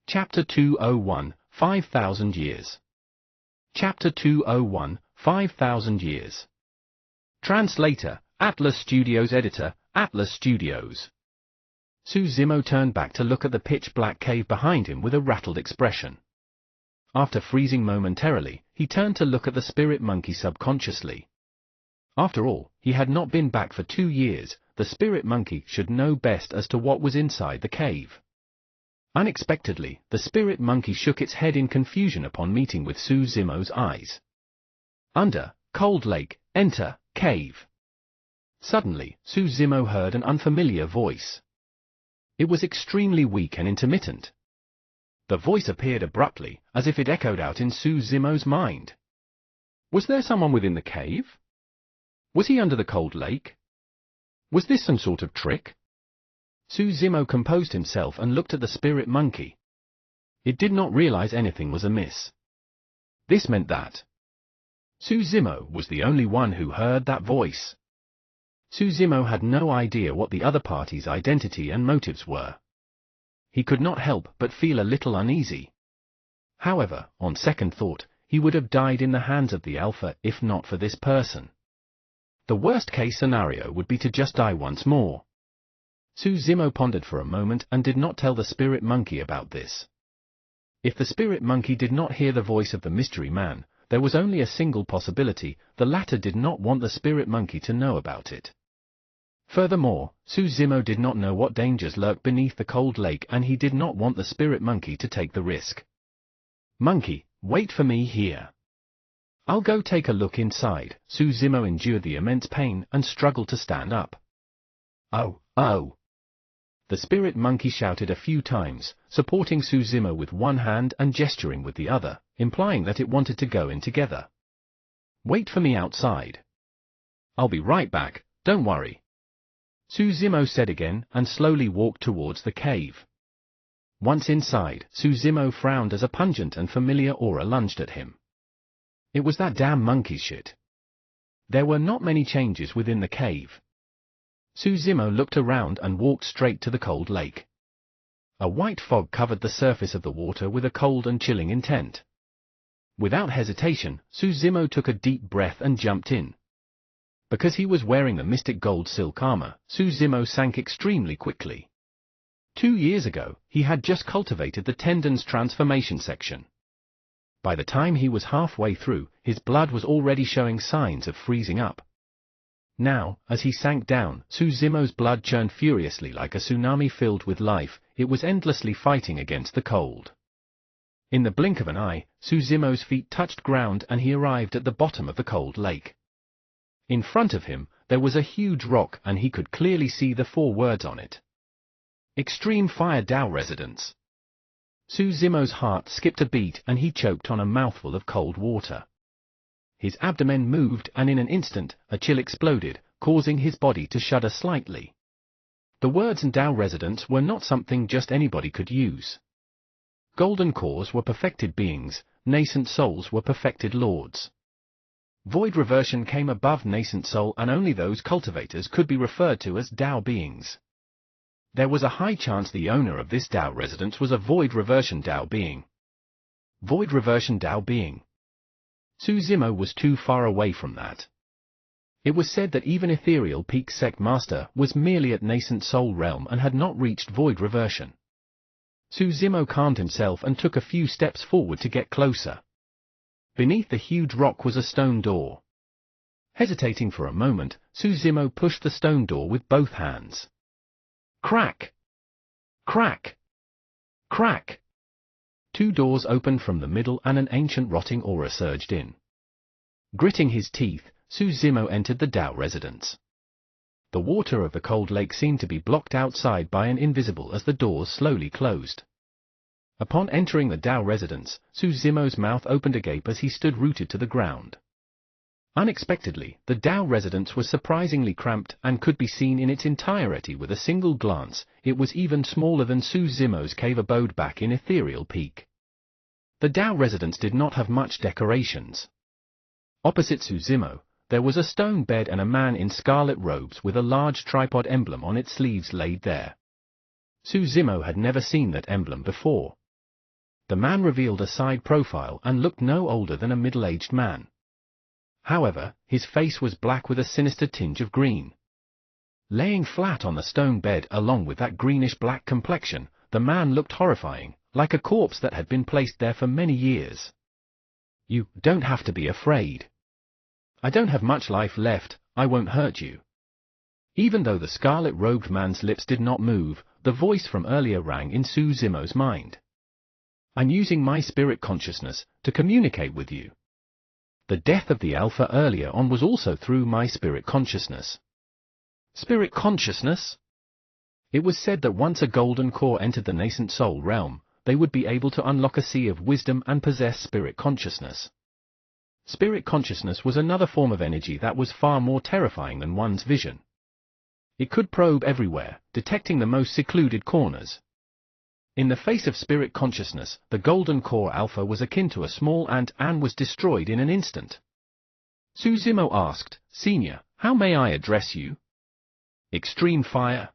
Chapter 201, 5,000 Years. Chapter 201, 5,000 Years. Translator, Atlas Studios. Editor, Atlas Studios. Su Zimo turned back to look at the pitch-black cave behind him with a rattled expression. After freezing momentarily, he turned to look at the spirit monkey subconsciously. After all, he had not been back for 2 years. The spirit monkey should know best as to what was inside the cave. Unexpectedly, the spirit monkey shook its head in confusion upon meeting with Su Zimo's eyes. Under, Cold Lake, enter, cave. Suddenly, Su Zimo heard an unfamiliar voice. It was extremely weak and intermittent. The voice appeared abruptly, as if it echoed out in Su Zimo's mind. Was there someone within the cave? Was he under the cold lake? Was this some sort of trick? Su Zimo composed himself and looked at the spirit monkey. It did not realize anything was amiss. This meant that Su Zimo was the only one who heard that voice. Su Zimo had no idea what the other party's identity and motives were. He could not help but feel a little uneasy. However, on second thought, he would have died in the hands of the Alpha if not for this person. The worst-case scenario would be to just die once more. Su Zimo pondered for a moment and did not tell the spirit monkey about this. If the spirit monkey did not hear the voice of the mystery man, there was only a single possibility: the latter did not want the spirit monkey to know about it. Furthermore, Su Zimo did not know what dangers lurked beneath the cold lake, and he did not want the spirit monkey to take the risk. "Monkey, wait for me here. I'll go take a look inside." Su Zimo endured the immense pain and struggled to stand up. "Oh, oh!" The spirit monkey shouted a few times, supporting Su Zimo with one hand and gesturing with the other, implying that it wanted to go in together. "Wait for me outside. I'll be right back, don't worry," Su Zimo said again, and slowly walked towards the cave. Once inside, Su Zimo frowned as a pungent and familiar aura lunged at him. It was that damn monkey shit. There were not many changes within the cave. Su Zimo looked around and walked straight to the cold lake. A white fog covered the surface of the water with a cold and chilling intent. Without hesitation, Su Zimo took a deep breath and jumped in. Because he was wearing the mystic gold silk armor, Su Zimo sank extremely quickly. 2 years ago, he had just cultivated the tendon's transformation section. By the time he was halfway through, his blood was already showing signs of freezing up. Now, as he sank down, Su Zimo's blood churned furiously like a tsunami filled with life. It was endlessly fighting against the cold. In the blink of an eye, Su Zimo's feet touched ground and he arrived at the bottom of the cold lake. In front of him, there was a huge rock and he could clearly see the 4 words on it. Extreme Fire Dao Residence. Su Zimo's heart skipped a beat and he choked on a mouthful of cold water. His abdomen moved and in an instant, a chill exploded, causing his body to shudder slightly. The words Dao Residence were not something just anybody could use. Golden cores were perfected beings, nascent souls were perfected lords. Void reversion came above nascent soul and only those cultivators could be referred to as Dao beings. There was a high chance the owner of this Dao residence was a void reversion Dao being. Void reversion Dao being. Su Zimo was too far away from that. It was said that even Ethereal Peak Sect Master was merely at nascent soul realm and had not reached void reversion. Su Zimo calmed himself and took a few steps forward to get closer. Beneath the huge rock was a stone door. Hesitating for a moment, Su Zimo pushed the stone door with both hands. Crack! Crack! Crack! 2 doors opened from the middle and an ancient rotting aura surged in. Gritting his teeth, Su Zimo entered the Dao residence. The water of the cold lake seemed to be blocked outside by an invisible as the doors slowly closed. Upon entering the Dao residence, Su Zimo's mouth opened agape as he stood rooted to the ground. Unexpectedly, the Dao residence was surprisingly cramped and could be seen in its entirety with a single glance. It was even smaller than Su Zimo's cave abode back in Ethereal Peak. The Dao residence did not have much decorations. Opposite Su Zimo, there was a stone bed and a man in scarlet robes with a large tripod emblem on its sleeves laid there. Su Zimo had never seen that emblem before. The man revealed a side profile and looked no older than a middle-aged man. However, his face was black with a sinister tinge of green. Laying flat on the stone bed along with that greenish-black complexion, the man looked horrifying, like a corpse that had been placed there for many years. "You don't have to be afraid. I don't have much life left, I won't hurt you." Even though the scarlet-robed man's lips did not move, the voice from earlier rang in Su Zimo's mind. "I'm using my spirit consciousness to communicate with you. The death of the Alpha earlier on was also through my spirit consciousness." Spirit consciousness? It was said that once a golden core entered the nascent soul realm, they would be able to unlock a sea of wisdom and possess spirit consciousness. Spirit consciousness was another form of energy that was far more terrifying than one's vision. It could probe everywhere, detecting the most secluded corners. In the face of spirit consciousness, the golden core Alpha was akin to a small ant and was destroyed in an instant. Su Zimo asked, "Senior, how may I address you?" "Extreme Fire."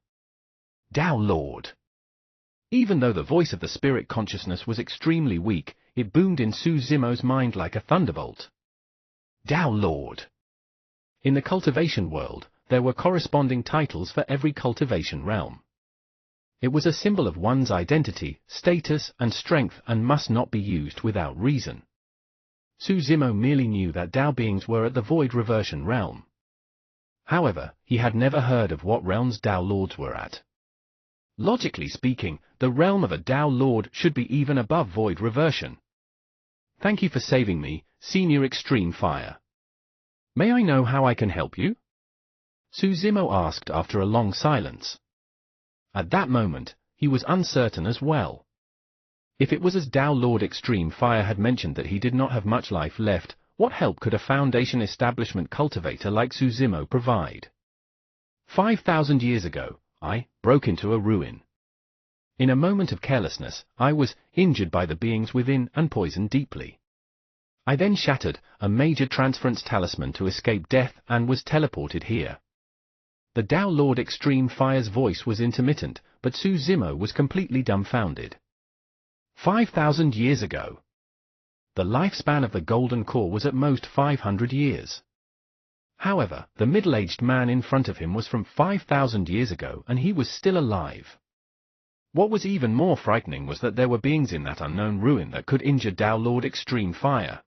"Tao Lord." Even though the voice of the spirit consciousness was extremely weak, it boomed in Su Zimo's mind like a thunderbolt. "Tao Lord." In the cultivation world, there were corresponding titles for every cultivation realm. It was a symbol of one's identity, status, and strength and must not be used without reason. Su Zimo merely knew that Tao beings were at the void reversion realm. However, he had never heard of what realms Tao Lords were at. Logically speaking, the realm of a Tao Lord should be even above void reversion. "Thank you for saving me, Senior Extreme Fire. May I know how I can help you?" Su Zimo asked after a long silence. At that moment, he was uncertain as well. If it was as Tao Lord Extreme Fire had mentioned that he did not have much life left, what help could a Foundation establishment cultivator like Su Zimo provide? 5,000 years ago, I broke into a ruin. In a moment of carelessness, I was injured by the beings within and poisoned deeply. I then shattered a major transference talisman to escape death and was teleported here. The Tao Lord Extreme Fire's voice was intermittent, but Su Zimo was completely dumbfounded. 5,000 years ago. The lifespan of the Golden Core was at most 500 years. However, the middle-aged man in front of him was from 5,000 years ago and he was still alive. What was even more frightening was that there were beings in that unknown ruin that could injure Tao Lord Extreme Fire.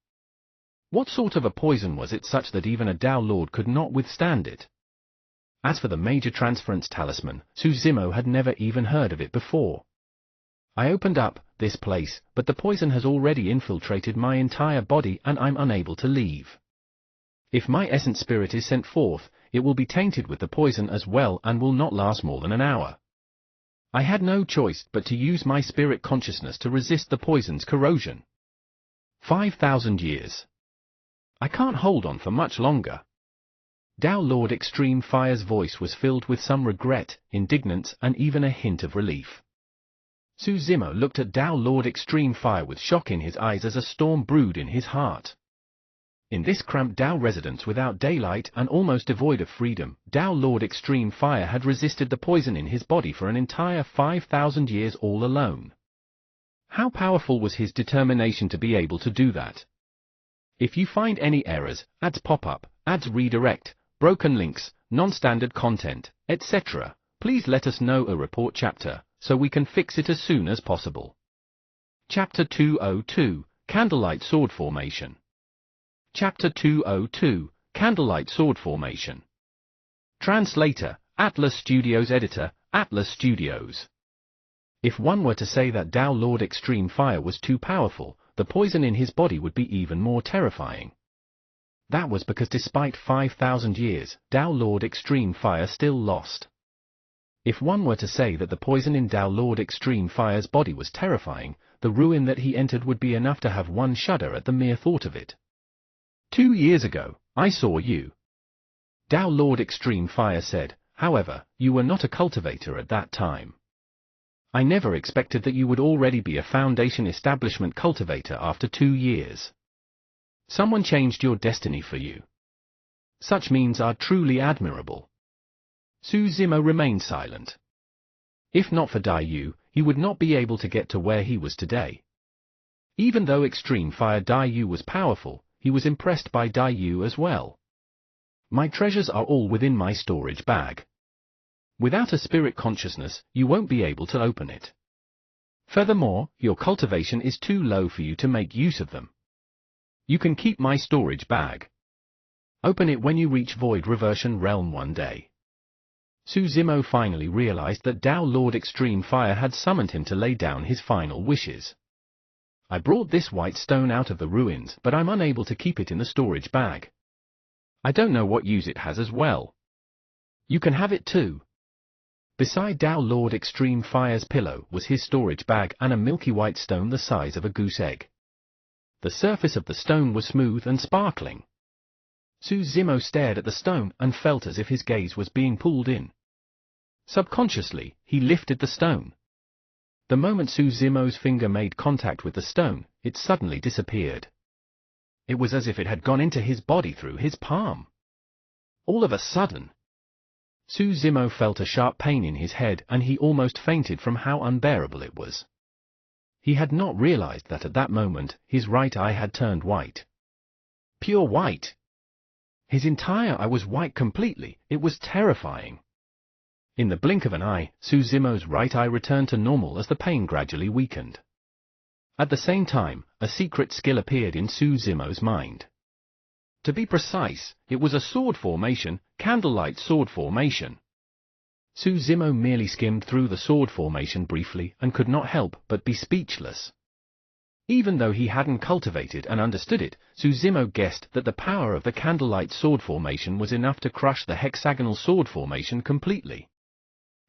What sort of a poison was it such that even a Tao Lord could not withstand it? As for the major transference talisman, Su Zimo had never even heard of it before. "I opened up this place, but the poison has already infiltrated my entire body and I'm unable to leave. If my essence spirit is sent forth, it will be tainted with the poison as well and will not last more than an hour. I had no choice but to use my spirit consciousness to resist the poison's corrosion. 5,000 years. I can't hold on for much longer." Tao Lord Extreme Fire's voice was filled with some regret, indignance, and even a hint of relief. Su Zimo looked at Tao Lord Extreme Fire with shock in his eyes as a storm brewed in his heart. In this cramped Tao residence without daylight and almost devoid of freedom, Tao Lord Extreme Fire had resisted the poison in his body for an entire 5,000 years all alone. How powerful was his determination to be able to do that? If you find any errors, ads pop up, ads redirect, broken links, non-standard content, etc., please let us know a report chapter, so we can fix it as soon as possible. Chapter 202, Candlelight Sword Formation. Chapter 202, Candlelight Sword Formation. Translator, Atlas Studios. Editor, Atlas Studios. If one were to say that Tao Lord Extreme Fire was too powerful, the poison in his body would be even more terrifying. That was because despite 5,000 years, Tao Lord Extreme Fire still lost. If one were to say that the poison in Tao Lord Extreme Fire's body was terrifying, the ruin that he entered would be enough to have one shudder at the mere thought of it. 2 years ago, I saw you. Tao Lord Extreme Fire said, however, you were not a cultivator at that time. I never expected that you would already be a Foundation establishment cultivator after 2 years. Someone changed your destiny for you. Such means are truly admirable. Su Zimo remained silent. If not for Dai Yu, he would not be able to get to where he was today. Even though Extreme Fire Dai Yu was powerful, he was impressed by Dai Yu as well. My treasures are all within my storage bag. Without a spirit consciousness, you won't be able to open it. Furthermore, your cultivation is too low for you to make use of them. You can keep my storage bag. Open it when you reach Void Reversion Realm one day. Su Zimo finally realized that Tao Lord Extreme Fire had summoned him to lay down his final wishes. I brought this white stone out of the ruins, but I'm unable to keep it in the storage bag. I don't know what use it has as well. You can have it too. Beside Tao Lord Extreme Fire's pillow was his storage bag and a milky white stone the size of a goose egg. The surface of the stone was smooth and sparkling. Su Zimo stared at the stone and felt as if his gaze was being pulled in. Subconsciously, he lifted the stone. The moment Su Zimo's finger made contact with the stone, it suddenly disappeared. It was as if it had gone into his body through his palm. All of a sudden, Su Zimo felt a sharp pain in his head and he almost fainted from how unbearable it was. He had not realized that at that moment, his right eye had turned white. Pure white. His entire eye was white completely. It was terrifying. In the blink of an eye, Su Zimo's right eye returned to normal as the pain gradually weakened. At the same time, a secret skill appeared in Su Zimo's mind. To be precise, it was a sword formation, candlelight sword formation. Su Zimo merely skimmed through the sword formation briefly and could not help but be speechless. Even though he hadn't cultivated and understood it, Su Zimo guessed that the power of the candlelight sword formation was enough to crush the hexagonal sword formation completely.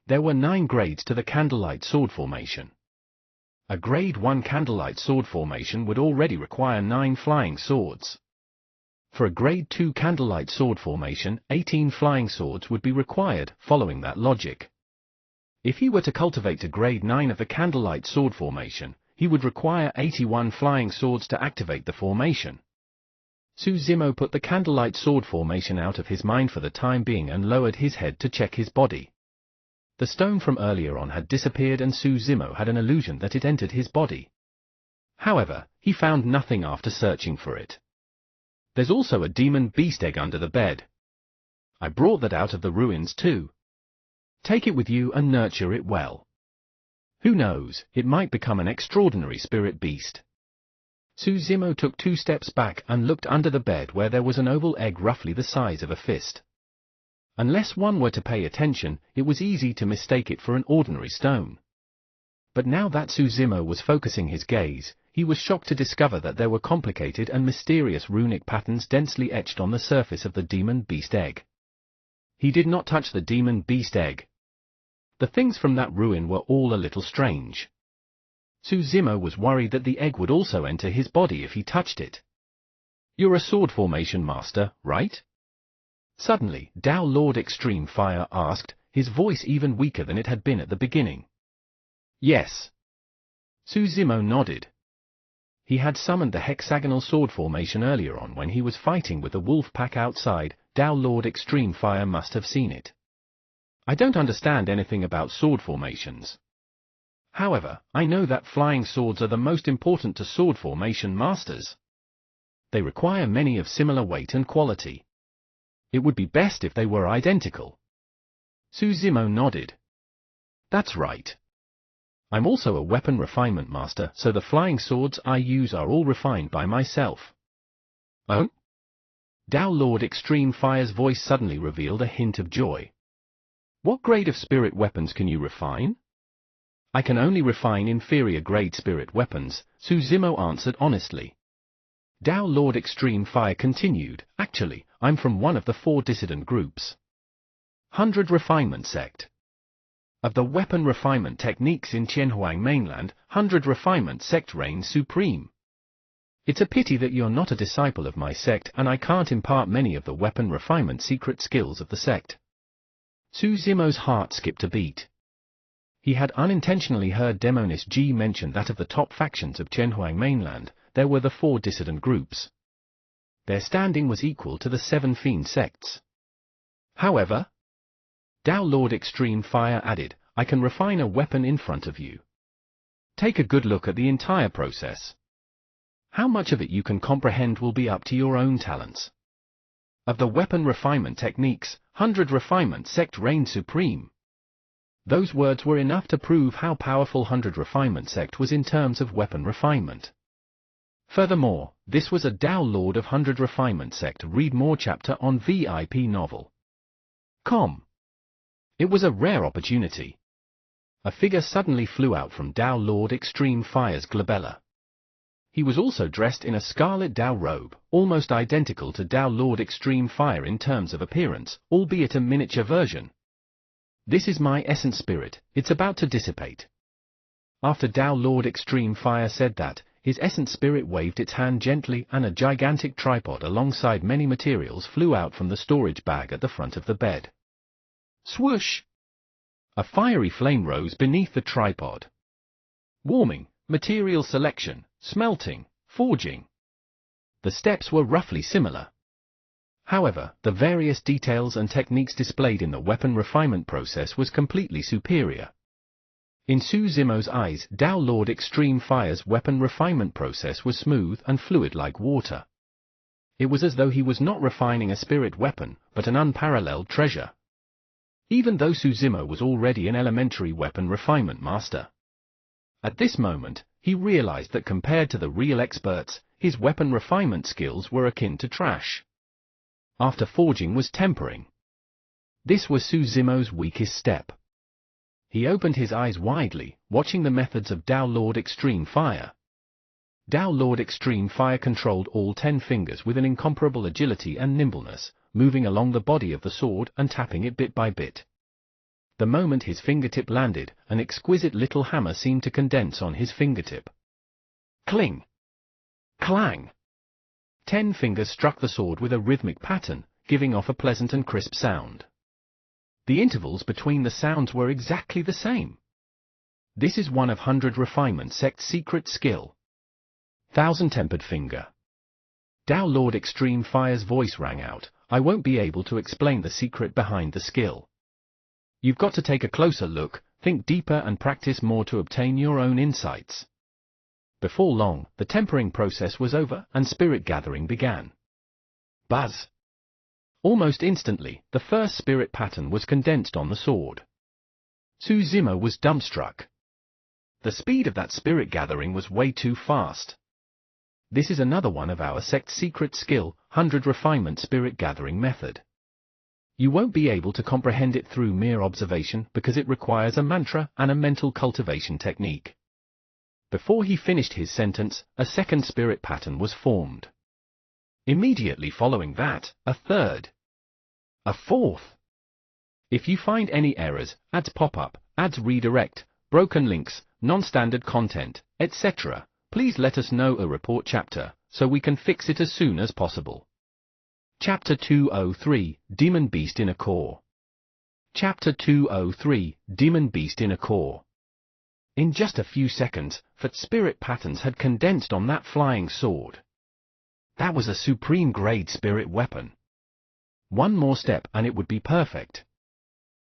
There were 9 grades to the candlelight sword formation. A grade 1 candlelight sword formation would already require 9 flying swords. For a grade 2 candlelight sword formation, 18 flying swords would be required, following that logic. If he were to cultivate to grade 9 of the candlelight sword formation, he would require 81 flying swords to activate the formation. Su Zimo put the candlelight sword formation out of his mind for the time being and lowered his head to check his body. The stone from earlier on had disappeared and Su Zimo had an illusion that it entered his body. However, he found nothing after searching for it. There's also a demon beast egg under the bed. I brought that out of the ruins too. Take it with you and nurture it well. Who knows, it might become an extraordinary spirit beast. Su Zimo took 2 steps back and looked under the bed where there was an oval egg roughly the size of a fist. Unless one were to pay attention, it was easy to mistake it for an ordinary stone. But now that Su Zimo was focusing his gaze, he was shocked to discover that there were complicated and mysterious runic patterns densely etched on the surface of the demon beast egg. He did not touch the demon beast egg. The things from that ruin were all a little strange. Su Zimo was worried that the egg would also enter his body if he touched it. You're a sword formation master, right? Suddenly, Tao Lord Extreme Fire asked, his voice even weaker than it had been at the beginning. Yes. Su Zimo nodded. He had summoned the hexagonal sword formation earlier on when he was fighting with the wolf pack outside. Tao Lord Extreme Fire must have seen it. I don't understand anything about sword formations. However, I know that flying swords are the most important to sword formation masters. They require many of similar weight and quality. It would be best if they were identical. Su Zimo nodded. That's right. I'm also a weapon refinement master, so the flying swords I use are all refined by myself. Oh? Tao Lord Extreme Fire's voice suddenly revealed a hint of joy. What grade of spirit weapons can you refine? I can only refine inferior grade spirit weapons, Su Zimo answered honestly. Tao Lord Extreme Fire continued, actually, I'm from one of the 4 dissident groups. 100 Refinement Sect. Of the weapon refinement techniques in Qianhuang mainland, 100 Refinement Sect reigns supreme. It's a pity that you're not a disciple of my sect and I can't impart many of the weapon refinement secret skills of the sect. Su Zimo's heart skipped a beat. He had unintentionally heard Demonis G mention that of the top factions of Qianhuang mainland, there were the 4 dissident groups. Their standing was equal to the 7 fiend sects. However, Tao Lord Extreme Fire added, I can refine a weapon in front of you. Take a good look at the entire process. How much of it you can comprehend will be up to your own talents. Of the weapon refinement techniques, 100 refinement sect reigned supreme. Those words were enough to prove how powerful 100 refinement sect was in terms of weapon refinement. Furthermore, this was a Tao Lord of 100 refinement sect. Read more chapter on VIP novel. It was a rare opportunity. A figure suddenly flew out from Tao Lord Extreme Fire's glabella. He was also dressed in a scarlet Tao robe, almost identical to Tao Lord Extreme Fire in terms of appearance, albeit a miniature version. This is my essence spirit, it's about to dissipate. After Tao Lord Extreme Fire said that, his essence spirit waved its hand gently and a gigantic tripod alongside many materials flew out from the storage bag at the front of the bed. Swoosh! A fiery flame rose beneath the tripod. Warming, material selection, smelting, forging. The steps were roughly similar. However, the various details and techniques displayed in the weapon refinement process was completely superior. In Su Zimo's eyes, Tao Lord Extreme Fire's weapon refinement process was smooth and fluid like water. It was as though he was not refining a spirit weapon, but an unparalleled treasure. Even though Su Zimo was already an elementary weapon refinement master. At this moment, he realized that compared to the real experts, his weapon refinement skills were akin to trash. After forging was tempering. This was Su Zimo's weakest step. He opened his eyes widely, watching the methods of Tao Lord Extreme Fire. Tao Lord Extreme Fire controlled all 10 fingers with an incomparable agility and nimbleness, moving along the body of the sword and tapping it bit by bit. The moment his fingertip landed, an exquisite little hammer seemed to condense on his fingertip. Cling! Clang! 10 fingers struck the sword with a rhythmic pattern, giving off a pleasant and crisp sound. The intervals between the sounds were exactly the same. This is one of 100 refinement sect's secret skill. Thousand-tempered finger. Tao Lord Extreme Fire's voice rang out, I won't be able to explain the secret behind the skill. You've got to take a closer look, think deeper and practice more to obtain your own insights. Before long, the tempering process was over and spirit gathering began. Buzz! Almost instantly, the first spirit pattern was condensed on the sword. Su Zimo was dumbstruck. The speed of that spirit gathering was way too fast. This is another one of our sect's secret skill, 100 refinement spirit gathering method. You won't be able to comprehend it through mere observation because it requires a mantra and a mental cultivation technique. Before he finished his sentence, a second spirit pattern was formed. Immediately following that, a third. A fourth. If you find any errors, ads pop up, ads redirect, broken links, non-standard content, etc., please let us know a report chapter, so we can fix it as soon as possible. Chapter 203, Demon Beast in a Core. Chapter 203, Demon Beast in a Core. In just a few seconds, 4 spirit patterns had condensed on that flying sword. That was a supreme grade spirit weapon. One more step and it would be perfect.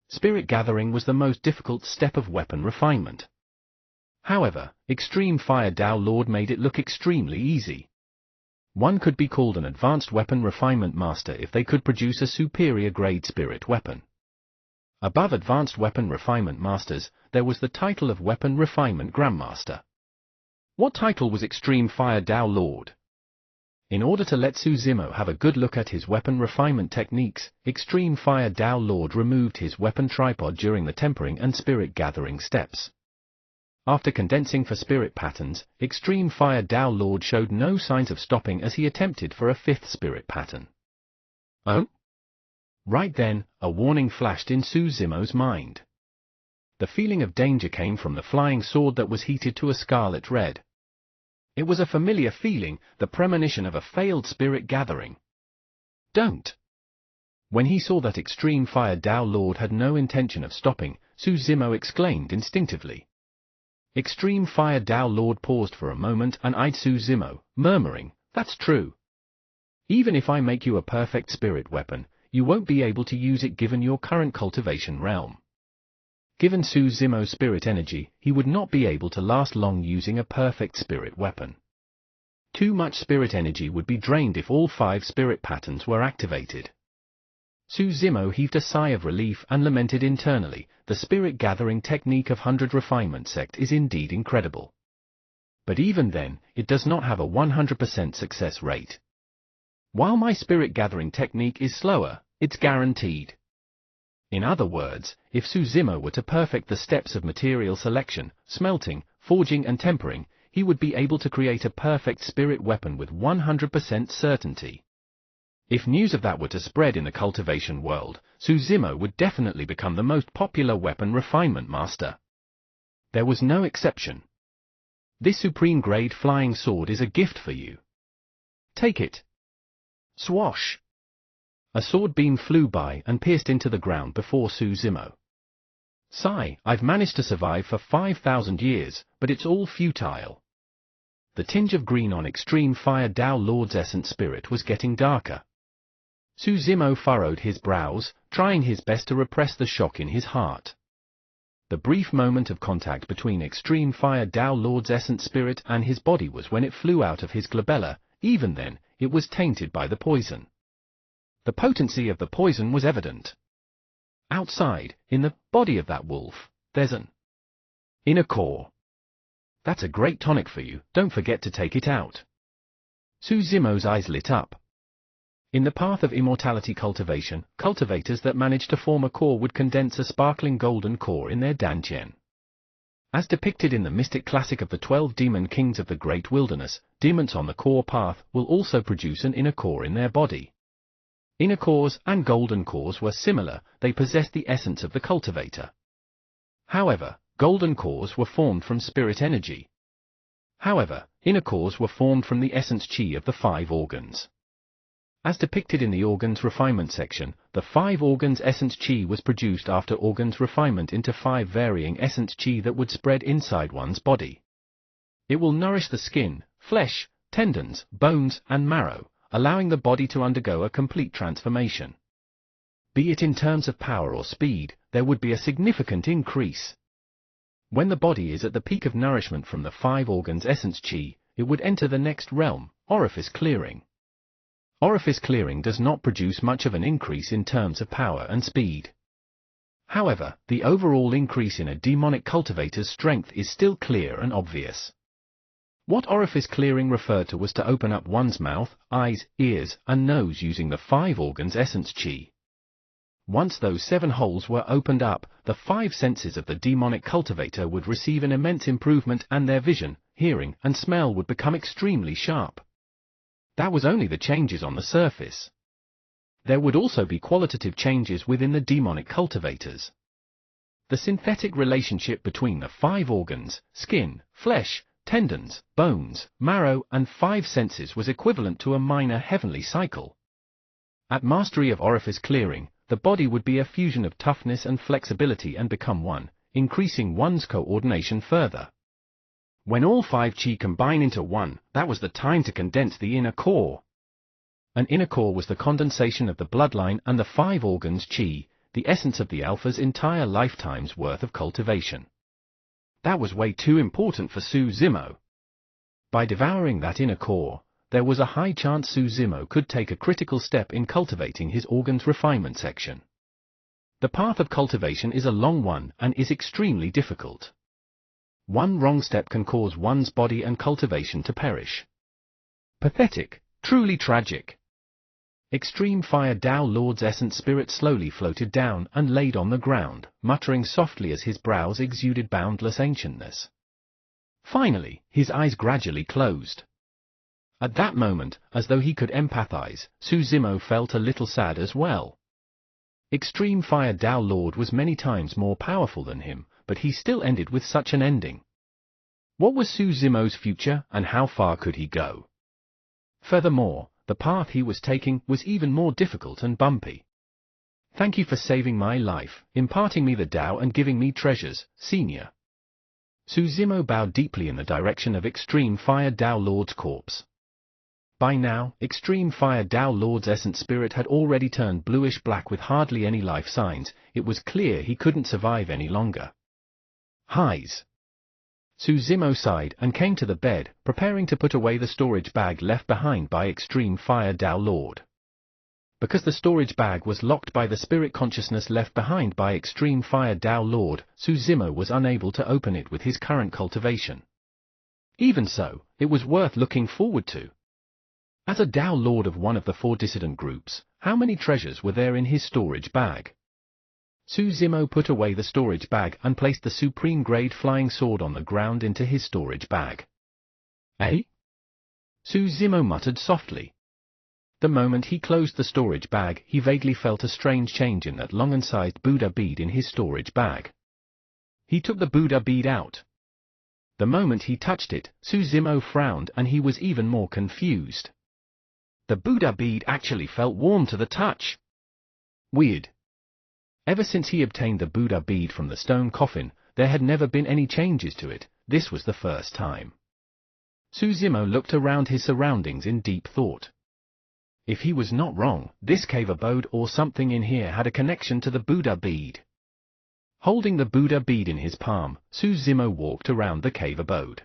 Spirit gathering was the most difficult step of weapon refinement. However, Extreme Fire Tao Lord made it look extremely easy. One could be called an advanced weapon refinement master if they could produce a superior grade spirit weapon. Above advanced weapon refinement masters, there was the title of weapon refinement grandmaster. What title was Extreme Fire Tao Lord? In order to let Su Zimo have a good look at his weapon refinement techniques, Extreme Fire Tao Lord removed his weapon tripod during the tempering and spirit gathering steps. After condensing for spirit patterns, Extreme Fire Tao Lord showed no signs of stopping as he attempted for a 5th spirit pattern. Oh? Right then, a warning flashed in Su Zimo's mind. The feeling of danger came from the flying sword that was heated to a scarlet red. It was a familiar feeling, the premonition of a failed spirit gathering. Don't! When he saw that Extreme Fire Tao Lord had no intention of stopping, Su Zimo exclaimed instinctively. Extreme Fire Tao Lord paused for a moment and eyed Su Zimo, murmuring, That's true. Even if I make you a perfect spirit weapon, you won't be able to use it given your current cultivation realm. Given Su Zimo's spirit energy, he would not be able to last long using a perfect spirit weapon. Too much spirit energy would be drained if all 5 spirit patterns were activated. Su Zimo heaved a sigh of relief and lamented internally, the spirit gathering technique of 100 Refinement Sect is indeed incredible. But even then, it does not have a 100% success rate. While my spirit gathering technique is slower, it's guaranteed. In other words, if Su Zimo were to perfect the steps of material selection, smelting, forging and tempering, he would be able to create a perfect spirit weapon with 100% certainty. If news of that were to spread in the cultivation world, Su Zimo would definitely become the most popular weapon refinement master. There was no exception. This supreme grade flying sword is a gift for you. Take it. Swash! A sword beam flew by and pierced into the ground before Su Zimo. Sigh, I've managed to survive for 5,000 years, but it's all futile. The tinge of green on Extreme Fire Tao Lord's essence spirit was getting darker. Su Zimo furrowed his brows, trying his best to repress the shock in his heart. The brief moment of contact between Extreme Fire Tao Lord's essence spirit and his body was when it flew out of his glabella. Even then, it was tainted by the poison. The potency of the poison was evident. Outside, in the body of that wolf, there's an inner core. That's a great tonic for you, don't forget to take it out. Su Zimo's eyes lit up. In the path of immortality cultivation, cultivators that managed to form a core would condense a sparkling golden core in their dantian. As depicted in the mystic classic of the 12 demon kings of the great wilderness, demons on the core path will also produce an inner core in their body. Inner cores and golden cores were similar, they possessed the essence of the cultivator. However, golden cores were formed from spirit energy. However, inner cores were formed from the essence chi of the 5 organs. As depicted in the organs refinement section, the 5 organs essence chi was produced after organs refinement into 5 varying essence chi that would spread inside one's body. It will nourish the skin, flesh, tendons, bones, and marrow, allowing the body to undergo a complete transformation. Be it in terms of power or speed, there would be a significant increase. When the body is at the peak of nourishment from the 5 organs essence chi, it would enter the next realm, orifice clearing. Orifice clearing does not produce much of an increase in terms of power and speed. However, the overall increase in a demonic cultivator's strength is still clear and obvious. What orifice clearing referred to was to open up one's mouth, eyes, ears, and nose using the 5 organs essence chi. Once those 7 holes were opened up, the 5 senses of the demonic cultivator would receive an immense improvement and their vision, hearing, and smell would become extremely sharp. That was only the changes on the surface. There would also be qualitative changes within the demonic cultivators. The synthetic relationship between the 5 organs, skin, flesh, tendons, bones, marrow, and 5 senses was equivalent to a minor heavenly cycle. At mastery of orifice clearing, the body would be a fusion of toughness and flexibility and become one, increasing one's coordination further. When all 5 chi combine into one, that was the time to condense the inner core. An inner core was the condensation of the bloodline and the 5 organs chi, the essence of the alpha's entire lifetime's worth of cultivation. That was way too important for Su Zimo. By devouring that inner core, there was a high chance Su Zimo could take a critical step in cultivating his organs refinement section. The path of cultivation is a long one and is extremely difficult. One wrong step can cause one's body and cultivation to perish. Pathetic, truly tragic. Extreme Fire Tao Lord's essence spirit slowly floated down and laid on the ground, muttering softly as his brows exuded boundless ancientness. Finally, his eyes gradually closed. At that moment, as though he could empathize, Su Zimo felt a little sad as well. Extreme Fire Tao Lord was many times more powerful than him, but he still ended with such an ending. What was Su Zimo's future, and how far could he go? Furthermore, the path he was taking was even more difficult and bumpy. Thank you for saving my life, imparting me the Tao and giving me treasures, Senior. Su Zimo bowed deeply in the direction of Extreme Fire Tao Lord's corpse. By now, Extreme Fire Tao Lord's essence spirit had already turned bluish-black with hardly any life signs. It was clear he couldn't survive any longer. Highs. Su Zimo sighed and came to the bed, preparing to put away the storage bag left behind by Extreme Fire Tao Lord. Because the storage bag was locked by the spirit consciousness left behind by Extreme Fire Tao Lord, Su Zimo was unable to open it with his current cultivation. Even so, it was worth looking forward to. As a Tao Lord of one of the 4 dissident groups, how many treasures were there in his storage bag? Su Zimo put away the storage bag and placed the supreme grade flying sword on the ground into his storage bag. Eh? Su Zimo muttered softly. The moment he closed the storage bag, he vaguely felt a strange change in that long and sized Buddha bead in his storage bag. He took the Buddha bead out. The moment he touched it, Su Zimo frowned and he was even more confused. The Buddha bead actually felt warm to the touch. Weird. Ever since he obtained the Buddha bead from the stone coffin, there had never been any changes to it. This was the first time. Su Zimo looked around his surroundings in deep thought. If he was not wrong, this cave abode or something in here had a connection to the Buddha bead. Holding the Buddha bead in his palm, Su Zimo walked around the cave abode.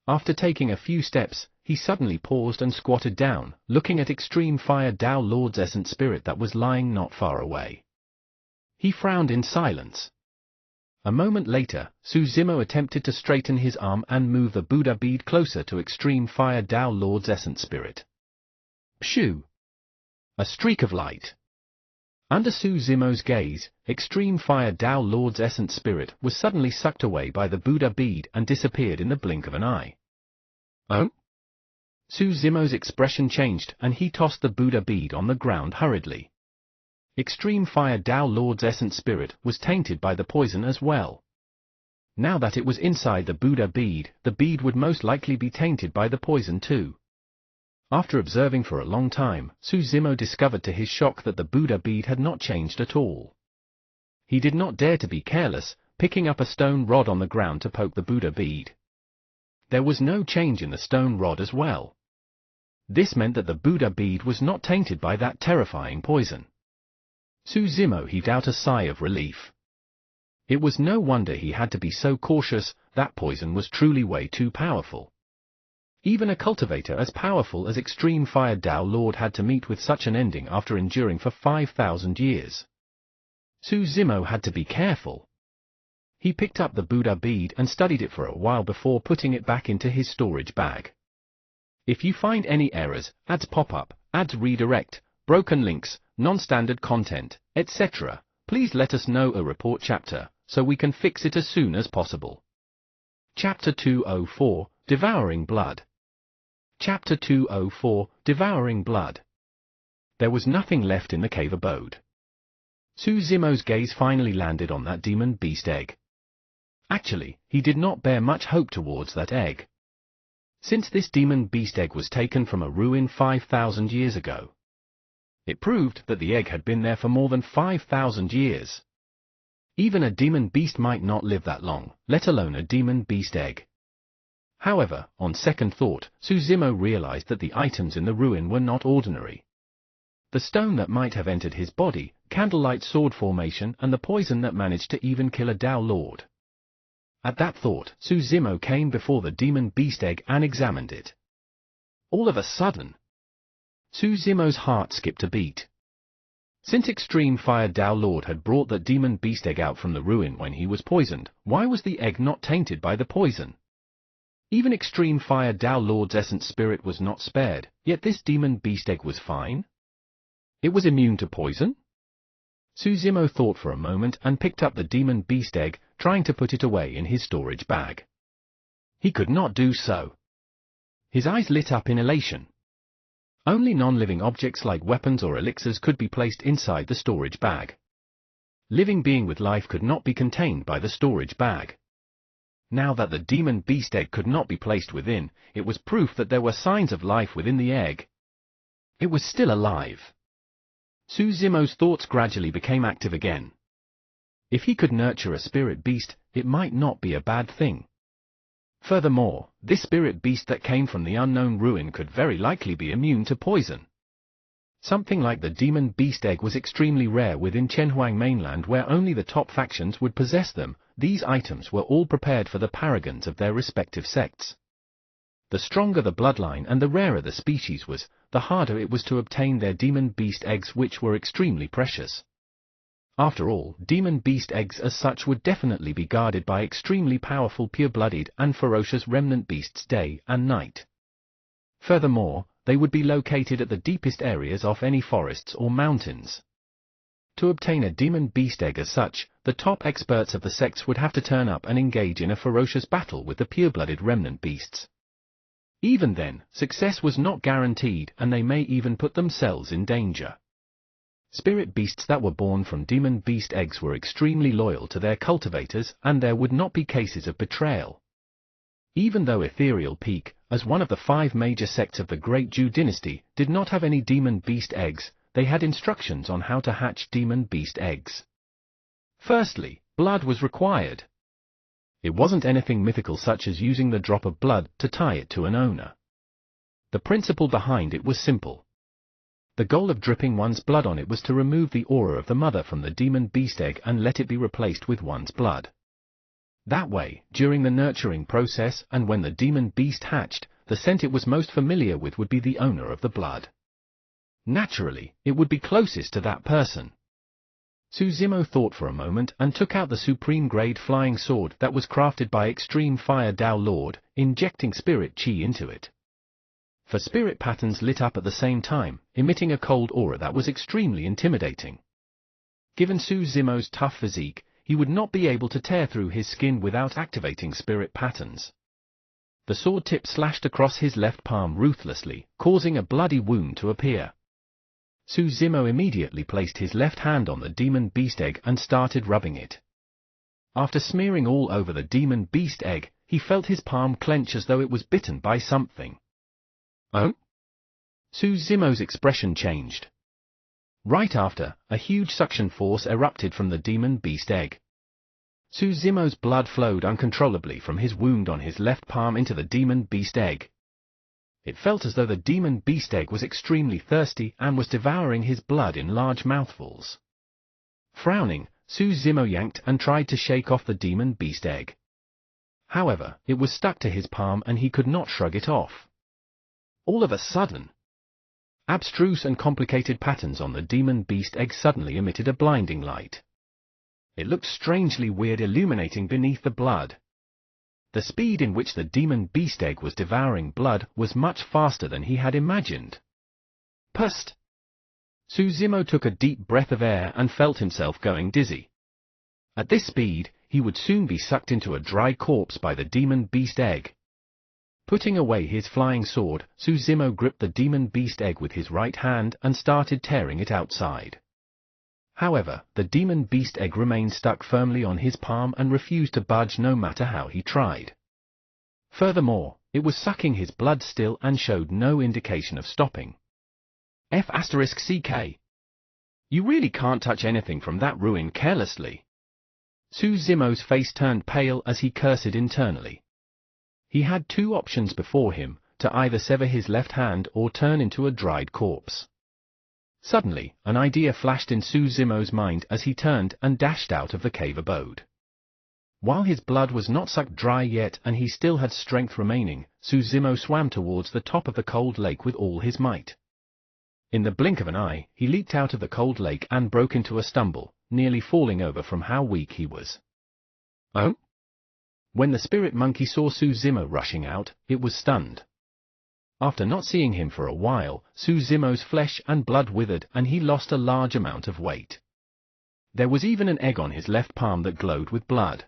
After taking a few steps, he suddenly paused and squatted down, looking at Extreme Fire Tao Lord's essence spirit that was lying not far away. He frowned in silence. A moment later, Su Zimo attempted to straighten his arm and move the Buddha bead closer to Extreme Fire Tao Lord's essence spirit. Pshoo! A streak of light. Under Su Zimo's gaze, Extreme Fire Tao Lord's essence spirit was suddenly sucked away by the Buddha bead and disappeared in the blink of an eye. Oh? Su Zimo's expression changed and he tossed the Buddha bead on the ground hurriedly. Extreme Fire Tao Lord's essence spirit was tainted by the poison as well. Now that it was inside the Buddha bead, the bead would most likely be tainted by the poison too. After observing for a long time, Su Zimo discovered to his shock that the Buddha bead had not changed at all. He did not dare to be careless, picking up a stone rod on the ground to poke the Buddha bead. There was no change in the stone rod as well. This meant that the Buddha bead was not tainted by that terrifying poison. Su Zimo heaved out a sigh of relief. It was no wonder he had to be so cautious, that poison was truly way too powerful. Even a cultivator as powerful as Extreme Fire Tao Lord had to meet with such an ending after enduring for 5,000 years. Su Zimo had to be careful. He picked up the Buddha bead and studied it for a while before putting it back into his storage bag. If you find any errors, ads pop up, ads redirect, broken links, non-standard content, etc., please let us know a report chapter, so we can fix it as soon as possible. Chapter 204, Devouring Blood. Chapter 204, Devouring Blood. There was nothing left in the cave abode. Su Zimo's gaze finally landed on that demon beast egg. Actually, he did not bear much hope towards that egg. Since this demon beast egg was taken from a ruin 5,000 years ago, it proved that the egg had been there for more than 5,000 years. Even a demon beast might not live that long, let alone a demon beast egg. However, on second thought, Su Zimo realized that the items in the ruin were not ordinary. The stone that might have entered his body, candlelight sword formation and the poison that managed to even kill a Tao Lord. At that thought, Su Zimo came before the demon beast egg and examined it. All of a sudden, Su Zimo's heart skipped a beat. Since Extreme Fire Tao Lord had brought that demon beast egg out from the ruin when he was poisoned, why was the egg not tainted by the poison? Even Extreme Fire Tao Lord's essence spirit was not spared, yet this demon beast egg was fine? It was immune to poison? Su Zimo thought for a moment and picked up the demon beast egg, trying to put it away in his storage bag. He could not do so. His eyes lit up in elation. Only non-living objects like weapons or elixirs could be placed inside the storage bag. Living being with life could not be contained by the storage bag. Now that the demon beast egg could not be placed within, it was proof that there were signs of life within the egg. It was still alive. Su Zimo's thoughts gradually became active again. If he could nurture a spirit beast, it might not be a bad thing. Furthermore, this spirit beast that came from the unknown ruin could very likely be immune to poison. Something like the demon beast egg was extremely rare within Chenhuang mainland, where only the top factions would possess them, these items were all prepared for the paragons of their respective sects. The stronger the bloodline and the rarer the species was, the harder it was to obtain their demon beast eggs, which were extremely precious. After all, demon beast eggs as such would definitely be guarded by extremely powerful pure-blooded and ferocious remnant beasts day and night. Furthermore, they would be located at the deepest areas of any forests or mountains. To obtain a demon beast egg as such, the top experts of the sects would have to turn up and engage in a ferocious battle with the pure-blooded remnant beasts. Even then, success was not guaranteed, and they may even put themselves in danger. Spirit beasts that were born from demon beast eggs were extremely loyal to their cultivators, and there would not be cases of betrayal. Even though Ethereal Peak, as one of the 5 major sects of the Great Jew dynasty, did not have any demon beast eggs, they had instructions on how to hatch demon beast eggs. Firstly, blood was required. It wasn't anything mythical such as using the drop of blood to tie it to an owner. The principle behind it was simple. The goal of dripping one's blood on it was to remove the aura of the mother from the demon beast egg and let it be replaced with one's blood. That way, during the nurturing process and when the demon beast hatched, the scent it was most familiar with would be the owner of the blood. Naturally, it would be closest to that person. Suzimo thought for a moment and took out the supreme-grade flying sword that was crafted by Extreme Fire Dao Lord, injecting spirit chi into it. For spirit patterns lit up at the same time, emitting a cold aura that was extremely intimidating. Given Suzimo's tough physique, he would not be able to tear through his skin without activating spirit patterns. The sword tip slashed across his left palm ruthlessly, causing a bloody wound to appear. Suzimo immediately placed his left hand on the demon beast egg and started rubbing it. After smearing all over the demon beast egg, he felt his palm clench as though it was bitten by something. Oh? Suzimo's expression changed. Right after, a huge suction force erupted from the demon beast egg. Suzimo's blood flowed uncontrollably from his wound on his left palm into the demon beast egg. It felt as though the demon beast egg was extremely thirsty and was devouring his blood in large mouthfuls. Frowning, Suzimo yanked and tried to shake off the demon beast egg. However, it was stuck to his palm and he could not shrug it off. All of a sudden, abstruse and complicated patterns on the demon beast egg suddenly emitted a blinding light. It looked strangely weird, illuminating beneath the blood. The speed in which the demon beast egg was devouring blood was much faster than he had imagined. Pust! Suzimo took a deep breath of air and felt himself going dizzy. At this speed, he would soon be sucked into a dry corpse by the demon beast egg. Putting away his flying sword, Suzimo gripped the demon beast egg with his right hand and started tearing it outside. However, the demon beast egg remained stuck firmly on his palm and refused to budge no matter how he tried. Furthermore, it was sucking his blood still and showed no indication of stopping. F***CK. You really can't touch anything from that ruin carelessly. Suzimo's face turned pale as he cursed internally. He had 2 options before him, to either sever his left hand or turn into a dried corpse. Suddenly, an idea flashed in Suzimo's mind as he turned and dashed out of the cave abode. While his blood was not sucked dry yet and he still had strength remaining, Suzimo swam towards the top of the cold lake with all his might. In the blink of an eye, he leaped out of the cold lake and broke into a stumble, nearly falling over from how weak he was. Oh? When the spirit monkey saw Suzimo rushing out, it was stunned. After not seeing him for a while, Suzimo's flesh and blood withered and he lost a large amount of weight. There was even an egg on his left palm that glowed with blood.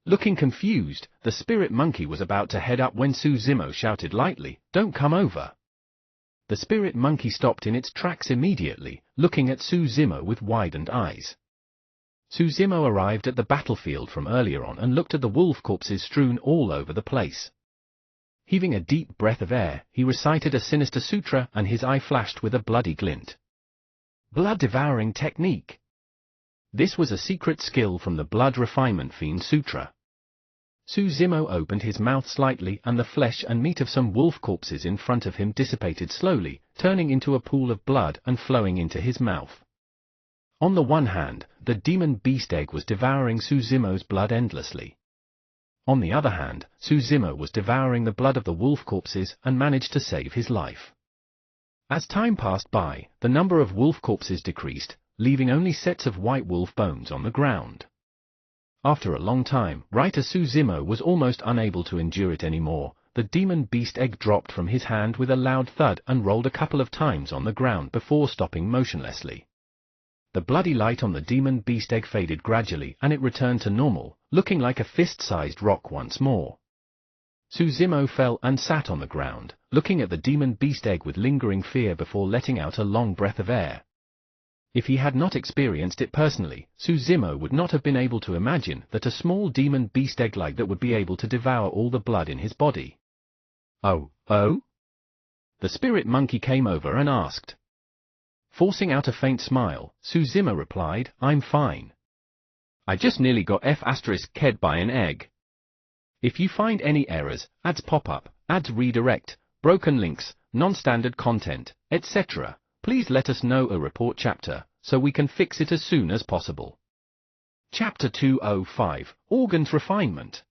Looking confused, the spirit monkey was about to head up when Suzimo shouted lightly, "Don't come over." The spirit monkey stopped in its tracks immediately, looking at Suzimo with widened eyes. Suzimo arrived at the battlefield from earlier on and looked at the wolf corpses strewn all over the place. Heaving a deep breath of air, he recited a sinister sutra and his eye flashed with a bloody glint. Blood-devouring technique. This was a secret skill from the Blood Refinement Fiend Sutra. Suzimo opened his mouth slightly and the flesh and meat of some wolf corpses in front of him dissipated slowly, turning into a pool of blood and flowing into his mouth. On the one hand, the demon beast egg was devouring Suzumo's blood endlessly. On the other hand, Suzumo was devouring the blood of the wolf corpses and managed to save his life. As time passed by, the number of wolf corpses decreased, leaving only sets of white wolf bones on the ground. After a long time, right as Suzumo was almost unable to endure it anymore, the demon beast egg dropped from his hand with a loud thud and rolled a couple of times on the ground before stopping motionlessly. The bloody light on the demon beast egg faded gradually and it returned to normal, looking like a fist-sized rock once more. Suzumo fell and sat on the ground, looking at the demon beast egg with lingering fear before letting out a long breath of air. If he had not experienced it personally, Suzumo would not have been able to imagine that a small demon beast egg like that would be able to devour all the blood in his body. Oh? The spirit monkey came over and asked. Forcing out a faint smile, Suzumo replied, "I'm fine. I just nearly got F***ed by an egg. If you find any errors, ads pop up, ads redirect, broken links, non-standard content, etc., please let us know a report chapter, so we can fix it as soon as possible." Chapter 205, Organs Refinement.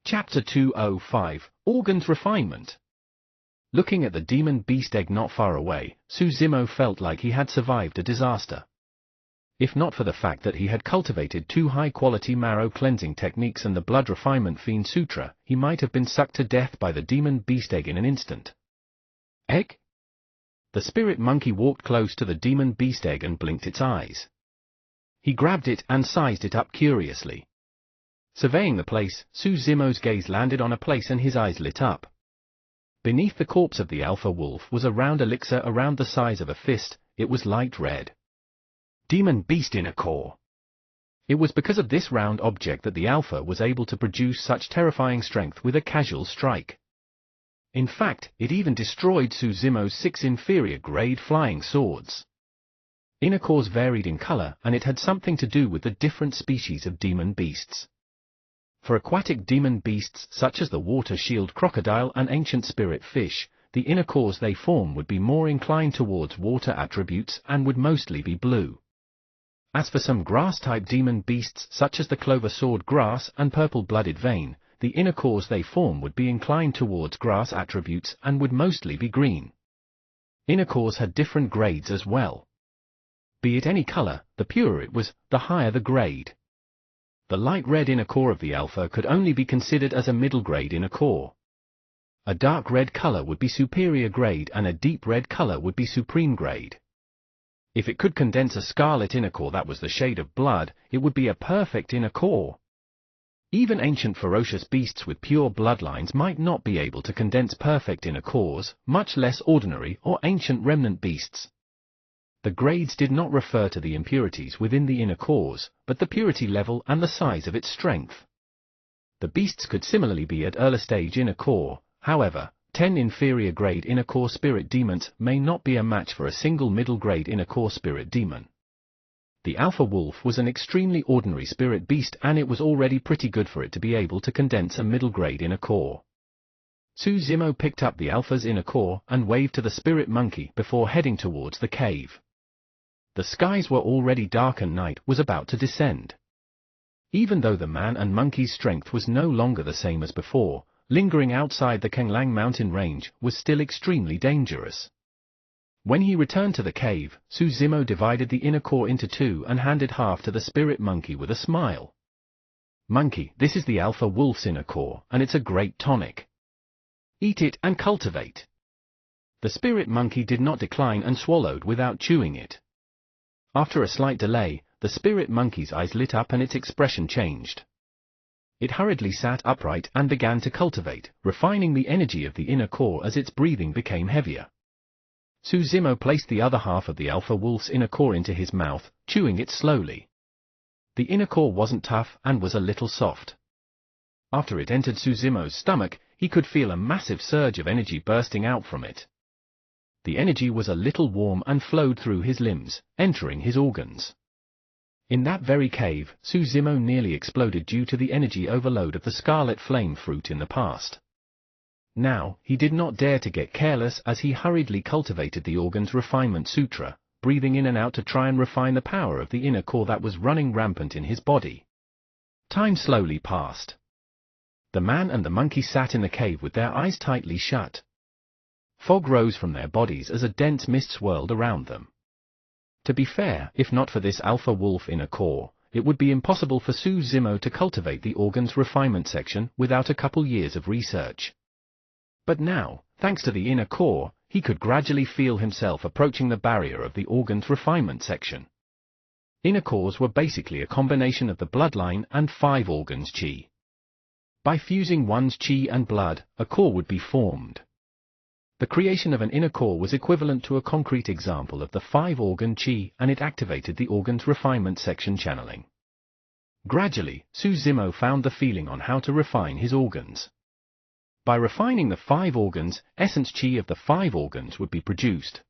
Chapter 205, Organs Refinement. Looking at the demon beast egg not far away, Suzumo felt like he had survived a disaster. If not for the fact that he had cultivated 2 high-quality marrow cleansing techniques and the blood refinement Fiend Sutra, he might have been sucked to death by the demon beast egg in an instant. Egg? The spirit monkey walked close to the demon beast egg and blinked its eyes. He grabbed it and sized it up curiously. Surveying the place, Suzumo's gaze landed on a place and his eyes lit up. Beneath the corpse of the alpha wolf was a round elixir around the size of a fist. It was light red. Demon beast inner core. It was because of this round object that the alpha was able to produce such terrifying strength with a casual strike. In fact, it even destroyed Suzumo's 6 inferior grade flying swords. Inner cores varied in color and it had something to do with the different species of demon beasts. For aquatic demon beasts such as the water-shield crocodile and ancient spirit fish, the inner cores they form would be more inclined towards water attributes and would mostly be blue. As for some grass-type demon beasts such as the clover-sword grass and purple-blooded vein, the inner cores they form would be inclined towards grass attributes and would mostly be green. Inner cores had different grades as well. Be it any color, the purer it was, the higher the grade. The light red inner core of the alpha could only be considered as a middle grade inner core. A dark red color would be superior grade and a deep red color would be supreme grade. If it could condense a scarlet inner core that was the shade of blood, it would be a perfect inner core. Even ancient ferocious beasts with pure bloodlines might not be able to condense perfect inner cores, much less ordinary or ancient remnant beasts. The grades did not refer to the impurities within the inner cores, but the purity level and the size of its strength. The beasts could similarly be at early stage inner core, however, 10 inferior grade inner core spirit demons may not be a match for a single middle grade inner core spirit demon. The alpha wolf was an extremely ordinary spirit beast and it was already pretty good for it to be able to condense a middle grade inner core. Suzumo picked up the alpha's inner core and waved to the spirit monkey before heading towards the cave. The skies were already dark and night was about to descend. Even though the man and monkey's strength was no longer the same as before, lingering outside the Kenglang mountain range was still extremely dangerous. When he returned to the cave, Suzumo divided the inner core into 2 and handed half to the spirit monkey with a smile. "Monkey, this is the alpha wolf's inner core, and it's a great tonic. Eat it and cultivate." The spirit monkey did not decline and swallowed without chewing it. After a slight delay, the spirit monkey's eyes lit up and its expression changed. It hurriedly sat upright and began to cultivate, refining the energy of the inner core as its breathing became heavier. Suzumo placed the other half of the alpha wolf's inner core into his mouth, chewing it slowly. The inner core wasn't tough and was a little soft. After it entered Suzumo's stomach, he could feel a massive surge of energy bursting out from it. The energy was a little warm and flowed through his limbs, entering his organs. In that very cave, Suzumo nearly exploded due to the energy overload of the scarlet flame fruit in the past. Now, he did not dare to get careless as he hurriedly cultivated the organ's refinement sutra, breathing in and out to try and refine the power of the inner core that was running rampant in his body. Time slowly passed. The man and the monkey sat in the cave with their eyes tightly shut. Fog rose from their bodies as a dense mist swirled around them. To be fair, if not for this alpha wolf inner core, it would be impossible for Su Zimo to cultivate the organ's refinement section without a couple years of research. But now, thanks to the inner core, he could gradually feel himself approaching the barrier of the organ's refinement section. Inner cores were basically a combination of the bloodline and 5 organs qi. By fusing one's qi and blood, a core would be formed. The creation of an inner core was equivalent to a concrete example of the 5-organ qi, and it activated the organ's refinement section channeling. Gradually, Su Zimo found the feeling on how to refine his organs. By refining the 5 organs, essence qi of the 5 organs would be produced.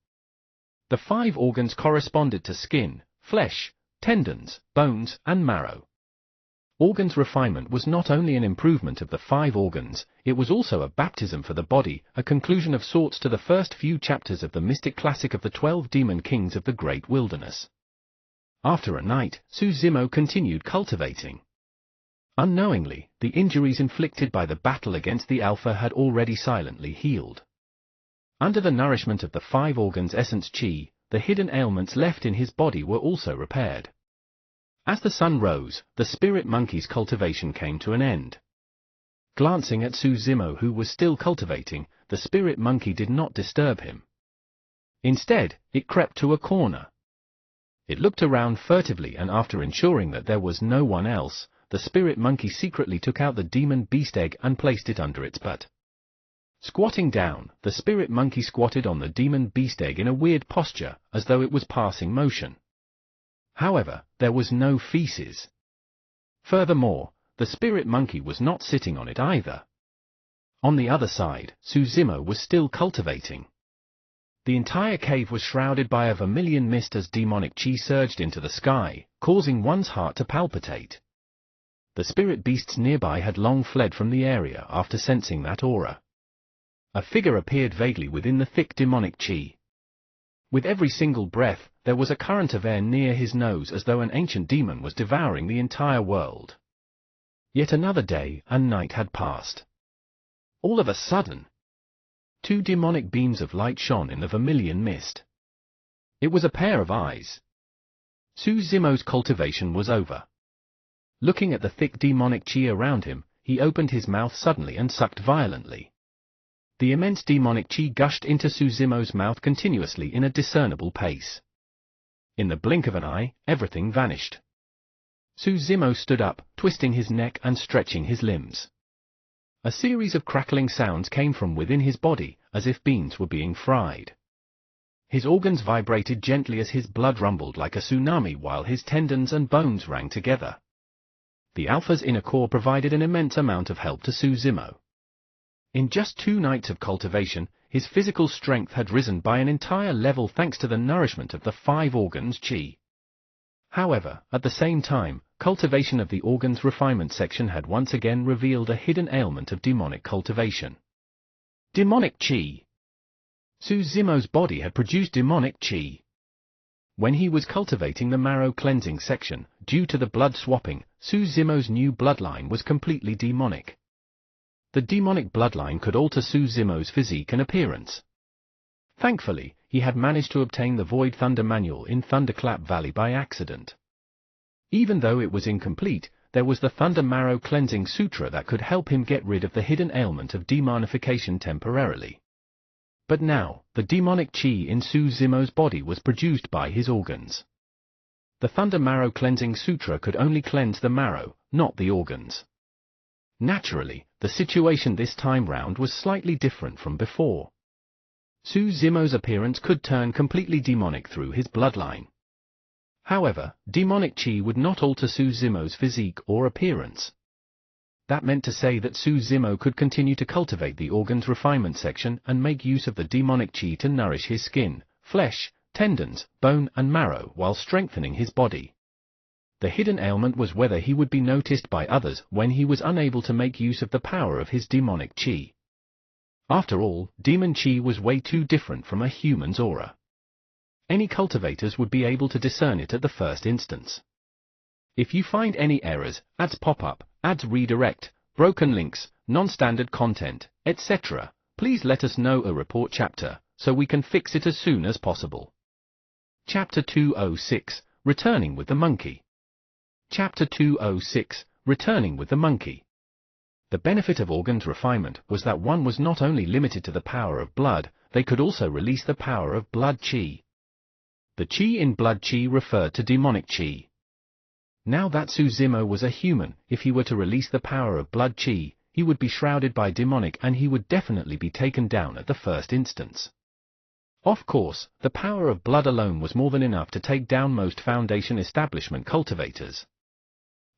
The 5 organs corresponded to skin, flesh, tendons, bones, and marrow. Organs refinement was not only an improvement of the 5 organs, it was also a baptism for the body, a conclusion of sorts to the first few chapters of the mystic classic of the 12 demon kings of the great wilderness. After a night, Su Zimo continued cultivating. Unknowingly, the injuries inflicted by the battle against the Alpha had already silently healed. Under the nourishment of the 5 organs' essence qi, the hidden ailments left in his body were also repaired. As the sun rose, the spirit monkey's cultivation came to an end. Glancing at Su Zimo, who was still cultivating, the spirit monkey did not disturb him. Instead, it crept to a corner. It looked around furtively, and after ensuring that there was no one else, the spirit monkey secretly took out the demon beast egg and placed it under its butt. Squatting down, the spirit monkey squatted on the demon beast egg in a weird posture, as though it was passing motion. However, there was no feces. Furthermore, the spirit monkey was not sitting on it either. On the other side, Su Zimo was still cultivating. The entire cave was shrouded by a vermilion mist as demonic qi surged into the sky, causing one's heart to palpitate. The spirit beasts nearby had long fled from the area after sensing that aura. A figure appeared vaguely within the thick demonic qi. With every single breath, there was a current of air near his nose, as though an ancient demon was devouring the entire world. Yet another day and night had passed. All of a sudden, 2 demonic beams of light shone in the vermilion mist. It was a pair of eyes. Su Zimo's cultivation was over. Looking at the thick demonic qi around him, he opened his mouth suddenly and sucked violently. The immense demonic qi gushed into Su Zimo's mouth continuously in a discernible pace. In the blink of an eye, everything vanished. Su Zimo stood up, twisting his neck and stretching his limbs. A series of crackling sounds came from within his body, as if beans were being fried. His organs vibrated gently as his blood rumbled like a tsunami while his tendons and bones rang together. The Alpha's inner core provided an immense amount of help to Su Zimo. In just 2 nights of cultivation, his physical strength had risen by an entire level thanks to the nourishment of the 5 organs qi. However, at the same time, cultivation of the organs refinement section had once again revealed a hidden ailment of demonic cultivation. Demonic qi. Su Zimo's body had produced demonic qi. When he was cultivating the marrow cleansing section, due to the blood swapping, Su Zimo's new bloodline was completely demonic. The demonic bloodline could alter Su Zimo's physique and appearance. Thankfully, he had managed to obtain the Void Thunder Manual in Thunderclap Valley by accident. Even though it was incomplete, there was the Thunder Marrow Cleansing Sutra that could help him get rid of the hidden ailment of demonification temporarily. But now, the demonic qi in Su Zimo's body was produced by his organs. The Thunder Marrow Cleansing Sutra could only cleanse the marrow, not the organs. Naturally, the situation this time round was slightly different from before. Su Zimo's appearance could turn completely demonic through his bloodline. However, demonic qi would not alter Su Zimo's physique or appearance. That meant to say that Su Zimo could continue to cultivate the organs refinement section and make use of the demonic qi to nourish his skin, flesh, tendons, bone and marrow while strengthening his body. The hidden ailment was whether he would be noticed by others when he was unable to make use of the power of his demonic qi. After all, demon qi was way too different from a human's aura. any cultivators would be able to discern it at the first instance. If you find any errors, ads pop up, ads redirect, broken links, non-standard content, etc., please let us know a report chapter, so we can fix it as soon as possible. Chapter 206, Returning with the Monkey. Chapter 206, Returning with the Monkey. The benefit of organs refinement was that one was not only limited to the power of blood, they could also release the power of blood chi. The chi in blood chi referred to demonic chi. Now that Suzimo was a human, if he were to release the power of blood chi, he would be shrouded by demonic and he would definitely be taken down at the first instance. Of course, the power of blood alone was more than enough to take down most Foundation establishment cultivators.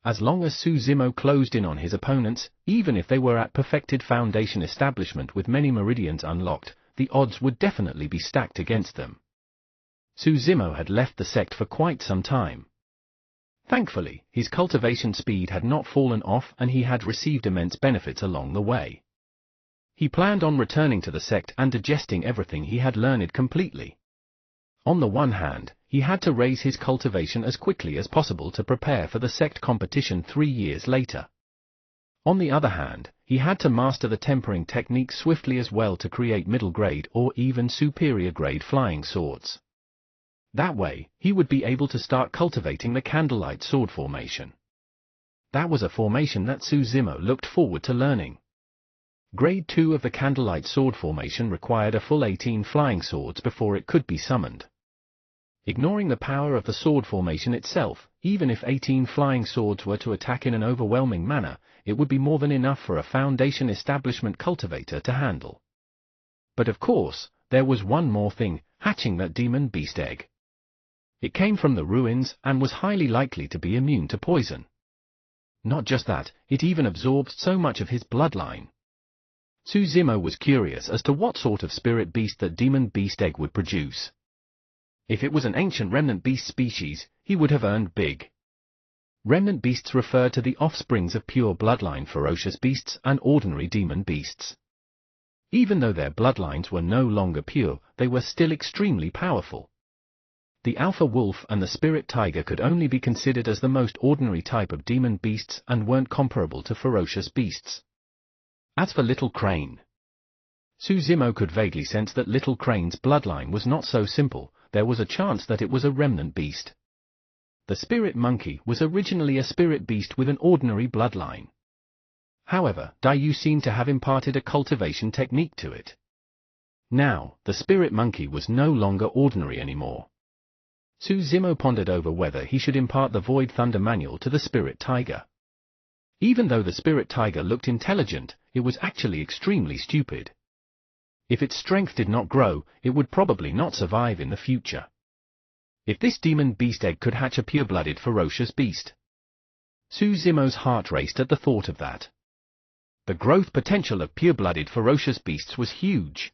As long as Suzimo closed in on his opponents, even if they were at perfected Foundation establishment with many meridians unlocked, the odds would definitely be stacked against them. Suzimo had left the sect for quite some time. Thankfully, his cultivation speed had not fallen off and he had received immense benefits along the way. He planned on returning to the sect and digesting everything he had learned completely. On the one hand, he had to raise his cultivation as quickly as possible to prepare for the sect competition 3 years later. On the other hand, he had to master the tempering technique swiftly as well to create middle grade or even superior grade flying swords. That way, he would be able to start cultivating the Candlelight Sword formation. That was a formation that Suzimo looked forward to learning. Grade 2 of the Candlelight Sword formation required a full 18 flying swords before it could be summoned. Ignoring the power of the sword formation itself, even if 18 flying swords were to attack in an overwhelming manner, it would be more than enough for a Foundation establishment cultivator to handle. But of course, there was one more thing, hatching that demon beast egg. It came from the ruins and was highly likely to be immune to poison. Not just that, it even absorbed so much of his bloodline. Suzimo was curious as to what sort of spirit beast that demon beast egg would produce. If it was an ancient remnant beast species, he would have earned big. Remnant beasts refer to the offsprings of pure bloodline ferocious beasts and ordinary demon beasts. Even though their bloodlines were no longer pure, they were still extremely powerful. The alpha wolf and the spirit tiger could only be considered as the most ordinary type of demon beasts and weren't comparable to ferocious beasts. As for Little Crane, Suzimo could vaguely sense that Little Crane's bloodline was not so simple. There was a chance that it was a remnant beast. The spirit monkey was originally a spirit beast with an ordinary bloodline. However, Daiyu seemed to have imparted a cultivation technique to it. Now, the spirit monkey was no longer ordinary anymore. Suzimo pondered over whether he should impart the Void Thunder Manual to the spirit tiger. Even though the spirit tiger looked intelligent, it was actually extremely stupid. If its strength did not grow, it would probably not survive in the future. If this demon beast egg could hatch a pure-blooded ferocious beast. Suzimo's heart raced at the thought of that. The growth potential of pure-blooded ferocious beasts was huge.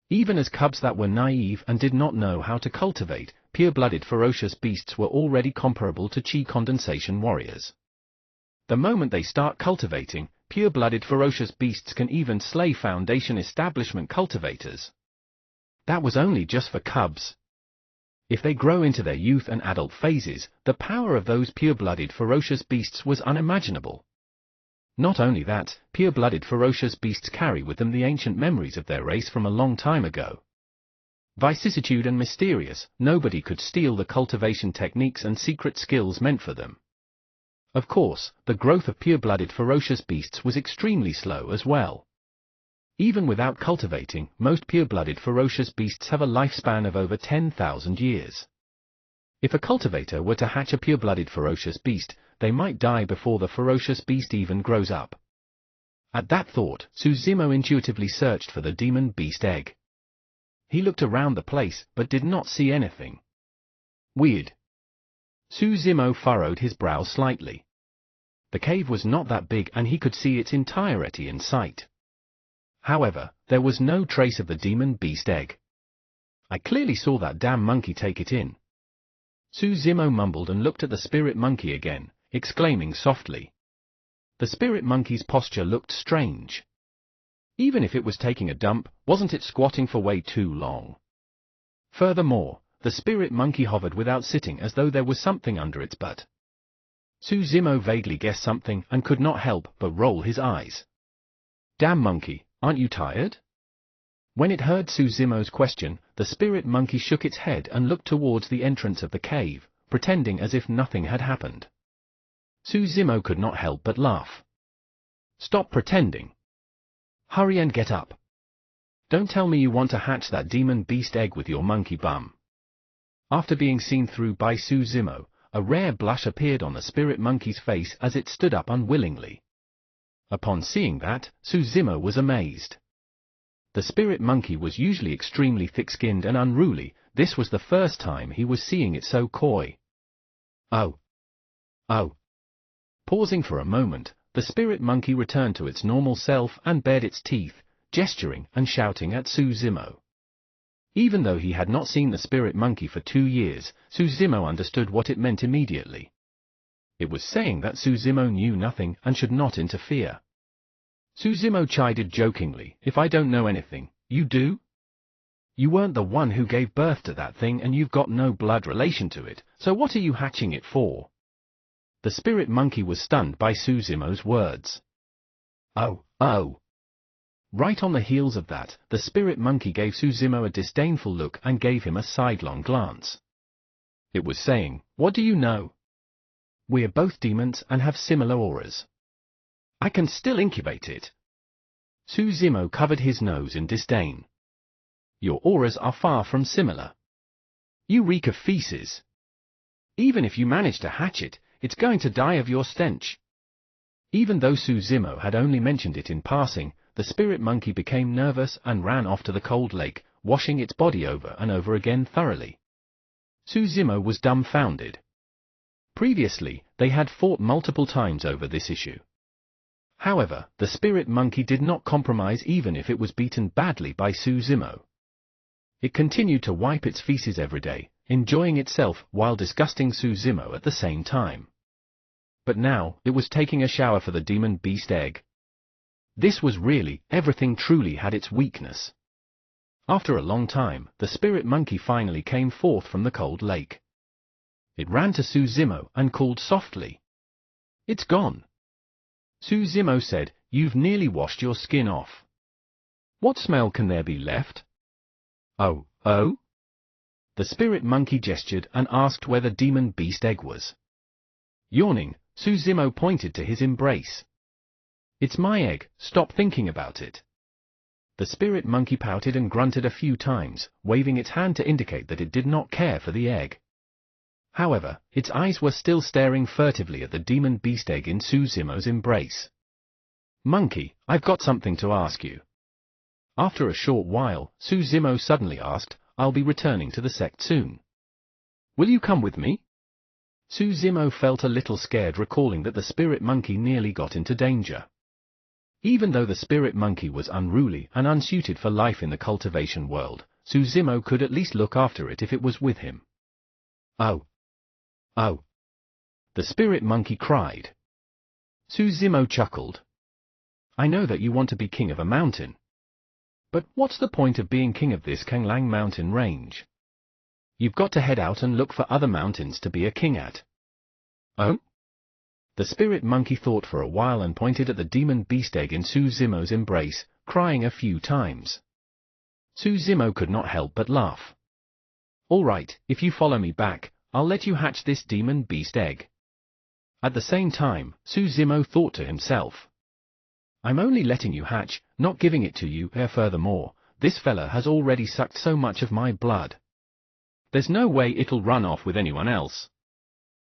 Even as cubs that were naive and did not know how to cultivate, pure-blooded ferocious beasts were already comparable to chi condensation warriors. The moment they start cultivating, pure-blooded ferocious beasts can even slay Foundation establishment cultivators. That was only just for cubs. If they grow into their youth and adult phases, the power of those pure-blooded ferocious beasts was unimaginable. Not only that, pure-blooded ferocious beasts carry with them the ancient memories of their race from a long time ago. Vicissitude and mysterious, nobody could steal the cultivation techniques and secret skills meant for them. Of course, the growth of pure-blooded ferocious beasts was extremely slow as well. Even without cultivating, most pure-blooded ferocious beasts have a lifespan of over 10,000 years. If a cultivator were to hatch a pure-blooded ferocious beast, they might die before the ferocious beast even grows up. At that thought, Suzimo intuitively searched for the demon beast egg. He looked around the place, but did not see anything. Weird. Suzimo furrowed his brow slightly. The cave was not that big and he could see its entirety in sight. However, there was no trace of the demon beast egg. I clearly saw that damn monkey take it in. Suzimo mumbled and looked at the spirit monkey again, exclaiming softly. The spirit monkey's posture looked strange. Even if it was taking a dump, wasn't it squatting for way too long? Furthermore, the spirit monkey hovered without sitting as though there was something under its butt. Susimo vaguely guessed something and could not help but roll his eyes. Damn monkey, aren't you tired? When it heard Susimo's question, the spirit monkey shook its head and looked towards the entrance of the cave, pretending as if nothing had happened. Susimo could not help but laugh. Stop pretending. Hurry and get up. Don't tell me you want to hatch that demon beast egg with your monkey bum. After being seen through by Susimo, a rare blush appeared on the spirit monkey's face as it stood up unwillingly. Upon seeing that, Susimo was amazed. The spirit monkey was usually extremely thick-skinned and unruly. This was the first time he was seeing it so coy. Oh. Oh. Pausing for a moment, the spirit monkey returned to its normal self and bared its teeth, gesturing and shouting at Susimo. Even though he had not seen the spirit monkey for 2 years, Susimo understood what it meant immediately. It was saying that Susimo knew nothing and should not interfere. Susimo chided jokingly, if I don't know anything, you do? You weren't the one who gave birth to that thing and you've got no blood relation to it, so what are you hatching it for? The spirit monkey was stunned by Susimo's words. Oh, oh. Right on the heels of that, the spirit monkey gave Susimo a disdainful look and gave him a sidelong glance. It was saying, what do you know? We're both demons and have similar auras. I can still incubate it. Susimo covered his nose in disdain. Your auras are far from similar. You reek of feces. Even if you manage to hatch it, it's going to die of your stench. Even though Susimo had only mentioned it in passing, the spirit monkey became nervous and ran off to the cold lake, washing its body over and over again thoroughly. Susimo was dumbfounded. Previously, they had fought multiple times over this issue. However, the spirit monkey did not compromise even if it was beaten badly by Susimo. It continued to wipe its feces every day, enjoying itself while disgusting Susimo at the same time. But now, it was taking a shower for the demon beast egg. This was really, everything truly had its weakness. After a long time, the spirit monkey finally came forth from the cold lake. It ran to Susimo and called softly. It's gone. Susimo said, you've nearly washed your skin off. What smell can there be left? Oh, oh? The spirit monkey gestured and asked where the demon beast egg was. Yawning, Susimo pointed to his embrace. It's my egg, stop thinking about it. The spirit monkey pouted and grunted a few times, waving its hand to indicate that it did not care for the egg. However, its eyes were still staring furtively at the demon beast egg in Susimo's embrace. Monkey, I've got something to ask you. After a short while, Susimo suddenly asked, I'll be returning to the sect soon. Will you come with me? Susimo felt a little scared recalling that the spirit monkey nearly got into danger. Even though the spirit monkey was unruly and unsuited for life in the cultivation world, Susimo could at least look after it if it was with him. Oh. Oh. The spirit monkey cried. Susimo chuckled. I know that you want to be king of a mountain. But what's the point of being king of this Kanglang mountain range? You've got to head out and look for other mountains to be a king at. Oh? The spirit monkey thought for a while and pointed at the demon beast egg in Susimo's embrace, crying a few times. Susimo could not help but laugh. All right, if you follow me back, I'll let you hatch this demon beast egg. At the same time, Susimo thought to himself. I'm only letting you hatch, not giving it to you. Furthermore, this fella has already sucked so much of my blood. There's no way it'll run off with anyone else.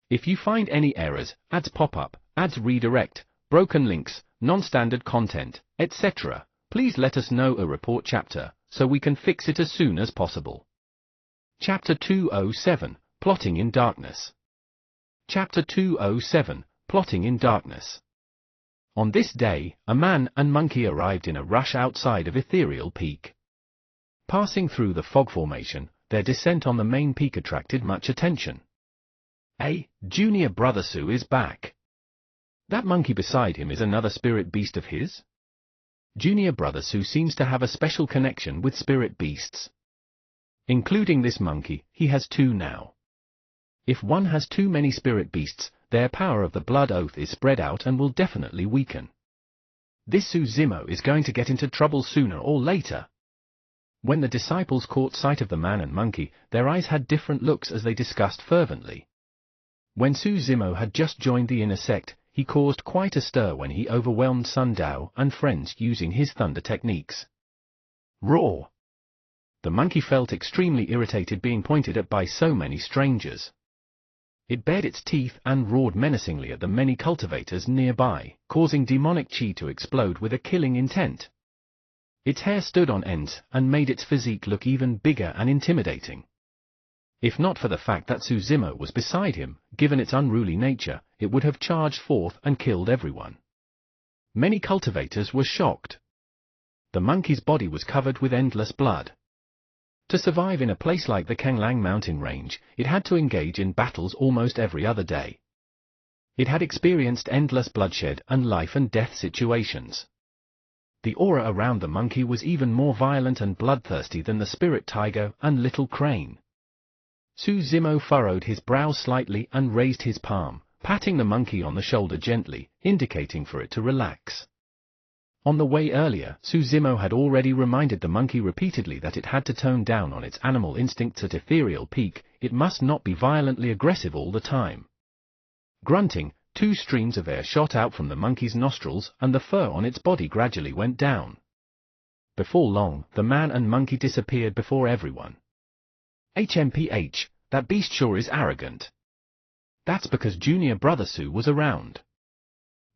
If you find any errors, ads pop up, ads redirect, broken links, non-standard content, etc., please let us know a report chapter, so we can fix it as soon as possible. Chapter 207, Plotting in Darkness. Chapter 207, Plotting in Darkness. On this day, a man and monkey arrived in a rush outside of Ethereal Peak. Passing through the fog formation, their descent on the main peak attracted much attention. Hey, Junior Brother Sue is back. That monkey beside him is another spirit beast of his? Junior Brother Sue seems to have a special connection with spirit beasts. Including this monkey, he has 2 now. If one has too many spirit beasts, their power of the blood oath is spread out and will definitely weaken. This Susimo is going to get into trouble sooner or later. When the disciples caught sight of the man and monkey, their eyes had different looks as they discussed fervently. When Susimo had just joined the inner sect, he caused quite a stir when he overwhelmed Sun Dao and friends using his thunder techniques. Roar! The monkey felt extremely irritated being pointed at by so many strangers. It bared its teeth and roared menacingly at the many cultivators nearby, causing demonic chi to explode with a killing intent. Its hair stood on ends and made its physique look even bigger and intimidating. If not for the fact that Susimo was beside him, given its unruly nature, it would have charged forth and killed everyone. Many cultivators were shocked. The monkey's body was covered with endless blood. To survive in a place like the Kenglang mountain range, it had to engage in battles almost every other day. It had experienced endless bloodshed and life and death situations. The aura around the monkey was even more violent and bloodthirsty than the spirit tiger and little crane. Susimo furrowed his brow slightly and raised his palm, patting the monkey on the shoulder gently, indicating for it to relax. On the way earlier, Susimo had already reminded the monkey repeatedly that it had to tone down on its animal instincts at ethereal peak, it must not be violently aggressive all the time. Grunting, 2 streams of air shot out from the monkey's nostrils and the fur on its body gradually went down. Before long, the man and monkey disappeared before everyone. HMPH, that beast sure is arrogant. That's because junior brother Su was around.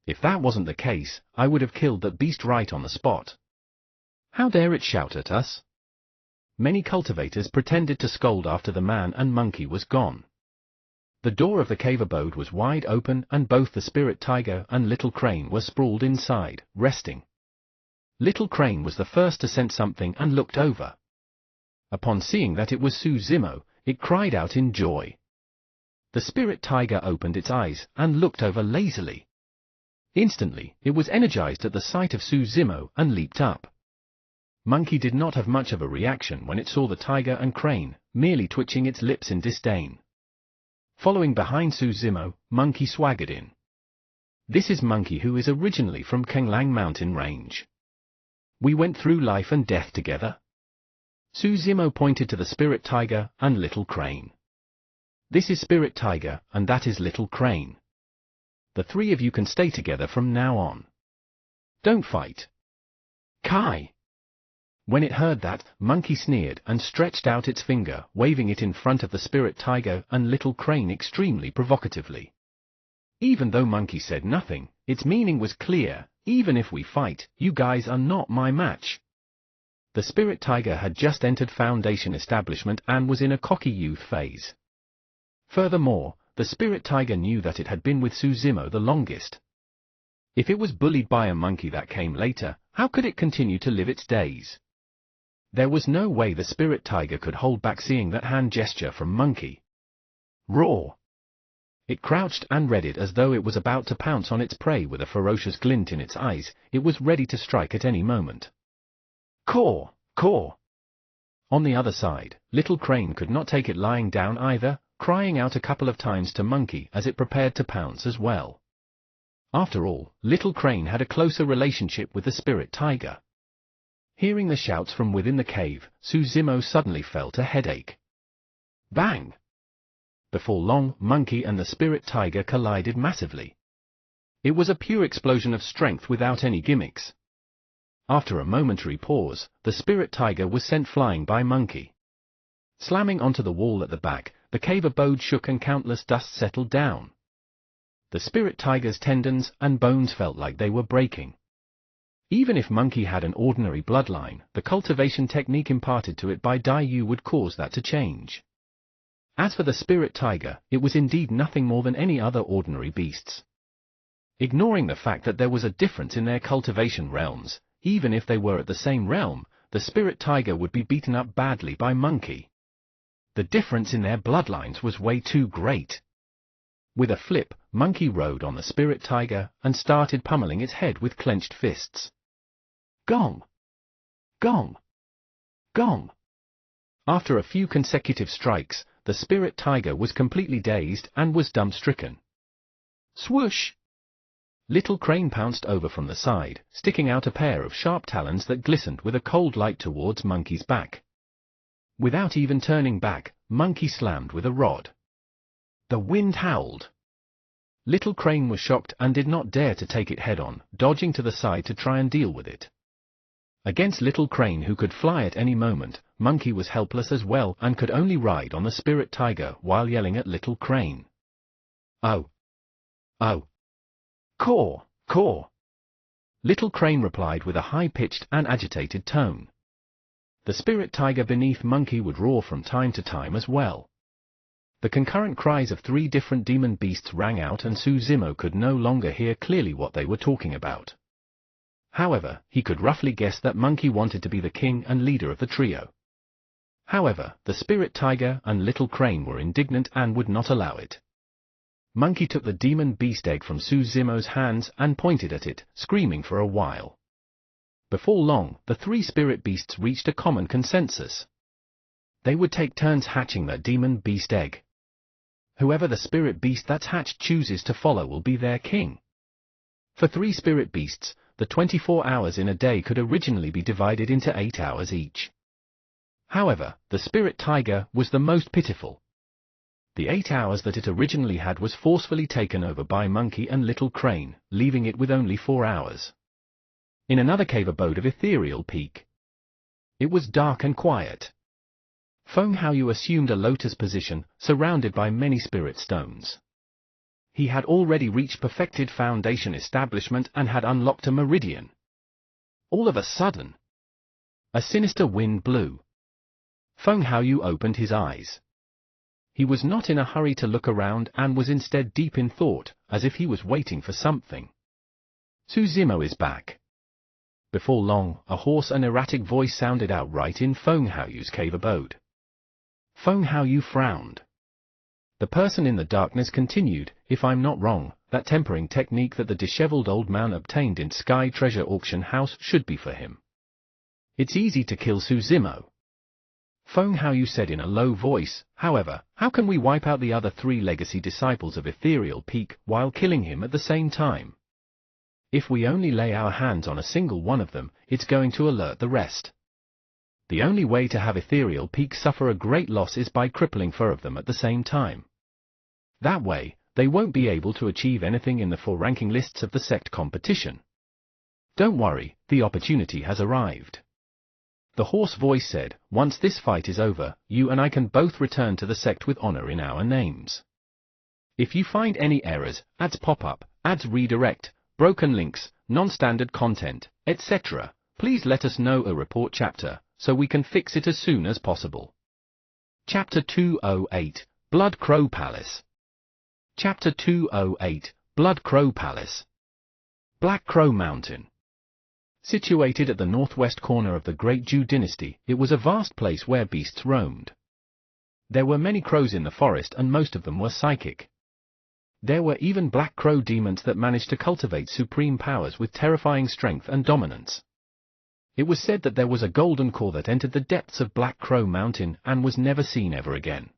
If that wasn't the case, I would have killed that beast right on the spot. How dare it shout at us? Many cultivators pretended to scold after the man and monkey was gone. The door of the cave abode was wide open and both the spirit tiger and little crane were sprawled inside, resting. Little crane was the first to sense something and looked over. Upon seeing that it was Susimo, it cried out in joy. The spirit tiger opened its eyes and looked over lazily. Instantly, it was energized at the sight of Susimo and leaped up. Monkey did not have much of a reaction when it saw the tiger and crane, merely twitching its lips in disdain. Following behind Susimo, Monkey swaggered in. This is Monkey, who is originally from Kenglang mountain range. We went through life and death together. Susimo pointed to the spirit tiger and little crane. This is spirit tiger and that is little crane. The 3 of you can stay together from now on. Don't fight. Kai! When it heard that, Monkey sneered and stretched out its finger, waving it in front of the spirit tiger and little crane extremely provocatively. Even though Monkey said nothing, its meaning was clear: even if we fight, you guys are not my match. The spirit tiger had just entered Foundation establishment and was in a cocky youth phase. Furthermore, the spirit tiger knew that it had been with Susimo the longest. If it was bullied by a monkey that came later, how could it continue to live its days? There was no way the spirit tiger could hold back seeing that hand gesture from Monkey. Roar! It crouched and readied as though it was about to pounce on its prey with a ferocious glint in its eyes. It was ready to strike at any moment. Caw! Caw! On the other side, little crane could not take it lying down either, crying out a couple of times to Monkey as it prepared to pounce as well. After all, little crane had a closer relationship with the spirit tiger. Hearing the shouts from within the cave, Susimo suddenly felt a headache. Bang! Before long, Monkey and the spirit tiger collided massively. It was a pure explosion of strength without any gimmicks. After a momentary pause, the spirit tiger was sent flying by Monkey. Slamming onto the wall at the back, the cave abode shook and countless dust settled down. The spirit tiger's tendons and bones felt like they were breaking. Even if Monkey had an ordinary bloodline, the cultivation technique imparted to it by Dai Yu would cause that to change. As for the spirit tiger, it was indeed nothing more than any other ordinary beasts. Ignoring the fact that there was a difference in their cultivation realms, even if they were at the same realm, the spirit tiger would be beaten up badly by Monkey. The difference in their bloodlines was way too great. With a flip, Monkey rode on the spirit tiger and started pummeling its head with clenched fists. Gong! Gong! Gong! After a few consecutive strikes, the spirit tiger was completely dazed and was dumb-stricken. Swoosh! Little Crane pounced over from the side, sticking out a pair of sharp talons that glistened with a cold light towards Monkey's back. Without even turning back, Monkey slammed with a rod. The wind howled. Little Crane was shocked and did not dare to take it head-on, dodging to the side to try and deal with it. Against Little Crane, who could fly at any moment, Monkey was helpless as well and could only ride on the spirit tiger while yelling at Little Crane. "Oh! Oh! Caw! Caw!" Little Crane replied with a high-pitched and agitated tone. The spirit tiger beneath Monkey would roar from time to time as well. The concurrent cries of 3 different demon beasts rang out, and Suzumo could no longer hear clearly what they were talking about. However, he could roughly guess that Monkey wanted to be the king and leader of the trio. However, the spirit tiger and Little Crane were indignant and would not allow it. Monkey took the demon beast egg from Suzumo's hands and pointed at it, screaming for a while. Before long, the 3 spirit beasts reached a common consensus. They would take turns hatching that demon beast egg. Whoever the spirit beast that's hatched chooses to follow will be their king. For 3 spirit beasts, the 24 hours in a day could originally be divided into 8 hours each. However, the spirit tiger was the most pitiful. The 8 hours that it originally had was forcefully taken over by Monkey and Little Crane, leaving it with only 4 hours. In another cave abode of Ethereal Peak. It was dark and quiet. Feng Haoyu assumed a lotus position, surrounded by many spirit stones. He had already reached perfected foundation establishment and had unlocked a meridian. All of a sudden, a sinister wind blew. Feng Haoyu opened his eyes. He was not in a hurry to look around and was instead deep in thought, as if he was waiting for something. Suzumo is back. Before long, a hoarse and erratic voice sounded out right in Feng Haoyu's cave abode. Feng Haoyu frowned. The person in the darkness continued, "If I'm not wrong, that tempering technique that the disheveled old man obtained in Sky Treasure Auction House should be for him. It's easy to kill Suzumo." Feng Haoyu said in a low voice, "However, how can we wipe out the other 3 legacy disciples of Ethereal Peak while killing him at the same time? If we only lay our hands on a single one of them, it's going to alert the rest. The only way to have Ethereal Peak suffer a great loss is by crippling 4 of them at the same time. That way, they won't be able to achieve anything in the 4 ranking lists of the sect competition. Don't worry, the opportunity has arrived." The hoarse voice said, "Once this fight is over, you and I can both return to the sect with honor in our names. If you find any errors, ads pop up, ads redirect, broken links, non-standard content, etc., please let us know a report chapter, so we can fix it as soon as possible." Chapter 208, Blood Crow Palace. Chapter 208, Blood Crow Palace. Black Crow Mountain. Situated at the northwest corner of the Great Zhou Dynasty, it was a vast place where beasts roamed. There were many crows in the forest and most of them were psychic. There were even black crow demons that managed to cultivate supreme powers with terrifying strength and dominance. It was said that there was a golden core that entered the depths of Black Crow Mountain and was never seen ever again.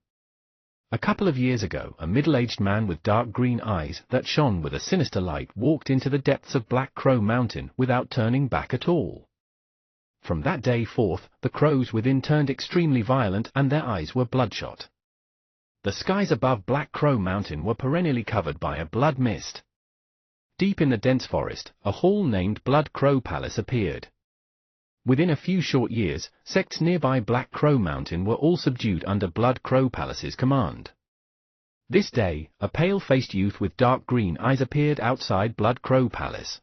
A couple of years ago, a middle-aged man with dark green eyes that shone with a sinister light walked into the depths of Black Crow Mountain without turning back at all. From that day forth, the crows within turned extremely violent and their eyes were bloodshot. The skies above Black Crow Mountain were perennially covered by a blood mist. Deep in the dense forest, a hall named Blood Crow Palace appeared. Within a few short years, sects nearby Black Crow Mountain were all subdued under Blood Crow Palace's command. This day, a pale-faced youth with dark green eyes appeared outside Blood Crow Palace.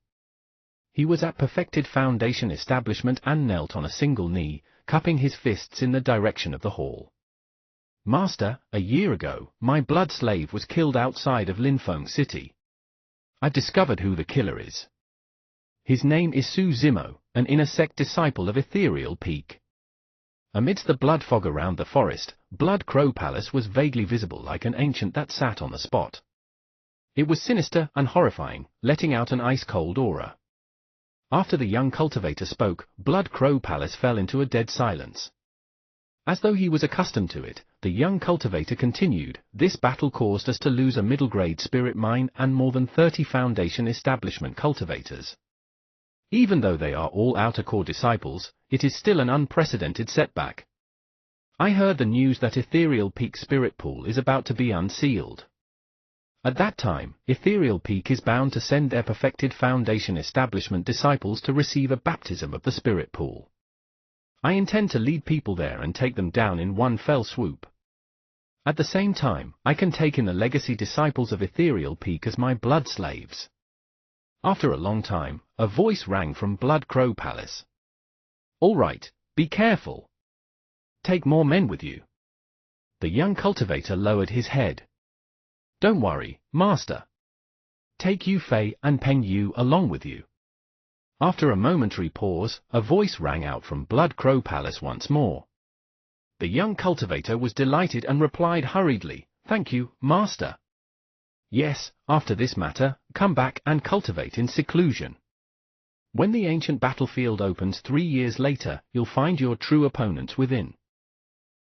He was at perfected foundation establishment and knelt on a single knee, cupping his fists in the direction of the hall. "Master, a year ago, my blood slave was killed outside of Linfeng City. I've discovered who the killer is. His name is Suzumo, an inner sect disciple of Ethereal Peak." Amidst the blood fog around the forest, Blood Crow Palace was vaguely visible like an ancient that sat on the spot. It was sinister and horrifying, letting out an ice-cold aura. After the young cultivator spoke, Blood Crow Palace fell into a dead silence. As though he was accustomed to it, the young cultivator continued, "This battle caused us to lose a middle-grade spirit mine and more than 30 Foundation establishment cultivators. Even though they are all outer core disciples, it is still an unprecedented setback. I heard the news that Ethereal Peak Spirit Pool is about to be unsealed. At that time, Ethereal Peak is bound to send their perfected Foundation establishment disciples to receive a baptism of the Spirit Pool. I intend to lead people there and take them down in one fell swoop. At the same time, I can take in the legacy disciples of Ethereal Peak as my blood slaves." After a long time, a voice rang from Blood Crow Palace. "All right, be careful. Take more men with you." The young cultivator lowered his head. "Don't worry, Master. Take Yu Fei and Peng Yu along with you." After a momentary pause, a voice rang out from Blood Crow Palace once more. The young cultivator was delighted and replied hurriedly, "Thank you, Master. Yes, after this matter, come back and cultivate in seclusion. When the ancient battlefield opens 3 years later, you'll find your true opponents within."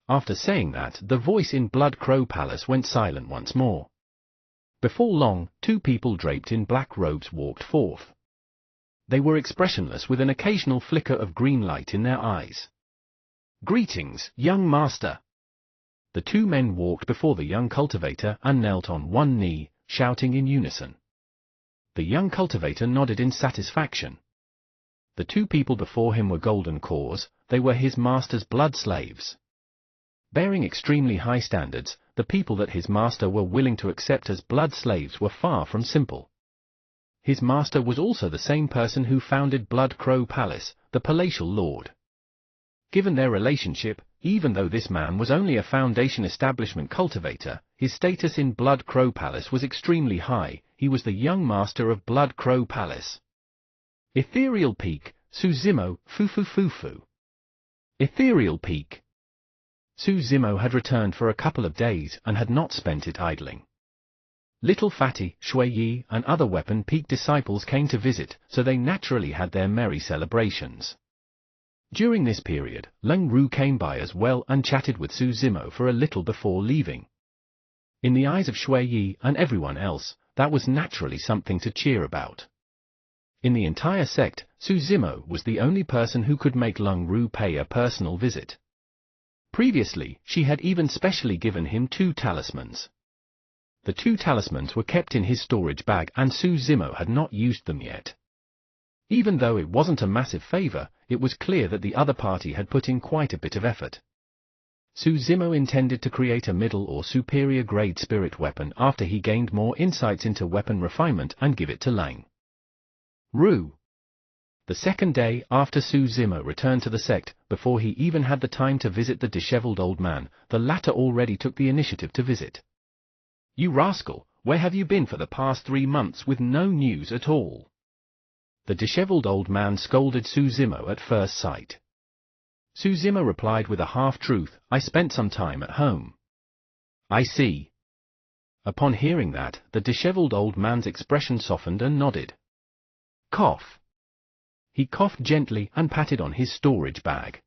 After saying that, the voice in Blood Crow Palace went silent once more. Before long, 2 people draped in black robes walked forth. They were expressionless with an occasional flicker of green light in their eyes. "Greetings, young master." The 2 men walked before the young cultivator and knelt on one knee, shouting in unison. The young cultivator nodded in satisfaction. The 2 people before him were golden cores, they were his master's blood slaves. Bearing extremely high standards, the people that his master were willing to accept as blood slaves were far from simple. His master was also the same person who founded Blood Crow Palace, the palatial lord. Given their relationship, even though this man was only a Foundation establishment cultivator, his status in Blood Crow Palace was extremely high. He was the young master of Blood Crow Palace. Ethereal Peak, Suzimo, Fufu. Ethereal Peak. Suzimo had returned for a couple of days and had not spent it idling. Little Fatty, Shui Yi, and other Weapon Peak disciples came to visit, so they naturally had their merry celebrations. During this period, Leng Ru came by as well and chatted with Suzimo for a little before leaving. In the eyes of Shui Yi and everyone else, that was naturally something to cheer about. In the entire sect, Suzimo was the only person who could make Leng Ru pay a personal visit. Previously, she had even specially given him 2 talismans. The 2 talismans were kept in his storage bag and Suzimo had not used them yet. Even though it wasn't a massive favor, it was clear that the other party had put in quite a bit of effort. Suzimo intended to create a middle or superior grade spirit weapon after he gained more insights into weapon refinement and give it to Leng Ru. The second day after Suzimo returned to the sect, before he even had the time to visit the disheveled old man, the latter already took the initiative to visit. "You rascal, where have you been for the past 3 months with no news at all?" The disheveled old man scolded Suzimo at first sight. Suzimo replied with a half-truth, "I spent some time at home." "I see." Upon hearing that, the disheveled old man's expression softened and nodded. "Cough." He coughed gently and patted on his storage bag.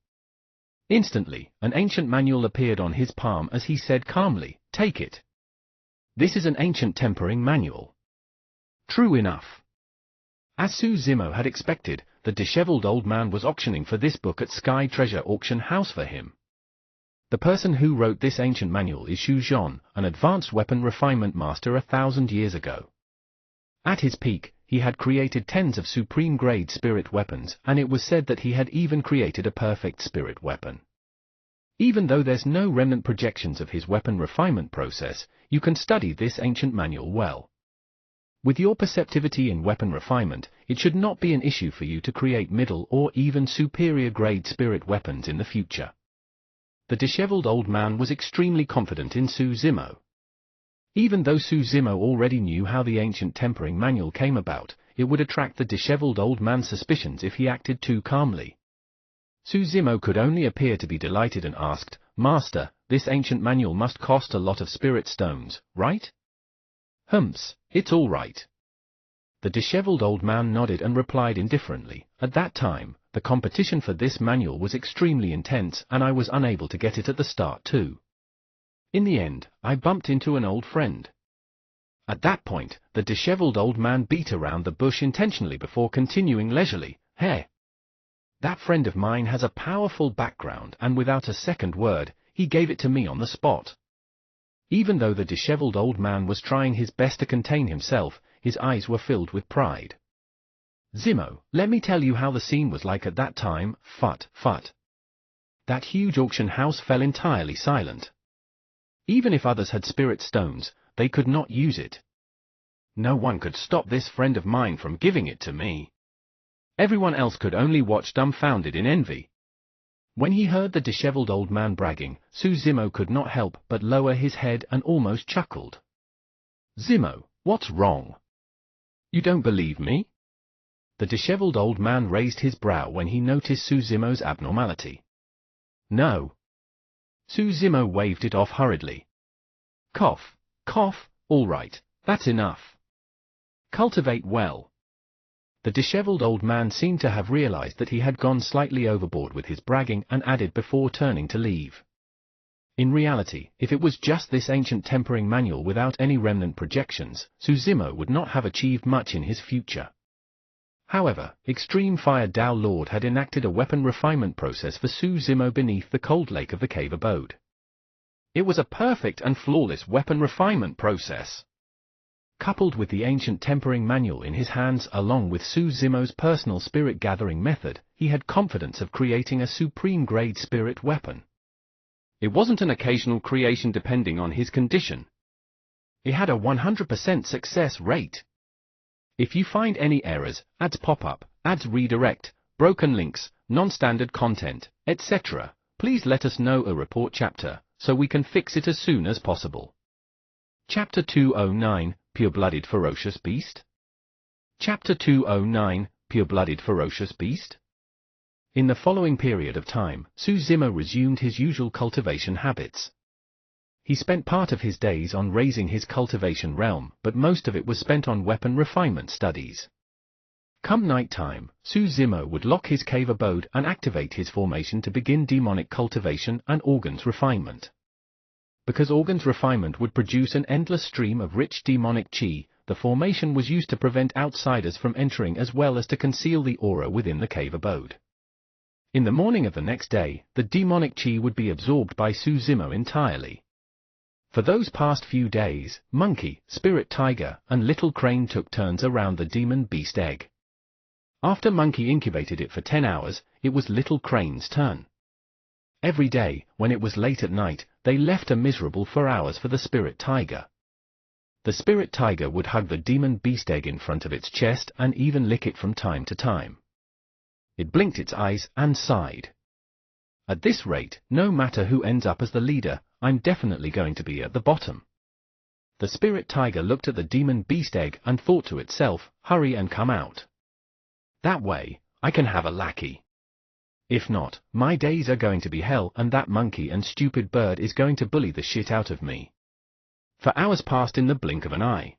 Instantly, an ancient manual appeared on his palm as he said calmly, "Take it. This is an ancient tempering manual." True enough. As Suzimo had expected, the disheveled old man was auctioning for this book at Sky Treasure Auction House for him. The person who wrote this ancient manual is Xu Zhon, an advanced weapon refinement master 1,000 years ago. At his peak, he had created tens of supreme-grade spirit weapons, and it was said that he had even created a perfect spirit weapon. Even though there's no remnant projections of his weapon refinement process, you can study this ancient manual well. With your perceptivity in weapon refinement, it should not be an issue for you to create middle or even superior-grade spirit weapons in the future. The disheveled old man was extremely confident in Suzimo. Even though Suzimo already knew how the ancient tempering manual came about, it would attract the disheveled old man's suspicions if he acted too calmly. Suzimo could only appear to be delighted and asked, "Master, this ancient manual must cost a lot of spirit stones, right?" "It's all right. The disheveled old man nodded and replied indifferently, "At that time, the competition for this manual was extremely intense and I was unable to get it at the start too. In the end, I bumped into an old friend." At that point, the disheveled old man beat around the bush intentionally before continuing leisurely, "Hey, that friend of mine has a powerful background," and without a second word, he gave it to me on the spot. Even though the disheveled old man was trying his best to contain himself, his eyes were filled with pride. "Zimo, let me tell you how the scene was like at that time." Phut, phut. That huge auction house fell entirely silent. Even if others had spirit stones, they could not use it. No one could stop this friend of mine from giving it to me. Everyone else could only watch dumbfounded in envy. When he heard the disheveled old man bragging, Zimo could not help but lower his head and almost chuckled. "Zimo, what's wrong? You don't believe me?" The disheveled old man raised his brow when he noticed Zimo's abnormality. "No." Zimo waved it off hurriedly. "Cough, cough, all right, that's enough. Cultivate well." The disheveled old man seemed to have realized that he had gone slightly overboard with his bragging and added before turning to leave. In reality, if it was just this ancient tempering manual without any remnant projections, Zimo would not have achieved much in his future. However, Extreme Fire Tao Lord had enacted a weapon refinement process for Zimo beneath the cold lake of the cave abode. It was a perfect and flawless weapon refinement process. Coupled with the ancient tempering manual in his hands along with Zimo's personal spirit gathering method, he had confidence of creating a supreme-grade spirit weapon. It wasn't an occasional creation depending on his condition. It had a 100% success rate. If you find any errors, ads pop up, ads redirect, broken links, non-standard content, etc., please let us know a report chapter, so we can fix it as soon as possible. Chapter 209, Pure-Blooded Ferocious Beast? Chapter 209, Pure-Blooded Ferocious Beast? In the following period of time, Zimo resumed his usual cultivation habits. He spent part of his days on raising his cultivation realm, but most of it was spent on weapon refinement studies. Come night time, Zimo would lock his cave abode and activate his formation to begin demonic cultivation and organs refinement. Because organs refinement would produce an endless stream of rich demonic chi, the formation was used to prevent outsiders from entering as well as to conceal the aura within the cave abode. In the morning of the next day, the demonic chi would be absorbed by Zimo entirely. For those past few days, Monkey, Spirit Tiger, and Little Crane took turns around the demon beast egg. After Monkey incubated it for 10 hours, it was Little Crane's turn. Every day, when it was late at night, they left a miserable 4 hours for the Spirit Tiger. The Spirit Tiger would hug the demon beast egg in front of its chest and even lick it from time to time. It blinked its eyes and sighed. "At this rate, no matter who ends up as the leader, I'm definitely going to be at the bottom." The Spirit Tiger looked at the demon beast egg and thought to itself, "Hurry and come out. That way, I can have a lackey. If not, my days are going to be hell and that monkey and stupid bird is going to bully the shit out of me." For hours passed in the blink of an eye.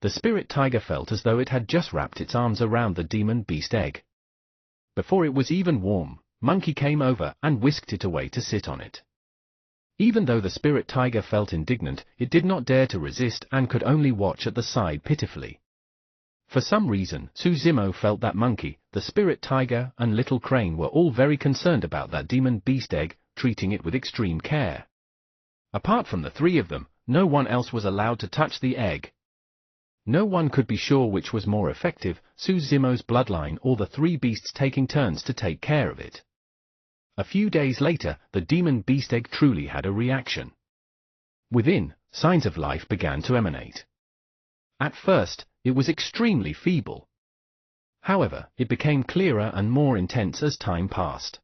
The Spirit Tiger felt as though it had just wrapped its arms around the demon beast egg. Before it was even warm, Monkey came over and whisked it away to sit on it. Even though the Spirit Tiger felt indignant, it did not dare to resist and could only watch at the side pitifully. For some reason, Zimo felt that Monkey, the Spirit Tiger, and Little Crane were all very concerned about that demon beast egg, treating it with extreme care. Apart from the three of them, no one else was allowed to touch the egg. No one could be sure which was more effective, Zimo's bloodline or the three beasts taking turns to take care of it. A few days later, the demon beast egg truly had a reaction. Within, signs of life began to emanate. At first, it was extremely feeble. However, it became clearer and more intense as time passed.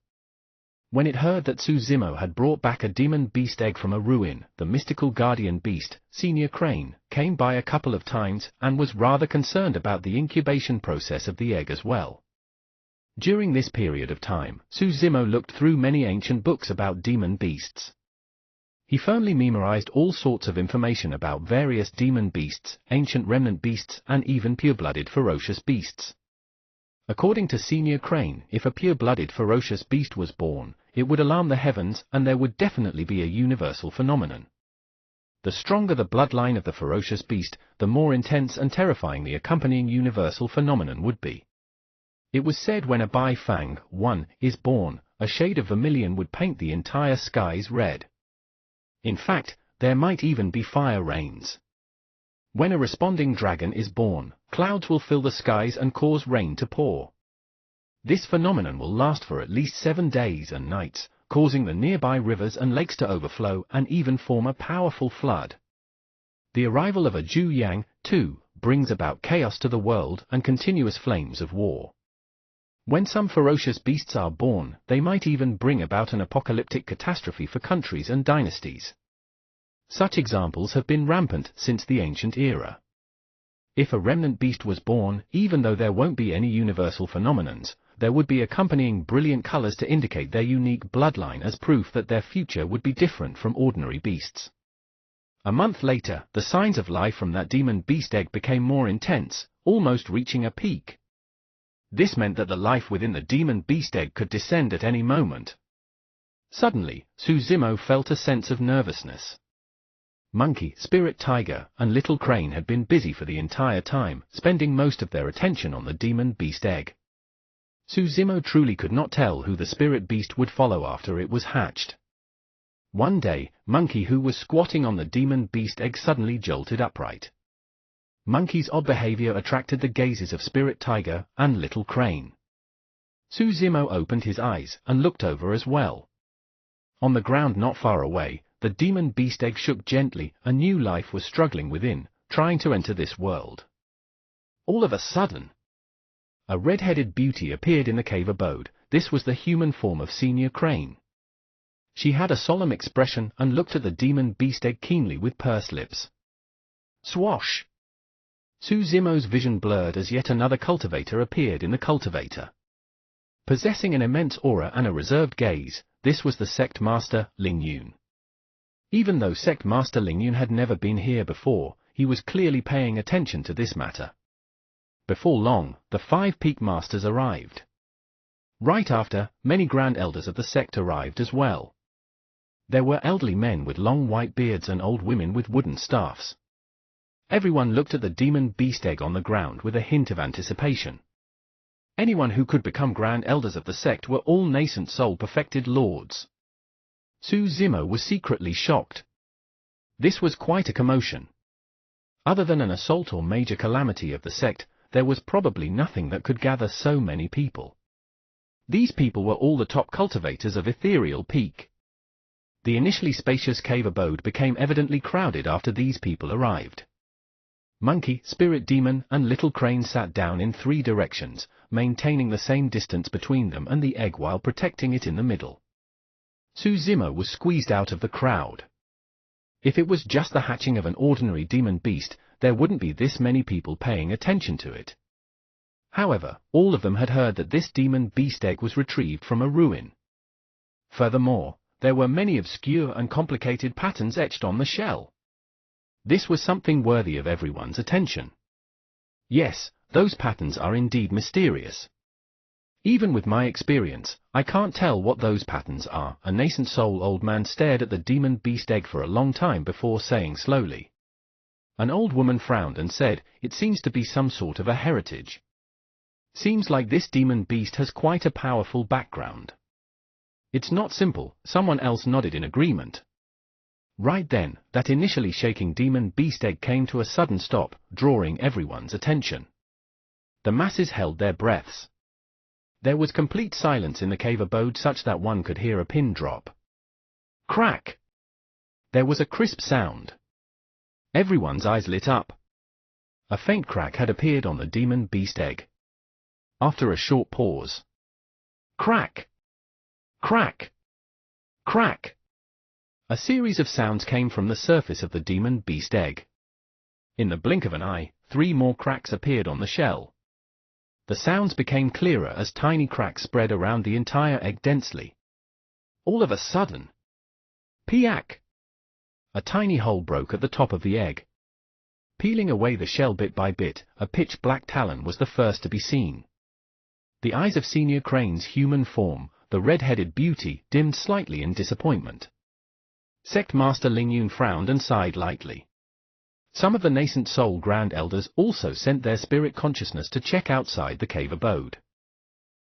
When it heard that Zimo had brought back a demon beast egg from a ruin, the mystical guardian beast, Senior Crane, came by a couple of times and was rather concerned about the incubation process of the egg as well. During this period of time, Zimo looked through many ancient books about demon beasts. He firmly memorized all sorts of information about various demon beasts, ancient remnant beasts, and even pure-blooded ferocious beasts. According to Senior Crane, if a pure-blooded ferocious beast was born, it would alarm the heavens and there would definitely be a universal phenomenon. The stronger the bloodline of the ferocious beast, the more intense and terrifying the accompanying universal phenomenon would be. It was said when a Bai Fang 1 is born, a shade of vermilion would paint the entire skies red. In fact, there might even be fire rains. When a responding dragon is born, clouds will fill the skies and cause rain to pour. This phenomenon will last for at least 7 days and nights, causing the nearby rivers and lakes to overflow and even form a powerful flood. The arrival of a Zhu Yang, too, brings about chaos to the world and continuous flames of war. When some ferocious beasts are born, they might even bring about an apocalyptic catastrophe for countries and dynasties. Such examples have been rampant since the ancient era. If a remnant beast was born, even though there won't be any universal phenomenons, there would be accompanying brilliant colors to indicate their unique bloodline as proof that their future would be different from ordinary beasts. A month later, the signs of life from that demon beast egg became more intense, almost reaching a peak. This meant that the life within the demon beast egg could descend at any moment. Suddenly, Su Zimo felt a sense of nervousness. Monkey, Spirit Tiger, and Little Crane had been busy for the entire time, spending most of their attention on the demon beast egg. Su Zimo truly could not tell who the spirit beast would follow after it was hatched. One day, Monkey, who was squatting on the demon beast egg, suddenly jolted upright. Monkey's odd behavior attracted the gazes of Spirit Tiger and Little Crane. Su Zimo opened his eyes and looked over as well. On the ground not far away, the demon beast egg shook gently. A new life was struggling within, trying to enter this world. All of a sudden, a red-headed beauty appeared in the cave abode. This was the human form of Senior Crane. She had a solemn expression and looked at the demon beast egg keenly with pursed lips. Swash! Su Zimo's vision blurred as yet another cultivator appeared in the cultivator. Possessing an immense aura and a reserved gaze, this was the sect master, Ling Yun. Even though sect master Ling Yun had never been here before, he was clearly paying attention to this matter. Before long, the 5 peak masters arrived. Right after, many grand elders of the sect arrived as well. There were elderly men with long white beards and old women with wooden staffs. Everyone looked at the demon beast egg on the ground with a hint of anticipation. Anyone who could become grand elders of the sect were all nascent soul-perfected lords. Su Zimo was secretly shocked. This was quite a commotion. Other than an assault or major calamity of the sect, there was probably nothing that could gather so many people. These people were all the top cultivators of Ethereal Peak. The initially spacious cave abode became evidently crowded after these people arrived. Monkey, Spirit Demon, and Little Crane sat down in 3 directions, maintaining the same distance between them and the egg while protecting it in the middle. Su Zimo was squeezed out of the crowd. If it was just the hatching of an ordinary demon beast, there wouldn't be this many people paying attention to it. However, all of them had heard that this demon beast egg was retrieved from a ruin. Furthermore, there were many obscure and complicated patterns etched on the shell. This was something worthy of everyone's attention. Yes, those patterns are indeed mysterious. Even with my experience, I can't tell what those patterns are. A nascent soul old man stared at the demon beast egg for a long time before saying slowly. An old woman frowned and said, "It seems to be some sort of a heritage. Seems like this demon beast has quite a powerful background." "It's not simple," someone else nodded in agreement. Right then, that initially shaking demon beast egg came to a sudden stop, drawing everyone's attention. The masses held their breaths. There was complete silence in the cave abode such that one could hear a pin drop. Crack! There was a crisp sound. Everyone's eyes lit up. A faint crack had appeared on the demon beast egg. After a short pause. Crack! Crack! Crack! A series of sounds came from the surface of the demon beast egg. In the blink of an eye, 3 more cracks appeared on the shell. The sounds became clearer as tiny cracks spread around the entire egg densely. All of a sudden, Piak! a tiny hole broke at the top of the egg. Peeling away the shell bit by bit, a pitch-black talon was the first to be seen. The eyes of Senior Crane's human form, the red-headed beauty, dimmed slightly in disappointment. Sect Master Ling Yun frowned and sighed lightly. Some of the nascent Soul Grand Elders also sent their spirit consciousness to check outside the cave abode.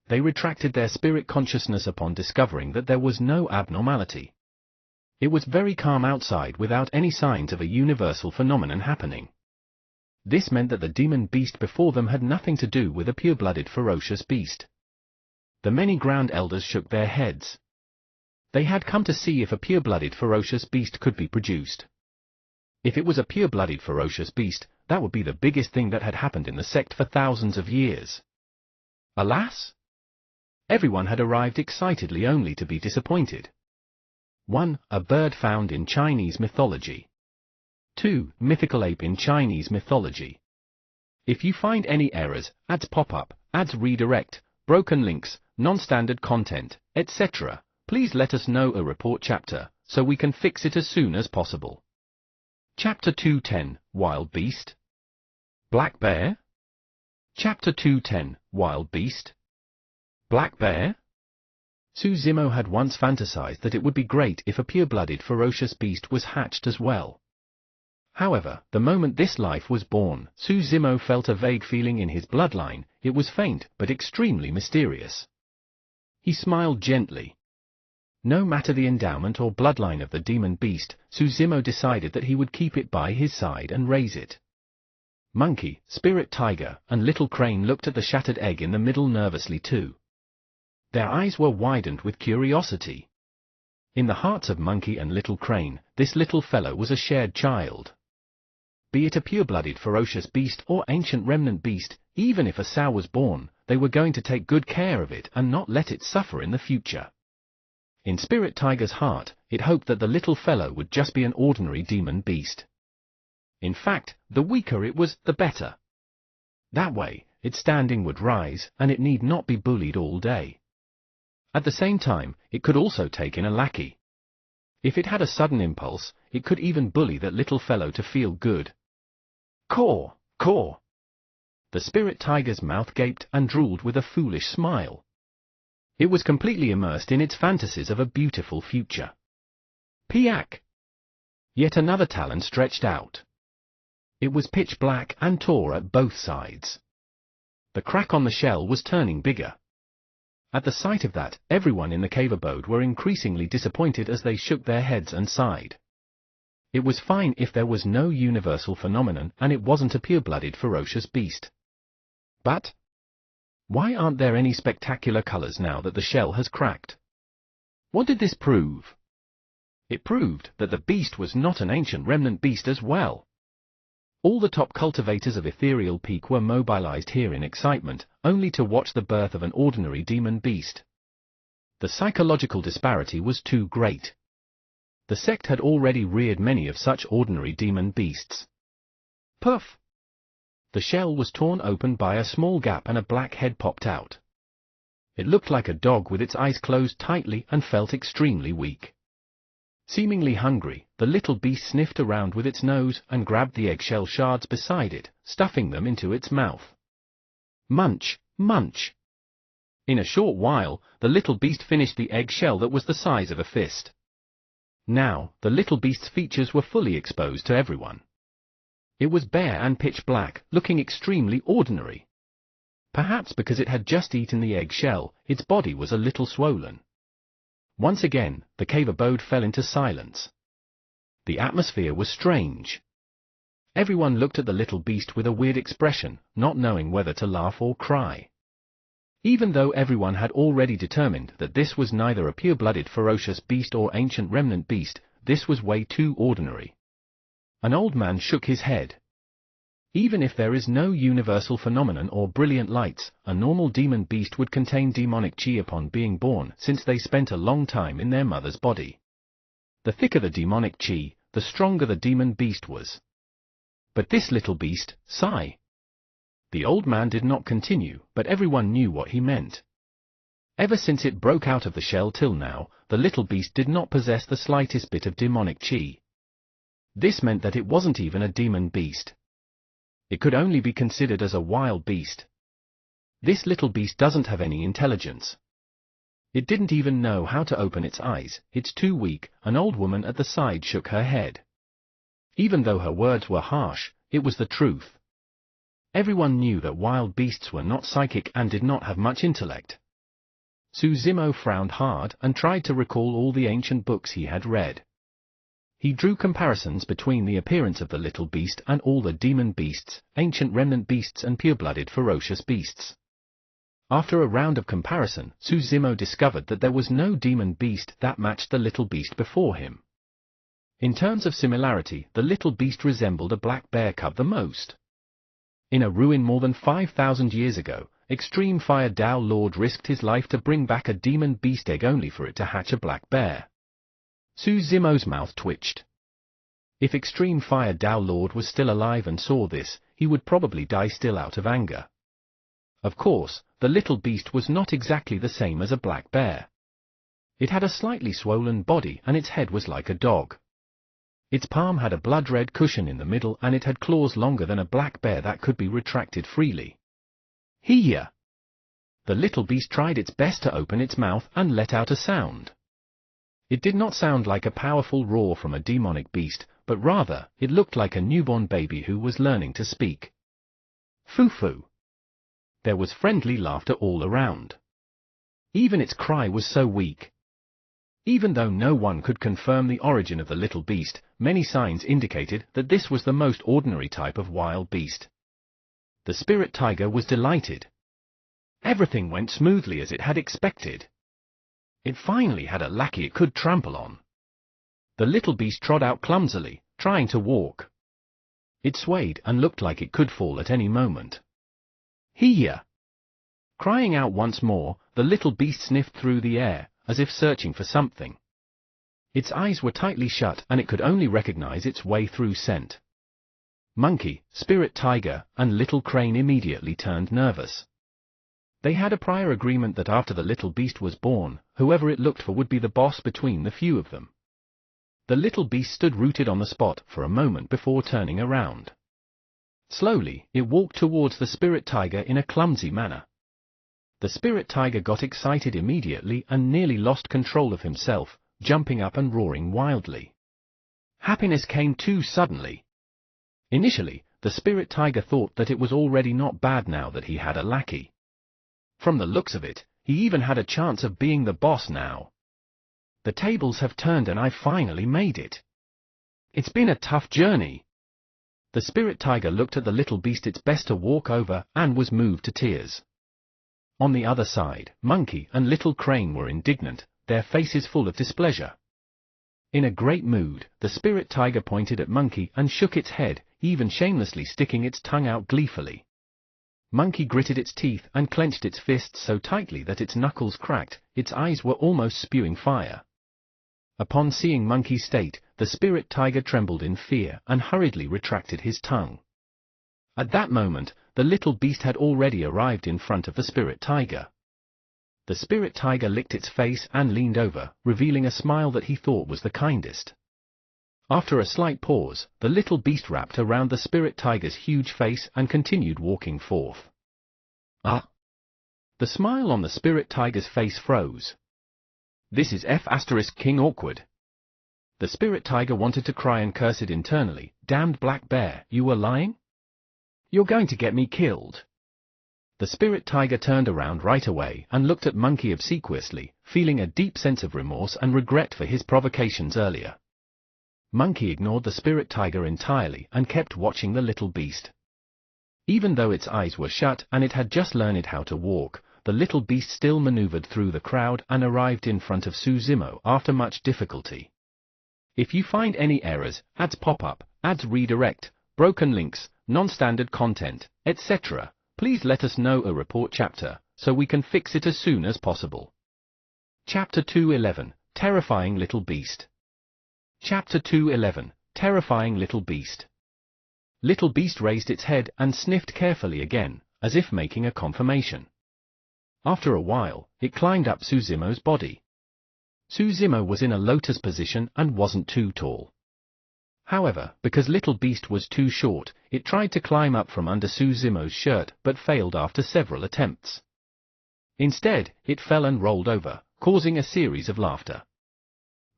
They retracted their spirit consciousness upon discovering that there was no abnormality. It was very calm outside without any signs of a universal phenomenon happening. This meant that the demon beast before them had nothing to do with a pure-blooded ferocious beast. The many Ground Elders shook their heads. They had come to see if a pure-blooded ferocious beast could be produced. If it was a pure-blooded ferocious beast, that would be the biggest thing that had happened in the sect for thousands of years. Alas! Everyone had arrived excitedly only to be disappointed. 1. A bird found in Chinese mythology. 2. Mythical ape in Chinese mythology. If you find any errors, ads pop-up, ads redirect, broken links, non-standard content, etc., please let us know a report chapter, so we can fix it as soon as possible. Chapter 210, Wild Beast? Black Bear? Chapter 210, Wild Beast? Black Bear? Su Zimo had once fantasized that it would be great if a pure-blooded ferocious beast was hatched as well. However, the moment this life was born, Su Zimo felt a vague feeling in his bloodline. It was faint, but extremely mysterious. He smiled gently. No matter the endowment or bloodline of the demon beast, Su Zimo decided that he would keep it by his side and raise it. Monkey, Spirit Tiger, and Little Crane looked at the shattered egg in the middle nervously too. Their eyes were widened with curiosity. In the hearts of Monkey and Little Crane, this little fellow was a shared child. Be it a pure-blooded ferocious beast or ancient remnant beast, even if a sow was born, they were going to take good care of it and not let it suffer in the future. In Spirit Tiger's heart, it hoped that the little fellow would just be an ordinary demon beast. In fact, the weaker it was, the better. That way, its standing would rise, and it need not be bullied all day. At the same time, it could also take in a lackey. If it had a sudden impulse, it could even bully that little fellow to feel good. Caw, caw. The Spirit Tiger's mouth gaped and drooled with a foolish smile. It was completely immersed in its fantasies of a beautiful future. Piak! Yet another talon stretched out. It was pitch black and tore at both sides. The crack on the shell was turning bigger. At the sight of that, everyone in the cave abode were increasingly disappointed as they shook their heads and sighed. It was fine if there was no universal phenomenon and it wasn't a pure-blooded ferocious beast. But why aren't there any spectacular colors now that the shell has cracked? What did this prove? It proved that the beast was not an ancient remnant beast as well. All the top cultivators of Ethereal Peak were mobilized here in excitement, only to watch the birth of an ordinary demon beast. The psychological disparity was too great. The sect had already reared many of such ordinary demon beasts. Puff! The shell was torn open by a small gap and a black head popped out. It looked like a dog with its eyes closed tightly and felt extremely weak. Seemingly hungry, the little beast sniffed around with its nose and grabbed the eggshell shards beside it, stuffing them into its mouth. Munch, munch! In a short while, the little beast finished the eggshell that was the size of a fist. Now, the little beast's features were fully exposed to everyone. It was bare and pitch black, looking extremely ordinary. Perhaps because it had just eaten the eggshell, its body was a little swollen. Once again, the cave abode fell into silence. The atmosphere was strange. Everyone looked at the little beast with a weird expression, not knowing whether to laugh or cry. Even though everyone had already determined that this was neither a pure-blooded ferocious beast or ancient remnant beast, this was way too ordinary. An old man shook his head. Even if there is no universal phenomenon or brilliant lights, a normal demon beast would contain demonic chi upon being born, since they spent a long time in their mother's body. The thicker the demonic chi, the stronger the demon beast was. But this little beast, sigh. The old man did not continue, but everyone knew what he meant. Ever since it broke out of the shell till now, the little beast did not possess the slightest bit of demonic chi. This meant that it wasn't even a demon beast. It could only be considered as a wild beast. This little beast doesn't have any intelligence. It didn't even know how to open its eyes. It's too weak. An old woman at the side shook her head. Even though her words were harsh, it was the truth. Everyone knew that wild beasts were not psychic and did not have much intellect. Susimo frowned hard and tried to recall all the ancient books he had read. He drew comparisons between the appearance of the little beast and all the demon beasts, ancient remnant beasts and pure-blooded ferocious beasts. After a round of comparison, Susimo discovered that there was no demon beast that matched the little beast before him. In terms of similarity, the little beast resembled a black bear cub the most. In a ruin more than 5,000 years ago, Extreme Fire Tao Lord risked his life to bring back a demon beast egg only for it to hatch a black bear. Susimo's mouth twitched. If Extreme Fire Tao Lord was still alive and saw this, he would probably die still out of anger. Of course, the little beast was not exactly the same as a black bear. It had a slightly swollen body and its head was like a dog. Its palm had a blood-red cushion in the middle and it had claws longer than a black bear that could be retracted freely. Hiya! The little beast tried its best to open its mouth and let out a sound. It did not sound like a powerful roar from a demonic beast, but rather, it looked like a newborn baby who was learning to speak. Foo-foo! There was friendly laughter all around. Even its cry was so weak. Even though no one could confirm the origin of the little beast, many signs indicated that this was the most ordinary type of wild beast. The spirit tiger was delighted. Everything went smoothly as it had expected. It finally had a lackey it could trample on. The little beast trod out clumsily, trying to walk. It swayed and looked like it could fall at any moment. Hiya! Crying out once more, the little beast sniffed through the air, as if searching for something. Its eyes were tightly shut and it could only recognize its way through scent. Monkey, Spirit Tiger, and Little Crane immediately turned nervous. They had a prior agreement that after the little beast was born, whoever it looked for would be the boss between the few of them. The little beast stood rooted on the spot for a moment before turning around. Slowly, it walked towards the Spirit Tiger in a clumsy manner. The Spirit Tiger got excited immediately and nearly lost control of himself, jumping up and roaring wildly. Happiness came too suddenly. Initially, the Spirit Tiger thought that it was already not bad now that he had a lackey. From the looks of it, he even had a chance of being the boss now. The tables have turned and I finally made it. It's been a tough journey. The Spirit Tiger looked at the little beast its best to walk over and was moved to tears. On the other side, Monkey and Little Crane were indignant, their faces full of displeasure. In a great mood, the Spirit Tiger pointed at Monkey and shook its head, even shamelessly sticking its tongue out gleefully. Monkey gritted its teeth and clenched its fists so tightly that its knuckles cracked, its eyes were almost spewing fire. Upon seeing Monkey's state, the Spirit Tiger trembled in fear and hurriedly retracted his tongue. At that moment, the little beast had already arrived in front of the Spirit Tiger. The Spirit Tiger licked its face and leaned over, revealing a smile that he thought was the kindest. After a slight pause, the little beast wrapped around the Spirit Tiger's huge face and continued walking forth. Ah! The smile on the Spirit Tiger's face froze. This is King awkward. The Spirit Tiger wanted to cry and curse it internally. Damned black bear, you were lying? You're going to get me killed. The Spirit Tiger turned around right away and looked at Monkey obsequiously, feeling a deep sense of remorse and regret for his provocations earlier. Monkey ignored the Spirit Tiger entirely and kept watching the little beast. Even though its eyes were shut and it had just learned how to walk, the little beast still maneuvered through the crowd and arrived in front of Susimo after much difficulty. If you find any errors, ads pop up, ads redirect, broken links, non-standard content, etc., please let us know a report chapter, so we can fix it as soon as possible. Chapter 211, Terrifying Little Beast. Chapter 211, Terrifying Little Beast. Little Beast raised its head and sniffed carefully again, as if making a confirmation. After a while, it climbed up Susimo's body. Susimo was in a lotus position and wasn't too tall. However, because Little Beast was too short, it tried to climb up from under Suzumo's shirt but failed after several attempts. Instead, it fell and rolled over, causing a series of laughter.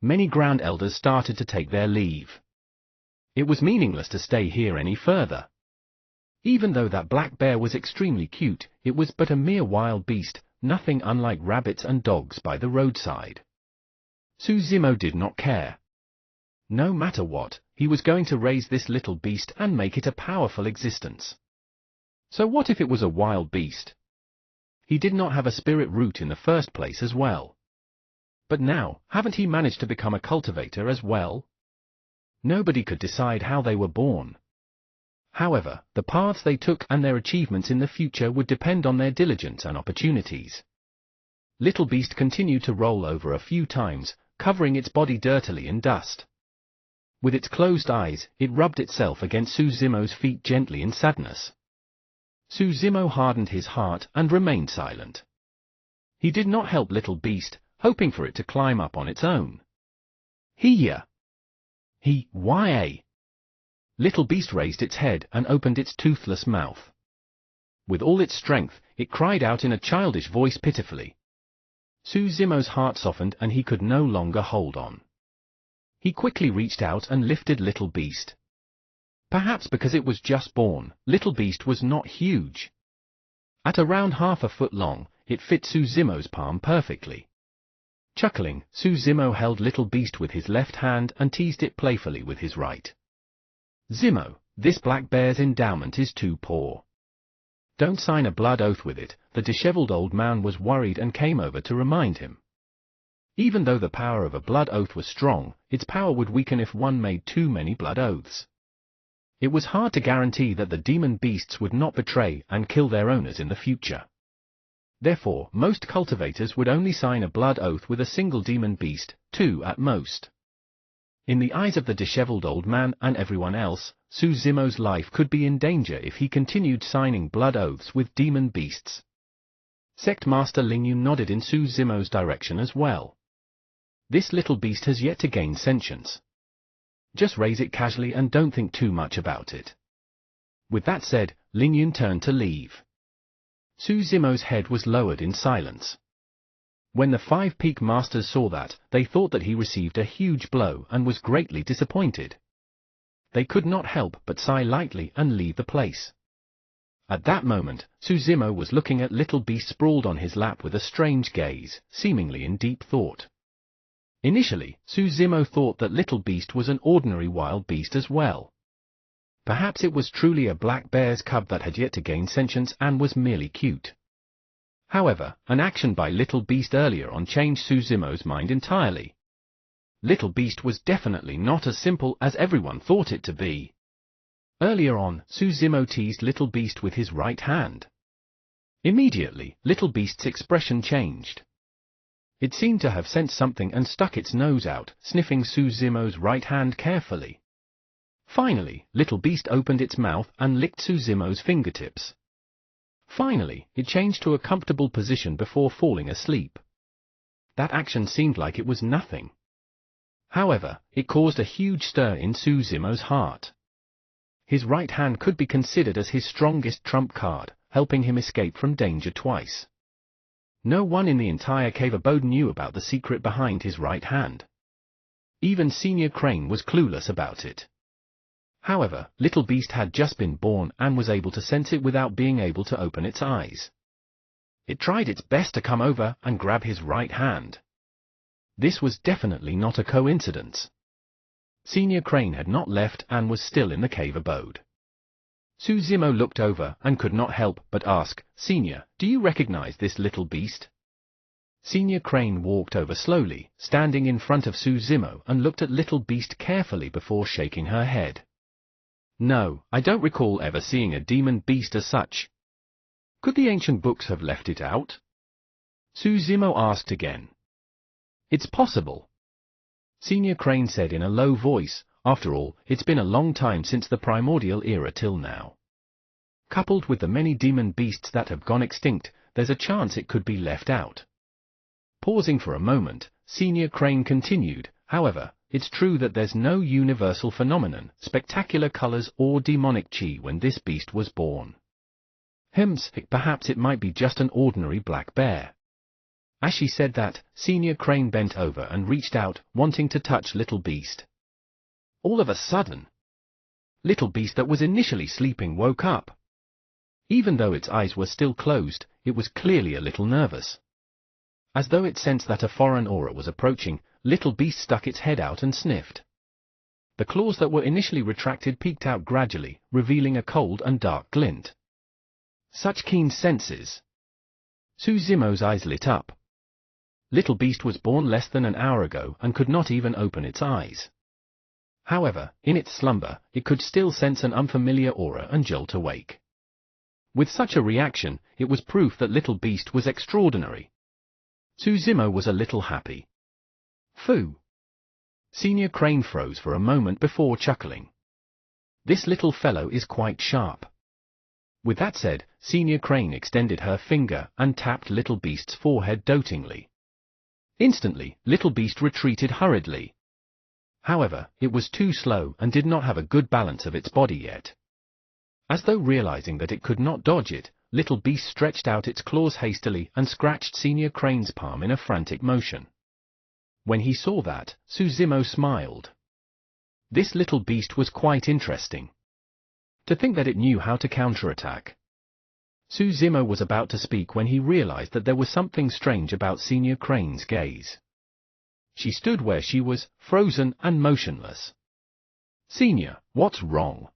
Many Grand Elders started to take their leave. It was meaningless to stay here any further. Even though that black bear was extremely cute, it was but a mere wild beast, nothing unlike rabbits and dogs by the roadside. Suzumo did not care. No matter what, he was going to raise this little beast and make it a powerful existence. So what if it was a wild beast? He did not have a spirit root in the first place as well. But now, haven't he managed to become a cultivator as well? Nobody could decide how they were born. However, the paths they took and their achievements in the future would depend on their diligence and opportunities. Little Beast continued to roll over a few times, covering its body dirtily in dust. With its closed eyes, it rubbed itself against Suzumo's feet gently in sadness. Suzumo hardened his heart and remained silent. He did not help Little Beast, hoping for it to climb up on its own. Why? Little Beast raised its head and opened its toothless mouth. With all its strength, it cried out in a childish voice pitifully. Suzumo's heart softened and he could no longer hold on. He quickly reached out and lifted Little Beast. Perhaps because it was just born, Little Beast was not huge. At around half a foot long, it fit Suzumo's palm perfectly. Chuckling, Suzumo held Little Beast with his left hand and teased it playfully with his right. Zimo, this black bear's endowment is too poor. Don't sign a blood oath with it. The disheveled old man was worried and came over to remind him. Even though the power of a blood oath was strong, its power would weaken if one made too many blood oaths. It was hard to guarantee that the demon beasts would not betray and kill their owners in the future. Therefore, most cultivators would only sign a blood oath with a single demon beast, 2 at most. In the eyes of the disheveled old man and everyone else, Suzumo's life could be in danger if he continued signing blood oaths with demon beasts. Sect Master Lingyun nodded in Suzumo's direction as well. This little beast has yet to gain sentience. Just raise it casually and don't think too much about it. With that said, Lingyun turned to leave. Suzumo's head was lowered in silence. When the 5 Peak Masters saw that, they thought that he received a huge blow and was greatly disappointed. They could not help but sigh lightly and leave the place. At that moment, Suzumo was looking at Little Beast sprawled on his lap with a strange gaze, seemingly in deep thought. Initially, Suzumo thought that Little Beast was an ordinary wild beast as well. Perhaps it was truly a black bear's cub that had yet to gain sentience and was merely cute. However, an action by Little Beast earlier on changed Suzumo's mind entirely. Little Beast was definitely not as simple as everyone thought it to be. Earlier on, Suzumo teased Little Beast with his right hand. Immediately, Little Beast's expression changed. It seemed to have sensed something and stuck its nose out, sniffing Suzumo's right hand carefully. Finally, Little Beast opened its mouth and licked Suzumo's fingertips. Finally, it changed to a comfortable position before falling asleep. That action seemed like it was nothing. However, it caused a huge stir in Suzumo's heart. His right hand could be considered as his strongest trump card, helping him escape from danger twice. No one in the entire cave abode knew about the secret behind his right hand. Even Senior Crane was clueless about it. However, Little Beast had just been born and was able to sense it without being able to open its eyes. It tried its best to come over and grab his right hand. This was definitely not a coincidence. Senior Crane had not left and was still in the cave abode. Suzumo looked over and could not help but ask, "Senior, do you recognize this little beast?" Senior Crane walked over slowly, standing in front of Suzumo and looked at Little Beast carefully before shaking her head. "No, I don't recall ever seeing a demon beast as such. Could the ancient books have left it out?" Suzumo asked again. "It's possible," Senior Crane said in a low voice. After all, it's been a long time since the primordial era till now. Coupled with the many demon beasts that have gone extinct, there's a chance it could be left out. Pausing for a moment, Senior Crane continued, "However, it's true that there's no universal phenomenon, spectacular colors or demonic chi when this beast was born. Perhaps it might be just an ordinary black bear. As she said that, Senior Crane bent over and reached out, wanting to touch Little Beast. All of a sudden, Little Beast that was initially sleeping woke up. Even though its eyes were still closed, it was clearly a little nervous. As though it sensed that a foreign aura was approaching, Little Beast stuck its head out and sniffed. The claws that were initially retracted peeked out gradually, revealing a cold and dark glint. Such keen senses! Suzumo's eyes lit up. Little Beast was born less than an hour ago and could not even open its eyes. However, in its slumber, it could still sense an unfamiliar aura and jolt awake. With such a reaction, it was proof that Little Beast was extraordinary. Suzumo was a little happy. Phew! Senior Crane froze for a moment before chuckling. This little fellow is quite sharp. With that said, Senior Crane extended her finger and tapped Little Beast's forehead dotingly. Instantly, Little Beast retreated hurriedly. However, it was too slow and did not have a good balance of its body yet. As though realizing that it could not dodge it, Little Beast stretched out its claws hastily and scratched Senior Crane's palm in a frantic motion. When he saw that, Suzumo smiled. This Little Beast was quite interesting. To think that it knew how to counterattack. Suzumo was about to speak when he realized that there was something strange about Senior Crane's gaze. She stood where she was, frozen and motionless. Senior, what's wrong?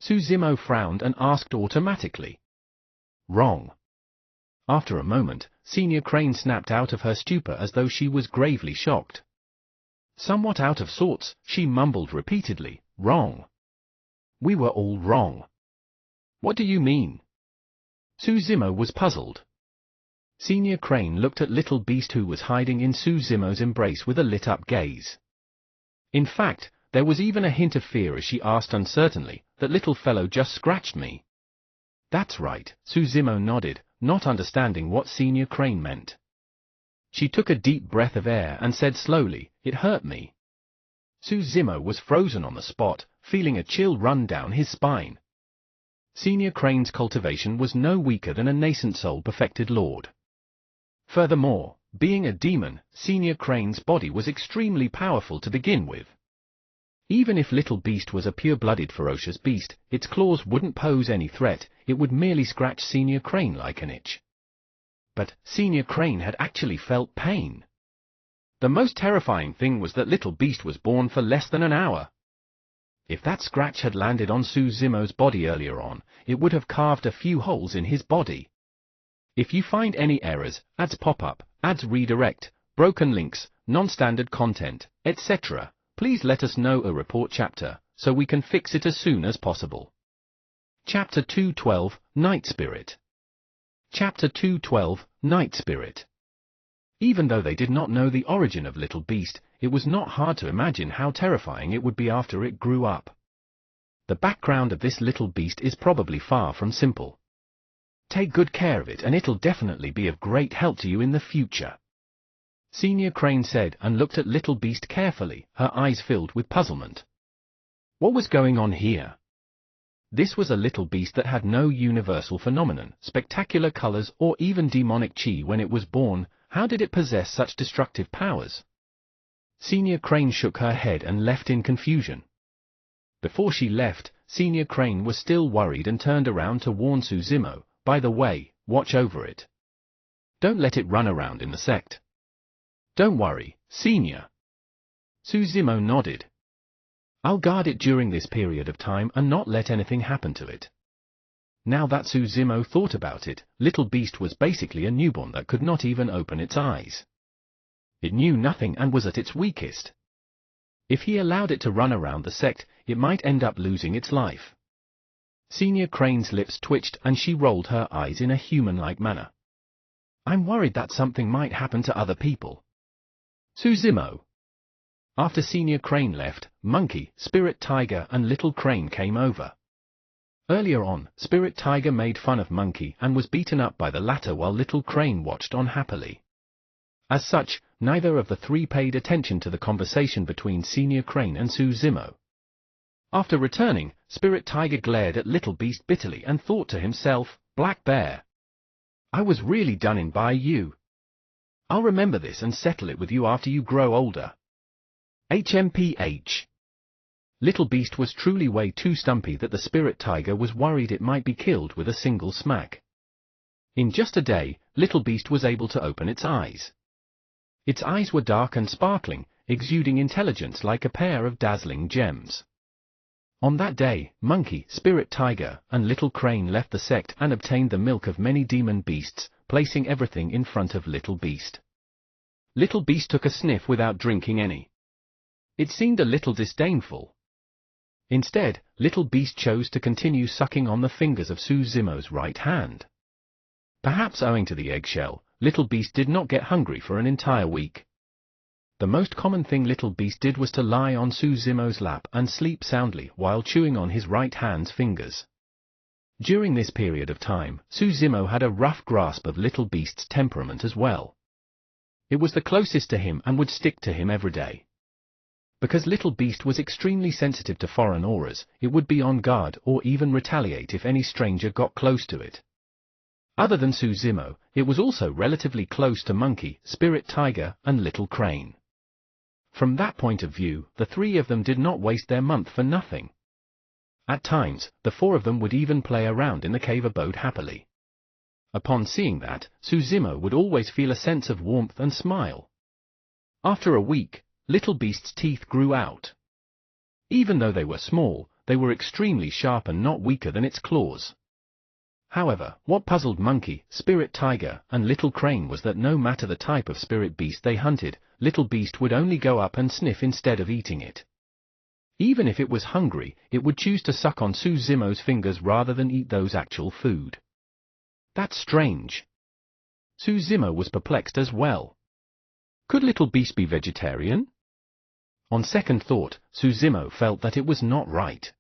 Suzumo frowned and asked automatically. Wrong. After a moment, Senior Crane snapped out of her stupor as though she was gravely shocked. Somewhat out of sorts, she mumbled repeatedly, wrong. We were all wrong. What do you mean? Suzumo was puzzled. Senior Crane looked at Little Beast who was hiding in Suzumo's embrace with a lit-up gaze. In fact, there was even a hint of fear as she asked uncertainly, that little fellow just scratched me. That's right, Suzumo nodded, not understanding what Senior Crane meant. She took a deep breath of air and said slowly, it hurt me. Suzumo was frozen on the spot, feeling a chill run down his spine. Senior Crane's cultivation was no weaker than a nascent soul-perfected lord. Furthermore, being a demon, Senior Crane's body was extremely powerful to begin with. Even if Little Beast was a pure-blooded ferocious beast, its claws wouldn't pose any threat, it would merely scratch Senior Crane like an itch. But Senior Crane had actually felt pain. The most terrifying thing was that Little Beast was born for less than an hour. If that scratch had landed on Suzumo's body earlier on, it would have carved a few holes in his body. If you find any errors, ads pop up, ads redirect, broken links, non-standard content, etc., please let us know a report chapter, so we can fix it as soon as possible. Chapter 212, Night Spirit. Chapter 212, Night Spirit. Even though they did not know the origin of Little Beast, it was not hard to imagine how terrifying it would be after it grew up. The background of this Little Beast is probably far from simple. Take good care of it and it'll definitely be of great help to you in the future. Senior Crane said and looked at Little Beast carefully, her eyes filled with puzzlement. What was going on here? This was a Little Beast that had no universal phenomenon, spectacular colors or even demonic chi when it was born. How did it possess such destructive powers? Senior Crane shook her head and left in confusion. Before she left, Senior Crane was still worried and turned around to warn Suzumo, by the way, watch over it. Don't let it run around in the sect. Don't worry, Senior. Suzumo nodded. I'll guard it during this period of time and not let anything happen to it. Now that Suzumo thought about it, Little Beast was basically a newborn that could not even open its eyes. It knew nothing and was at its weakest. If he allowed it to run around the sect, it might end up losing its life. Senior Crane's lips twitched and she rolled her eyes in a human-like manner. I'm worried that something might happen to other people. Suzumo. After Senior Crane left, Monkey, Spirit Tiger and Little Crane came over. Earlier on, Spirit Tiger made fun of Monkey and was beaten up by the latter while Little Crane watched on happily. As such, neither of the three paid attention to the conversation between Senior Crane and Su Zimo. After returning, Spirit Tiger glared at Little Beast bitterly and thought to himself, "Black Bear, I was really done in by you. I'll remember this and settle it with you after you grow older." HMPH. Little Beast was truly way too stumpy that the Spirit Tiger was worried it might be killed with a single smack. In just a day, Little Beast was able to open its eyes. Its eyes were dark and sparkling, exuding intelligence like a pair of dazzling gems. On that day, Monkey, Spirit Tiger, and Little Crane left the sect and obtained the milk of many demon beasts, placing everything in front of Little Beast. Little Beast took a sniff without drinking any. It seemed a little disdainful. Instead, Little Beast chose to continue sucking on the fingers of Su Zimo's right hand. Perhaps owing to the eggshell, Little Beast did not get hungry for an entire week. The most common thing Little Beast did was to lie on Su Zimo's lap and sleep soundly while chewing on his right hand's fingers. During this period of time, Su Zimo had a rough grasp of Little Beast's temperament as well. It was the closest to him and would stick to him every day. Because Little Beast was extremely sensitive to foreign auras, it would be on guard or even retaliate if any stranger got close to it. Other than Su Zimo, it was also relatively close to Monkey, Spirit Tiger, and Little Crane. From that point of view, the three of them did not waste their month for nothing. At times, the four of them would even play around in the cave abode happily. Upon seeing that, Su Zimo would always feel a sense of warmth and smile. After a week, Little Beast's teeth grew out. Even though they were small, they were extremely sharp and not weaker than its claws. However, what puzzled Monkey, Spirit Tiger, and Little Crane was that no matter the type of spirit beast they hunted, Little Beast would only go up and sniff instead of eating it. Even if it was hungry, it would choose to suck on Su Zimo's fingers rather than eat those actual food. That's strange. Su Zimo was perplexed as well. Could Little Beast be vegetarian? On second thought, Su Zimo felt that it was not right.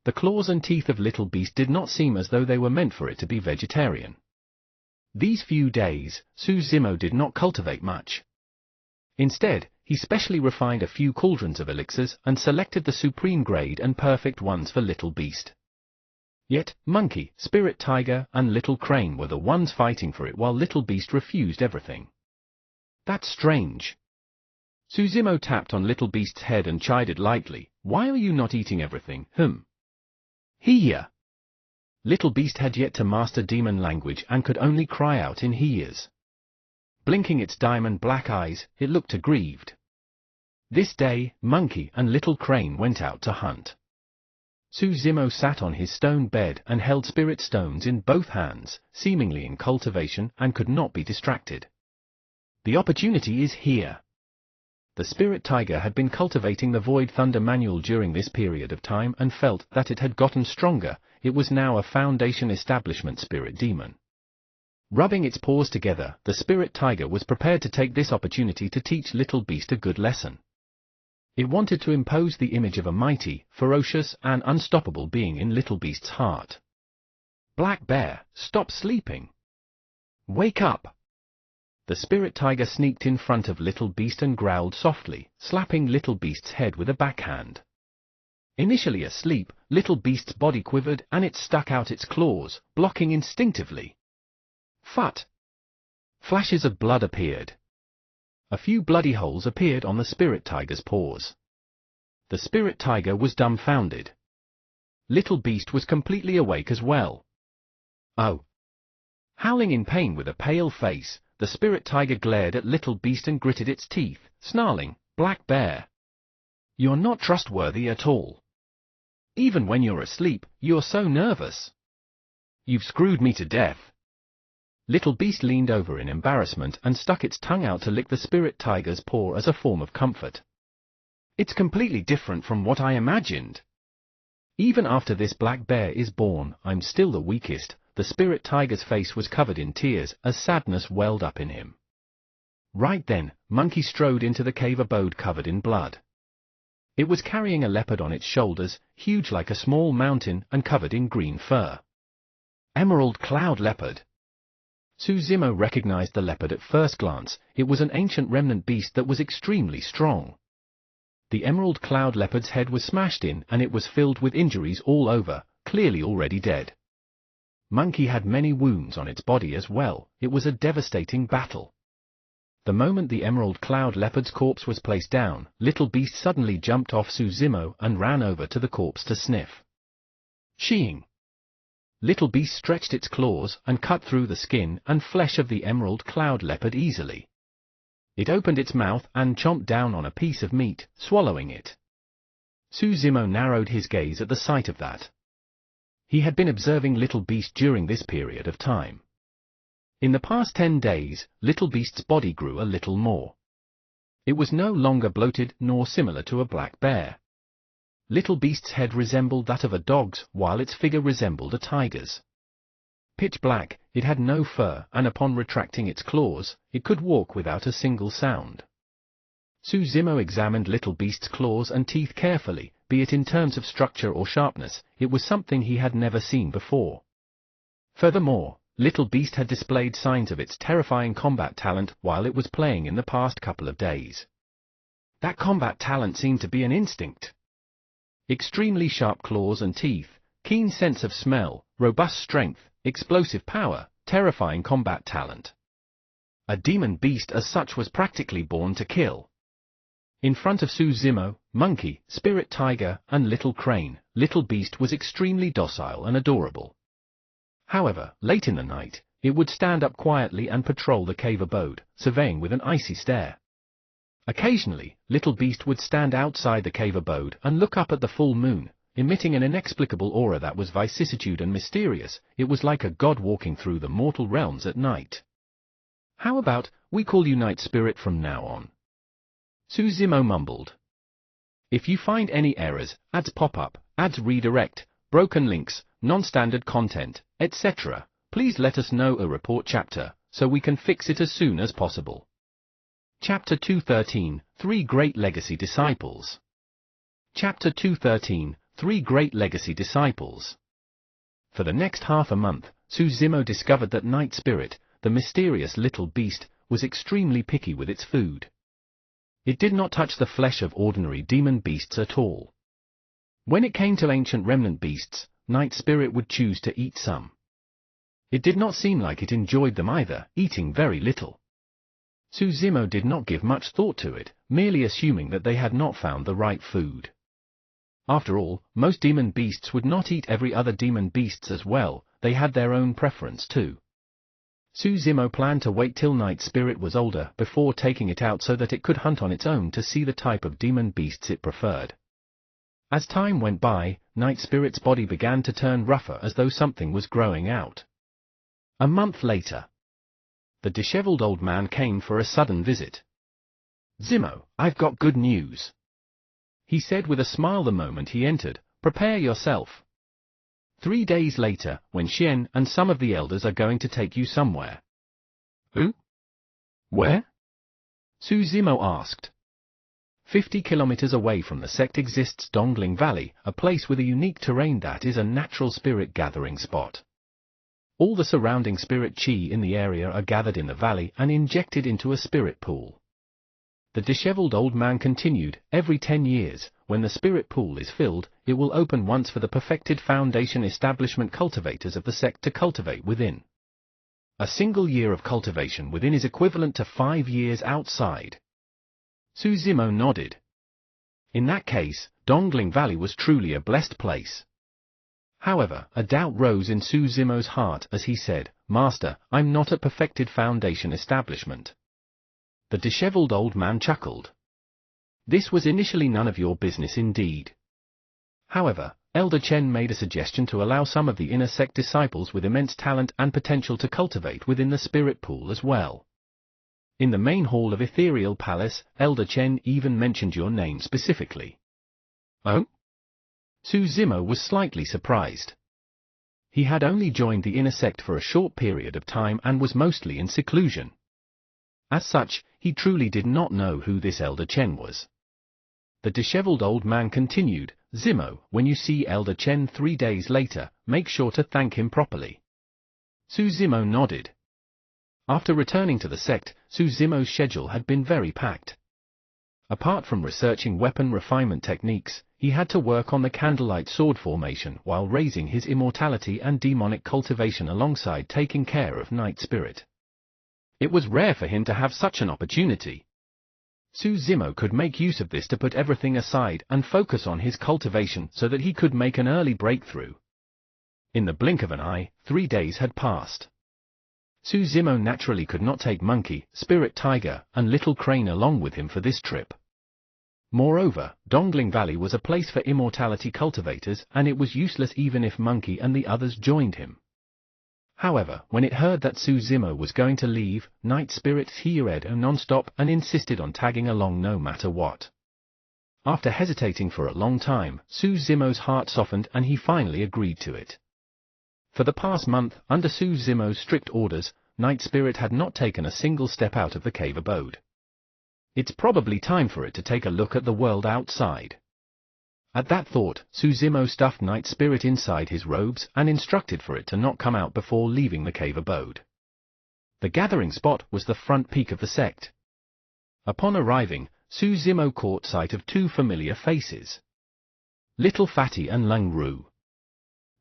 The claws and teeth of Little Beast did not seem as though they were meant for it to be vegetarian. These few days, Su Zimo did not cultivate much. Instead, he specially refined a few cauldrons of elixirs and selected the supreme grade and perfect ones for Little Beast. Yet, Monkey, Spirit Tiger, and Little Crane were the ones fighting for it while Little Beast refused everything. That's strange. Su Zimo tapped on Little Beast's head and chided lightly, "Why are you not eating everything, Here." Little Beast had yet to master demon language and could only cry out in hears. Blinking its diamond black eyes, it looked aggrieved. This day, Monkey and Little Crane went out to hunt. Su Zimo sat on his stone bed and held spirit stones in both hands, seemingly in cultivation, and could not be distracted. The opportunity is here. The Spirit Tiger had been cultivating the Void Thunder Manual during this period of time and felt that it had gotten stronger. It was now a Foundation Establishment Spirit Demon. Rubbing its paws together, the Spirit Tiger was prepared to take this opportunity to teach Little Beast a good lesson. It wanted to impose the image of a mighty, ferocious, and unstoppable being in Little Beast's heart. "Black Bear, stop sleeping. Wake up." The Spirit Tiger sneaked in front of Little Beast and growled softly, slapping Little Beast's head with a backhand. Initially asleep, Little Beast's body quivered and it stuck out its claws, blocking instinctively. Phut! Flashes of blood appeared. A few bloody holes appeared on the Spirit Tiger's paws. The Spirit Tiger was dumbfounded. Little Beast was completely awake as well. "Oh!" Howling in pain with a pale face, the Spirit Tiger glared at Little Beast and gritted its teeth, snarling, "Black Bear, you're not trustworthy at all. Even when you're asleep, you're so nervous. You've screwed me to death." Little Beast leaned over in embarrassment and stuck its tongue out to lick the Spirit Tiger's paw as a form of comfort. "It's completely different from what I imagined. Even after this Black Bear is born, I'm still the weakest." The Spirit Tiger's face was covered in tears as sadness welled up in him. Right then, Monkey strode into the cave abode covered in blood. It was carrying a leopard on its shoulders, huge like a small mountain and covered in green fur. Emerald Cloud Leopard. Su Zimo recognized the leopard at first glance. It was an ancient remnant beast that was extremely strong. The emerald cloud leopard's head was smashed in and it was filled with injuries all over, clearly already dead. Monkey had many wounds on its body as well. It was a devastating battle. The moment the emerald cloud leopard's corpse was placed down, Little Beast suddenly jumped off Su Zimo and ran over to the corpse to sniff. Sheeing! Little Beast stretched its claws and cut through the skin and flesh of the emerald cloud leopard easily. It opened its mouth and chomped down on a piece of meat, swallowing it. Su Zimo narrowed his gaze at the sight of that. He had been observing Little Beast during this period of time. In the past 10 days, Little Beast's body grew a little more. It was no longer bloated nor similar to a black bear. Little Beast's head resembled that of a dog's, while its figure resembled a tiger's. Pitch black, it had no fur, and upon retracting its claws, it could walk without a single sound. Su Zimo examined Little Beast's claws and teeth carefully, be it in terms of structure or sharpness. It was something he had never seen before. Furthermore, Little Beast had displayed signs of its terrifying combat talent while it was playing in the past couple of days. That combat talent seemed to be an instinct. Extremely sharp claws and teeth, keen sense of smell, robust strength, explosive power, terrifying combat talent. A demon beast as such was practically born to kill. In front of Su Zimo, Monkey, Spirit Tiger, and Little Crane, Little Beast was extremely docile and adorable. However, late in the night, it would stand up quietly and patrol the cave abode, surveying with an icy stare. Occasionally, Little Beast would stand outside the cave abode and look up at the full moon, emitting an inexplicable aura that was vicissitude and mysterious. It was like a god walking through the mortal realms at night. "How about, we call you Night Spirit from now on?" Su Zimo mumbled. "If you find any errors, ads pop up, ads redirect, broken links, non-standard content, etc., please let us know a report chapter, so we can fix it as soon as possible." Chapter 213, 3 Great Legacy Disciples. Chapter 213, 3 Great Legacy Disciples. For the next half a month, Su Zimo discovered that Night Spirit, the mysterious little beast, was extremely picky with its food. It did not touch the flesh of ordinary demon beasts at all. When it came to ancient remnant beasts, Night Spirit would choose to eat some. It did not seem like it enjoyed them either, eating very little. Su Zimo did not give much thought to it, merely assuming that they had not found the right food. After all, most demon beasts would not eat every other demon beasts as well, they had their own preference too. Su Zimo planned to wait till Night Spirit was older before taking it out so that it could hunt on its own to see the type of demon beasts it preferred. As time went by, Night Spirit's body began to turn rougher as though something was growing out. A month later, the disheveled old man came for a sudden visit. "Zimo, I've got good news," he said with a smile the moment he entered. "Prepare yourself. 3 days later, when Xian and some of the elders are going to take you somewhere." "Who? Where?" Su Zimo asked. 50 kilometers away from the sect exists Dongling Valley, a place with a unique terrain that is a natural spirit gathering spot. All the surrounding spirit chi in the area are gathered in the valley and injected into a spirit pool. The disheveled old man continued, "Every 10 years, when the spirit pool is filled, it will open once for the perfected foundation establishment cultivators of the sect to cultivate within. A single year of cultivation within is equivalent to 5 years outside." Su Zimo nodded. In that case, Dongling Valley was truly a blessed place. However, a doubt rose in Su Zimo's heart as he said, "Master, I'm not a perfected foundation establishment." The disheveled old man chuckled. "This was initially none of your business indeed." However, Elder Chen made a suggestion to allow some of the inner sect disciples with immense talent and potential to cultivate within the spirit pool as well. In the main hall of Ethereal Palace, Elder Chen even mentioned your name specifically. "Oh?" Su Zimo was slightly surprised. He had only joined the inner sect for a short period of time and was mostly in seclusion. As such, he truly did not know who this Elder Chen was. The disheveled old man continued, "Zimo, when you see Elder Chen 3 days later, make sure to thank him properly." Su Zimo nodded. After returning to the sect, Su Zimo's schedule had been very packed. Apart from researching weapon refinement techniques, he had to work on the candlelight sword formation while raising his immortality and demonic cultivation alongside taking care of Night Spirit. It was rare for him to have such an opportunity. Su Zimo could make use of this to put everything aside and focus on his cultivation so that he could make an early breakthrough. In the blink of an eye, 3 days had passed. Su Zimo naturally could not take Monkey, Spirit Tiger, and Little Crane along with him for this trip. Moreover, Dongling Valley was a place for immortality cultivators, and it was useless even if Monkey and the others joined him. However, when it heard that Su Zimo was going to leave, Night Spirit heard non-stop and insisted on tagging along no matter what. After hesitating for a long time, Su Zimo's heart softened and he finally agreed to it. For the past month, under Su Zimo's strict orders, Night Spirit had not taken a single step out of the cave abode. It's probably time for it to take a look at the world outside. At that thought, Su Zimo stuffed Night Spirit inside his robes and instructed for it to not come out before leaving the cave abode. The gathering spot was the front peak of the sect. Upon arriving, Su Zimo caught sight of 2 familiar faces. Little Fatty and Lung Ru.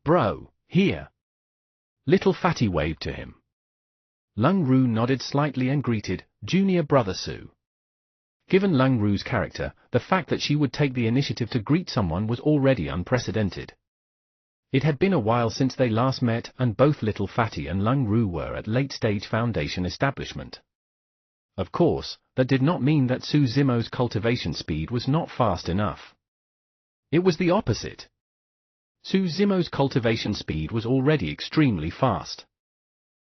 "Bro, here." Little Fatty waved to him. Lung Ru nodded slightly and greeted, "Junior brother Su." Given Lung Ru's character, the fact that she would take the initiative to greet someone was already unprecedented. It had been a while since they last met, and both Little Fatty and Lung Ru were at late-stage Foundation establishment. Of course, that did not mean that Su Zimo's cultivation speed was not fast enough. It was the opposite. Su Zimo's cultivation speed was already extremely fast.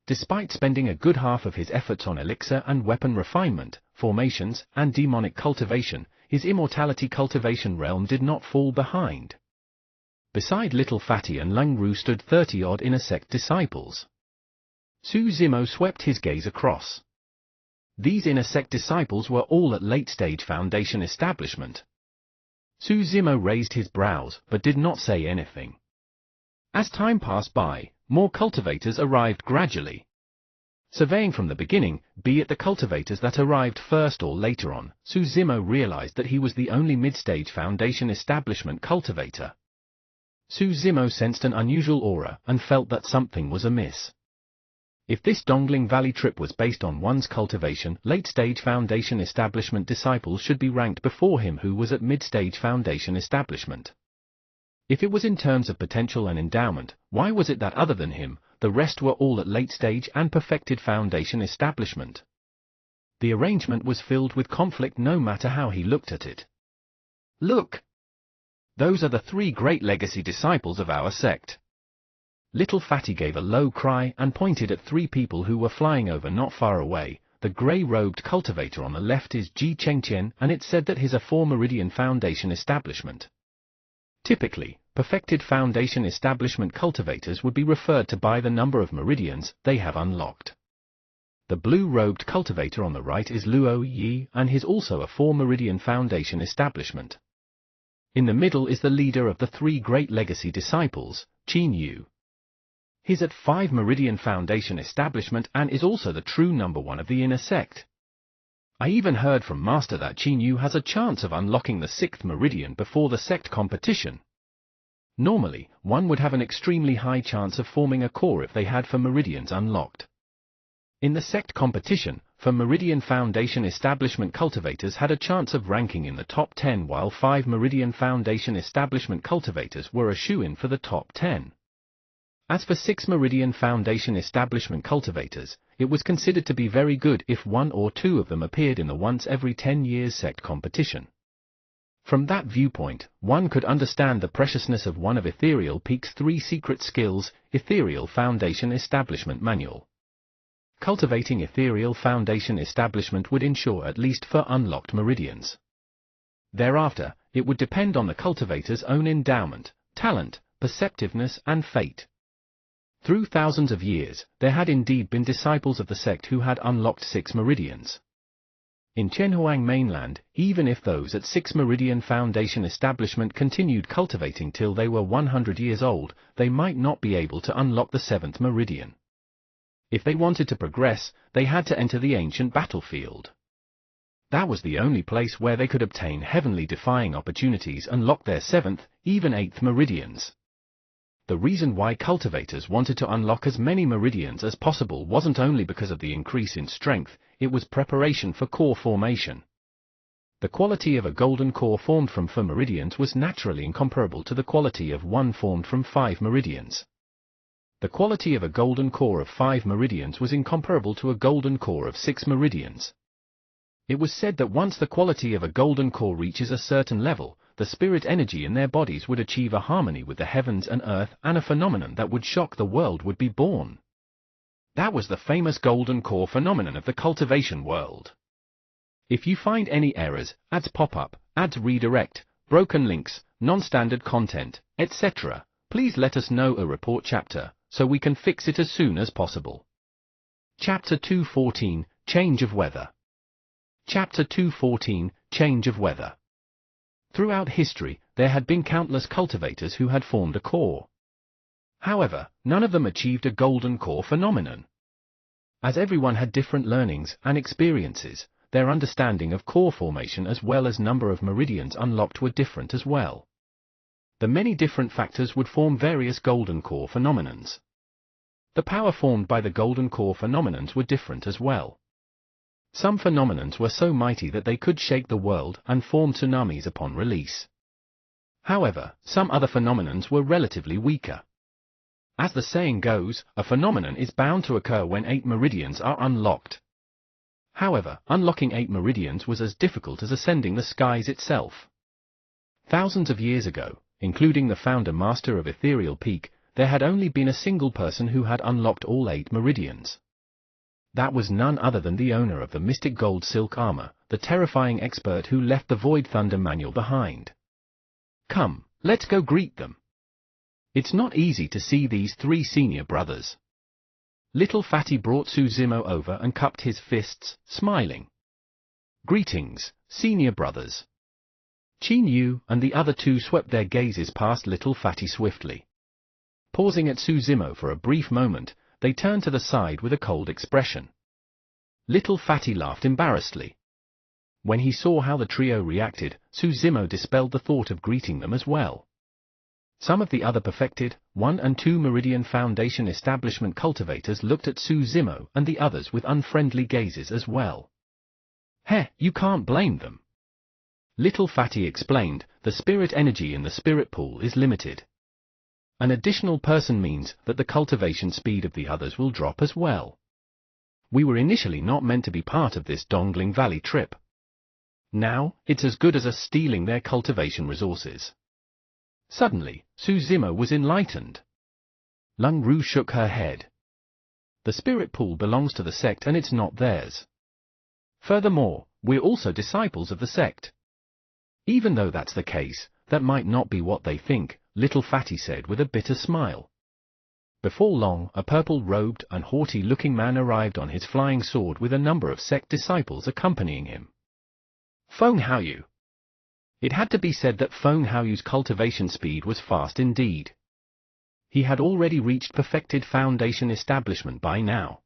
Despite spending a good half of his efforts on elixir and weapon refinement, formations, and demonic cultivation, his immortality cultivation realm did not fall behind. Beside Little Fatty and Lung Ru stood 30-odd inner sect disciples. Su Zimo swept his gaze across. These inner sect disciples were all at late-stage Foundation establishment. Su Zimo raised his brows, but did not say anything. As time passed by, more cultivators arrived gradually. Surveying from the beginning, be it the cultivators that arrived first or later on, Su Zimo realized that he was the only mid-stage Foundation establishment cultivator. Su Zimo sensed an unusual aura and felt that something was amiss. If this Dongling Valley trip was based on one's cultivation, late-stage Foundation establishment disciples should be ranked before him who was at mid-stage Foundation establishment. If it was in terms of potential and endowment, why was it that other than him, the rest were all at late-stage and perfected Foundation establishment? The arrangement was filled with conflict no matter how he looked at it. "Look! Those are the 3 great legacy disciples of our sect." Little Fatty gave a low cry and pointed at 3 people who were flying over not far away. The grey-robed cultivator on the left is Ji Chengqian, and it said that his a 4 Meridian Foundation establishment. Typically, perfected Foundation establishment cultivators would be referred to by the number of meridians they have unlocked. The blue-robed cultivator on the right is Luo Yi, and his also a 4 Meridian Foundation establishment. In the middle is the leader of the 3 great legacy disciples, Qin Yu. He's at 5 Meridian Foundation establishment and is also the true number 1 of the inner sect. I even heard from Master that Qin Yu has a chance of unlocking the 6th Meridian before the sect competition. Normally, one would have an extremely high chance of forming a core if they had 4 Meridians unlocked. In the sect competition, 4 Meridian Foundation establishment cultivators had a chance of ranking in the top 10 while 5 Meridian Foundation establishment cultivators were a shoo-in for the top 10. As for 6 Meridian Foundation establishment cultivators, it was considered to be very good if 1 or 2 of them appeared in the once every 10 years sect competition. From that viewpoint, one could understand the preciousness of one of Ethereal Peak's 3 secret skills, Ethereal Foundation Establishment Manual. Cultivating Ethereal Foundation Establishment would ensure at least 4 unlocked meridians. Thereafter, it would depend on the cultivator's own endowment, talent, perceptiveness and fate. Through thousands of years, there had indeed been disciples of the sect who had unlocked 6 meridians. In Qianhuang mainland, even if those at 6 Meridian Foundation establishment continued cultivating till they were 100 years old, they might not be able to unlock the 7th meridian. If they wanted to progress, they had to enter the ancient battlefield. That was the only place where they could obtain heavenly-defying opportunities and lock their 7th, even 8th meridians. The reason why cultivators wanted to unlock as many meridians as possible wasn't only because of the increase in strength, it was preparation for core formation. The quality of a golden core formed from 4 meridians was naturally incomparable to the quality of one formed from 5 meridians. The quality of a golden core of 5 meridians was incomparable to a golden core of 6 meridians. It was said that once the quality of a golden core reaches a certain level, the spirit energy in their bodies would achieve a harmony with the heavens and earth, and a phenomenon that would shock the world would be born. That was the famous golden core phenomenon of the cultivation world. If you find any errors, ads pop up, ads redirect, broken links, non-standard content, etc., please let us know a report chapter, so we can fix it as soon as possible. Chapter 214, Change of Weather. Chapter 214, Change of Weather. Throughout history, there had been countless cultivators who had formed a core. However, none of them achieved a golden core phenomenon. As everyone had different learnings and experiences, their understanding of core formation as well as number of meridians unlocked were different as well. The many different factors would form various golden core phenomenons. The power formed by the golden core phenomenons were different as well. Some phenomenons were so mighty that they could shake the world and form tsunamis upon release. However, some other phenomenons were relatively weaker. As the saying goes, a phenomenon is bound to occur when 8 meridians are unlocked. However, unlocking 8 meridians was as difficult as ascending the skies itself. Thousands of years ago, including the founder master of Ethereal Peak, there had only been a single person who had unlocked all 8 meridians. That was none other than the owner of the mystic gold silk armor, the terrifying expert who left the Void Thunder manual behind. Come, let's go greet them. It's not easy to see these 3 senior brothers. Little Fatty brought Suzimo over and cupped his fists, smiling. Greetings, senior brothers. Qin Yu and the other 2 swept their gazes past Little Fatty swiftly. Pausing at Suzimo for a brief moment, they turned to the side with a cold expression. Little Fatty laughed embarrassedly. When he saw how the trio reacted, Suzimo dispelled the thought of greeting them as well. Some of the other perfected 1 and 2 Meridian Foundation establishment cultivators looked at Suzimo and the others with unfriendly gazes as well. Heh, you can't blame them. Little Fatty explained, the spirit energy in the spirit pool is limited. An additional person means that the cultivation speed of the others will drop as well. We were initially not meant to be part of this Dongling Valley trip. Now, it's as good as us stealing their cultivation resources. Suddenly, Suzimo was enlightened. Lung Ru shook her head. The spirit pool belongs to the sect and it's not theirs. Furthermore, we're also disciples of the sect. Even though that's the case, that might not be what they think, Little Fatty said with a bitter smile. Before long, a purple-robed and haughty-looking man arrived on his flying sword with a number of sect disciples accompanying him. Feng Haoyu. It had to be said that Feng Haoyu's cultivation speed was fast indeed. He had already reached perfected foundation establishment by now.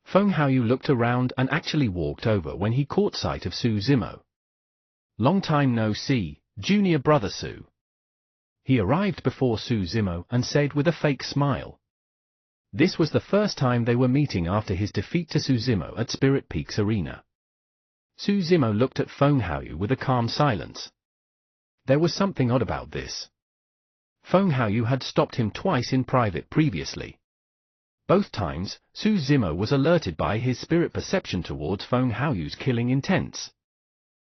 Feng Haoyu looked around and actually walked over when he caught sight of Suzimo. Long time no see, junior brother Su. He arrived before Suzimo and said with a fake smile. This was the first time they were meeting after his defeat to Suzimo at Spirit Peaks Arena. Suzimo looked at Feng Haoyu with a calm silence. There was something odd about this. Feng Haoyu had stopped him twice in private previously. Both times, Suzimo was alerted by his spirit perception towards Feng Haoyu's killing intents.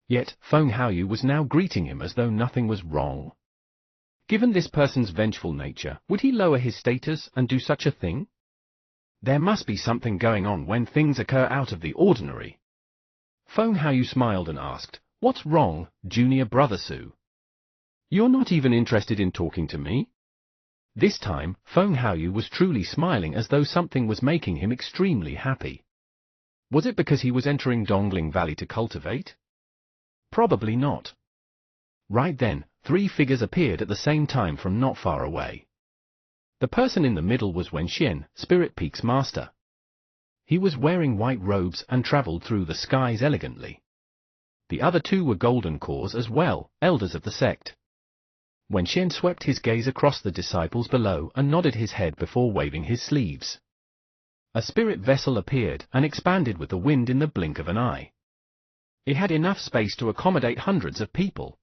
Yet, Feng Haoyu was now greeting him as though nothing was wrong. Given this person's vengeful nature, would he lower his status and do such a thing? There must be something going on when things occur out of the ordinary. Feng Haoyu smiled and asked, "What's wrong, junior brother Su? You're not even interested in talking to me?" This time, Feng Haoyu was truly smiling as though something was making him extremely happy. Was it because he was entering Dongling Valley to cultivate? Probably not. Right then, 3 figures appeared at the same time from not far away. The person in the middle was Wen Xian, Spirit Peak's master. He was wearing white robes and traveled through the skies elegantly. The other two were golden cores as well, elders of the sect. Wenxian swept his gaze across the disciples below and nodded his head before waving his sleeves. A spirit vessel appeared and expanded with the wind in the blink of an eye. It had enough space to accommodate hundreds of people.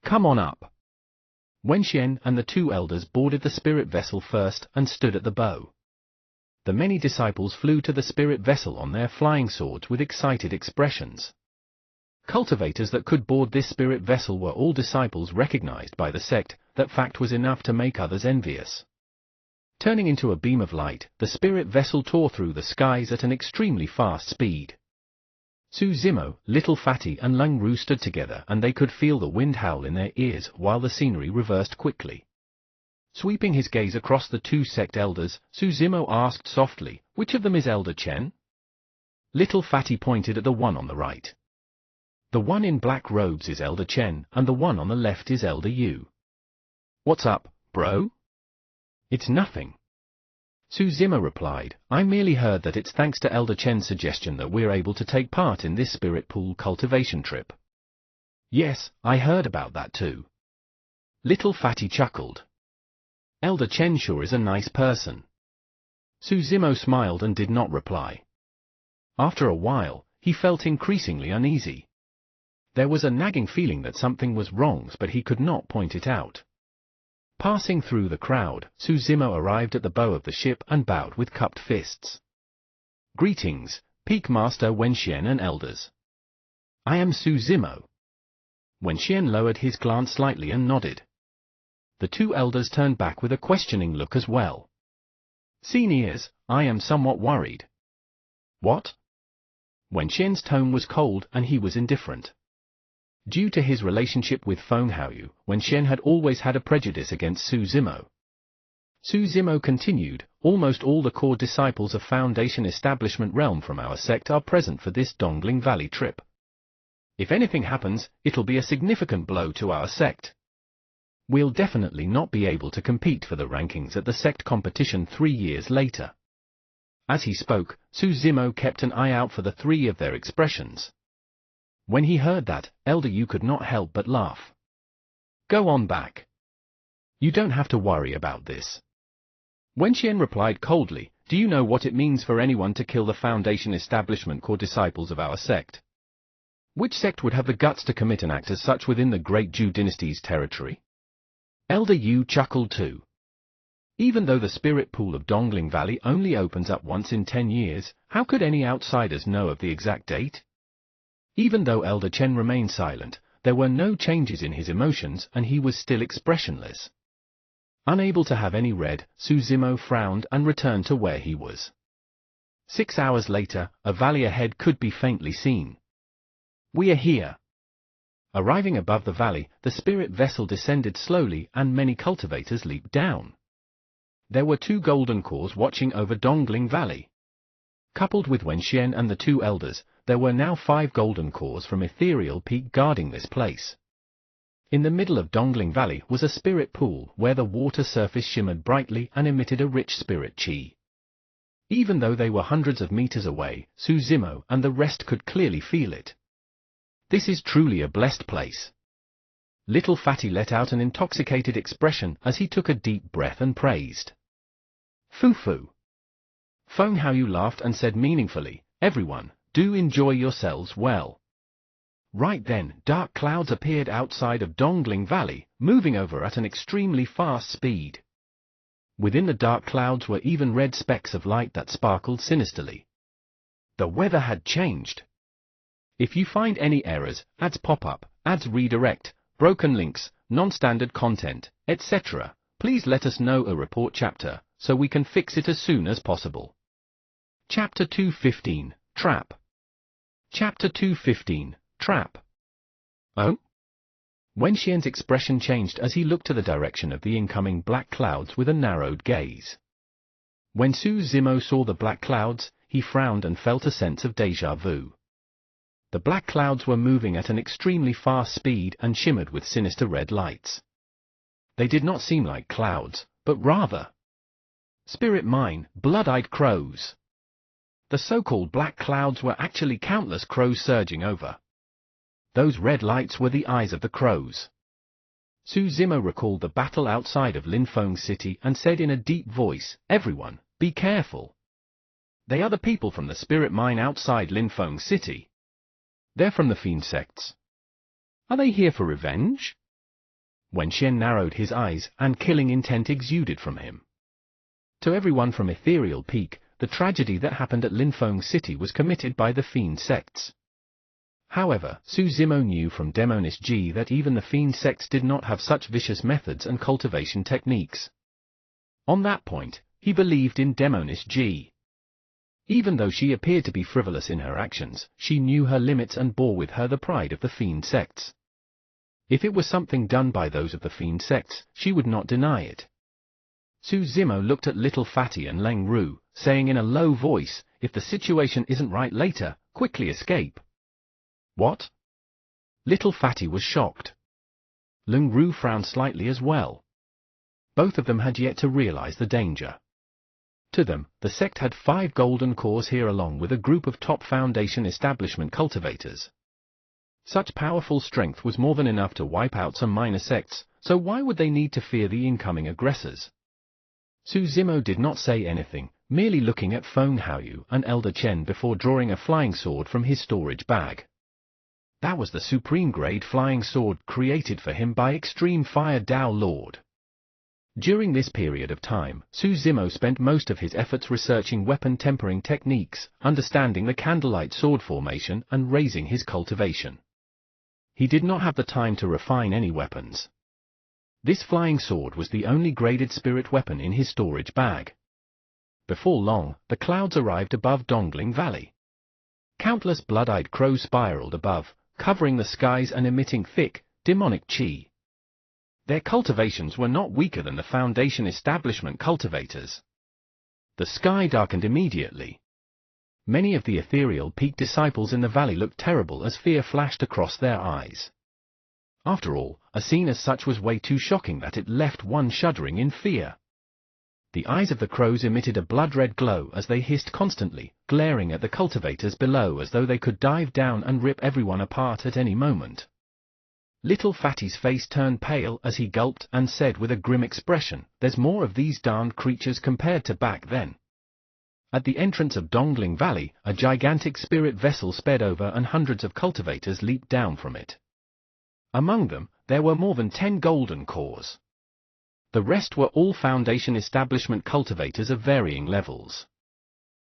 Come on up. Wenxian and the two elders boarded the spirit vessel first and stood at the bow. The many disciples flew to the spirit vessel on their flying swords with excited expressions. Cultivators that could board this spirit vessel were all disciples recognized by the sect. That fact was enough to make others envious. Turning into a beam of light, the spirit vessel tore through the skies at an extremely fast speed. Su Zimo, Little Fatty and Lung Ru stood together and they could feel the wind howl in their ears while the scenery reversed quickly. Sweeping his gaze across the two sect elders, Su Zimo asked softly, "Which of them is Elder Chen?" Little Fatty pointed at the one on the right. "The one in black robes is Elder Chen, and the one on the left is Elder Yu." "What's up, bro?" "It's nothing." Su Zimo replied, "I merely heard that it's thanks to Elder Chen's suggestion that we're able to take part in this spirit pool cultivation trip." "Yes, I heard about that too." Little Fatty chuckled. "Elder Chen sure is a nice person." Su Zimo smiled and did not reply. After a while, he felt increasingly uneasy. There was a nagging feeling that something was wrong, but he could not point it out. Passing through the crowd, Su Zimo arrived at the bow of the ship and bowed with cupped fists. "Greetings, Peak Master Wenxian and elders. I am Su Zimo." Wenxian lowered his glance slightly and nodded. The two elders turned back with a questioning look as well. "Seniors, I am somewhat worried." "What?" Wenxian's tone was cold and he was indifferent. Due to his relationship with Feng Haoyu, Wenxian had always had a prejudice against Su Zimo. Su Zimo continued, "Almost all the core disciples of Foundation Establishment Realm from our sect are present for this Dongling Valley trip. If anything happens, it'll be a significant blow to our sect. We'll definitely not be able to compete for the rankings at the sect competition 3 years later." As he spoke, Su Zimo kept an eye out for the three of their expressions. When he heard that, Elder Yu could not help but laugh. "Go on back. You don't have to worry about this." Wenxian replied coldly, "Do you know what it means for anyone to kill the Foundation Establishment core disciples of our sect? Which sect would have the guts to commit an act as such within the Great Zhou Dynasty's territory?" Elder Yu chuckled too. "Even though the spirit pool of Dongling Valley only opens up once in 10 years, how could any outsiders know of the exact date?" Even though Elder Chen remained silent, there were no changes in his emotions and he was still expressionless. Unable to have any red, Su Zimo frowned and returned to where he was. 6 hours later, a valley ahead could be faintly seen. "We are here." Arriving above the valley, the spirit vessel descended slowly and many cultivators leaped down. There were 2 golden cores watching over Dongling Valley. Coupled with Wenxian and the 2 elders, there were now 5 golden cores from Ethereal Peak guarding this place. In the middle of Dongling Valley was a spirit pool where the water surface shimmered brightly and emitted a rich spirit chi. Even though they were hundreds of meters away, Su Zimo and the rest could clearly feel it. "This is truly a blessed place." Little Fatty let out an intoxicated expression as he took a deep breath and praised. "Foo-foo." Feng Haoyu laughed and said meaningfully, "Everyone, do enjoy yourselves well." Right then, dark clouds appeared outside of Dongling Valley, moving over at an extremely fast speed. Within the dark clouds were even red specks of light that sparkled sinisterly. The weather had changed. If you find any errors, ads pop up, ads redirect, broken links, non-standard content, etc., please let us know a report chapter, so we can fix it as soon as possible. Chapter 215, Trap. Chapter 215, Trap. Oh? Wenxian's expression changed as he looked to the direction of the incoming black clouds with a narrowed gaze. When Su Zimo saw the black clouds, he frowned and felt a sense of déjà vu. The black clouds were moving at an extremely fast speed and shimmered with sinister red lights. They did not seem like clouds, but rather spirit mine, blood-eyed crows. the so-called black clouds were actually countless crows surging over. Those red lights were the eyes of the crows. Su Zimo recalled the battle outside of Linfeng City and said in a deep voice, "Everyone, be careful. They are the people from the spirit mine outside Linfeng City. They're from the fiend sects. Are they here for revenge?" Wenxian narrowed his eyes, and killing intent exuded from him. To everyone from Ethereal Peak, the tragedy that happened at Linfeng City was committed by the fiend sects. However, Su Zimo knew from Demonis G that even the fiend sects did not have such vicious methods and cultivation techniques. On that point, he believed in Demonis G. Even though she appeared to be frivolous in her actions, she knew her limits and bore with her the pride of the fiend sects. If it was something done by those of the fiend sects, she would not deny it. Su Zimo looked at Little Fatty and Leng Ru, saying in a low voice, "If the situation isn't right later, quickly escape." "What?" Little Fatty was shocked. Leng Ru frowned slightly as well. Both of them had yet to realize the danger. To them, the sect had 5 golden cores here along with a group of top Foundation establishment cultivators. Such powerful strength was more than enough to wipe out some minor sects, so why would they need to fear the incoming aggressors? Su Zimo did not say anything, merely looking at Feng Haoyu and Elder Chen before drawing a flying sword from his storage bag. That was the supreme-grade flying sword created for him by Extreme Fire Dao Lord. During this period of time, Su Zimo spent most of his efforts researching weapon tempering techniques, understanding the candlelight sword formation and raising his cultivation. He did not have the time to refine any weapons. This flying sword was the only graded spirit weapon in his storage bag. Before long, the clouds arrived above Dongling Valley. Countless blood-eyed crows spiraled above, covering the skies and emitting thick, demonic qi. Their cultivations were not weaker than the Foundation establishment cultivators. The sky darkened immediately. Many of the Ethereal Peak disciples in the valley looked terrible as fear flashed across their eyes. After all, a scene as such was way too shocking that it left one shuddering in fear. The eyes of the crows emitted a blood-red glow as they hissed constantly, glaring at the cultivators below as though they could dive down and rip everyone apart at any moment. Little Fatty's face turned pale as he gulped and said with a grim expression, "There's more of these darned creatures compared to back then." At the entrance of Dongling Valley, a gigantic spirit vessel sped over and hundreds of cultivators leaped down from it. Among them, there were more than 10 golden cores. The rest were all Foundation establishment cultivators of varying levels.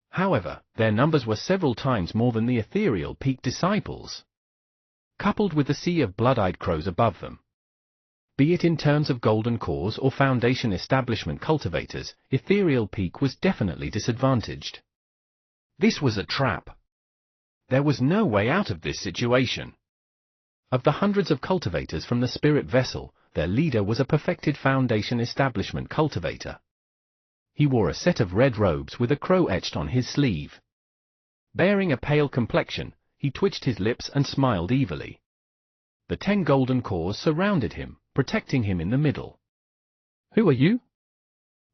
However, their numbers were several times more than the Ethereal Peak disciples. Coupled with the sea of blood-eyed crows above them. Be it in terms of golden cores or Foundation establishment cultivators, Ethereal Peak was definitely disadvantaged. This was a trap. There was no way out of this situation. Of the hundreds of cultivators from the spirit vessel, their leader was a perfected Foundation establishment cultivator. He wore a set of red robes with a crow etched on his sleeve. Bearing a pale complexion, he twitched his lips and smiled evilly. The 10 golden cores surrounded him, protecting him in the middle. "Who are you?"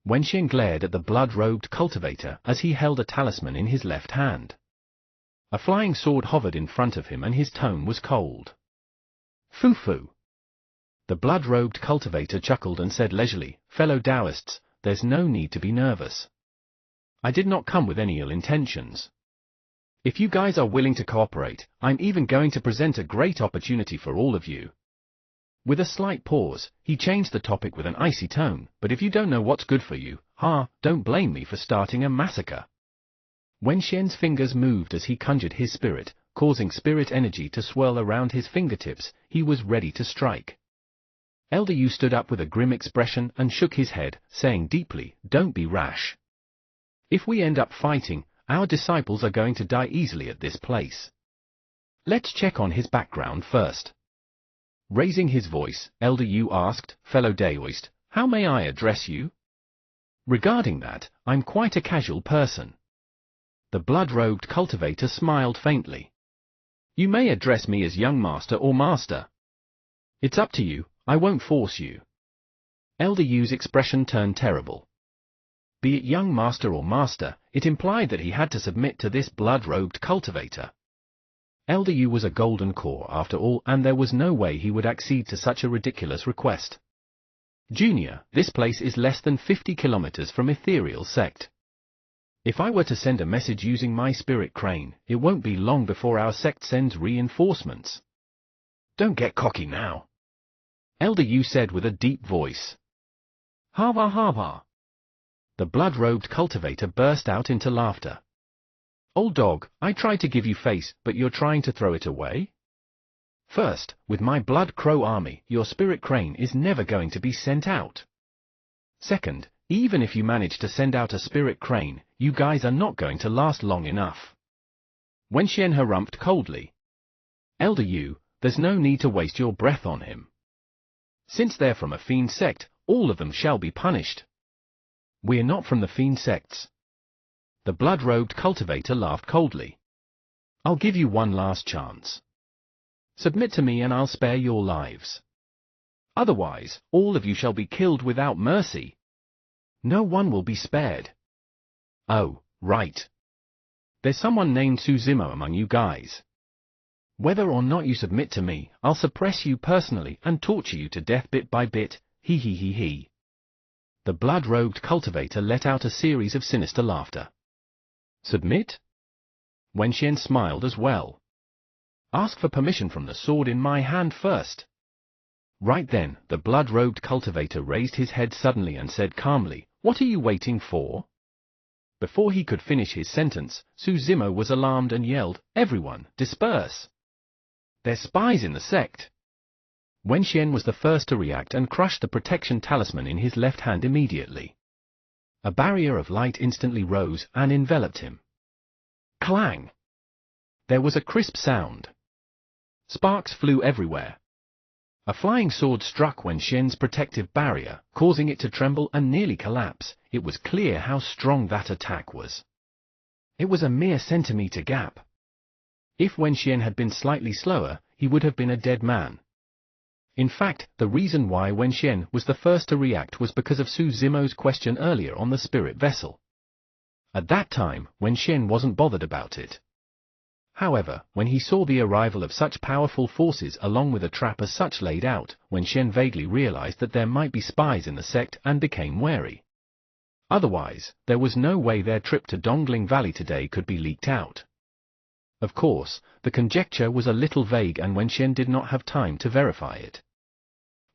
Wenxian glared at the blood-robed cultivator as he held a talisman in his left hand. A flying sword hovered in front of him and his tone was cold. "Fufu." The blood-robed cultivator chuckled and said leisurely, "Fellow Taoists, there's no need to be nervous. I did not come with any ill intentions. If you guys are willing to cooperate, I'm even going to present a great opportunity for all of you." With a slight pause, he changed the topic with an icy tone, "But if you don't know what's good for you, don't blame me for starting a massacre." Wenxian's fingers moved as he conjured his spirit, causing spirit energy to swirl around his fingertips. He was ready to strike. Elder Yu stood up with a grim expression and shook his head, saying deeply, "Don't be rash. If we end up fighting, our disciples are going to die easily at this place. Let's check on his background first." Raising his voice, Elder Yu asked, "Fellow Daoist, how may I address you?" "Regarding that, I'm quite a casual person." The blood-robed cultivator smiled faintly. "You may address me as young master or master. It's up to you, I won't force you." Elder Yu's expression turned terrible. be it young master or master, it implied that he had to submit to this blood-robed cultivator. Elder Yu was a golden core after all, and there was no way he would accede to such a ridiculous request. Junior, this place is less than 50 kilometers from Ethereal Sect. If I were to send a message using my spirit crane, it won't be long before our sect sends reinforcements. Don't get cocky now, Elder Yu said with a deep voice. Hava hava. The blood-robed cultivator burst out into laughter. Old dog, I tried to give you face, but you're trying to throw it away? First, with my blood crow army, your spirit crane is never going to be sent out. Second, even if you manage to send out a spirit crane, you guys are not going to last long enough. Wenxian harumphed coldly. Elder Yu, there's no need to waste your breath on him. Since they're from a fiend sect, all of them shall be punished. We're not from the fiend sects. The blood-robed cultivator laughed coldly. I'll give you one last chance. Submit to me and I'll spare your lives. Otherwise, all of you shall be killed without mercy. No one will be spared. Oh, right. There's someone named Suzimo among you guys. Whether or not you submit to me, I'll suppress you personally and torture you to death bit by bit, he he he he. The blood-robed cultivator let out a series of sinister laughter. Submit? Wenxian smiled as well. Ask for permission from the sword in my hand first. Right then, the blood-robed cultivator raised his head suddenly and said calmly, What are you waiting for? Before he could finish his sentence, Suzimo was alarmed and yelled, Everyone, disperse! They're spies in the sect! Wenxian was the first to react and crushed the protection talisman in his left hand immediately. A barrier of light instantly rose and enveloped him. Clang! There was a crisp sound. Sparks flew everywhere. A flying sword struck Wenxian's protective barrier, causing it to tremble and nearly collapse. It was clear how strong that attack was. It was a mere centimeter gap. If Wenxian had been slightly slower, he would have been a dead man. In fact, the reason why Wenxian was the first to react was because of Suzimo's question earlier on the spirit vessel. At that time, Wenxian wasn't bothered about it. However, when he saw the arrival of such powerful forces along with a trap as such laid out, Wenxian vaguely realized that there might be spies in the sect and became wary. Otherwise, there was no way their trip to Dongling Valley today could be leaked out. Of course, the conjecture was a little vague and Wenxian did not have time to verify it.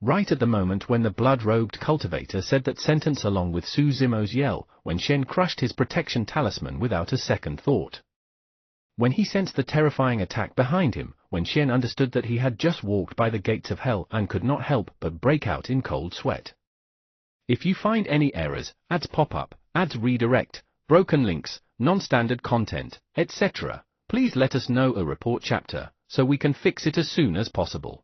Right at the moment when the blood-robed cultivator said that sentence along with Suzimo's yell, Wenxian crushed his protection talisman without a second thought. When he sensed the terrifying attack behind him, Wenxian understood that he had just walked by the gates of hell and could not help but break out in cold sweat. If you find any errors, ads pop up, ads redirect, broken links, non-standard content, etc., please let us know a report chapter, so we can fix it as soon as possible.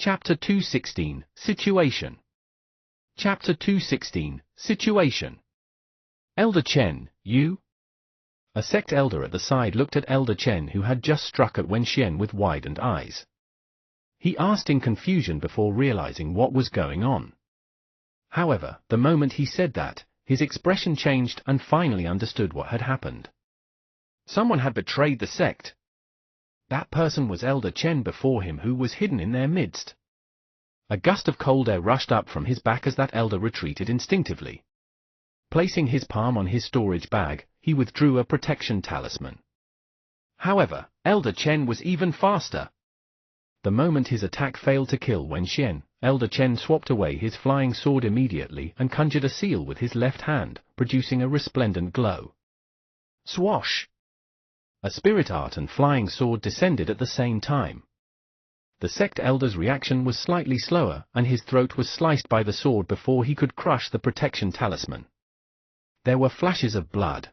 Chapter 216, Situation. Chapter 216, Situation. Elder Chen, you? A sect elder at the side looked at Elder Chen who had just struck at Wenxian with widened eyes. He asked in confusion before realizing what was going on. However, the moment he said that, his expression changed and finally understood what had happened. Someone had betrayed the sect. That person was Elder Chen before him who was hidden in their midst. A gust of cold air rushed up from his back as that elder retreated instinctively. Placing his palm on his storage bag, he withdrew a protection talisman. However, Elder Chen was even faster. The moment his attack failed to kill Wenxian, Elder Chen swapped away his flying sword immediately and conjured a seal with his left hand, producing a resplendent glow. Swash! A spirit art and flying sword descended at the same time. The sect elder's reaction was slightly slower, and his throat was sliced by the sword before he could crush the protection talisman. There were flashes of blood.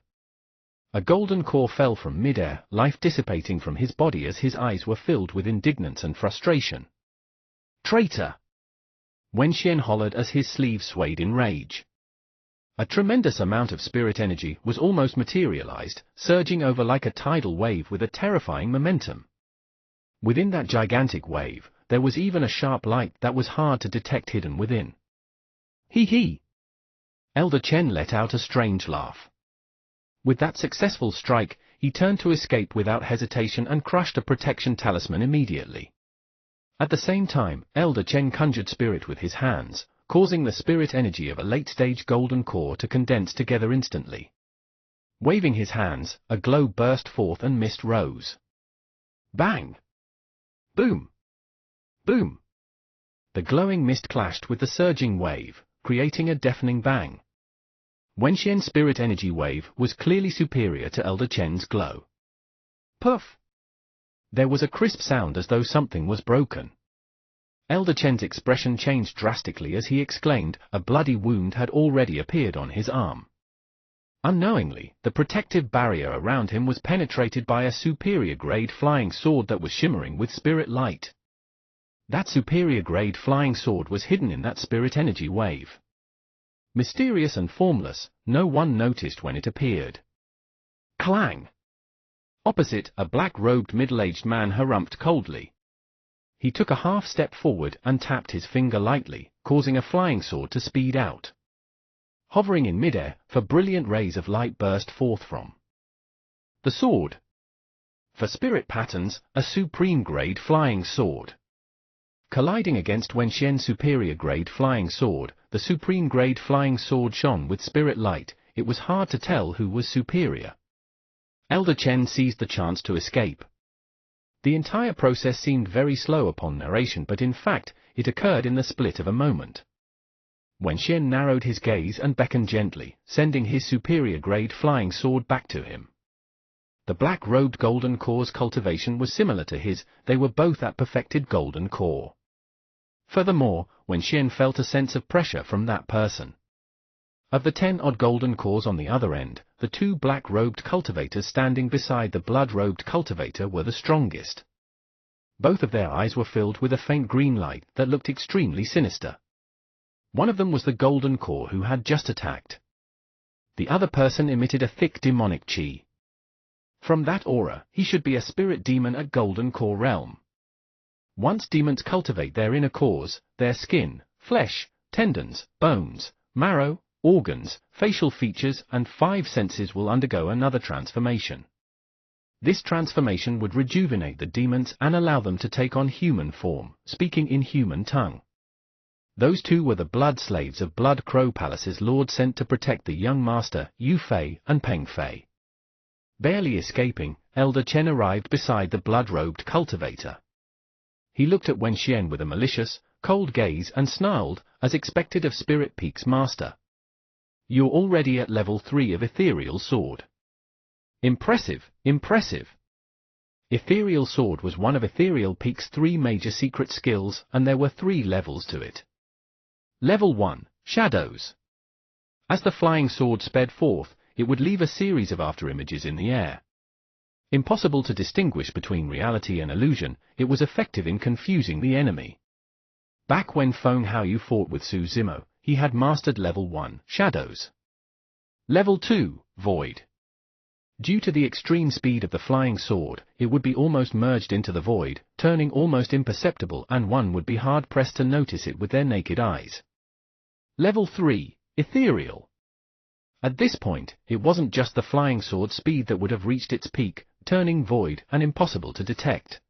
A golden core fell from mid-air, life dissipating from his body as his eyes were filled with indignance and frustration. Traitor! Wenxian hollered as his sleeve swayed in rage. A tremendous amount of spirit energy was almost materialized, surging over like a tidal wave with a terrifying momentum. Within that gigantic wave, there was even a sharp light that was hard to detect hidden within. Hee hee! Elder Chen let out a strange laugh. With that successful strike, he turned to escape without hesitation and crushed a protection talisman immediately. At the same time, Elder Chen conjured spirit with his hands, causing the spirit energy of a late-stage golden core to condense together instantly. Waving his hands, a glow burst forth and mist rose. Bang! Boom! Boom! The glowing mist clashed with the surging wave, creating a deafening bang. Wenxian's spirit energy wave was clearly superior to Elder Chen's glow. Puff! There was a crisp sound as though something was broken. Elder Chen's expression changed drastically as he exclaimed, a bloody wound had already appeared on his arm. Unknowingly, the protective barrier around him was penetrated by a superior-grade flying sword that was shimmering with spirit light. That superior-grade flying sword was hidden in that spirit energy wave. Mysterious and formless, no one noticed when it appeared. Clang! Opposite, a black-robed middle-aged man harumphed coldly. He took a half-step forward and tapped his finger lightly, causing a flying sword to speed out. Hovering in midair, brilliant rays of light burst forth from the sword. For spirit patterns, a supreme-grade flying sword. Colliding against Wenxian's superior-grade flying sword, the supreme-grade flying sword shone with spirit light. It was hard to tell who was superior. Elder Chen seized the chance to escape. The entire process seemed very slow upon narration, but in fact, it occurred in the split of a moment. Wenxian narrowed his gaze and beckoned gently, sending his superior-grade flying sword back to him. The black-robed golden core's cultivation was similar to his, they were both at perfected golden core. Furthermore, Wenxian felt a sense of pressure from that person. Of the 10-odd golden cores on the other end, the two black-robed cultivators standing beside the blood-robed cultivator were the strongest. Both of their eyes were filled with a faint green light that looked extremely sinister. One of them was the golden core who had just attacked. The other person emitted a thick demonic chi. From that aura, he should be a spirit demon at golden core realm. Once demons cultivate their inner cores, their skin, flesh, tendons, bones, marrow, organs, facial features and 5 senses will undergo another transformation. This transformation would rejuvenate the demons and allow them to take on human form, speaking in human tongue. Those two were the blood slaves of Blood Crow Palace's lord sent to protect the young master, Yu Fei and Peng Fei. Barely escaping, Elder Chen arrived beside the blood-robed cultivator. He looked at Wenxian with a malicious, cold gaze and snarled, as expected of Spirit Peak's master. You're already at level 3 of Ethereal Sword. Impressive, impressive. Ethereal Sword was one of Ethereal Peak's 3 major secret skills, and there were 3 levels to it. Level 1, Shadows. As the flying sword sped forth, it would leave a series of afterimages in the air. Impossible to distinguish between reality and illusion, it was effective in confusing the enemy. Back when Feng Haoyu fought with Su Zimo, he had mastered Level 1, Shadows. Level 2, Void. Due to the extreme speed of the flying sword, it would be almost merged into the void, turning almost imperceptible, and one would be hard-pressed to notice it with their naked eyes. Level 3, Ethereal. At this point, it wasn't just the flying sword speed that would have reached its peak, turning void and impossible to detect.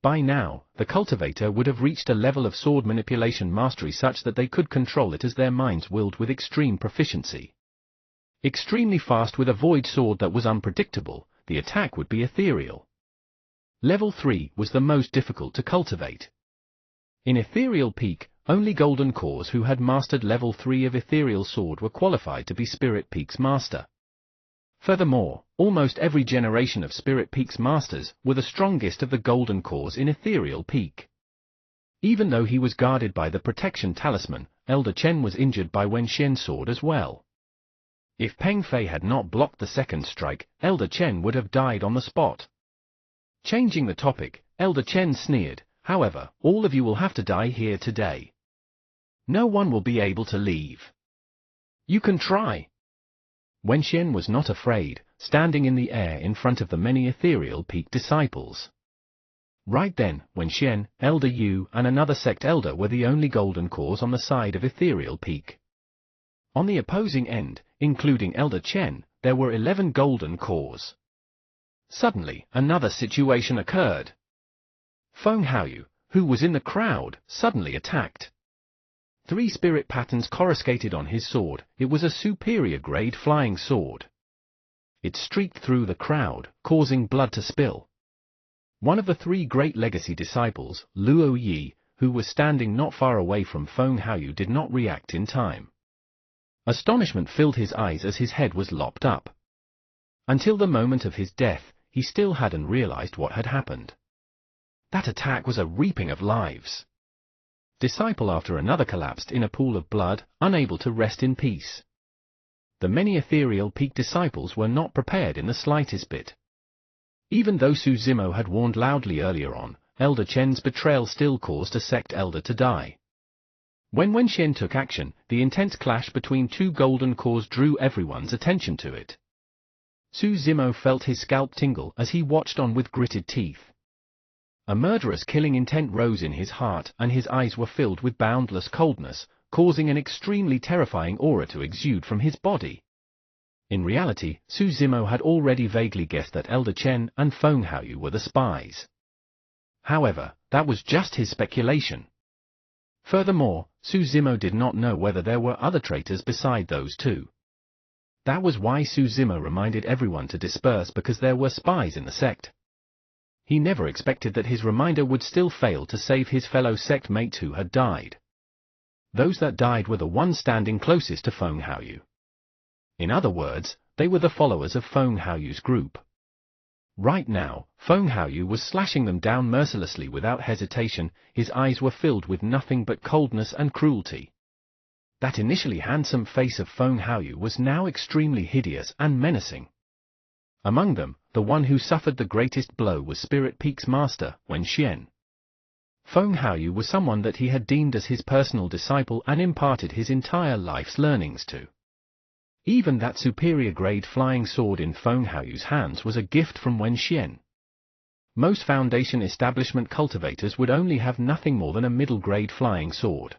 By now, the cultivator would have reached a level of sword manipulation mastery such that they could control it as their minds willed with extreme proficiency. Extremely fast with a void sword that was unpredictable, the attack would be ethereal. Level 3 was the most difficult to cultivate. In Ethereal Peak, only golden cores who had mastered Level 3 of Ethereal Sword were qualified to be Spirit Peak's master. Furthermore, almost every generation of Spirit Peak's masters were the strongest of the golden cores in Ethereal Peak. Even though he was guarded by the protection talisman, Elder Chen was injured by Wenxian's sword as well. If Peng Fei had not blocked the second strike, Elder Chen would have died on the spot. Changing the topic, Elder Chen sneered, however, all of you will have to die here today. No one will be able to leave. You can try. Wenxian was not afraid, standing in the air in front of the many Ethereal Peak disciples. Right then, Wenxian, Elder Yu and another sect elder were the only golden cores on the side of Ethereal Peak. On the opposing end, including Elder Chen, there were 11 golden cores. Suddenly, another situation occurred. Feng Haoyu, who was in the crowd, suddenly attacked. 3 spirit patterns coruscated on his sword. It was a superior-grade flying sword. It streaked through the crowd, causing blood to spill. One of the 3 great legacy disciples, Luo Yi, who was standing not far away from Feng Haoyu, did not react in time. Astonishment filled his eyes as his head was lopped up. Until the moment of his death, he still hadn't realized what had happened. That attack was a reaping of lives. Disciple after another collapsed in a pool of blood, unable to rest in peace. The many ethereal peak disciples were not prepared in the slightest bit. Even though Su Zimo had warned loudly earlier on, Elder Chen's betrayal still caused a sect elder to die. When Wen Xian took action, the intense clash between 2 golden cores drew everyone's attention to it. Su Zimo felt his scalp tingle as he watched on with gritted teeth. A murderous killing intent rose in his heart, and his eyes were filled with boundless coldness, causing an extremely terrifying aura to exude from his body. In reality, Su Zimo had already vaguely guessed that Elder Chen and Feng Haoyu were the spies. However, that was just his speculation. Furthermore, Su Zimo did not know whether there were other traitors beside those 2. That was why Su Zimo reminded everyone to disperse, because there were spies in the sect. He never expected that his reminder would still fail to save his fellow sect mates who had died. Those that died were the ones standing closest to Feng Haoyu. In other words, they were the followers of Feng Haoyu's group. Right now, Feng Haoyu was slashing them down mercilessly without hesitation. His eyes were filled with nothing but coldness and cruelty. That initially handsome face of Feng Haoyu was now extremely hideous and menacing. Among them, the one who suffered the greatest blow was Spirit Peak's master, Wen Xian. Feng Haoyu was someone that he had deemed as his personal disciple and imparted his entire life's learnings to. Even that superior-grade flying sword in Feng Haoyu's hands was a gift from Wen Xian. Most Foundation establishment cultivators would only have nothing more than a middle-grade flying sword.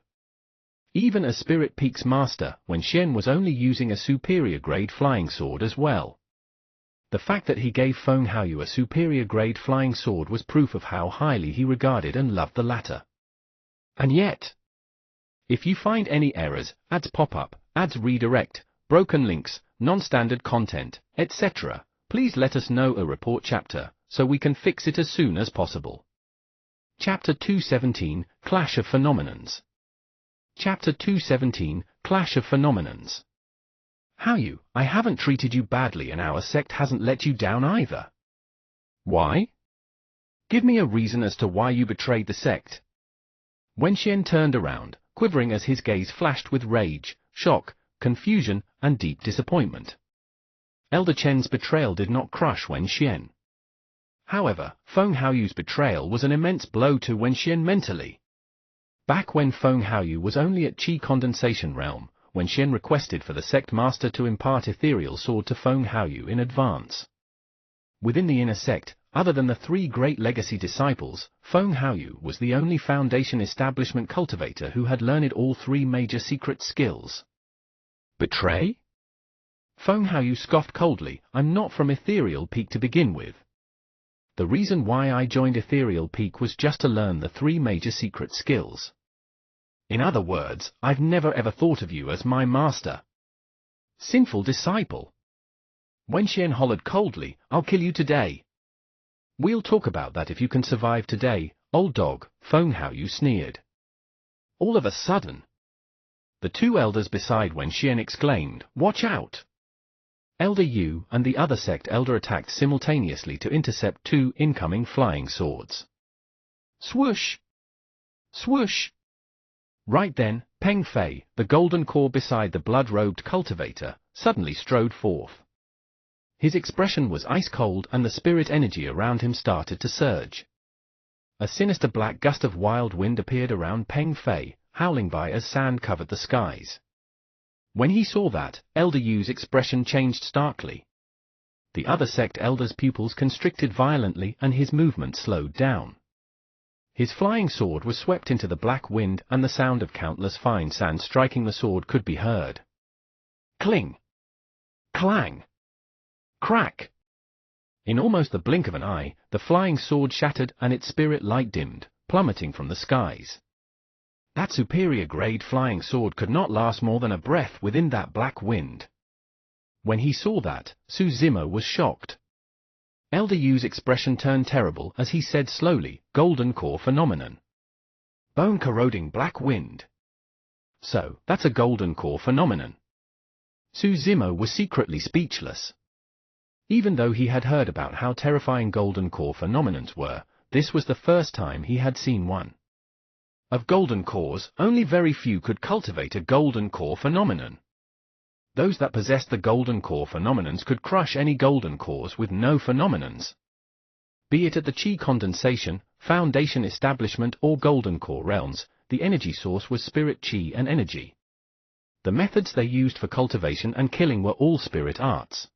Even as Spirit Peak's master, Wen Xian was only using a superior-grade flying sword as well. The fact that he gave Feng Haoyu a superior-grade flying sword was proof of how highly he regarded and loved the latter. And yet, if you find any errors, ads pop-up, ads redirect, broken links, non-standard content, etc., please let us know a report chapter, so we can fix it as soon as possible. Chapter 217, Clash of Phenomenons. Chapter 217, Clash of Phenomenons. Haoyu, I haven't treated you badly and our sect hasn't let you down either. Why? Give me a reason as to why you betrayed the sect. Wen Xian turned around, quivering as his gaze flashed with rage, shock, confusion, and deep disappointment. Elder Chen's betrayal did not crush Wen Xian. However, Feng Haoyu's betrayal was an immense blow to Wen Xian mentally. Back when Feng Haoyu was only at Qi Condensation Realm, Wen Xian requested for the sect master to impart Ethereal Sword to Feng Haoyu in advance. Within the inner sect, other than the 3 great legacy disciples, Feng Haoyu was the only Foundation establishment cultivator who had learned all 3 major secret skills. Betray? Feng Haoyu scoffed coldly, I'm not from Ethereal Peak to begin with. The reason why I joined Ethereal Peak was just to learn the 3 major secret skills. In other words, I've never ever thought of you as my master. Sinful disciple. Wen Xian hollered coldly, I'll kill you today. We'll talk about that if you can survive today, old dog, Feng Haoyu sneered. All of a sudden, the 2 elders beside Wen Xian exclaimed, watch out! Elder Yu and the other sect elder attacked simultaneously to intercept 2 incoming flying swords. Swoosh! Swoosh! Right then, Peng Fei, the golden core beside the blood-robed cultivator, suddenly strode forth. His expression was ice-cold and the spirit energy around him started to surge. A sinister black gust of wild wind appeared around Peng Fei, howling by as sand covered the skies. When he saw that, Elder Yu's expression changed starkly. The other sect elder's pupils constricted violently and his movement slowed down. His flying sword was swept into the black wind and the sound of countless fine sand striking the sword could be heard. Cling! Clang! Crack! In almost the blink of an eye, the flying sword shattered and its spirit light dimmed, plummeting from the skies. That superior-grade flying sword could not last more than a breath within that black wind. When he saw that, Su Zimo was shocked. Elder Yu's expression turned terrible as he said slowly, "Golden core phenomenon. Bone-corroding black wind. So, that's a golden core phenomenon." Su Zimo was secretly speechless. Even though he had heard about how terrifying golden core phenomenons were, this was the first time he had seen one. Of golden cores, only very few could cultivate a golden core phenomenon. Those that possessed the golden core phenomenons could crush any golden cores with no phenomenons. Be it at the Qi condensation, foundation establishment or golden core realms, the energy source was spirit Qi and energy. The methods they used for cultivation and killing were all spirit arts.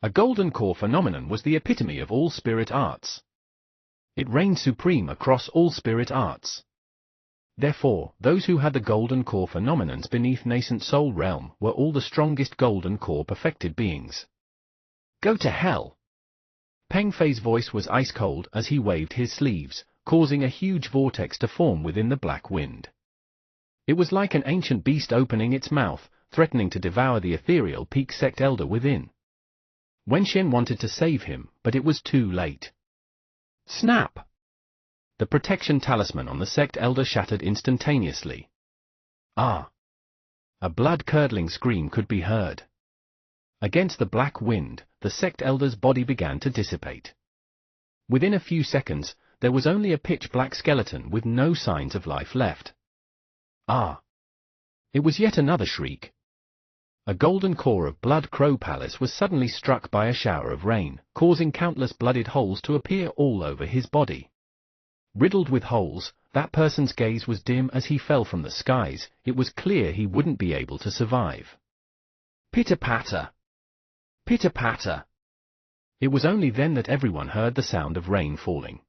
A golden core phenomenon was the epitome of all spirit arts. It reigned supreme across all spirit arts. Therefore, those who had the golden core phenomenons beneath nascent soul realm were all the strongest golden core perfected beings. Go to hell! Peng Fei's voice was ice cold as he waved his sleeves, causing a huge vortex to form within the black wind. It was like an ancient beast opening its mouth, threatening to devour the ethereal peak sect elder within. Wen Xian wanted to save him, but it was too late. Snap! The protection talisman on the sect elder shattered instantaneously. Ah! A blood-curdling scream could be heard. Against the black wind, the sect elder's body began to dissipate. Within a few seconds, there was only a pitch-black skeleton with no signs of life left. Ah! It was yet another shriek. A golden core of Blood Crow Palace was suddenly struck by a shower of rain, causing countless blooded holes to appear all over his body. Riddled with holes, that person's gaze was dim as he fell from the skies. It was clear he wouldn't be able to survive. Pitter-patter! Pitter-patter! It was only then that everyone heard the sound of rain falling.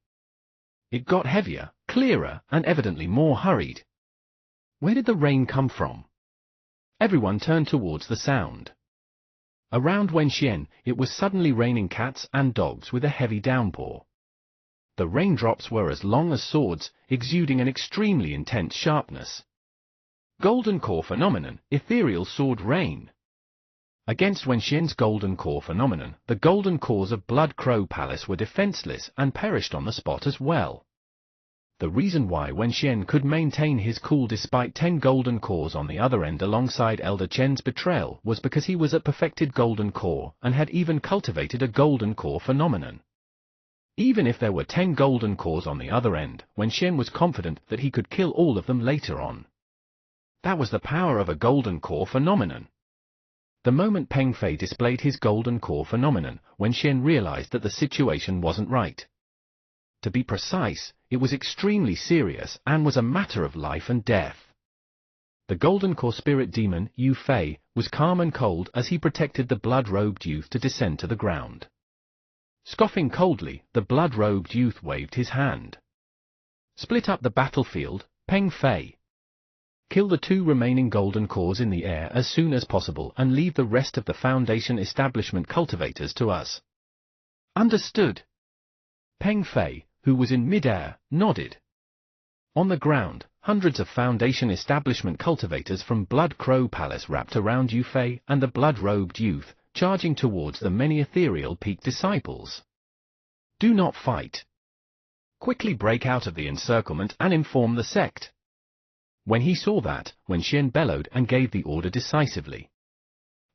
It got heavier, clearer, and evidently more hurried. Where did the rain come from? Everyone turned towards the sound. Around Wen Xian, it was suddenly raining cats and dogs with a heavy downpour. The raindrops were as long as swords, exuding an extremely intense sharpness. Golden core phenomenon, ethereal sword rain. Against Wen Xian's golden core phenomenon, the golden cores of Blood Crow Palace were defenseless and perished on the spot as well. The reason why Wen Xian could maintain his cool despite 10 golden cores on the other end alongside Elder Chen's betrayal was because he was a perfected golden core and had even cultivated a golden core phenomenon. Even if there were 10 golden cores on the other end, Wen Xian was confident that he could kill all of them later on. That was the power of a golden core phenomenon. The moment Peng Fei displayed his golden core phenomenon, Wen Xian realized that the situation wasn't right. To be precise, it was extremely serious and was a matter of life and death. The golden core spirit demon, Yu Fei, was calm and cold as he protected the blood-robed youth to descend to the ground. Scoffing coldly, the blood-robed youth waved his hand. Split up the battlefield, Peng Fei. Kill the 2 remaining golden cores in the air as soon as possible and leave the rest of the Foundation establishment cultivators to us. Understood. Peng Fei, who was in mid-air, nodded. On the ground, hundreds of Foundation establishment cultivators from Blood Crow Palace wrapped around Yu Fei and the blood-robed youth, charging towards the many ethereal peak disciples. Do not fight. Quickly break out of the encirclement and inform the sect. When he saw that, Wen Xian bellowed and gave the order decisively.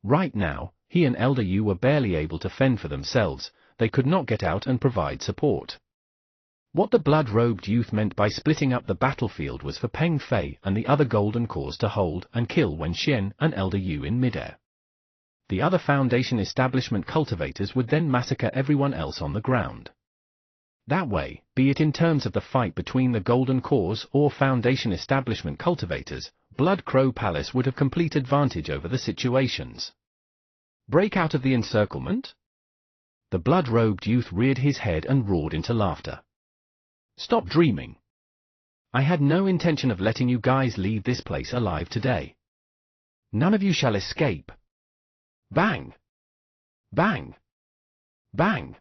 Right now, he and Elder Yu were barely able to fend for themselves. They could not get out and provide support. What the blood-robed youth meant by splitting up the battlefield was for Peng Fei and the other golden cores to hold and kill Wen Xian and Elder Yu in midair. The other Foundation establishment cultivators would then massacre everyone else on the ground. That way, be it in terms of the fight between the golden cores or Foundation establishment cultivators, Blood Crow Palace would have complete advantage over the situations. Break out of the encirclement? The blood-robed youth reared his head and roared into laughter. Stop dreaming. I had no intention of letting you guys leave this place alive today. None of you shall escape. Bang! Bang! Bang!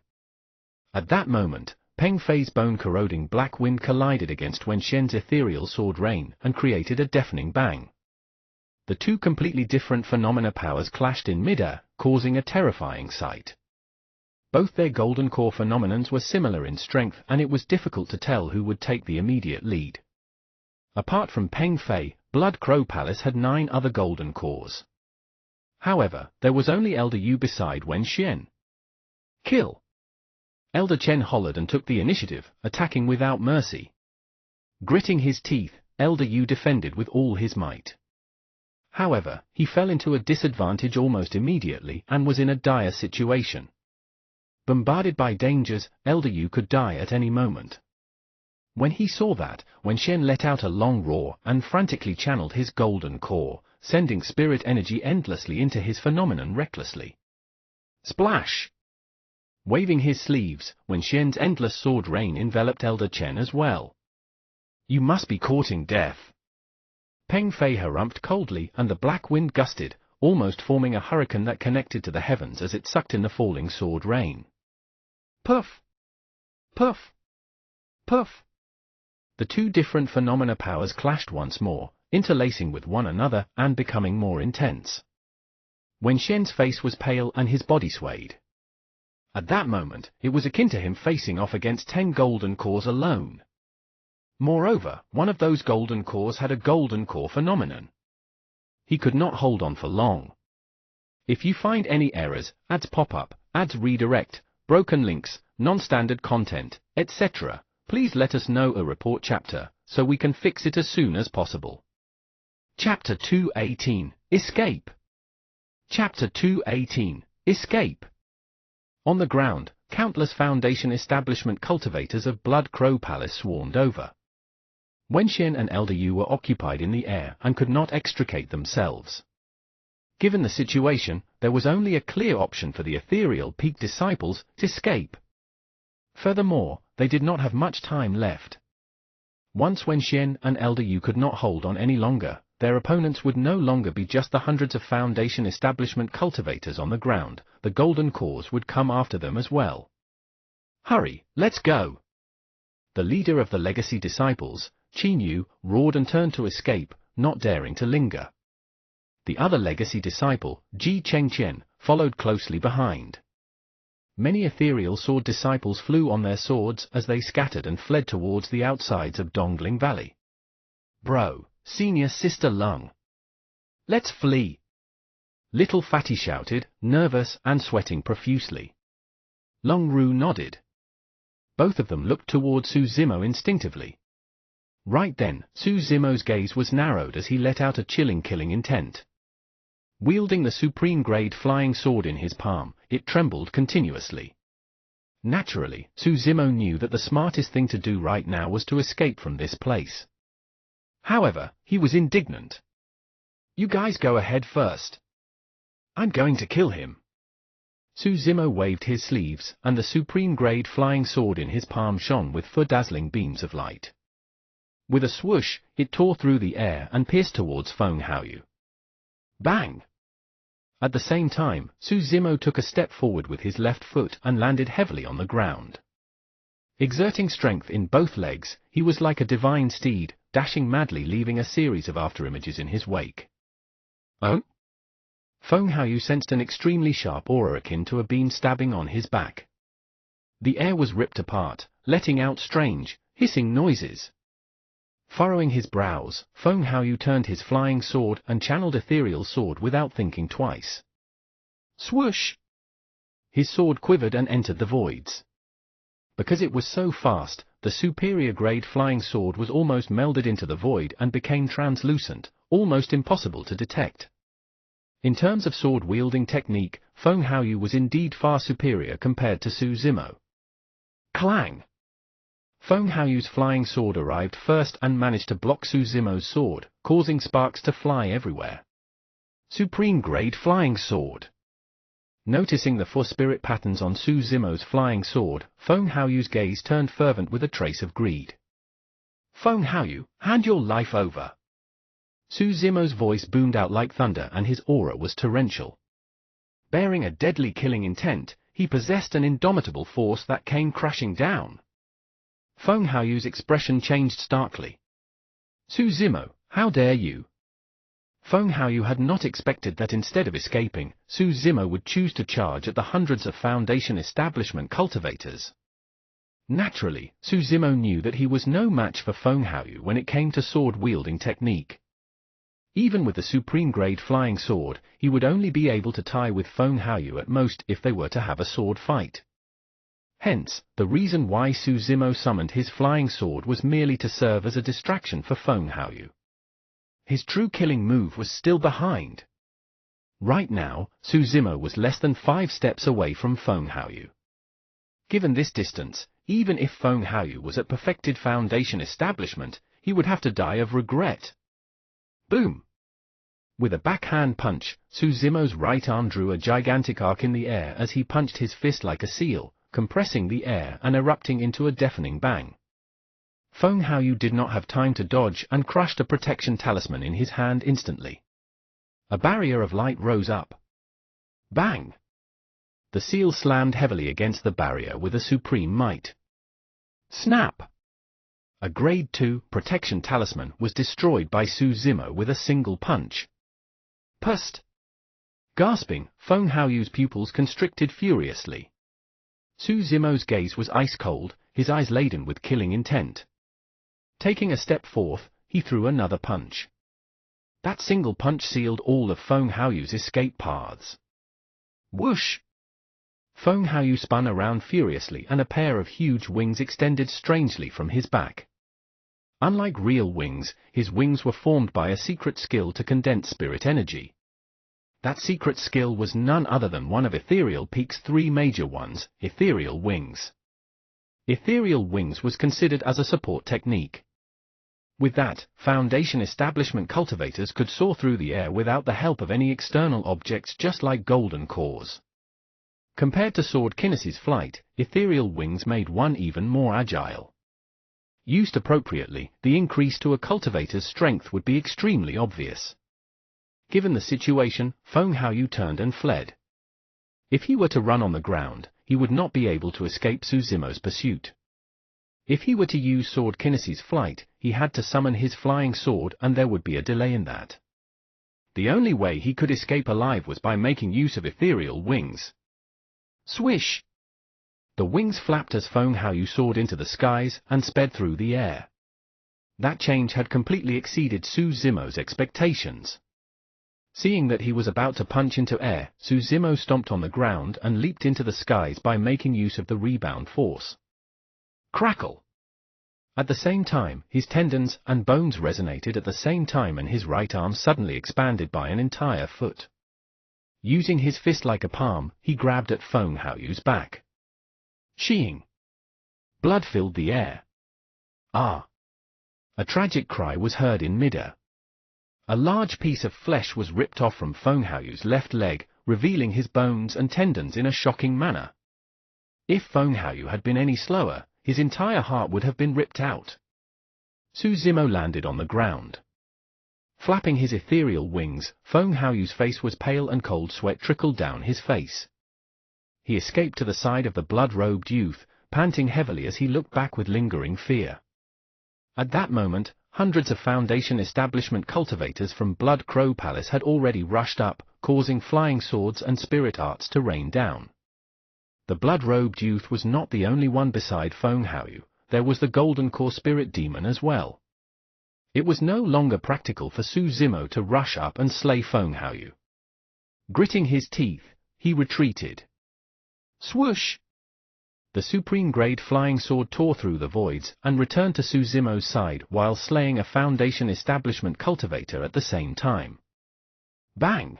At that moment, Peng Fei's bone-corroding black wind collided against Wen Xian's ethereal sword rain and created a deafening bang. The two completely different phenomena powers clashed in mid-air, causing a terrifying sight. Both their golden core phenomenons were similar in strength, and it was difficult to tell who would take the immediate lead. Apart from Peng Fei, Blood Crow Palace had 9 other golden cores. However, there was only Elder Yu beside Wen Xian. Kill! Elder Chen hollered and took the initiative, attacking without mercy. Gritting his teeth, Elder Yu defended with all his might. However, he fell into a disadvantage almost immediately and was in a dire situation. Bombarded by dangers, Elder Yu could die at any moment. When he saw that, Wen Xian let out a long roar and frantically channeled his golden core, sending spirit energy endlessly into his phenomenon recklessly. Splash! Waving his sleeves, Wen Xian's endless sword rain enveloped Elder Chen as well. You must be courting death. Peng Fei harumphed coldly, and the black wind gusted, almost forming a hurricane that connected to the heavens as it sucked in the falling sword rain. Puff! Puff! Puff! The two different phenomena powers clashed once more, interlacing with one another and becoming more intense. Wen Xian's face was pale and his body swayed. At that moment, it was akin to him facing off against 10 golden cores alone. Moreover, one of those golden cores had a golden core phenomenon. He could not hold on for long. If you find any errors, ads pop up, ads redirect, broken links, non-standard content, etc., please let us know a report chapter, so we can fix it as soon as possible. Chapter 218, Escape. Chapter 218, Escape. On the ground, countless Foundation establishment cultivators of Blood Crow Palace swarmed over. Wen Xian and Elder Yu were occupied in the air and could not extricate themselves. Given the situation, there was only a clear option for the ethereal peak disciples to escape. Furthermore, they did not have much time left. Once Wen Xian and Elder Yu could not hold on any longer, their opponents would no longer be just the hundreds of Foundation establishment cultivators on the ground, the golden cores would come after them as well. Hurry, let's go! The leader of the legacy disciples, Qin Yu, roared and turned to escape, not daring to linger. The other legacy disciple, Ji Chengqian, followed closely behind. Many ethereal sword disciples flew on their swords as they scattered and fled towards the outsides of Dongling Valley. Bro, Senior Sister Lung. Let's flee! Little Fatty shouted, nervous and sweating profusely. Long Ru nodded. Both of them looked toward Su Zimo instinctively. Right then, Su Zimo's gaze was narrowed as he let out a chilling killing intent. Wielding the supreme-grade flying sword in his palm, it trembled continuously. Naturally, Su Zimo knew that the smartest thing to do right now was to escape from this place. However, he was indignant. You guys go ahead first. I'm going to kill him. Su Zimo waved his sleeves, and the supreme-grade flying sword in his palm shone with dazzling beams of light. With a swoosh, it tore through the air and pierced towards Feng Haoyu. Bang! At the same time, Su Zimo took a step forward with his left foot and landed heavily on the ground. Exerting strength in both legs, he was like a divine steed, dashing madly, leaving a series of afterimages in his wake. Oh? Feng Haoyu sensed an extremely sharp aura akin to a beam stabbing on his back. The air was ripped apart, letting out strange, hissing noises. Furrowing his brows, Feng Haoyu turned his flying sword and channeled ethereal sword without thinking twice. Swoosh! His sword quivered and entered the voids. Because it was so fast, the superior-grade flying sword was almost melded into the void and became translucent, almost impossible to detect. In terms of sword-wielding technique, Feng Haoyu was indeed far superior compared to Su Zimo. Clang! Feng Haoyu's flying sword arrived first and managed to block Su Zimo's sword, causing sparks to fly everywhere. Supreme-grade flying sword! Noticing the 4 spirit patterns on Su Zimo's flying sword, Feng Haoyu's gaze turned fervent with a trace of greed. Feng Haoyu, hand your life over! Su Zimo's voice boomed out like thunder and his aura was torrential. Bearing a deadly killing intent, he possessed an indomitable force that came crashing down. Feng Haoyu's expression changed starkly. "Su Zimo, how dare you?" Feng Haoyu had not expected that instead of escaping, Su Zimo would choose to charge at the hundreds of Foundation establishment cultivators. Naturally, Su Zimo knew that he was no match for Feng Haoyu when it came to sword-wielding technique. Even with the supreme-grade flying sword, he would only be able to tie with Feng Haoyu at most if they were to have a sword fight. Hence, the reason why Su Zimo summoned his flying sword was merely to serve as a distraction for Feng Haoyu. His true killing move was still behind. Right now, Su Zimo was less than 5 steps away from Feng Haoyu. Given this distance, even if Feng Haoyu was at perfected Foundation establishment, he would have to die of regret. Boom! With a backhand punch, Su Zimo's right arm drew a gigantic arc in the air as he punched his fist like a seal, compressing the air and erupting into a deafening bang. Feng Haoyu did not have time to dodge and crushed a protection talisman in his hand instantly. A barrier of light rose up. Bang! The seal slammed heavily against the barrier with a supreme might. Snap! A Grade 2 protection talisman was destroyed by Su Zimo with a single punch. Pust! Gasping, Feng Haoyu's pupils constricted furiously. Su Zimo's gaze was ice cold, his eyes laden with killing intent. Taking a step forth, he threw another punch. That single punch sealed all of Feng Haoyu's escape paths. Whoosh! Feng Haoyu spun around furiously and a pair of huge wings extended strangely from his back. Unlike real wings, his wings were formed by a secret skill to condense spirit energy. That secret skill was none other than one of Ethereal Peak's 3 major ones, ethereal wings. Ethereal wings was considered as a support technique. With that, Foundation establishment cultivators could soar through the air without the help of any external objects, just like golden cores. Compared to sword kinesis flight, ethereal wings made one even more agile. Used appropriately, the increase to a cultivator's strength would be extremely obvious. Given the situation, Feng Haoyu turned and fled. If he were to run on the ground, he would not be able to escape Su Zimo's pursuit. If he were to use sword kinesis flight, he had to summon his flying sword and there would be a delay in that. The only way he could escape alive was by making use of ethereal wings. Swish! The wings flapped as Feng Haoyu soared into the skies and sped through the air. That change had completely exceeded Su Zimo's expectations. Seeing that he was about to punch into air, Su Zimo stomped on the ground and leaped into the skies by making use of the rebound force. Crackle! At the same time, his tendons and bones resonated at the same time and his right arm suddenly expanded by an entire foot. Using his fist like a palm, he grabbed at Feng Haoyu's back. Sheeing! Blood filled the air. Ah! A tragic cry was heard in midair. A large piece of flesh was ripped off from Feng Haoyu's left leg, revealing his bones and tendons in a shocking manner. If Feng Haoyu had been any slower, his entire heart would have been ripped out. Su Zimo landed on the ground. Flapping his ethereal wings, Feng Haoyu's face was pale and cold sweat trickled down his face. He escaped to the side of the blood-robed youth, panting heavily as he looked back with lingering fear. At that moment, hundreds of Foundation establishment cultivators from Blood Crow Palace had already rushed up, causing flying swords and spirit arts to rain down. The blood-robed youth was not the only one beside Feng Haoyu, there was the Golden Core Spirit Demon as well. It was no longer practical for Su Zimo to rush up and slay Feng Haoyu. Gritting his teeth, he retreated. Swoosh! The supreme-grade flying sword tore through the voids and returned to Su Zimo's side while slaying a Foundation establishment cultivator at the same time. Bang!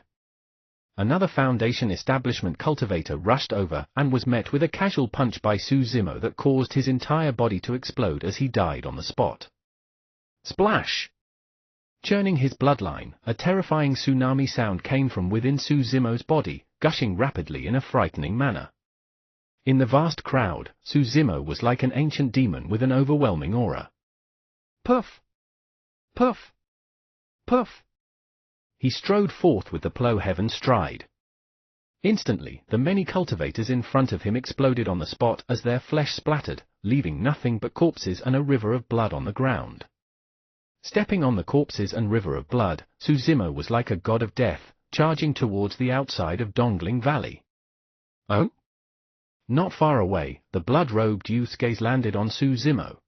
Another Foundation establishment cultivator rushed over and was met with a casual punch by Su Zimo that caused his entire body to explode as he died on the spot. Splash! Churning his bloodline, a terrifying tsunami sound came from within Su Zimo's body, gushing rapidly in a frightening manner. In the vast crowd, Su Zimo was like an ancient demon with an overwhelming aura. Puff! Puff! Puff! He strode forth with the Plow Heaven stride. Instantly, the many cultivators in front of him exploded on the spot as their flesh splattered, leaving nothing but corpses and a river of blood on the ground. Stepping on the corpses and river of blood, Suzimo was like a god of death, charging towards the outside of Dongling Valley. Oh? Not far away, the blood-robed youth's gaze landed on Suzimo.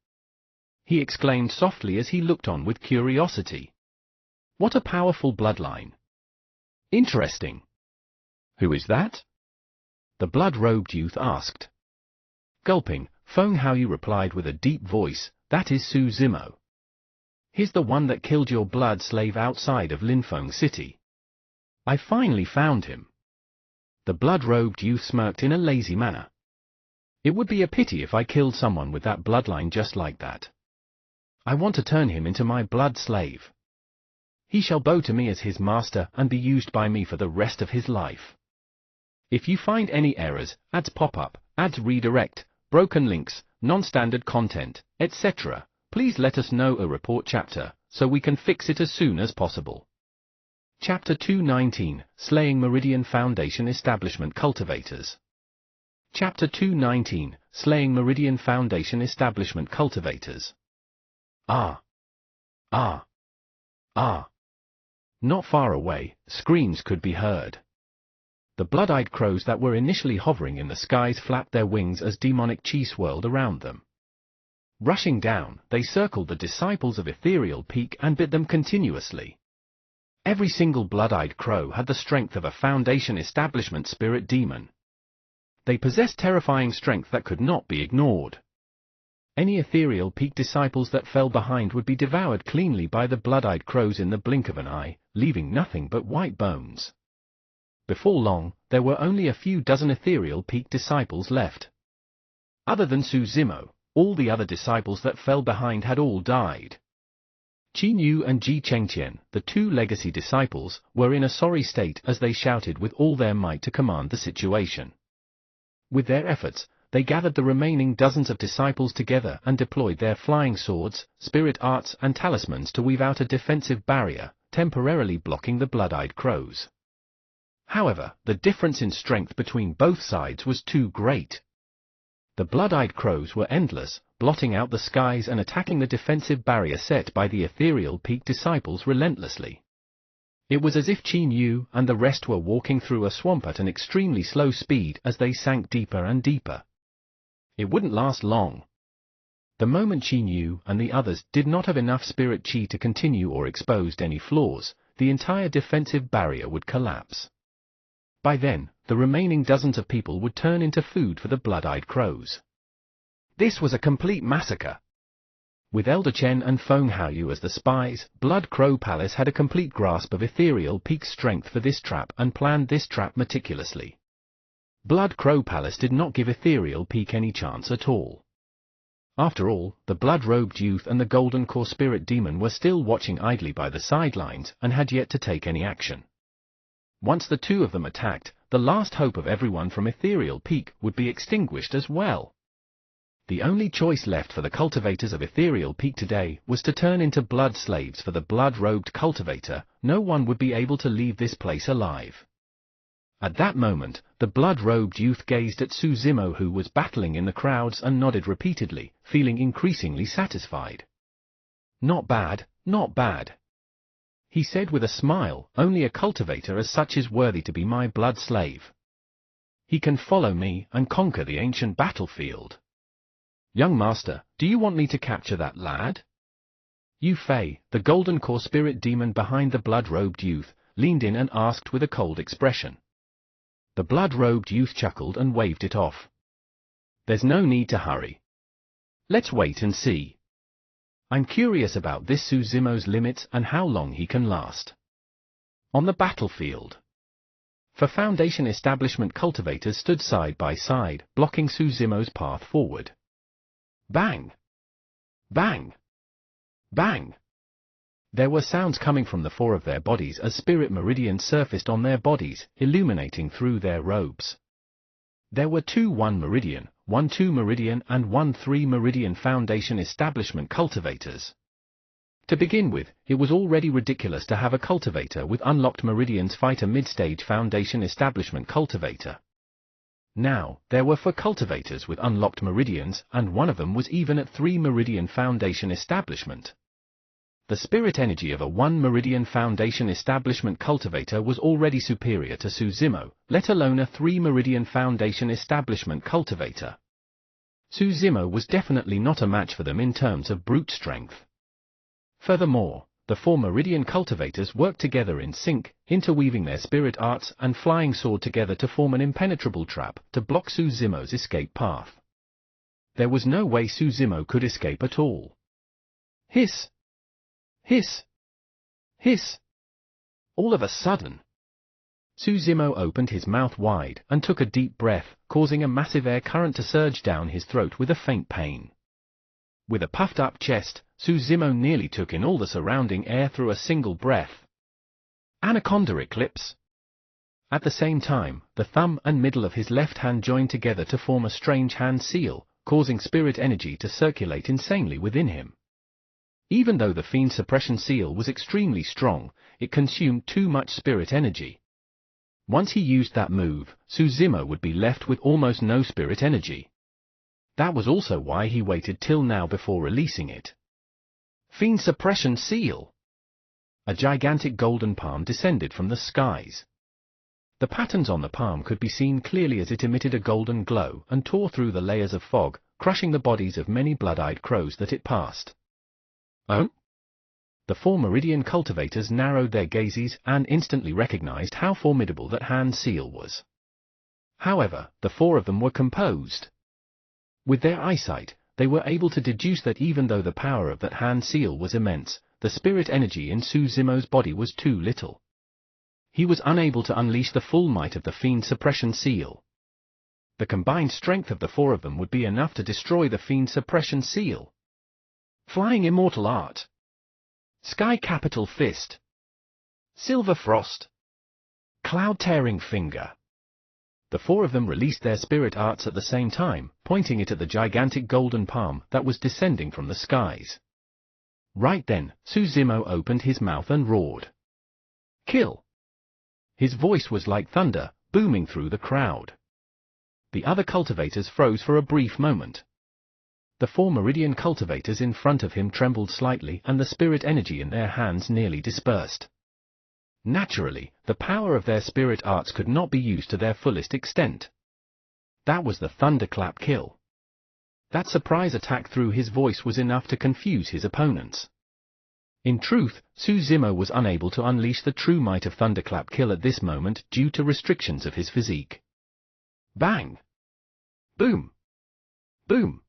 He exclaimed softly as he looked on with curiosity. What a powerful bloodline! Interesting. Who is that? The blood-robed youth asked. Gulping, Feng Haoyu replied with a deep voice, that is Suzimo. He's the one that killed your blood slave outside of Linfeng City. I finally found him. The blood-robed youth smirked in a lazy manner. It would be a pity if I killed someone with that bloodline just like that. I want to turn him into my blood slave. He shall bow to me as his master and be used by me for the rest of his life. If you find any errors, ads pop up, ads redirect, broken links, non-standard content, etc., please let us know a report chapter, so we can fix it as soon as possible. Chapter 219, Slaying Meridian Foundation Establishment Cultivators. Chapter 219, Slaying Meridian Foundation Establishment Cultivators. Ah! Ah! Ah! Not far away, screams could be heard. The blood-eyed crows that were initially hovering in the skies flapped their wings as demonic chi swirled around them. Rushing down, they circled the disciples of Ethereal Peak and bit them continuously. Every single blood-eyed crow had the strength of a Foundation Establishment spirit demon. They possessed terrifying strength that could not be ignored. Any Ethereal Peak disciples that fell behind would be devoured cleanly by the blood-eyed crows in the blink of an eye, leaving nothing but white bones. Before long, there were only a few dozen Ethereal Peak disciples left. Other than Suzimo, all the other disciples that fell behind had all died. Qin Yu and Ji Chengtian, the two legacy disciples, were in a sorry state as they shouted with all their might to command the situation. With their efforts, they gathered the remaining dozens of disciples together and deployed their flying swords, spirit arts and talismans to weave out a defensive barrier, temporarily blocking the blood-eyed crows. However, the difference in strength between both sides was too great. The blood-eyed crows were endless, blotting out the skies and attacking the defensive barrier set by the Ethereal Peak disciples relentlessly. It was as if Qin Yu and the rest were walking through a swamp at an extremely slow speed as they sank deeper and deeper. It wouldn't last long. The moment Qin Yu and the others did not have enough spirit chi to continue or exposed any flaws, the entire defensive barrier would collapse. By then, the remaining dozens of people would turn into food for the blood-eyed crows. This was a complete massacre. With Elder Chen and Feng Haoyu as the spies, Blood Crow Palace had a complete grasp of Ethereal Peak's strength for this trap and planned this trap meticulously. Blood Crow Palace did not give Ethereal Peak any chance at all. After all, the blood-robed youth and the Golden Core Spirit Demon were still watching idly by the sidelines and had yet to take any action. Once the two of them attacked, the last hope of everyone from Ethereal Peak would be extinguished as well. The only choice left for the cultivators of Ethereal Peak today was to turn into blood slaves for the blood-robed cultivator. No one would be able to leave this place alive. At that moment, the blood-robed youth gazed at Suzimo, who was battling in the crowds, and nodded repeatedly, feeling increasingly satisfied. Not bad, not bad. He said with a smile, only a cultivator as such is worthy to be my blood slave. He can follow me and conquer the ancient battlefield. Young master, do you want me to capture that lad? Yu Fei, the Golden Core Spirit Demon behind the blood-robed youth, leaned in and asked with a cold expression. The blood-robed youth chuckled and waved it off. There's no need to hurry. Let's wait and see. I'm curious about this Suzimo's limits and how long he can last. On the battlefield. For Foundation Establishment cultivators stood side by side, blocking Suzimo's path forward. Bang! Bang! Bang! There were sounds coming from the four of their bodies as spirit meridians surfaced on their bodies, illuminating through their robes. There were 2 1 meridian, 1 2 meridian and 1 3 meridian Foundation Establishment cultivators. To begin with, it was already ridiculous to have a cultivator with unlocked meridians fight a mid-stage Foundation establishment cultivator. Now, there were 4 cultivators with unlocked meridians, and one of them was even at 3 Meridian Foundation establishment. The spirit energy of a 1 Meridian Foundation establishment cultivator was already superior to Suzimo, let alone a 3 Meridian Foundation establishment cultivator. Suzimo was definitely not a match for them in terms of brute strength. Furthermore, the 4 Meridian cultivators worked together in sync, interweaving their spirit arts and flying sword together to form an impenetrable trap to block Suzimo's escape path. There was no way Suzimo could escape at all. Hiss! Hiss! Hiss! All of a sudden, Suzimo opened his mouth wide and took a deep breath, causing a massive air current to surge down his throat with a faint pain. With a puffed-up chest, Suzimo nearly took in all the surrounding air through a single breath. Anaconda Eclipse! At the same time, the thumb and middle of his left hand joined together to form a strange hand seal, causing spirit energy to circulate insanely within him. Even though the Fiend Suppression Seal was extremely strong, it consumed too much spirit energy. Once he used that move, Suzimo would be left with almost no spirit energy. That was also why he waited till now before releasing it. Fiend Suppression Seal! A gigantic golden palm descended from the skies. The patterns on the palm could be seen clearly as it emitted a golden glow and tore through the layers of fog, crushing the bodies of many blood-eyed crows that it passed. Oh? The 4 Meridian cultivators narrowed their gazes and instantly recognized how formidable that hand seal was. However, the 4 of them were composed. With their eyesight, they were able to deduce that even though the power of that hand seal was immense, the spirit energy in Suzimo's body was too little. He was unable to unleash the full might of the Fiend Suppression Seal. The combined strength of the 4 of them would be enough to destroy the Fiend Suppression Seal. Flying Immortal Art. Sky Capital Fist. Silver Frost. Cloud-Tearing Finger. The 4 of them released their spirit arts at the same time, pointing it at the gigantic golden palm that was descending from the skies. Right then, Suzimo opened his mouth and roared. Kill! His voice was like thunder, booming through the crowd. The other cultivators froze for a brief moment. The 4 Meridian cultivators in front of him trembled slightly and the spirit energy in their hands nearly dispersed. Naturally, the power of their spirit arts could not be used to their fullest extent. That was the thunderclap kill. That surprise attack through his voice was enough to confuse his opponents. In truth, Suzimo was unable to unleash the true might of thunderclap kill at this moment due to restrictions of his physique. Bang! Boom! Boom!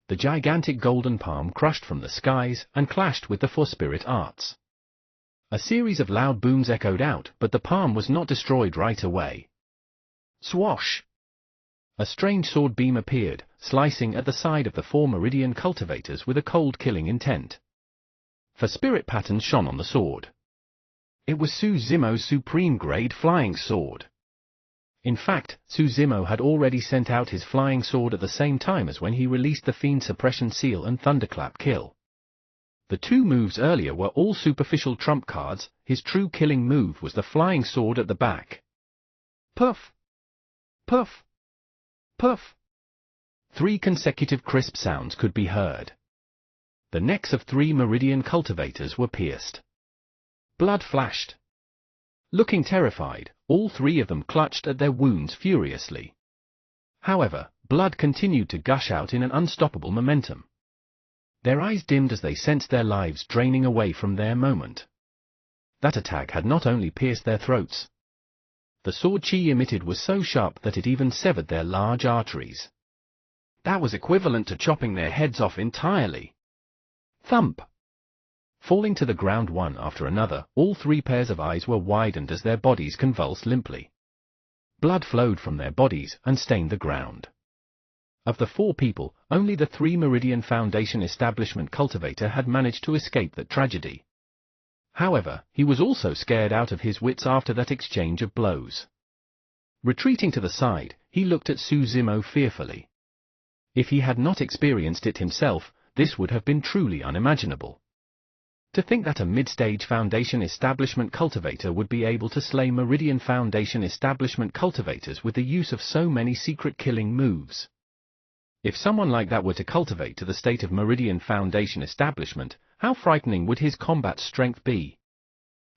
The gigantic golden palm crushed from the skies and clashed with the 4 spirit arts. A series of loud booms echoed out, but the palm was not destroyed right away. Swash! A strange sword beam appeared, slicing at the side of the 4 Meridian cultivators with a cold killing intent. 4 spirit patterns shone on the sword. It was Suzimo's supreme-grade flying sword. In fact, Suzimo had already sent out his flying sword at the same time as when he released the Fiend Suppression Seal and Thunderclap Kill. The 2 moves earlier were all superficial trump cards, his true killing move was the flying sword at the back. Puff! Puff! Puff! 3 consecutive crisp sounds could be heard. The necks of 3 Meridian cultivators were pierced. Blood flashed. Looking terrified, all 3 of them clutched at their wounds furiously. However, blood continued to gush out in an unstoppable momentum. Their eyes dimmed as they sensed their lives draining away from their moment. That attack had not only pierced their throats. The sword chi emitted was so sharp that it even severed their large arteries. That was equivalent to chopping their heads off entirely. Thump! Falling to the ground one after another, all 3 pairs of eyes were widened as their bodies convulsed limply. Blood flowed from their bodies and stained the ground. Of the 4 people, only the 3 Meridian Foundation establishment cultivator had managed to escape that tragedy. However, he was also scared out of his wits after that exchange of blows. Retreating to the side, he looked at Suzimo fearfully. If he had not experienced it himself, this would have been truly unimaginable. To think that a mid-stage Foundation Establishment cultivator would be able to slay Meridian Foundation Establishment cultivators with the use of so many secret killing moves. If someone like that were to cultivate to the state of Meridian Foundation Establishment, how frightening would his combat strength be?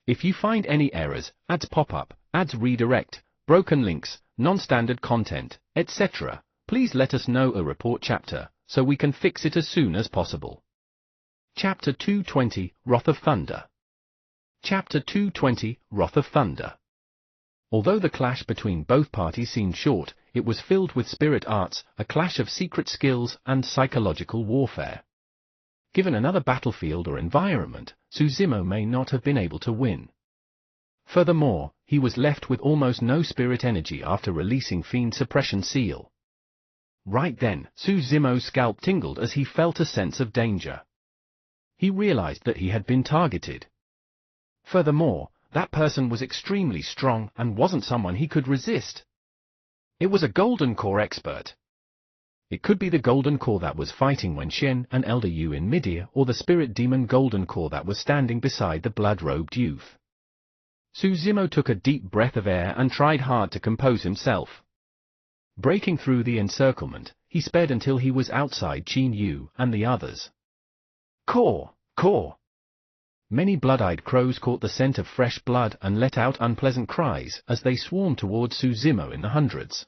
If you find any errors, ads pop up, ads redirect, broken links, non-standard content, etc., please let us know a report chapter, so we can fix it as soon as possible. Chapter 220, Wrath of Thunder. Chapter 220, Wrath of Thunder. Although the clash between both parties seemed short, it was filled with spirit arts, a clash of secret skills, and psychological warfare. Given another battlefield or environment, Suzumo may not have been able to win. Furthermore, he was left with almost no spirit energy after releasing Fiend Suppression Seal. Right then, Suzumo's scalp tingled as he felt a sense of danger. He realized that he had been targeted. Furthermore, that person was extremely strong and wasn't someone he could resist. It was a Golden Core expert. It could be the Golden Core that was fighting Wen Shen and Elder Yu in midair, or the Spirit Demon Golden Core that was standing beside the blood-robed youth. Suzumo took a deep breath of air and tried hard to compose himself. Breaking through the encirclement, he sped until he was outside Qin Yu and the others. Core! Core! Many blood-eyed crows caught the scent of fresh blood and let out unpleasant cries as they swarmed towards Suzumo in the hundreds.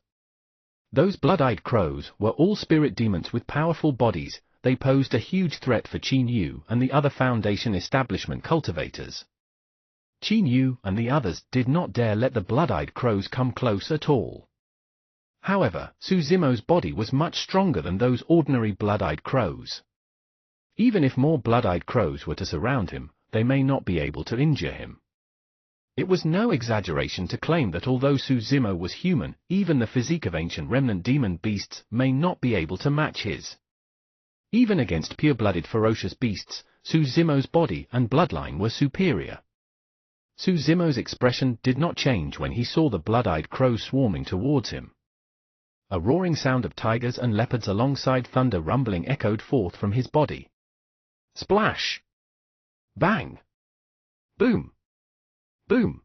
Those blood-eyed crows were all spirit demons with powerful bodies. They posed a huge threat for Qin Yu and the other Foundation Establishment cultivators. Qin Yu and the others did not dare let the blood-eyed crows come close at all. However, Suzumo's body was much stronger than those ordinary blood-eyed crows. Even if more blood-eyed crows were to surround him, they may not be able to injure him. It was no exaggeration to claim that although Suzumo was human, even the physique of ancient remnant demon beasts may not be able to match his. Even against pure-blooded ferocious beasts, Suzumo's body and bloodline were superior. Suzumo's expression did not change when he saw the blood-eyed crows swarming towards him. A roaring sound of tigers and leopards alongside thunder rumbling echoed forth from his body. Splash! Bang! Boom! Boom!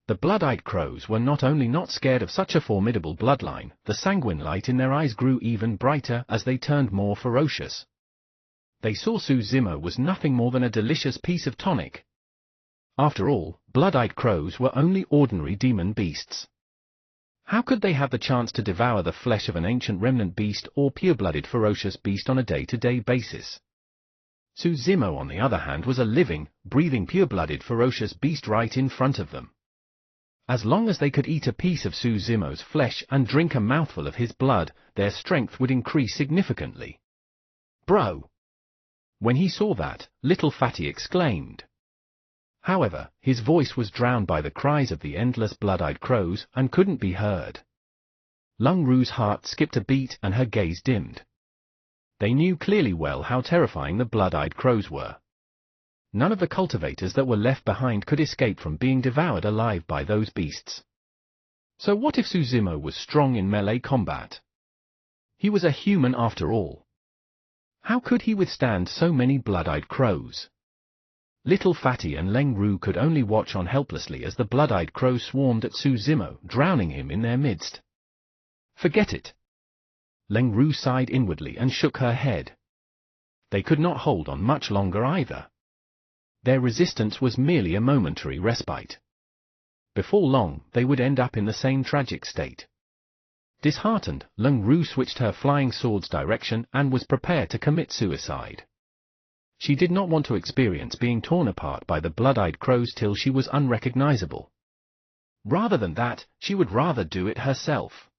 The blood-eyed crows were not only not scared of such a formidable bloodline, the sanguine light in their eyes grew even brighter as they turned more ferocious. They saw Suzumo was nothing more than a delicious piece of tonic. After all, blood-eyed crows were only ordinary demon beasts. How could they have the chance to devour the flesh of an ancient remnant beast or pure-blooded ferocious beast on a day-to-day basis? Suzumo, on the other hand, was a living, breathing pure-blooded ferocious beast right in front of them. As long as they could eat a piece of Suzumo's flesh and drink a mouthful of his blood, their strength would increase significantly. Bro! When he saw that, Little Fatty exclaimed. However, his voice was drowned by the cries of the endless blood-eyed crows and couldn't be heard. Lung Ru's heart skipped a beat and her gaze dimmed. They knew clearly well how terrifying the blood-eyed crows were. None of the cultivators that were left behind could escape from being devoured alive by those beasts. So what if Suzumo was strong in melee combat? He was a human after all. How could he withstand so many blood-eyed crows? Little Fatty and Leng Ru could only watch on helplessly as the blood-eyed crows swarmed at Suzumo, drowning him in their midst. Forget it. Leng Ru sighed inwardly and shook her head. They could not hold on much longer either. Their resistance was merely a momentary respite. Before long, they would end up in the same tragic state. Disheartened, Leng Ru switched her flying sword's direction and was prepared to commit suicide. She did not want to experience being torn apart by the blood-eyed crows till she was unrecognizable. Rather than that, she would rather do it herself.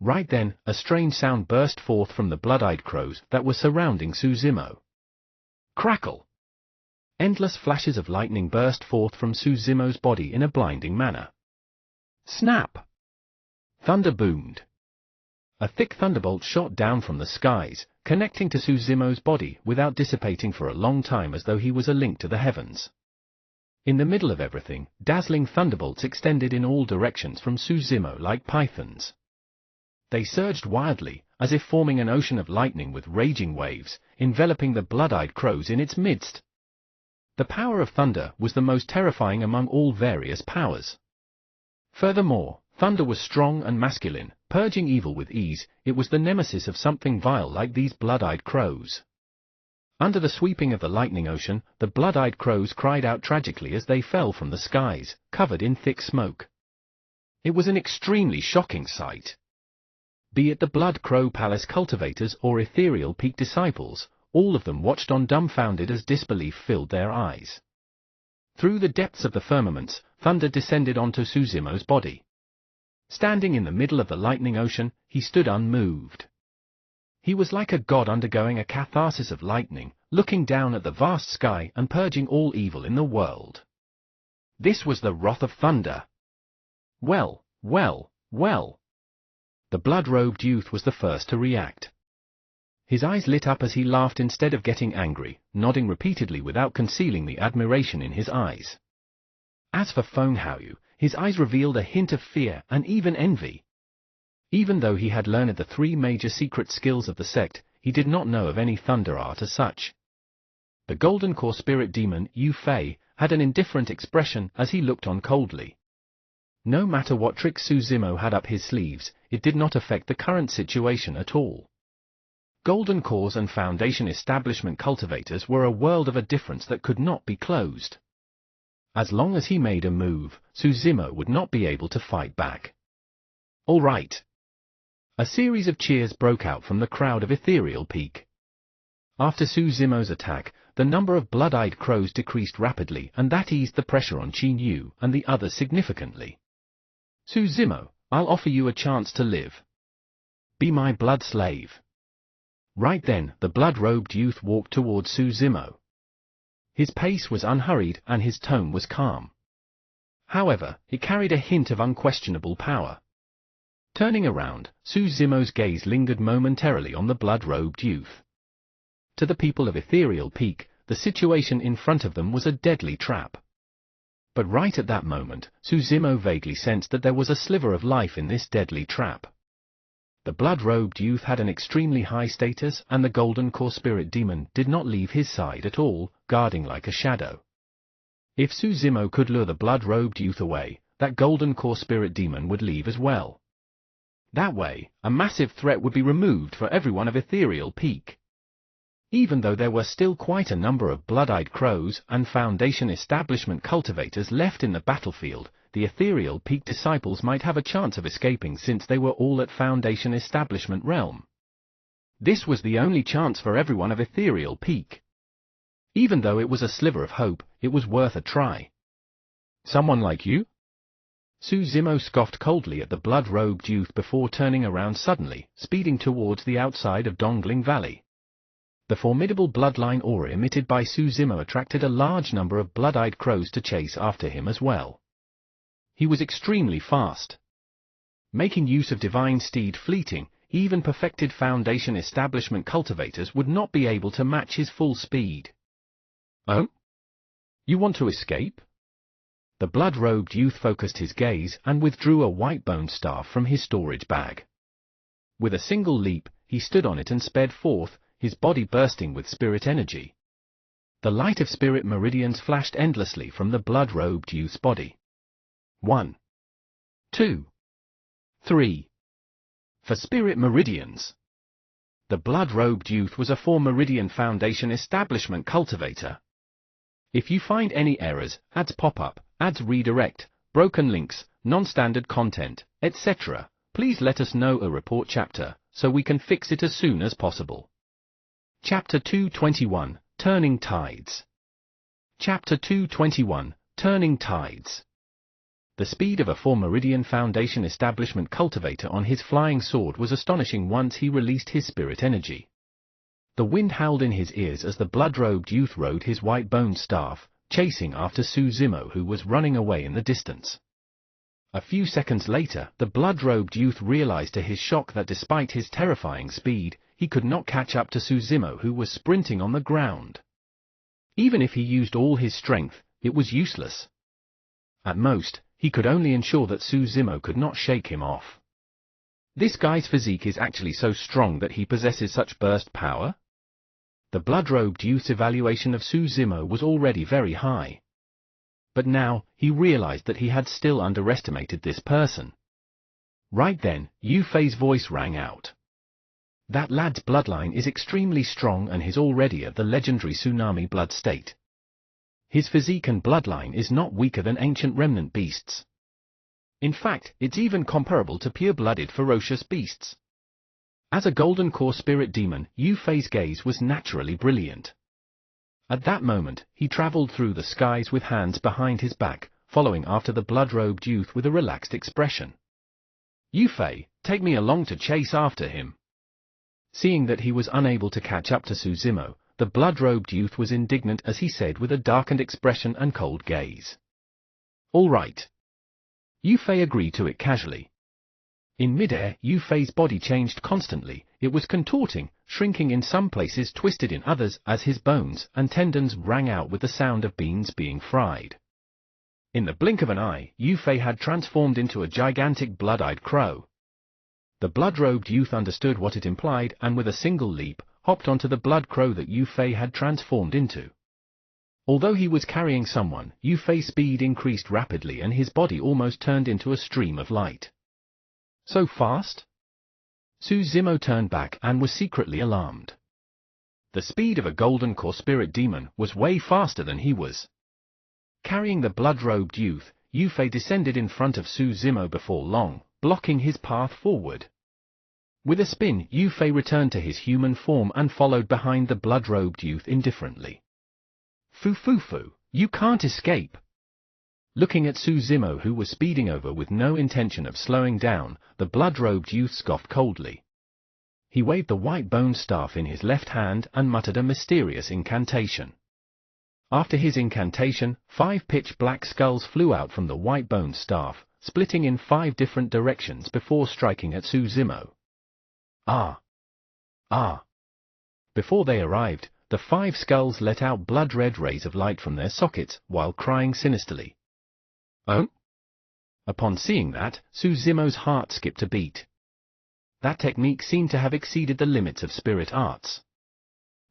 Right then, a strange sound burst forth from the blood-eyed crows that were surrounding Suzumo. Crackle! Endless flashes of lightning burst forth from Suzumo's body in a blinding manner. Snap! Thunder boomed. A thick thunderbolt shot down from the skies, connecting to Suzumo's body without dissipating for a long time as though he was a link to the heavens. In the middle of everything, dazzling thunderbolts extended in all directions from Suzumo like pythons. They surged wildly, as if forming an ocean of lightning with raging waves, enveloping the blood-eyed crows in its midst. The power of thunder was the most terrifying among all various powers. Furthermore, thunder was strong and masculine, purging evil with ease. It was the nemesis of something vile like these blood-eyed crows. Under the sweeping of the lightning ocean, the blood-eyed crows cried out tragically as they fell from the skies, covered in thick smoke. It was an extremely shocking sight. Be it the Blood Crow Palace cultivators or Ethereal Peak disciples, all of them watched on dumbfounded as disbelief filled their eyes. Through the depths of the firmaments, thunder descended onto Suzumo's body. Standing in the middle of the lightning ocean, he stood unmoved. He was like a god undergoing a catharsis of lightning, looking down at the vast sky and purging all evil in the world. This was the wrath of thunder. Well, well, well. The blood-robed youth was the first to react. His eyes lit up as he laughed instead of getting angry, nodding repeatedly without concealing the admiration in his eyes. As for Feng Haoyu, his eyes revealed a hint of fear and even envy. Even though he had learned the 3 major secret skills of the sect, he did not know of any thunder art as such. The Golden Core Spirit Demon, Yu Fei, had an indifferent expression as he looked on coldly. No matter what tricks Suzumo had up his sleeves, it did not affect the current situation at all. Golden Cores and Foundation Establishment cultivators were a world of a difference that could not be closed. As long as he made a move, Suzumo would not be able to fight back. All right. A series of cheers broke out from the crowd of Ethereal Peak. After Suzumo's attack, the number of blood-eyed crows decreased rapidly, and that eased the pressure on Qin Yu and the others significantly. Suzumo, I'll offer you a chance to live. Be my blood slave. Right then, the blood-robed youth walked towards Suzumo. His pace was unhurried and his tone was calm. However, it carried a hint of unquestionable power. Turning around, Suzumo's gaze lingered momentarily on the blood-robed youth. To the people of Ethereal Peak, the situation in front of them was a deadly trap. But right at that moment, Suzumo vaguely sensed that there was a sliver of life in this deadly trap. The blood-robed youth had an extremely high status, and the Golden Core Spirit Demon did not leave his side at all, guarding like a shadow. If Suzumo could lure the blood-robed youth away, that Golden Core Spirit Demon would leave as well. That way, a massive threat would be removed for everyone of Ethereal Peak. Even though there were still quite a number of blood-eyed crows and Foundation Establishment cultivators left in the battlefield, the Ethereal Peak disciples might have a chance of escaping since they were all at Foundation Establishment realm. This was the only chance for everyone of Ethereal Peak. Even though it was a sliver of hope, it was worth a try. Someone like you? Suzumo scoffed coldly at the blood-robed youth before turning around suddenly, speeding towards the outside of Dongling Valley. The formidable bloodline aura emitted by Suzumo attracted a large number of blood-eyed crows to chase after him as well. He was extremely fast. Making use of Divine Steed Fleeting, even perfected Foundation Establishment cultivators would not be able to match his full speed. Oh? You want to escape? The blood-robed youth focused his gaze and withdrew a white bone staff from his storage bag. With a single leap, he stood on it and sped forth, his body bursting with spirit energy. The light of spirit meridians flashed endlessly from the blood-robed youth's body. 1, 2, 3. For spirit meridians. The blood-robed youth was a 4-Meridian Foundation Establishment cultivator. If you find any errors, ads pop up, ads redirect, broken links, non-standard content, etc., please let us know a report chapter, so we can fix it as soon as possible. Chapter 221, Turning Tides. Chapter 221, Turning Tides. The speed of a 4-Meridian Foundation Establishment cultivator on his flying sword was astonishing once he released his spirit energy. The wind howled in his ears as the blood-robed youth rode his white bone staff, chasing after Suzumo, who was running away in the distance. A few seconds later, the blood-robed youth realized to his shock that despite his terrifying speed, he could not catch up to Suzumo, who was sprinting on the ground. Even if he used all his strength, it was useless. At most, he could only ensure that Suzumo could not shake him off. This guy's physique is actually so strong that he possesses such burst power? The blood-robed youth's evaluation of Su Zimo was already very high. But now, he realized that he had still underestimated this person. Right then, Yu Fei's voice rang out. That lad's bloodline is extremely strong and he's already at the legendary tsunami blood state. His physique and bloodline is not weaker than ancient remnant beasts. In fact, it's even comparable to pure-blooded ferocious beasts. As a golden core spirit demon, Yu Fei's gaze was naturally brilliant. At that moment, he traveled through the skies with hands behind his back, following after the blood-robed youth with a relaxed expression. Yu Fei, take me along to chase after him. Seeing that he was unable to catch up to Su Zimo, the blood-robed youth was indignant as he said with a darkened expression and cold gaze. All right. Yu Fei agreed to it casually. In midair, Yu Fei's body changed constantly. It was contorting, shrinking in some places, twisted in others, as his bones and tendons rang out with the sound of beans being fried. In the blink of an eye, Yu Fei had transformed into a gigantic blood-eyed crow. The blood-robed youth understood what it implied and with a single leap, hopped onto the blood crow that Yu Fei had transformed into. Although he was carrying someone, Yu Fei's speed increased rapidly and his body almost turned into a stream of light. So fast? Su Zimo turned back and was secretly alarmed. The speed of a golden core spirit demon was way faster than he was. Carrying the blood-robed youth, Yu Fei descended in front of Su Zimo before long, blocking his path forward. With a spin, Yu Fei returned to his human form and followed behind the blood-robed youth indifferently. Fu, you can't escape. Looking at Su Zimo, who was speeding over with no intention of slowing down, the blood-robed youth scoffed coldly. He waved the white bone staff in his left hand and muttered a mysterious incantation. After his incantation, 5 pitch-black skulls flew out from the white bone staff, splitting in 5 different directions before striking at Su Zimo. Ah! Ah! Before they arrived, the 5 skulls let out blood-red rays of light from their sockets, while crying sinisterly. Oh? Upon seeing that, Su Zimo's heart skipped a beat. That technique seemed to have exceeded the limits of spirit arts.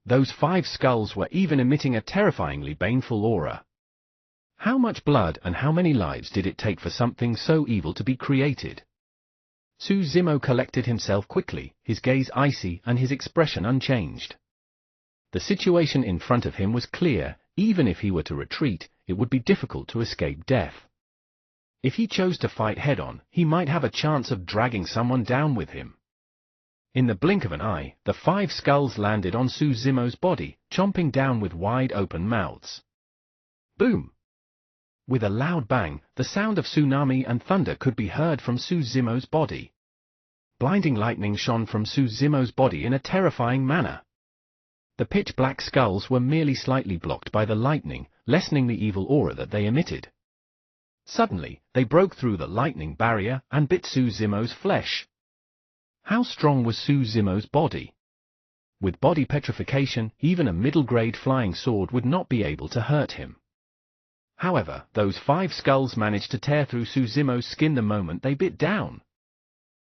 Those 5 skulls were even emitting a terrifyingly baneful aura. How much blood and how many lives did it take for something so evil to be created? Su Zimo collected himself quickly, his gaze icy and his expression unchanged. The situation in front of him was clear. Even if he were to retreat, it would be difficult to escape death. If he chose to fight head-on, he might have a chance of dragging someone down with him. In the blink of an eye, the 5 skulls landed on Su Zimo's body, chomping down with wide-open mouths. Boom! With a loud bang, the sound of tsunami and thunder could be heard from Su Zimo's body. Blinding lightning shone from Su Zimo's body in a terrifying manner. The pitch-black skulls were merely slightly blocked by the lightning, lessening the evil aura that they emitted. Suddenly, they broke through the lightning barrier and bit Su Zimo's flesh. How strong was Su Zimo's body? With body petrification, even a middle-grade flying sword would not be able to hurt him. However, those 5 skulls managed to tear through Su Zimo's skin the moment they bit down.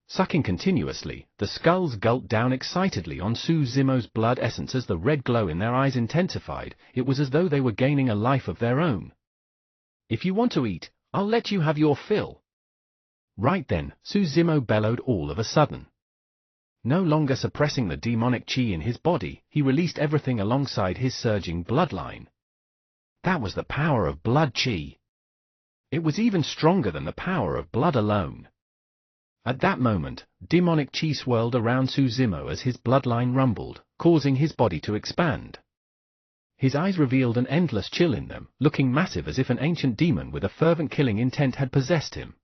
Sucking continuously, the skulls gulped down excitedly on Su Zimo's blood essence. As the red glow in their eyes intensified, it was as though they were gaining a life of their own. If you want to eat, I'll let you have your fill. Right then, Su Zimo bellowed all of a sudden. No longer suppressing the demonic chi in his body, he released everything alongside his surging bloodline. That was the power of blood chi. It was even stronger than the power of blood alone. At that moment, demonic chi swirled around Su Zimo as his bloodline rumbled, causing his body to expand. His eyes revealed an endless chill in them, looking massive as if an ancient demon with a fervent killing intent had possessed him.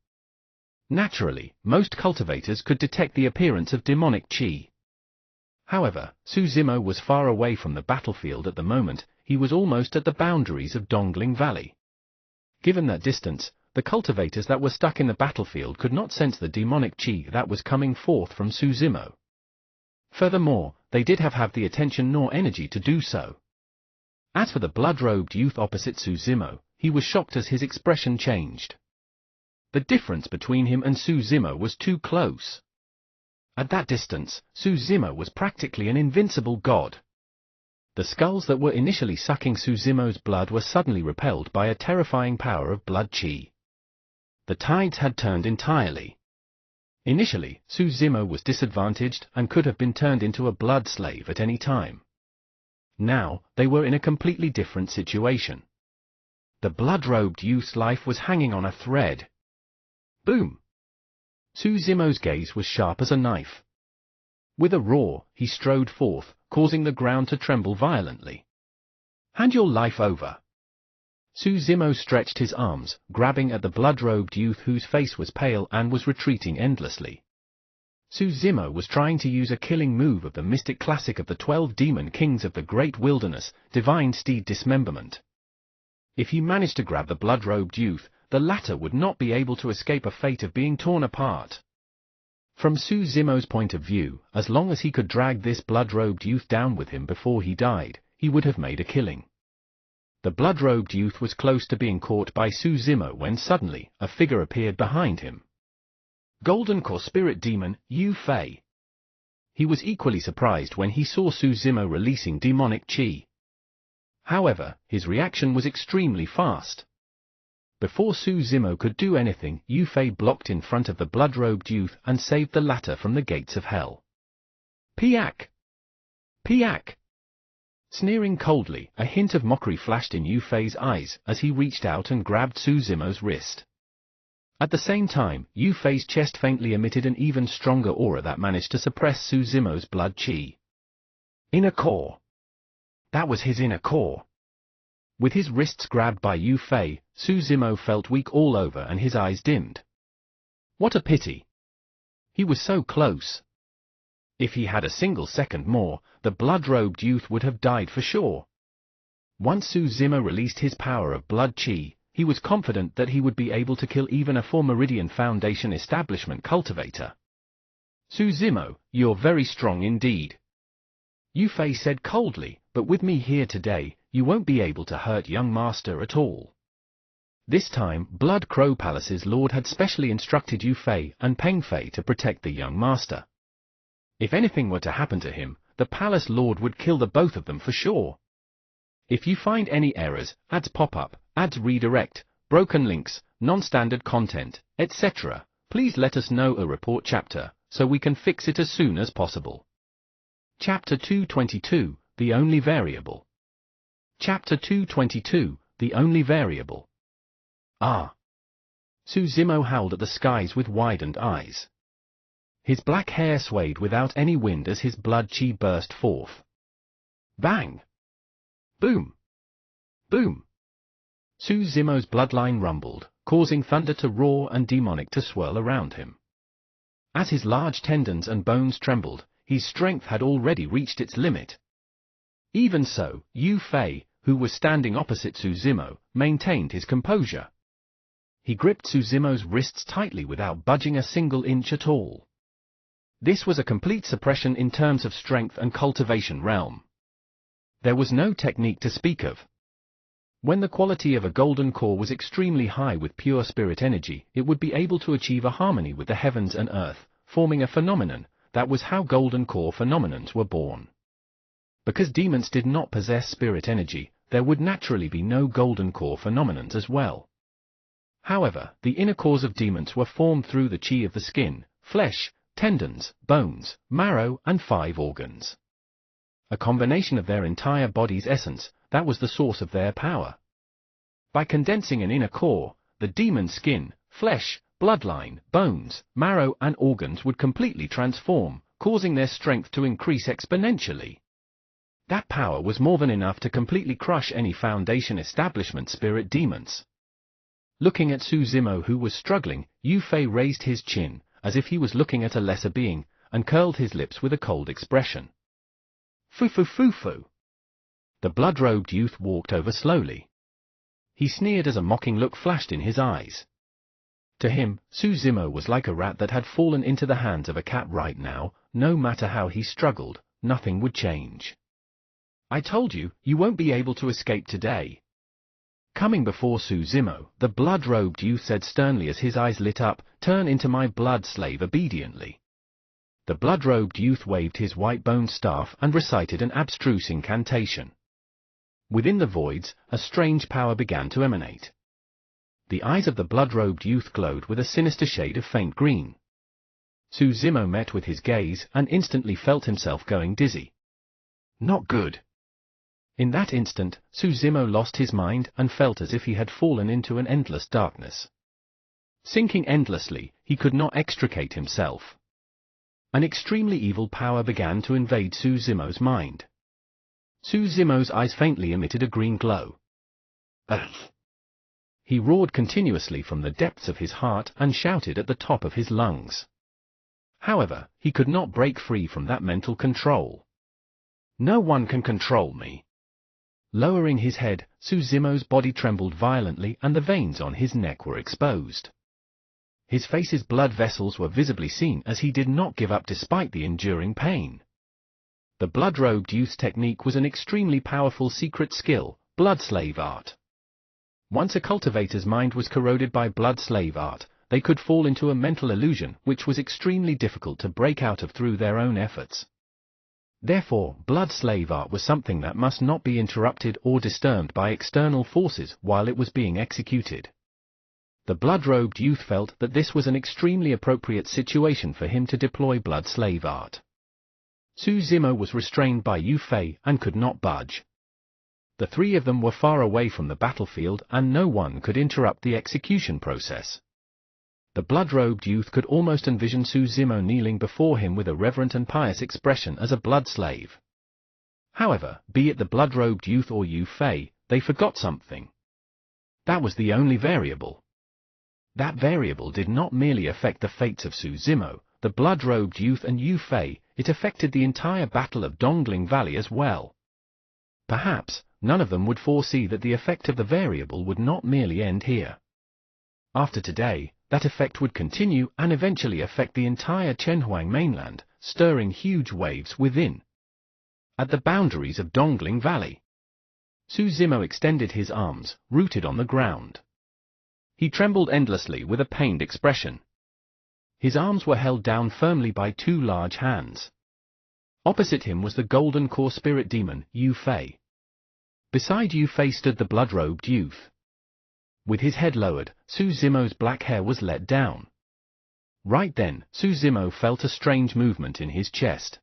Naturally, most cultivators could detect the appearance of demonic chi. However, Su Zimo was far away from the battlefield at the moment. He was almost at the boundaries of Dongling Valley. Given that distance, the cultivators that were stuck in the battlefield could not sense the demonic chi that was coming forth from Su Zimo. Furthermore, they did have the attention nor energy to do so. As for the blood-robed youth opposite Su Zimo, he was shocked as his expression changed. The difference between him and Su Zimo was too close. At that distance, Su Zimo was practically an invincible god. The skulls that were initially sucking Suzumo's blood were suddenly repelled by a terrifying power of blood chi. The tides had turned entirely. Initially, Suzumo was disadvantaged and could have been turned into a blood slave at any time. Now, they were in a completely different situation. The blood-robed youth's life was hanging on a thread. Boom! Suzumo's gaze was sharp as a knife. With a roar, he strode forth, causing the ground to tremble violently. Hand your life over. Suzumo stretched his arms, grabbing at the blood-robed youth whose face was pale and was retreating endlessly. Suzumo was trying to use a killing move of the mystic classic of the 12 demon kings of the great wilderness, Divine Steed Dismemberment. If he managed to grab the blood-robed youth, the latter would not be able to escape a fate of being torn apart. From Suzumo's point of view, as long as he could drag this blood-robed youth down with him before he died, he would have made a killing. The blood-robed youth was close to being caught by Suzumo when suddenly, a figure appeared behind him. Golden Core Spirit Demon, Yu Fei. He was equally surprised when he saw Suzumo releasing demonic chi. However, his reaction was extremely fast. Before Suzumo could do anything, Yu Fei blocked in front of the blood-robed youth and saved the latter from the gates of hell. Piak! Piak! Sneering coldly, a hint of mockery flashed in Yu Fei's eyes as he reached out and grabbed Suzumo's wrist. At the same time, Yu Fei's chest faintly emitted an even stronger aura that managed to suppress Suzumo's blood chi. Inner core. That was his inner core. With his wrists grabbed by Yu Fei, Suzumo felt weak all over and his eyes dimmed. What a pity. He was so close. If he had a single second more, the blood-robed youth would have died for sure. Once Suzumo released his power of blood chi, he was confident that he would be able to kill even a 4 Meridian Foundation establishment cultivator. Suzumo, you're very strong indeed. Yu Fei said coldly, but with me here today, you won't be able to hurt young master at all. This time, Blood Crow Palace's lord had specially instructed Yu Fei and Peng Fei to protect the young master. If anything were to happen to him, the palace lord would kill the both of them for sure. If you find any errors, ads pop up, ads redirect, broken links, non-standard content, etc., please let us know a report chapter, so we can fix it as soon as possible. Chapter 222, The Only Variable. Chapter 222, The Only Variable. Ah! Suzumo howled at the skies with widened eyes. His black hair swayed without any wind as his blood chi burst forth. Bang! Boom! Boom! Suzumo's bloodline rumbled, causing thunder to roar and demonic to swirl around him. As his large tendons and bones trembled, his strength had already reached its limit. Even so, Yu Fei, who was standing opposite Suzumo, maintained his composure. He gripped Suzumo's wrists tightly without budging a single inch at all. This was a complete suppression in terms of strength and cultivation realm. There was no technique to speak of. When the quality of a golden core was extremely high with pure spirit energy, it would be able to achieve a harmony with the heavens and earth, forming a phenomenon. That was how golden core phenomenons were born. Because demons did not possess spirit energy, there would naturally be no golden core phenomenons as well. However, the inner cores of demons were formed through the chi of the skin, flesh, tendons, bones, marrow, and 5 organs. A combination of their entire body's essence, that was the source of their power. By condensing an inner core, the demon's skin, flesh, bloodline, bones, marrow, and organs would completely transform, causing their strength to increase exponentially. That power was more than enough to completely crush any Foundation establishment spirit demons. Looking at Suzumo, who was struggling, Yu Fei raised his chin, as if he was looking at a lesser being, and curled his lips with a cold expression. Fu-fu-fu-fu. The blood-robed youth walked over slowly. He sneered as a mocking look flashed in his eyes. To him, Suzumo was like a rat that had fallen into the hands of a cat right now. No matter how he struggled, nothing would change. I told you, you won't be able to escape today. Coming before Suzumo, the blood-robed youth said sternly as his eyes lit up, turn into my blood slave obediently. The blood-robed youth waved his white-boned staff and recited an abstruse incantation. Within the voids, a strange power began to emanate. The eyes of the blood-robed youth glowed with a sinister shade of faint green. Suzumo met with his gaze and instantly felt himself going dizzy. Not good. In that instant, Suzumo lost his mind and felt as if he had fallen into an endless darkness. Sinking endlessly, he could not extricate himself. An extremely evil power began to invade Suzumo's mind. Suzumo's eyes faintly emitted a green glow. Earth! He roared continuously from the depths of his heart and shouted at the top of his lungs. However, he could not break free from that mental control. No one can control me. Lowering his head, Suzumo's body trembled violently and the veins on his neck were exposed. His face's blood vessels were visibly seen as he did not give up despite the enduring pain. The blood-robed youth's technique was an extremely powerful secret skill, blood slave art. Once a cultivator's mind was corroded by blood slave art, they could fall into a mental illusion which was extremely difficult to break out of through their own efforts. Therefore, blood slave art was something that must not be interrupted or disturbed by external forces while it was being executed. The blood-robed youth felt that this was an extremely appropriate situation for him to deploy blood slave art. Suzumo was restrained by Yu Fei and could not budge. The three of them were far away from the battlefield and no one could interrupt the execution process. The blood-robed youth could almost envision Suzumo kneeling before him with a reverent and pious expression as a blood slave. However, be it the blood-robed youth or Yu Fei, they forgot something. That was the only variable. That variable did not merely affect the fates of Suzumo, the blood-robed youth and Yu Fei, it affected the entire Battle of Dongling Valley as well. Perhaps, none of them would foresee that the effect of the variable would not merely end here. After today, that effect would continue and eventually affect the entire Chenhuang mainland, stirring huge waves within. At the boundaries of Dongling Valley, Suzumo extended his arms, rooted on the ground. He trembled endlessly with a pained expression. His arms were held down firmly by two large hands. Opposite him was the golden core spirit demon, Yu Fei. Beside Yu Fei stood the blood-robed youth. With his head lowered, Suzumo's black hair was let down. Right then, Suzumo felt a strange movement in his chest.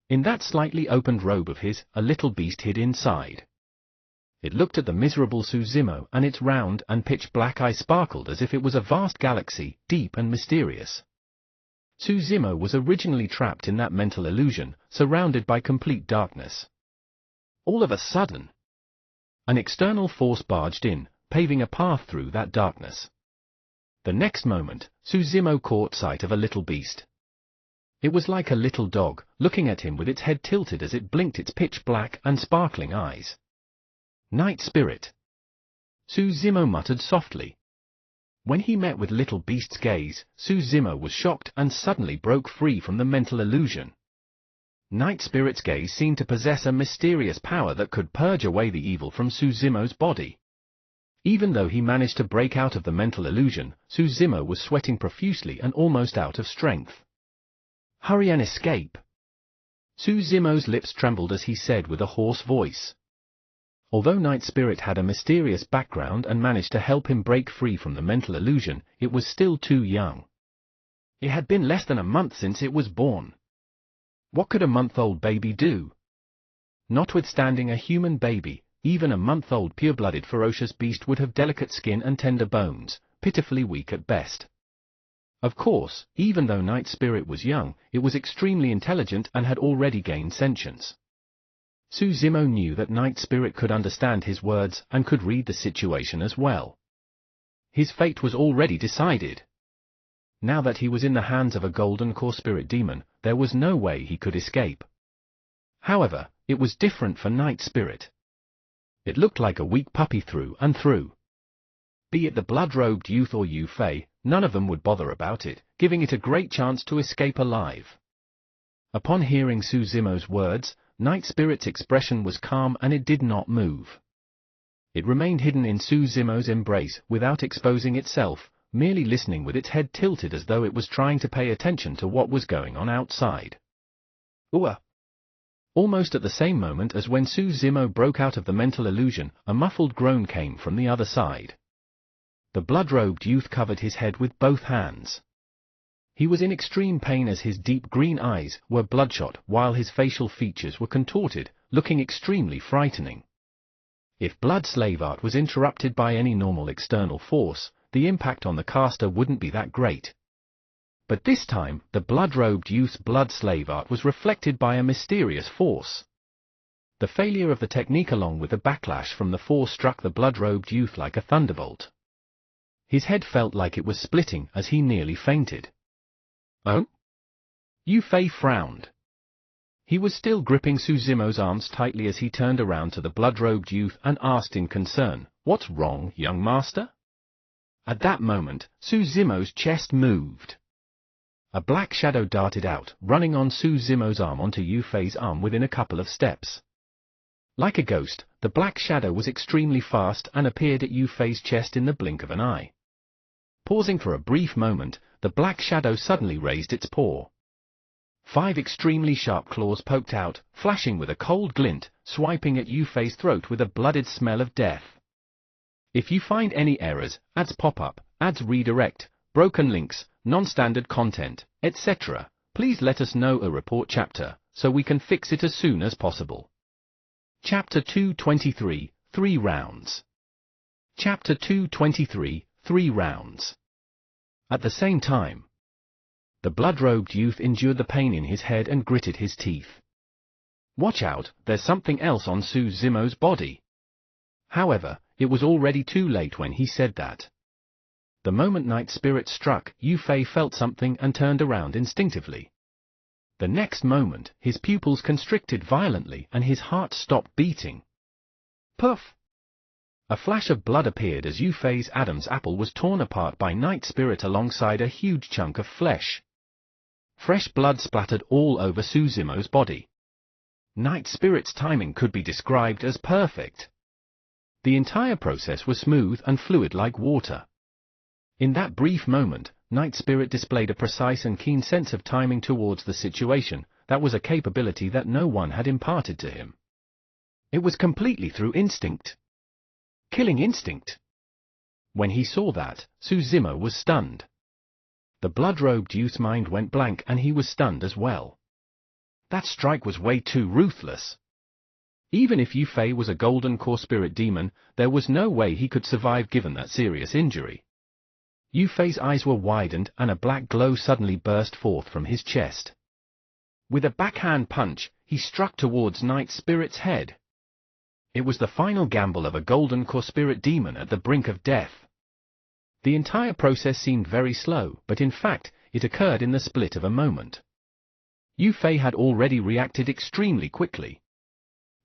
In that slightly opened robe of his, a little beast hid inside. It looked at the miserable Suzumo and its round and pitch-black eye sparkled as if it was a vast galaxy, deep and mysterious. Suzumo was originally trapped in that mental illusion, surrounded by complete darkness. All of a sudden, an external force barged in, paving a path through that darkness. The next moment, Suzumo caught sight of a little beast. It was like a little dog, looking at him with its head tilted as it blinked its pitch-black and sparkling eyes. Night Spirit. Suzumo muttered softly. When he met with little beast's gaze, Suzumo was shocked and suddenly broke free from the mental illusion. Night Spirit's gaze seemed to possess a mysterious power that could purge away the evil from Suzumo's body. Even though he managed to break out of the mental illusion, Suzumo was sweating profusely and almost out of strength. Hurry and escape. Suzumo's lips trembled as he said with a hoarse voice. Although Night Spirit had a mysterious background and managed to help him break free from the mental illusion, it was still too young. It had been less than a month since it was born. What could a month-old baby do? Notwithstanding a human baby, even a month-old pure-blooded ferocious beast would have delicate skin and tender bones, pitifully weak at best. Of course, even though Night Spirit was young, it was extremely intelligent and had already gained sentience. Suzumo knew that Night Spirit could understand his words and could read the situation as well. His fate was already decided. Now that he was in the hands of a golden core spirit demon, there was no way he could escape. However, it was different for Night Spirit. It looked like a weak puppy through and through. Be it the blood-robed youth or Yu Fei, none of them would bother about it, giving it a great chance to escape alive. Upon hearing Suzumo's words, Night Spirit's expression was calm and it did not move. It remained hidden in Suzumo's embrace without exposing itself, merely listening with its head tilted as though it was trying to pay attention to what was going on outside. Ooh! Almost at the same moment as when Su Zimo broke out of the mental illusion, a muffled groan came from the other side. The blood-robed youth covered his head with both hands. He was in extreme pain as his deep green eyes were bloodshot while his facial features were contorted, looking extremely frightening. If blood slave art was interrupted by any normal external force, the impact on the caster wouldn't be that great. But this time, the blood-robed youth's blood slave art was reflected by a mysterious force. The failure of the technique along with the backlash from the force struck the blood-robed youth like a thunderbolt. His head felt like it was splitting as he nearly fainted. Oh? Yu Fei frowned. He was still gripping Su Zimo's arms tightly as he turned around to the blood-robed youth and asked in concern, "What's wrong, young master?" At that moment, Su Zimo's chest moved. A black shadow darted out, running on Su Zimo's arm onto Yu Fei's arm within a couple of steps. Like a ghost, the black shadow was extremely fast and appeared at Yu Fei's chest in the blink of an eye. Pausing for a brief moment, the black shadow suddenly raised its paw. 5 extremely sharp claws poked out, flashing with a cold glint, swiping at Yu Fei's throat with a blooded smell of death. If you find any errors, ads pop up, ads redirect, broken links, non-standard content, etc., please let us know a report chapter, so we can fix it as soon as possible. Chapter 223, 3 rounds. Chapter 223, 3 rounds. At the same time, the blood-robed youth endured the pain in his head and gritted his teeth. Watch out, there's something else on Su Zimo's body. However, it was already too late when he said that. The moment Night Spirit struck, Yu Fei felt something and turned around instinctively. The next moment, his pupils constricted violently and his heart stopped beating. Puff! A flash of blood appeared as Yu Fei's Adam's apple was torn apart by Night Spirit alongside a huge chunk of flesh. Fresh blood splattered all over Su Zimo's body. Night Spirit's timing could be described as perfect. The entire process was smooth and fluid like water. In that brief moment, Night Spirit displayed a precise and keen sense of timing towards the situation. That was a capability that no one had imparted to him. It was completely through instinct. Killing instinct. When he saw that, Su Zimo was stunned. The blood-robed youth's mind went blank and he was stunned as well. That strike was way too ruthless. Even if Yu Fei was a golden core spirit demon, there was no way he could survive given that serious injury. Yu Fei's eyes were widened and a black glow suddenly burst forth from his chest. With a backhand punch, he struck towards Night Spirit's head. It was the final gamble of a golden core spirit demon at the brink of death. The entire process seemed very slow, but in fact, it occurred in the split of a moment. Yu Fei had already reacted extremely quickly.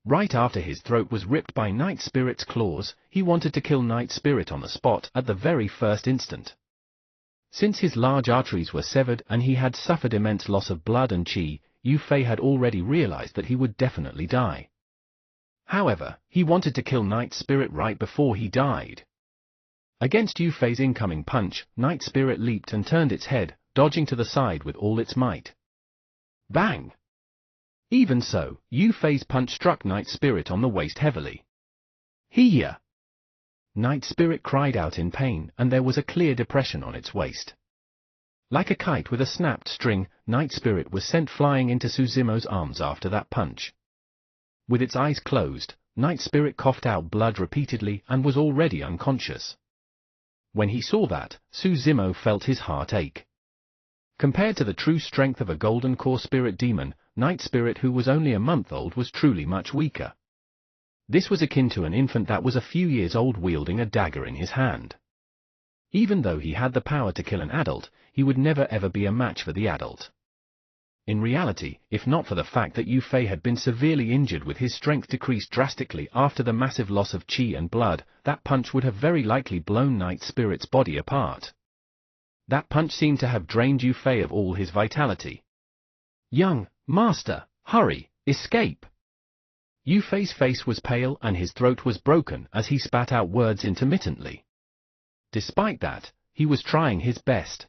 Right after his throat was ripped by Night Spirit's claws, he wanted to kill Night Spirit on the spot at the very first instant. Since his large arteries were severed and he had suffered immense loss of blood and qi, Yu Fei had already realized that he would definitely die. However, he wanted to kill Night Spirit right before he died. Against Yu Fei's incoming punch, Night Spirit leaped and turned its head, dodging to the side with all its might. Bang! Even so, Yu Fei's punch struck Night Spirit on the waist heavily. Hiya! Night Spirit cried out in pain, and there was a clear depression on its waist. Like a kite with a snapped string, Night Spirit was sent flying into Su Zimo's arms after that punch. With its eyes closed, Night Spirit coughed out blood repeatedly and was already unconscious. When he saw that, Su Zimo felt his heart ache. Compared to the true strength of a golden core spirit demon, Night Spirit who was only a month old was truly much weaker. This was akin to an infant that was a few years old wielding a dagger in his hand. Even though he had the power to kill an adult, he would never ever be a match for the adult. In reality, if not for the fact that Yu Fei had been severely injured with his strength decreased drastically after the massive loss of qi and blood, that punch would have very likely blown Night Spirit's body apart. That punch seemed to have drained Yu Fei of all his vitality. Young master, hurry, escape! Yu Fei's face was pale and his throat was broken as he spat out words intermittently. Despite that, he was trying his best.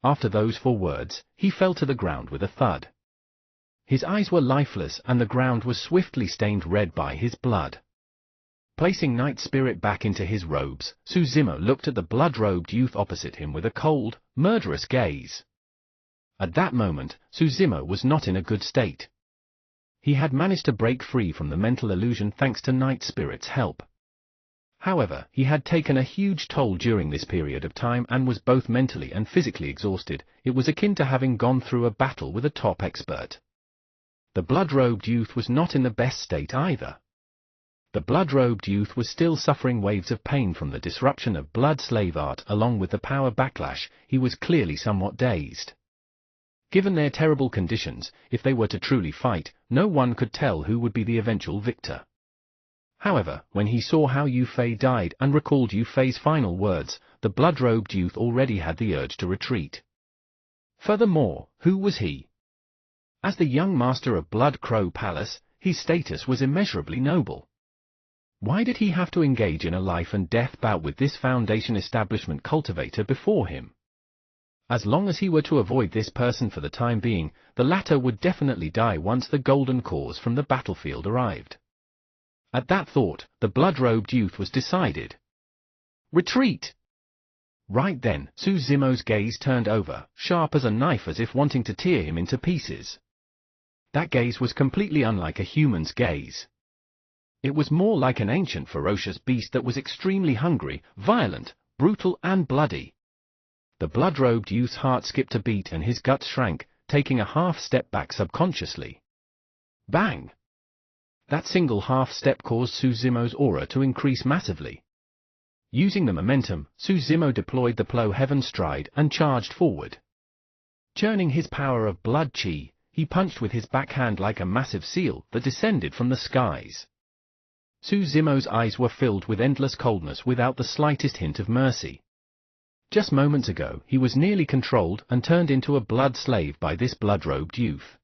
After those 4 words, he fell to the ground with a thud. His eyes were lifeless and the ground was swiftly stained red by his blood. Placing Night Spirit back into his robes, Suzumo looked at the blood-robed youth opposite him with a cold, murderous gaze. At that moment, Suzumo was not in a good state. He had managed to break free from the mental illusion thanks to Night Spirit's help. However, he had taken a huge toll during this period of time and was both mentally and physically exhausted. It was akin to having gone through a battle with a top expert. The blood-robed youth was not in the best state either. The blood-robed youth was still suffering waves of pain from the disruption of blood slave art along with the power backlash. He was clearly somewhat dazed. Given their terrible conditions, if they were to truly fight, no one could tell who would be the eventual victor. However, when he saw how Yu Fei died and recalled Yu Fei's final words, the blood-robed youth already had the urge to retreat. Furthermore, who was he? As the young master of Blood Crow Palace, his status was immeasurably noble. Why did he have to engage in a life-and-death bout with this Foundation establishment cultivator before him? As long as he were to avoid this person for the time being, the latter would definitely die once the golden cores from the battlefield arrived. At that thought, the blood-robed youth was decided. Retreat! Right then, Suzumo's gaze turned over, sharp as a knife as if wanting to tear him into pieces. That gaze was completely unlike a human's gaze. It was more like an ancient ferocious beast that was extremely hungry, violent, brutal and bloody. The blood-robed youth's heart skipped a beat and his guts shrank, taking a half-step back subconsciously. Bang! That single half-step caused Suzumo's aura to increase massively. Using the momentum, Suzumo deployed the Plow Heaven Stride and charged forward. Churning his power of blood chi, he punched with his backhand like a massive seal that descended from the skies. Suzumo's eyes were filled with endless coldness without the slightest hint of mercy. Just moments ago, he was nearly controlled and turned into a blood slave by this blood-robed youth.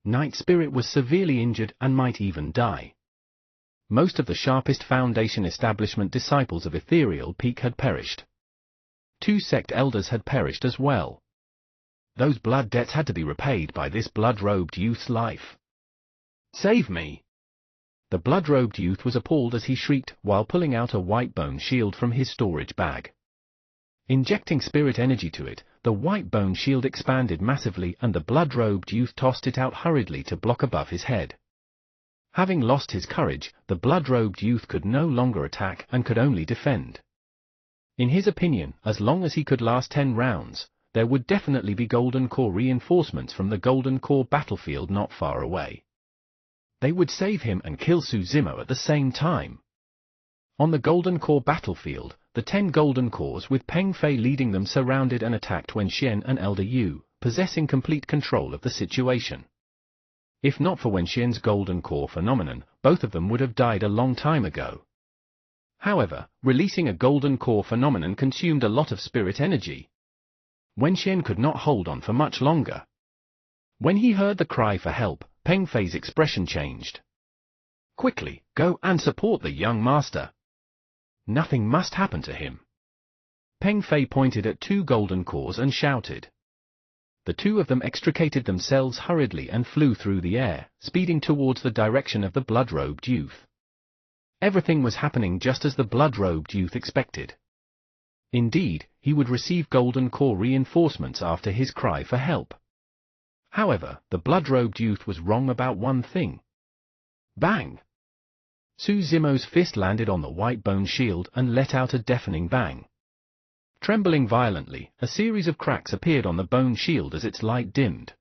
Night Spirit was severely injured and might even die. Most of the sharpest Foundation establishment disciples of Ethereal Peak had perished. 2 sect elders had perished as well. Those blood debts had to be repaid by this blood-robed youth's life. Save me! The blood-robed youth was appalled as he shrieked while pulling out a white bone shield from his storage bag. Injecting spirit energy to it, the white bone shield expanded massively and the blood-robed youth tossed it out hurriedly to block above his head. Having lost his courage, the blood-robed youth could no longer attack and could only defend. In his opinion, as long as he could last 10 rounds, there would definitely be Golden Core reinforcements from the Golden Core battlefield not far away. They would save him and kill Suzumo at the same time. On the Golden Core battlefield, the 10 Golden Cores with Peng Fei leading them surrounded and attacked Wenxian and Elder Yu, possessing complete control of the situation. If not for Wenxian's Golden Core phenomenon, both of them would have died a long time ago. However, releasing a Golden Core phenomenon consumed a lot of spirit energy. Wenxian could not hold on for much longer. When he heard the cry for help, Peng Fei's expression changed. Quickly, go and support the young master. Nothing must happen to him. Peng Fei pointed at 2 Golden Cores and shouted. The 2 of them extricated themselves hurriedly and flew through the air, speeding towards the direction of the blood-robed youth. Everything was happening just as the blood-robed youth expected. Indeed, he would receive Golden Core reinforcements after his cry for help. However, the blood-robed youth was wrong about one thing. Bang! Suzumo's fist landed on the white bone shield and let out a deafening bang. Trembling violently, a series of cracks appeared on the bone shield as its light dimmed.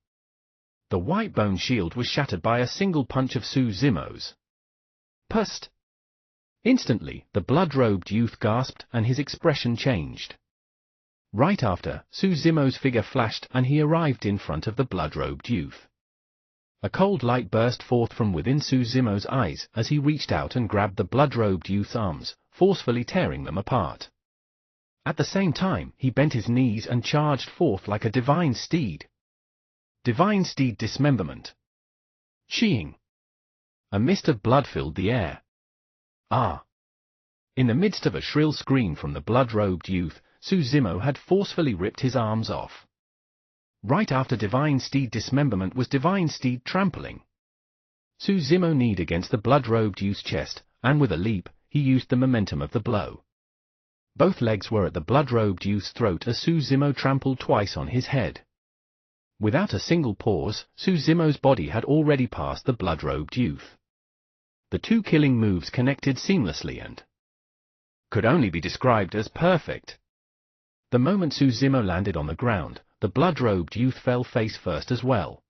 The white bone shield was shattered by a single punch of Suzumo's. Pust! Instantly, the blood-robed youth gasped and his expression changed. Right after, Suzumo's figure flashed and he arrived in front of the blood-robed youth. A cold light burst forth from within Suzumo's eyes as he reached out and grabbed the blood-robed youth's arms, forcefully tearing them apart. At the same time, he bent his knees and charged forth like a divine steed. Divine steed dismemberment. Sheeing. A mist of blood filled the air. Ah! In the midst of a shrill scream from the blood-robed youth, Suzumo had forcefully ripped his arms off. Right after Divine Steed dismemberment was Divine Steed trampling. Suzumo kneed against the blood-robed youth's chest, and with a leap, he used the momentum of the blow. Both legs were at the blood-robed youth's throat as Suzumo trampled twice on his head. Without a single pause, Suzumo's body had already passed the blood-robed youth. The two killing moves connected seamlessly and could only be described as perfect. The moment Suzumo landed on the ground, the blood-robed youth fell face first as well.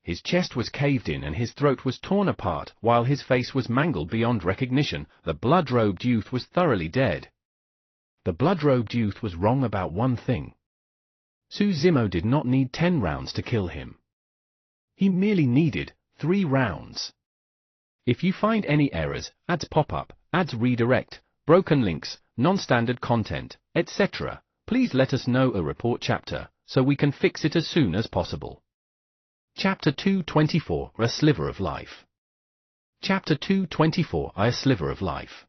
His chest was caved in and his throat was torn apart, while his face was mangled beyond recognition. The blood-robed youth was thoroughly dead. The blood-robed youth was wrong about one thing. Suzumo did not need 10 rounds to kill him. He merely needed 3 rounds. If you find any errors, ads pop up, ads redirect, broken links, non-standard content, etc., please let us know a report chapter, so we can fix it as soon as possible. Chapter 224, A Sliver of Life. Chapter 224, A Sliver of Life.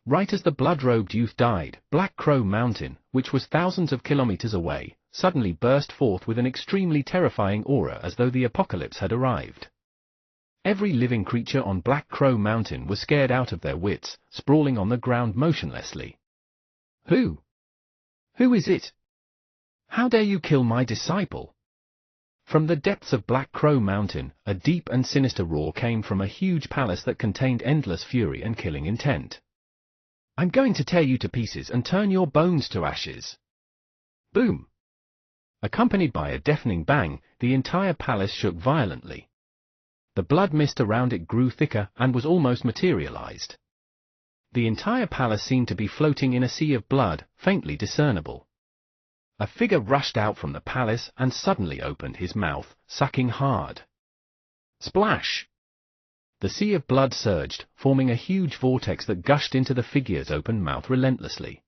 Right as the blood-robed youth died, Black Crow Mountain, which was thousands of kilometers away, suddenly burst forth with an extremely terrifying aura as though the apocalypse had arrived. Every living creature on Black Crow Mountain was scared out of their wits, sprawling on the ground motionlessly. Who is it? How dare you kill my disciple? From the depths of Black Crow Mountain, a deep and sinister roar came from a huge palace that contained endless fury and killing intent. I'm going to tear you to pieces and turn your bones to ashes. Boom! Accompanied by a deafening bang, the entire palace shook violently. The blood mist around it grew thicker and was almost materialized. The entire palace seemed to be floating in a sea of blood, faintly discernible. A figure rushed out from the palace and suddenly opened his mouth, sucking hard. Splash! The sea of blood surged, forming a huge vortex that gushed into the figure's open mouth relentlessly.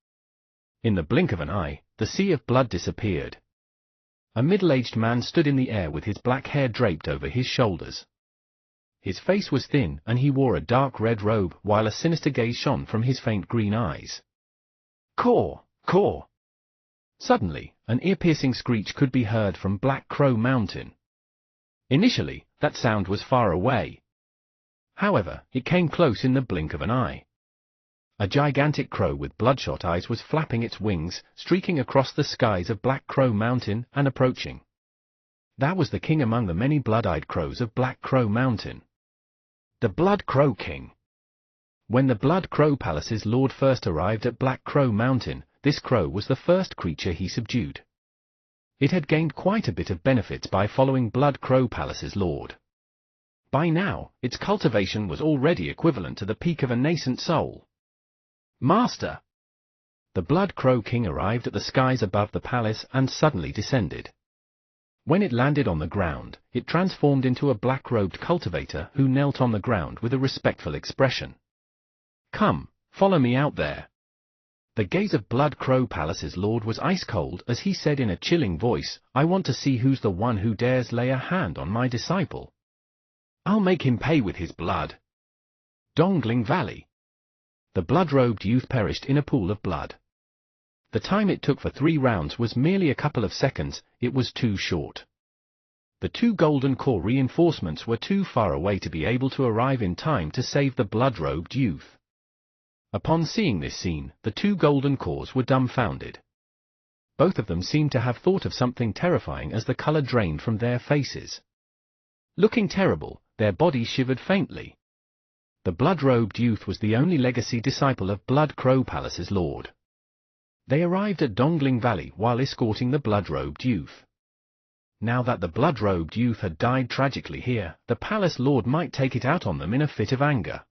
In the blink of an eye, the sea of blood disappeared. A middle-aged man stood in the air with his black hair draped over his shoulders. His face was thin and he wore a dark red robe while a sinister gaze shone from his faint green eyes. Caw! Caw! Suddenly, an ear-piercing screech could be heard from Black Crow Mountain. Initially, that sound was far away. However, it came close in the blink of an eye. A gigantic crow with bloodshot eyes was flapping its wings, streaking across the skies of Black Crow Mountain and approaching. That was the king among the many blood-eyed crows of Black Crow Mountain. The Blood Crow King. When the Blood Crow Palace's lord first arrived at Black Crow Mountain, this crow was the first creature he subdued. It had gained quite a bit of benefits by following Blood Crow Palace's lord. By now, its cultivation was already equivalent to the peak of a nascent soul. Master! The Blood Crow King arrived at the skies above the palace and suddenly descended. When it landed on the ground, it transformed into a black-robed cultivator who knelt on the ground with a respectful expression. Come, follow me out there. The gaze of Blood Crow Palace's lord was ice-cold as he said in a chilling voice, I want to see who's the one who dares lay a hand on my disciple. I'll make him pay with his blood. Dongling Valley. The blood-robed youth perished in a pool of blood. The time it took for 3 rounds was merely a couple of seconds. It was too short. The 2 Golden Core reinforcements were too far away to be able to arrive in time to save the blood-robed youth. Upon seeing this scene, the 2 Golden Cores were dumbfounded. Both of them seemed to have thought of something terrifying as the color drained from their faces. Looking terrible, their bodies shivered faintly. The blood-robed youth was the only legacy disciple of Blood Crow Palace's lord. They arrived at Dongling Valley while escorting the blood-robed youth. Now that the blood-robed youth had died tragically here, the palace lord might take it out on them in a fit of anger.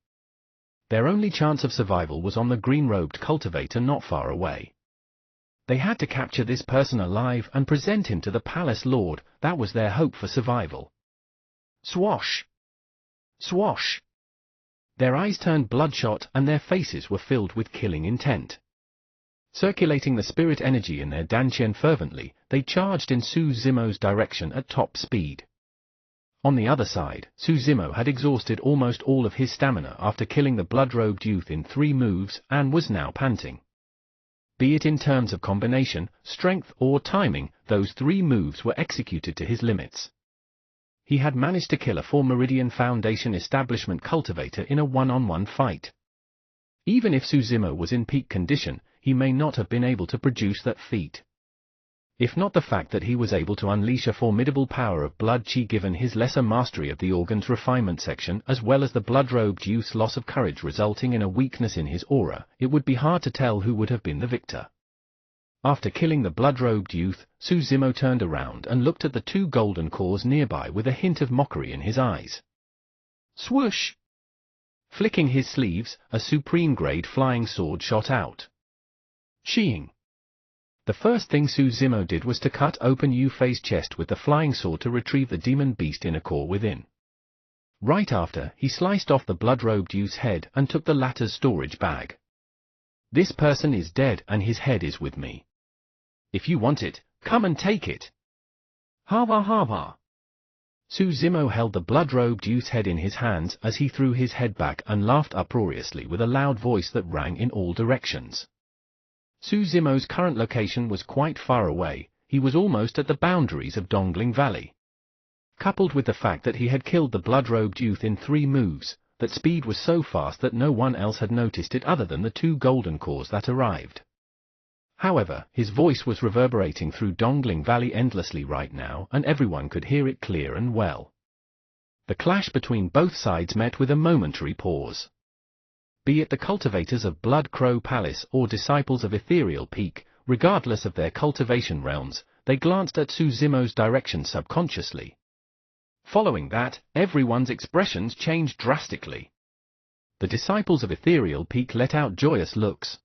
Their only chance of survival was on the green-robed cultivator not far away. They had to capture this person alive and present him to the palace lord. That was their hope for survival. Swash! Swash! Their eyes turned bloodshot and their faces were filled with killing intent. Circulating the spirit energy in their dantian fervently, they charged in Suzumo's direction at top speed. On the other side, Suzumo had exhausted almost all of his stamina after killing the blood-robed youth in 3 moves and was now panting. Be it in terms of combination, strength, or timing, those 3 moves were executed to his limits. He had managed to kill a 4 Meridian Foundation establishment cultivator in a one-on-one fight. Even if Suzumo was in peak condition, he may not have been able to produce that feat. If not the fact that he was able to unleash a formidable power of blood chi given his lesser mastery of the organ's refinement section as well as the blood-robed youth's loss of courage resulting in a weakness in his aura, it would be hard to tell who would have been the victor. After killing the blood-robed youth, Suzumo turned around and looked at the 2 golden cores nearby with a hint of mockery in his eyes. Swoosh! Flicking his sleeves, a supreme-grade flying sword shot out. Sheeing! The first thing Suzumo did was to cut open Yufei's chest with the flying sword to retrieve the demon beast inner core within. Right after, he sliced off the blood-robed youth's head and took the latter's storage bag. This person is dead and his head is with me. If you want it, come and take it. Hava hava. Suzumo held the blood-robed youth's head in his hands as he threw his head back and laughed uproariously with a loud voice that rang in all directions. Suzumo's current location was quite far away, he was almost at the boundaries of Dongling Valley. Coupled with the fact that he had killed the blood-robed youth in 3 moves, that speed was so fast that no one else had noticed it other than the 2 golden cores that arrived. However, his voice was reverberating through Dongling Valley endlessly right now and everyone could hear it clear and well. The clash between both sides met with a momentary pause. Be it the cultivators of Blood Crow Palace or disciples of Ethereal Peak, regardless of their cultivation realms, they glanced at Suzumo's direction subconsciously. Following that, everyone's expressions changed drastically. The disciples of Ethereal Peak let out joyous looks.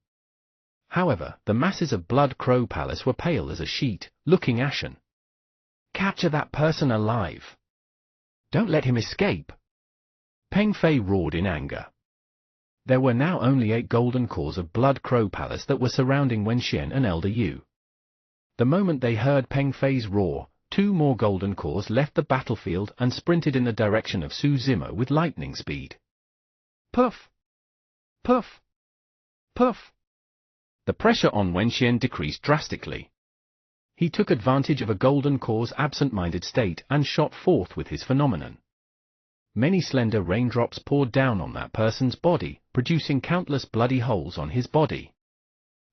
However, the masses of Blood Crow Palace were pale as a sheet, looking ashen. Capture that person alive! Don't let him escape! Peng Fei roared in anger. There were now only 8 golden cores of Blood Crow Palace that were surrounding Wenxian and Elder Yu. The moment they heard Peng Fei's roar, 2 more golden cores left the battlefield and sprinted in the direction of Suzumo with lightning speed. Puff! Puff! Puff! The pressure on Wenxian decreased drastically. He took advantage of a golden core's absent-minded state and shot forth with his phenomenon. Many slender raindrops poured down on that person's body, producing countless bloody holes on his body.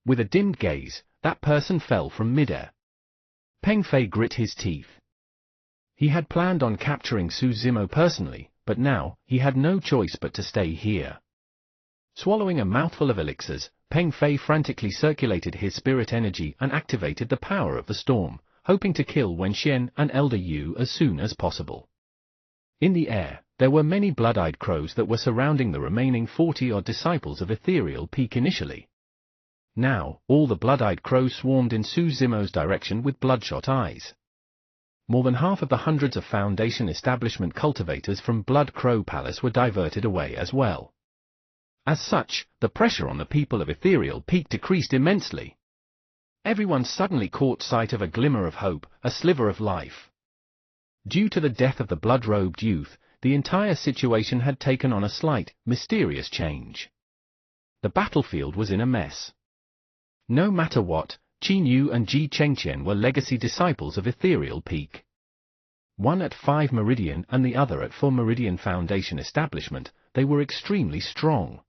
With a dimmed gaze, that person fell from midair. Peng Fei grit his teeth. He had planned on capturing Suzumo personally, but now, he had no choice but to stay here. Swallowing a mouthful of elixirs, Peng Fei frantically circulated his spirit energy and activated the power of the storm, hoping to kill Wenxian and Elder Yu as soon as possible. In the air, there were many blood-eyed crows that were surrounding the remaining 40-odd disciples of Ethereal Peak initially. Now, all the blood-eyed crows swarmed in Suzumo's direction with bloodshot eyes. More than half of the hundreds of Foundation establishment cultivators from Blood Crow Palace were diverted away as well. As such, the pressure on the people of Ethereal Peak decreased immensely. Everyone suddenly caught sight of a glimmer of hope, a sliver of life. Due to the death of the blood-robed youth, the entire situation had taken on a slight, mysterious change. The battlefield was in a mess. No matter what, Qin Yu and Ji Chengqian were legacy disciples of Ethereal Peak. One at 5 Meridian and the other at 4 Meridian Foundation establishment, they were extremely strong.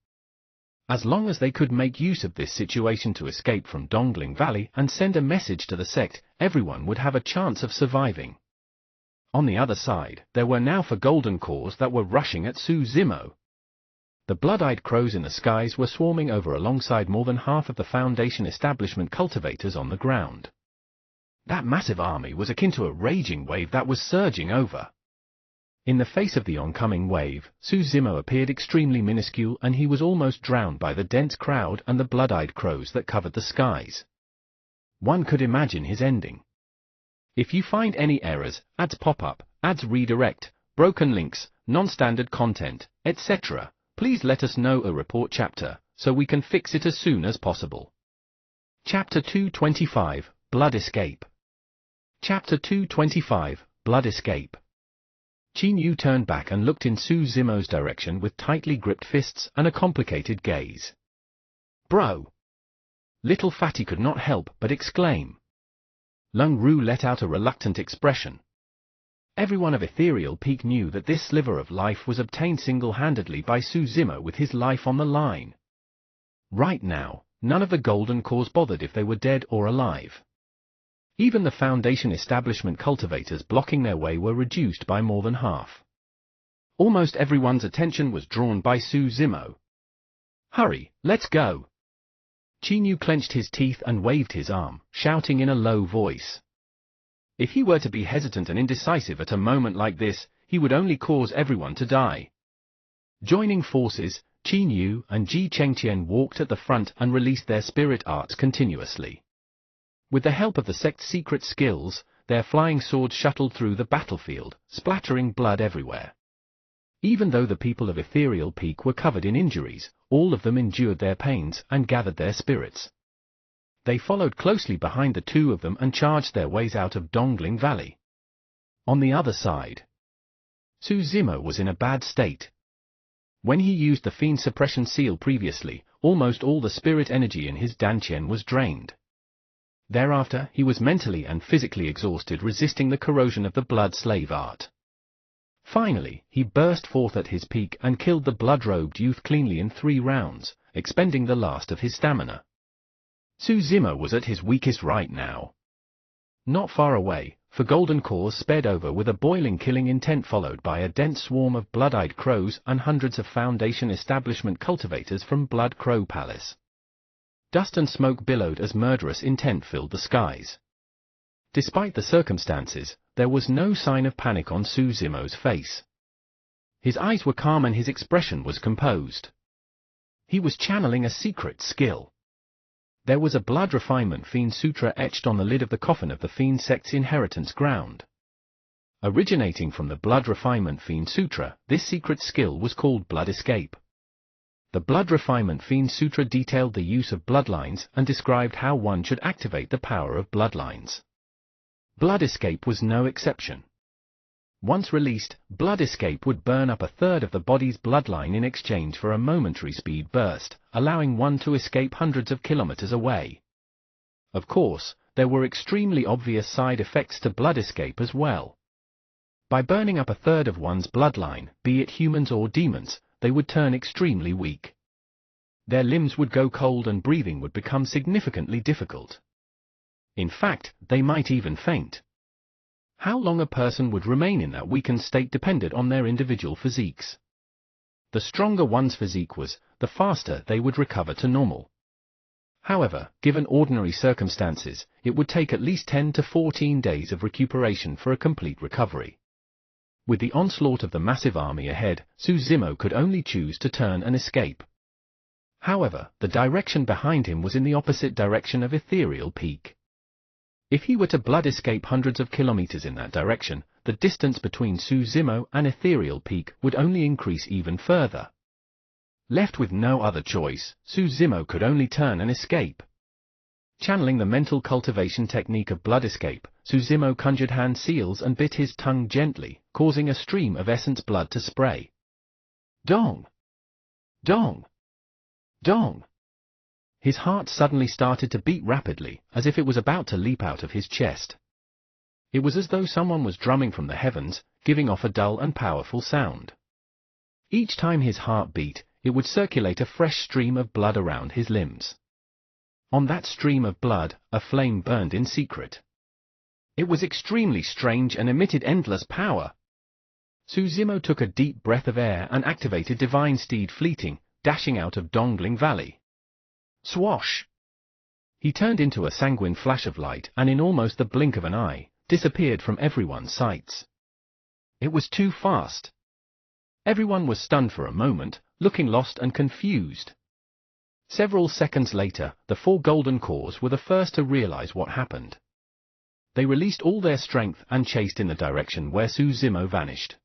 As long as they could make use of this situation to escape from Dongling Valley and send a message to the sect, everyone would have a chance of surviving. On the other side, there were now 4 golden cores that were rushing at Suzumo. The blood-eyed crows in the skies were swarming over alongside more than half of the Foundation establishment cultivators on the ground. That massive army was akin to a raging wave that was surging over. In the face of the oncoming wave, Suzumo appeared extremely minuscule and he was almost drowned by the dense crowd and the blood-eyed crows that covered the skies. One could imagine his ending. If you find any errors, ads pop up, ads redirect, broken links, non-standard content, etc., please let us know a report chapter, so we can fix it as soon as possible. Chapter 225, Blood Escape. Chapter 225, Blood Escape. Qin Yu turned back and looked in Suzumo's direction with tightly gripped fists and a complicated gaze. Bro! Little Fatty could not help but exclaim. Lung Ru let out a reluctant expression. Everyone of Ethereal Peak knew that this sliver of life was obtained single-handedly by Su Zimo with his life on the line. Right now, none of the Golden Cores bothered if they were dead or alive. Even the Foundation establishment cultivators blocking their way were reduced by more than half. Almost everyone's attention was drawn by Su Zimo. Hurry, let's go! Chinyu clenched his teeth and waved his arm, shouting in a low voice. If he were to be hesitant and indecisive at a moment like this, he would only cause everyone to die. Joining forces, Chinyu and Ji Chengtian walked at the front and released their spirit arts continuously. With the help of the sect's secret skills, their flying swords shuttled through the battlefield, splattering blood everywhere. Even though the people of Ethereal Peak were covered in injuries, all of them endured their pains and gathered their spirits. They followed closely behind the two of them and charged their ways out of Dongling Valley. On the other side, Su Zimo was in a bad state. When he used the Fiend Suppression Seal previously, almost all the spirit energy in his Dantian was drained. Thereafter, he was mentally and physically exhausted resisting the corrosion of the blood slave art. Finally, he burst forth at his peak and killed the blood-robed youth cleanly in 3 rounds, expending the last of his stamina. Su Zimo was at his weakest right now. Not far away, for Golden Cores sped over with a boiling killing intent followed by a dense swarm of blood-eyed crows and hundreds of Foundation establishment cultivators from Blood Crow Palace. Dust and smoke billowed as murderous intent filled the skies. Despite the circumstances, there was no sign of panic on Su Zimo's face. His eyes were calm and his expression was composed. He was channeling a secret skill. There was a Blood Refinement Fiend Sutra etched on the lid of the coffin of the Fiend sect's inheritance ground. Originating from the Blood Refinement Fiend Sutra, this secret skill was called Blood Escape. The Blood Refinement Fiend Sutra detailed the use of bloodlines and described how one should activate the power of bloodlines. Blood Escape was no exception. Once released, Blood Escape would burn up a third of the body's bloodline in exchange for a momentary speed burst, allowing one to escape hundreds of kilometers away. Of course, there were extremely obvious side effects to Blood Escape as well. By burning up a third of one's bloodline, be it humans or demons, they would turn extremely weak. Their limbs would go cold and breathing would become significantly difficult. In fact, they might even faint. How long a person would remain in that weakened state depended on their individual physiques. The stronger one's physique was, the faster they would recover to normal. However, given ordinary circumstances, it would take at least 10 to 14 days of recuperation for a complete recovery. With the onslaught of the massive army ahead, Su Zimo could only choose to turn and escape. However, the direction behind him was in the opposite direction of Ethereal Peak. If he were to blood escape hundreds of kilometers in that direction, the distance between Su Zimo and Ethereal Peak would only increase even further. Left with no other choice, Su Zimo could only turn and escape. Channeling the mental cultivation technique of blood escape, Su Zimo conjured hand seals and bit his tongue gently, causing a stream of essence blood to spray. Dong! Dong! Dong! His heart suddenly started to beat rapidly, as if it was about to leap out of his chest. It was as though someone was drumming from the heavens, giving off a dull and powerful sound. Each time his heart beat, it would circulate a fresh stream of blood around his limbs. On that stream of blood, a flame burned in secret. It was extremely strange and emitted endless power. Su Zimo took a deep breath of air and activated Divine Steed Fleeting, dashing out of Dongling Valley. Swash! He turned into a sanguine flash of light and in almost the blink of an eye, disappeared from everyone's sights. It was too fast. Everyone was stunned for a moment, looking lost and confused. Several seconds later, the 4 Golden Cores were the first to realize what happened. They released all their strength and chased in the direction where Su Zimo vanished.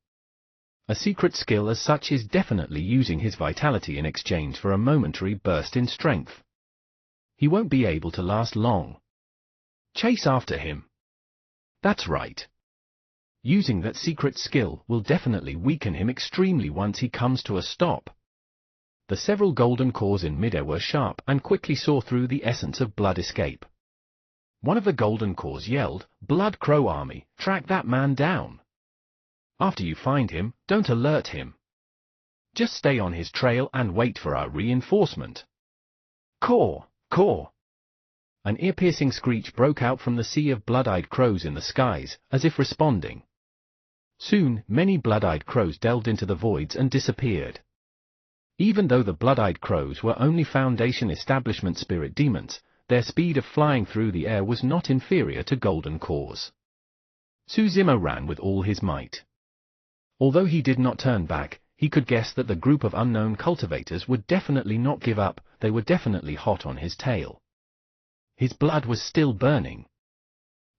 A secret skill as such is definitely using his vitality in exchange for a momentary burst in strength. He won't be able to last long. Chase after him. That's right. Using that secret skill will definitely weaken him extremely once he comes to a stop. The several golden cores in midair were sharp and quickly saw through the essence of blood escape. One of the golden cores yelled, "Blood Crow Army, track that man down. After you find him, don't alert him. Just stay on his trail and wait for our reinforcement." Caw, caw. An ear-piercing screech broke out from the sea of blood-eyed crows in the skies, as if responding. Soon, many blood-eyed crows delved into the voids and disappeared. Even though the blood-eyed crows were only Foundation establishment spirit demons, their speed of flying through the air was not inferior to golden cores. Suzimo ran with all his might. Although he did not turn back, he could guess that the group of unknown cultivators would definitely not give up. They were definitely hot on his tail. His blood was still burning.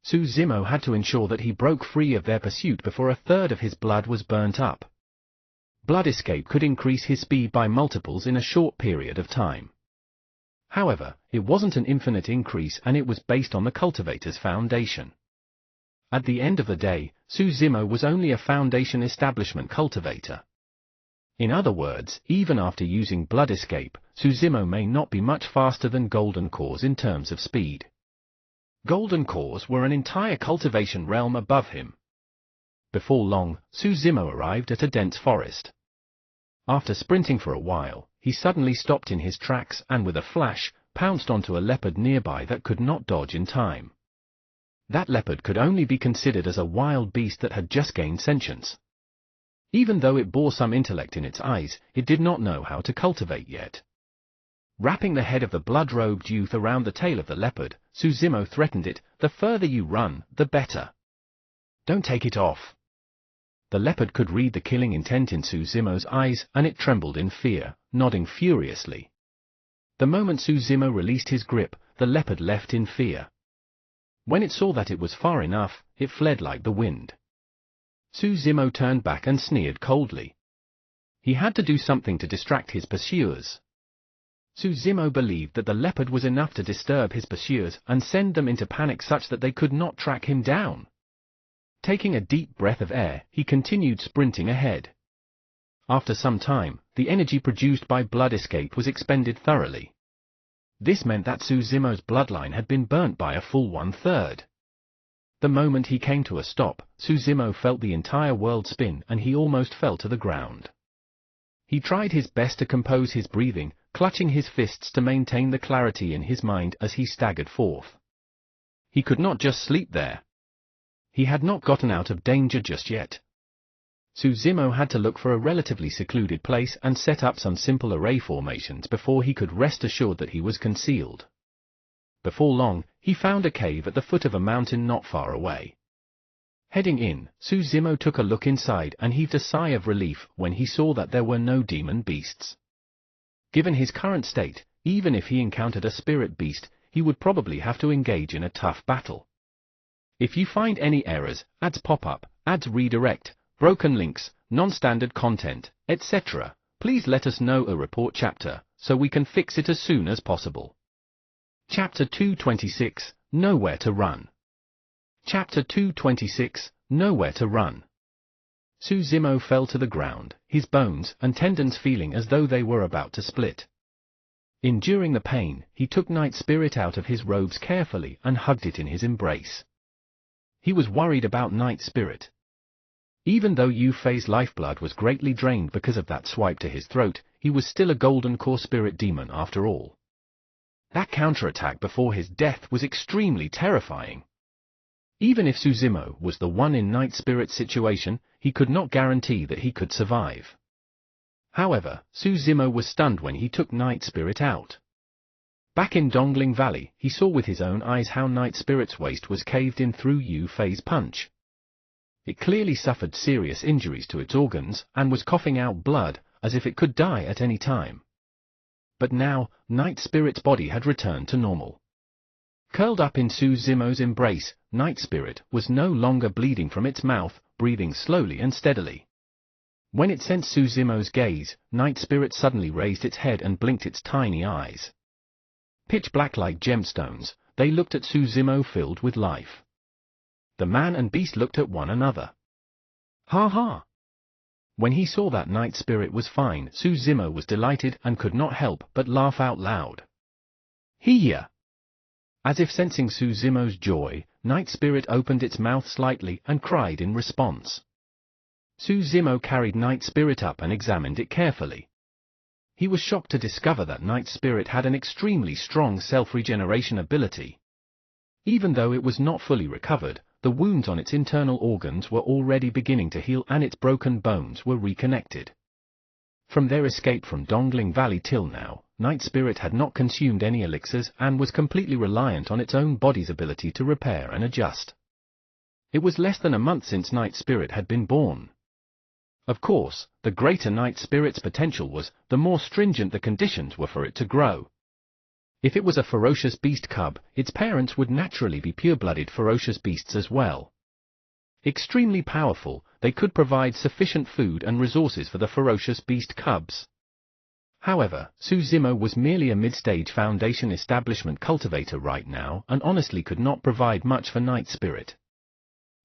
Suzimo had to ensure that he broke free of their pursuit before a third of his blood was burnt up. Blood escape could increase his speed by multiples in a short period of time. However, it wasn't an infinite increase, and it was based on the cultivator's foundation. At the end of the day, Suzimo was only a Foundation establishment cultivator. In other words, even after using blood escape, Suzimo may not be much faster than golden cores in terms of speed. Golden cores were an entire cultivation realm above him. Before long, Suzimo arrived at a dense forest. After sprinting for a while, he suddenly stopped in his tracks and with a flash, pounced onto a leopard nearby that could not dodge in time. That leopard could only be considered as a wild beast that had just gained sentience. Even though it bore some intellect in its eyes, it did not know how to cultivate yet. Wrapping the head of the blood-robed youth around the tail of the leopard, Suzimo threatened it, "The further you run, the better. Don't take it off." The leopard could read the killing intent in Suzimo's eyes, and it trembled in fear, nodding furiously. The moment Suzimo released his grip, the leopard left in fear. When it saw that it was far enough, it fled like the wind. Suzimo turned back and sneered coldly. He had to do something to distract his pursuers. Suzimo believed that the leopard was enough to disturb his pursuers and send them into panic such that they could not track him down. Taking a deep breath of air, he continued sprinting ahead. After some time, the energy produced by blood escape was expended thoroughly. This meant that Suzimo's bloodline had been burnt by a full 1/3. The moment he came to a stop, Suzimo felt the entire world spin and he almost fell to the ground. He tried his best to compose his breathing, clutching his fists to maintain the clarity in his mind as he staggered forth. He could not just sleep there. He had not gotten out of danger just yet. Suzimo had to look for a relatively secluded place and set up some simple array formations before he could rest assured that he was concealed. Before long, he found a cave at the foot of a mountain not far away. Heading in, Suzimo took a look inside and heaved a sigh of relief when he saw that there were no demon beasts. Given his current state, even if he encountered a spirit beast, he would probably have to engage in a tough battle. If you find any errors, ads pop up, ads redirect, broken links, non-standard content, etc., please let us know a report chapter, so we can fix it as soon as possible. Chapter 226, Nowhere to Run. Chapter 226, Nowhere to Run. Suzimo fell to the ground, his bones and tendons feeling as though they were about to split. Enduring the pain, he took Night Spirit out of his robes carefully and hugged it in his embrace. He was worried about Night Spirit. Even though Yu-Fei's lifeblood was greatly drained because of that swipe to his throat, he was still a golden core spirit demon after all. That counterattack before his death was extremely terrifying. Even if Suzimo was the one in Night Spirit's situation, he could not guarantee that he could survive. However, Suzimo was stunned when he took Night Spirit out. Back in Dongling Valley, he saw with his own eyes how Night Spirit's waist was caved in through Yu-Fei's punch. It clearly suffered serious injuries to its organs and was coughing out blood, as if it could die at any time. But now, Night Spirit's body had returned to normal. Curled up in Suzimo's embrace, Night Spirit was no longer bleeding from its mouth, breathing slowly and steadily. When it sensed Suzimo's gaze, Night Spirit suddenly raised its head and blinked its tiny eyes. Pitch black like gemstones, they looked at Suzimo filled with life. The man and beast looked at one another. Ha ha! When he saw that Night Spirit was fine, Suzumo was delighted and could not help but laugh out loud. Hiya! As if sensing Suzumo's joy, Night Spirit opened its mouth slightly and cried in response. Suzumo carried Night Spirit up and examined it carefully. He was shocked to discover that Night Spirit had an extremely strong self-regeneration ability. Even though it was not fully recovered, the wounds on its internal organs were already beginning to heal and its broken bones were reconnected. From their escape from Dongling Valley till now, Night Spirit had not consumed any elixirs and was completely reliant on its own body's ability to repair and adjust. It was less than a month since Night Spirit had been born. Of course, the greater Night Spirit's potential was, the more stringent the conditions were for it to grow. If it was a ferocious beast cub, its parents would naturally be pure-blooded ferocious beasts as well. Extremely powerful, they could provide sufficient food and resources for the ferocious beast cubs. However, Suzumo was merely a mid-stage Foundation establishment cultivator right now and honestly could not provide much for Night Spirit.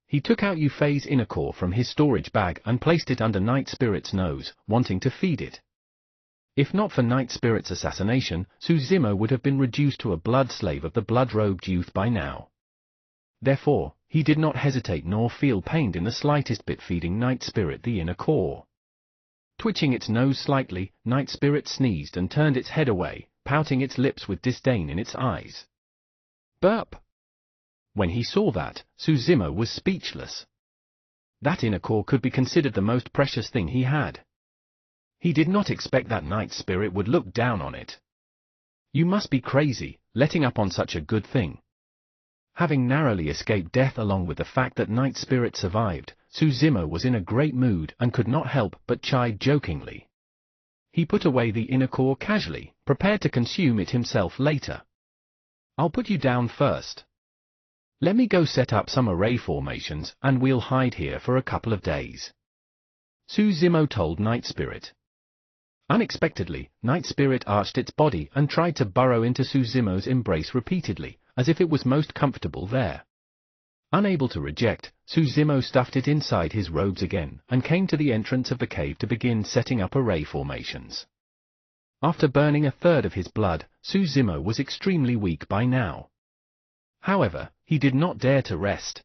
He took out Yufei's inner core from his storage bag and placed it under Night Spirit's nose, wanting to feed it. If not for Night Spirit's assassination, Suzumo would have been reduced to a blood slave of the blood-robed youth by now. Therefore, he did not hesitate nor feel pained in the slightest bit feeding Night Spirit the inner core. Twitching its nose slightly, Night Spirit sneezed and turned its head away, pouting its lips with disdain in its eyes. Burp! When he saw that, Suzumo was speechless. That inner core could be considered the most precious thing he had. He did not expect that Night Spirit would look down on it. You must be crazy, letting up on such a good thing. Having narrowly escaped death along with the fact that Night Spirit survived, Suzumo was in a great mood and could not help but chide jokingly. He put away the inner core casually, prepared to consume it himself later. I'll put you down first. Let me go set up some array formations and we'll hide here for a couple of days. Suzumo told Night Spirit. Unexpectedly, Night Spirit arched its body and tried to burrow into Suzumo's embrace repeatedly, as if it was most comfortable there. Unable to reject, Suzumo stuffed it inside his robes again and came to the entrance of the cave to begin setting up array formations. After burning a third of his blood, Suzumo was extremely weak by now. However, he did not dare to rest.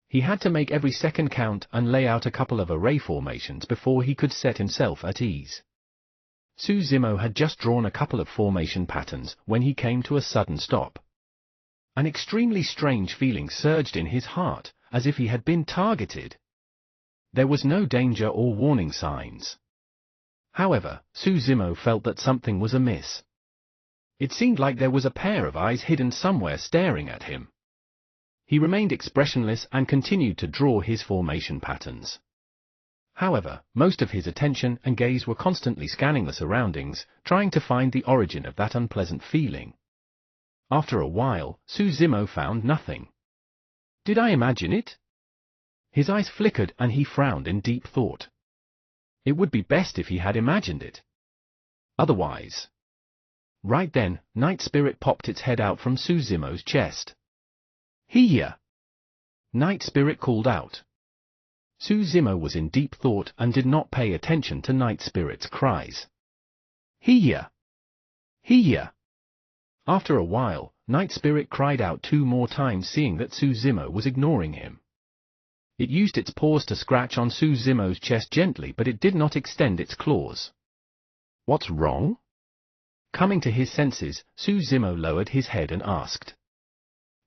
He had to make every second count and lay out a couple of array formations before he could set himself at ease. Suzumo had just drawn a couple of formation patterns when he came to a sudden stop. An extremely strange feeling surged in his heart, as if he had been targeted. There was no danger or warning signs. However, Suzumo felt that something was amiss. It seemed like there was a pair of eyes hidden somewhere staring at him. He remained expressionless and continued to draw his formation patterns. However, most of his attention and gaze were constantly scanning the surroundings, trying to find the origin of that unpleasant feeling. After a while, Suzumo found nothing. Did I imagine it? His eyes flickered and he frowned in deep thought. It would be best if he had imagined it. Otherwise. Right then, Night Spirit popped its head out from Suzumo's chest. Hiya! Night Spirit called out. Suzumo was in deep thought and did not pay attention to Night Spirit's cries. Hiya! Hiya! After a while, Night Spirit cried out 2 more times, seeing that Suzumo was ignoring him. It used its paws to scratch on Suzumo's chest gently, but it did not extend its claws. What's wrong? Coming to his senses, Suzumo lowered his head and asked.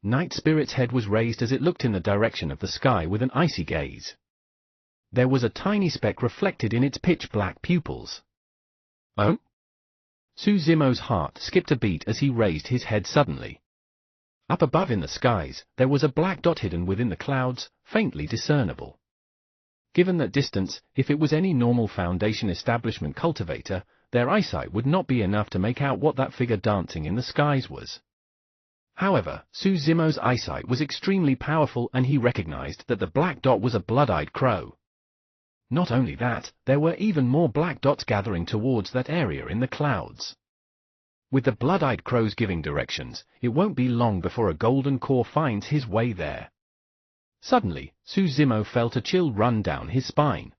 Night Spirit's head was raised as it looked in the direction of the sky with an icy gaze. There was a tiny speck reflected in its pitch-black pupils. Oh? Suzumo's heart skipped a beat as he raised his head suddenly. Up above in the skies, there was a black dot hidden within the clouds, faintly discernible. Given that distance, if it was any normal Foundation establishment cultivator, their eyesight would not be enough to make out what that figure dancing in the skies was. However, Suzumo's eyesight was extremely powerful and he recognized that the black dot was a blood-eyed crow. Not only that, there were even more black dots gathering towards that area in the clouds. With the blood-eyed crows giving directions, it won't be long before a golden core finds his way there. Suddenly, Suzumo felt a chill run down his spine.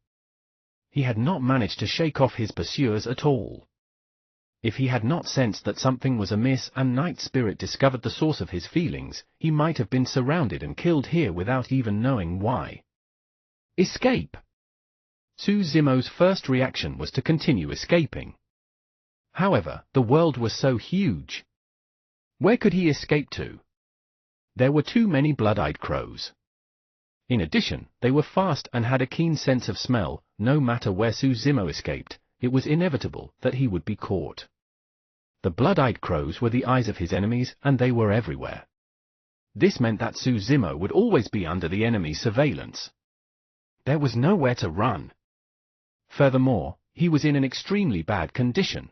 He had not managed to shake off his pursuers at all. If he had not sensed that something was amiss and Night Spirit discovered the source of his feelings, he might have been surrounded and killed here without even knowing why. Escape! Su Zimo's first reaction was to continue escaping. However, the world was so huge. Where could he escape to? There were too many blood-eyed crows. In addition, they were fast and had a keen sense of smell. No matter where Su Zimo escaped, it was inevitable that he would be caught. The blood-eyed crows were the eyes of his enemies, and they were everywhere. This meant that Su Zimo would always be under the enemy's surveillance. There was nowhere to run. Furthermore, he was in an extremely bad condition.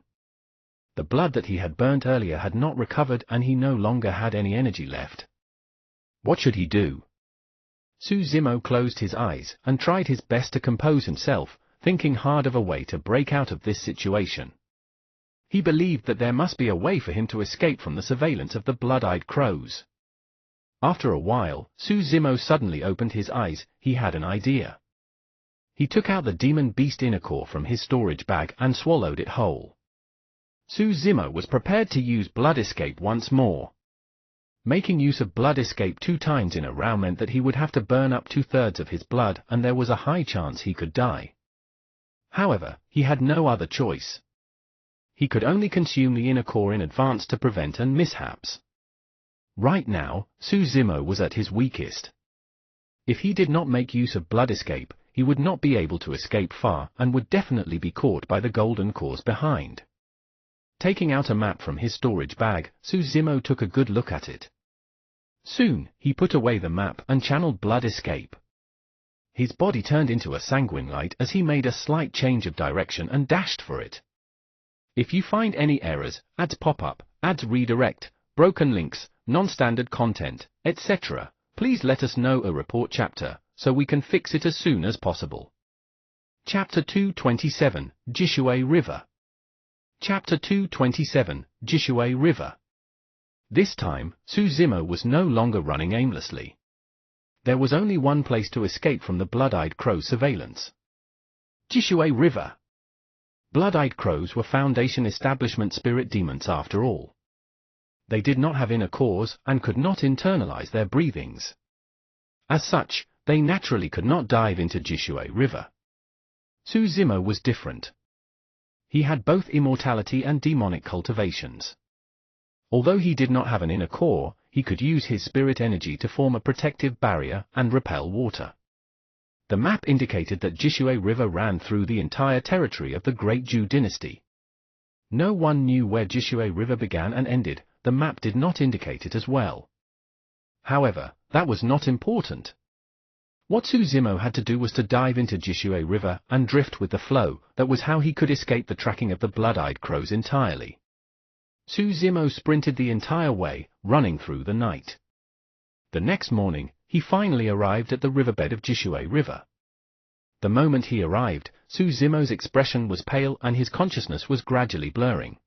The blood that he had burnt earlier had not recovered and he no longer had any energy left. What should he do? Su Zimo closed his eyes and tried his best to compose himself, thinking hard of a way to break out of this situation. He believed that there must be a way for him to escape from the surveillance of the blood-eyed crows. After a while, Su Zimo suddenly opened his eyes. He had an idea. He took out the demon beast inner core from his storage bag and swallowed it whole. Su Zimo was prepared to use blood escape once more. Making use of blood escape 2 times in a row meant that he would have to burn up 2/3 of his blood and there was a high chance he could die. However, he had no other choice. He could only consume the inner core in advance to prevent any mishaps. Right now, Su Zimo was at his weakest. If he did not make use of blood escape, he would not be able to escape far and would definitely be caught by the golden cores behind. Taking out a map from his storage bag, Su Zimo took a good look at it. Soon, he put away the map and channeled blood escape. His body turned into a sanguine light as he made a slight change of direction and dashed for it. If you find any errors, ads pop up, ads redirect, broken links, non-standard content, etc., please let us know a report chapter, so we can fix it as soon as possible. Chapter 227, Jishue River. Chapter 227, Jishue River. This time, Su Zimo was no longer running aimlessly. There was only one place to escape from the blood-eyed crow surveillance. Jishue River. Blood-eyed crows were Foundation establishment spirit demons after all. They did not have inner cores and could not internalize their breathings. As such, they naturally could not dive into Jishue River. Su Zimo was different. He had both immortality and demonic cultivations. Although he did not have an inner core, he could use his spirit energy to form a protective barrier and repel water. The map indicated that Jishue River ran through the entire territory of the Great Zhou dynasty. No one knew where Jishue River began and ended. The map did not indicate it as well. However, that was not important. What Su Zimo had to do was to dive into Jishue River and drift with the flow. That was how he could escape the tracking of the blood-eyed crows entirely. Su Zimo sprinted the entire way, running through the night. The next morning, he finally arrived at the riverbed of Jishue River. The moment he arrived, Su Zimo's expression was pale and his consciousness was gradually blurring.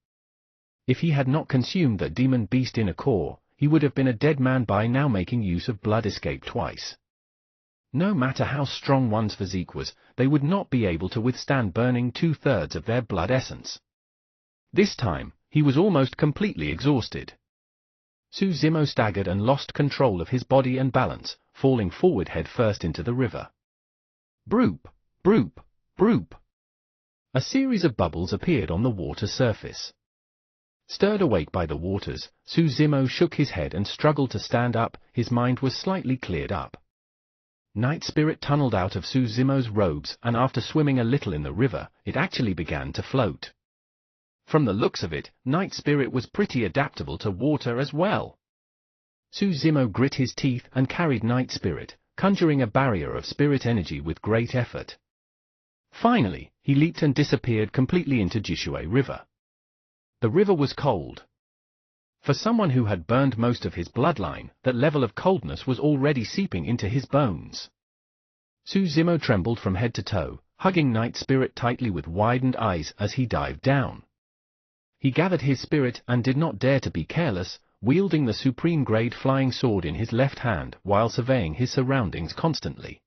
If he had not consumed the demon beast inner core, he would have been a dead man by now, making use of blood escape twice. No matter how strong one's physique was, they would not be able to withstand burning 2/3 of their blood essence. This time, he was almost completely exhausted. Su Zimo staggered and lost control of his body and balance, falling forward head first into the river. Broop, broop, broop. A series of bubbles appeared on the water surface. Stirred awake by the waters, Su Zimo shook his head and struggled to stand up. His mind was slightly cleared up. Night Spirit tunneled out of Su Zimo's robes and after swimming a little in the river, it actually began to float. From the looks of it, Night Spirit was pretty adaptable to water as well. Su Zimo grit his teeth and carried Night Spirit, conjuring a barrier of spirit energy with great effort. Finally, he leaped and disappeared completely into Jishue River. The river was cold. For someone who had burned most of his bloodline, that level of coldness was already seeping into his bones. Su Zimo trembled from head to toe, hugging Night Spirit tightly with widened eyes as he dived down. He gathered his spirit and did not dare to be careless, wielding the supreme-grade flying sword in his left hand while surveying his surroundings constantly.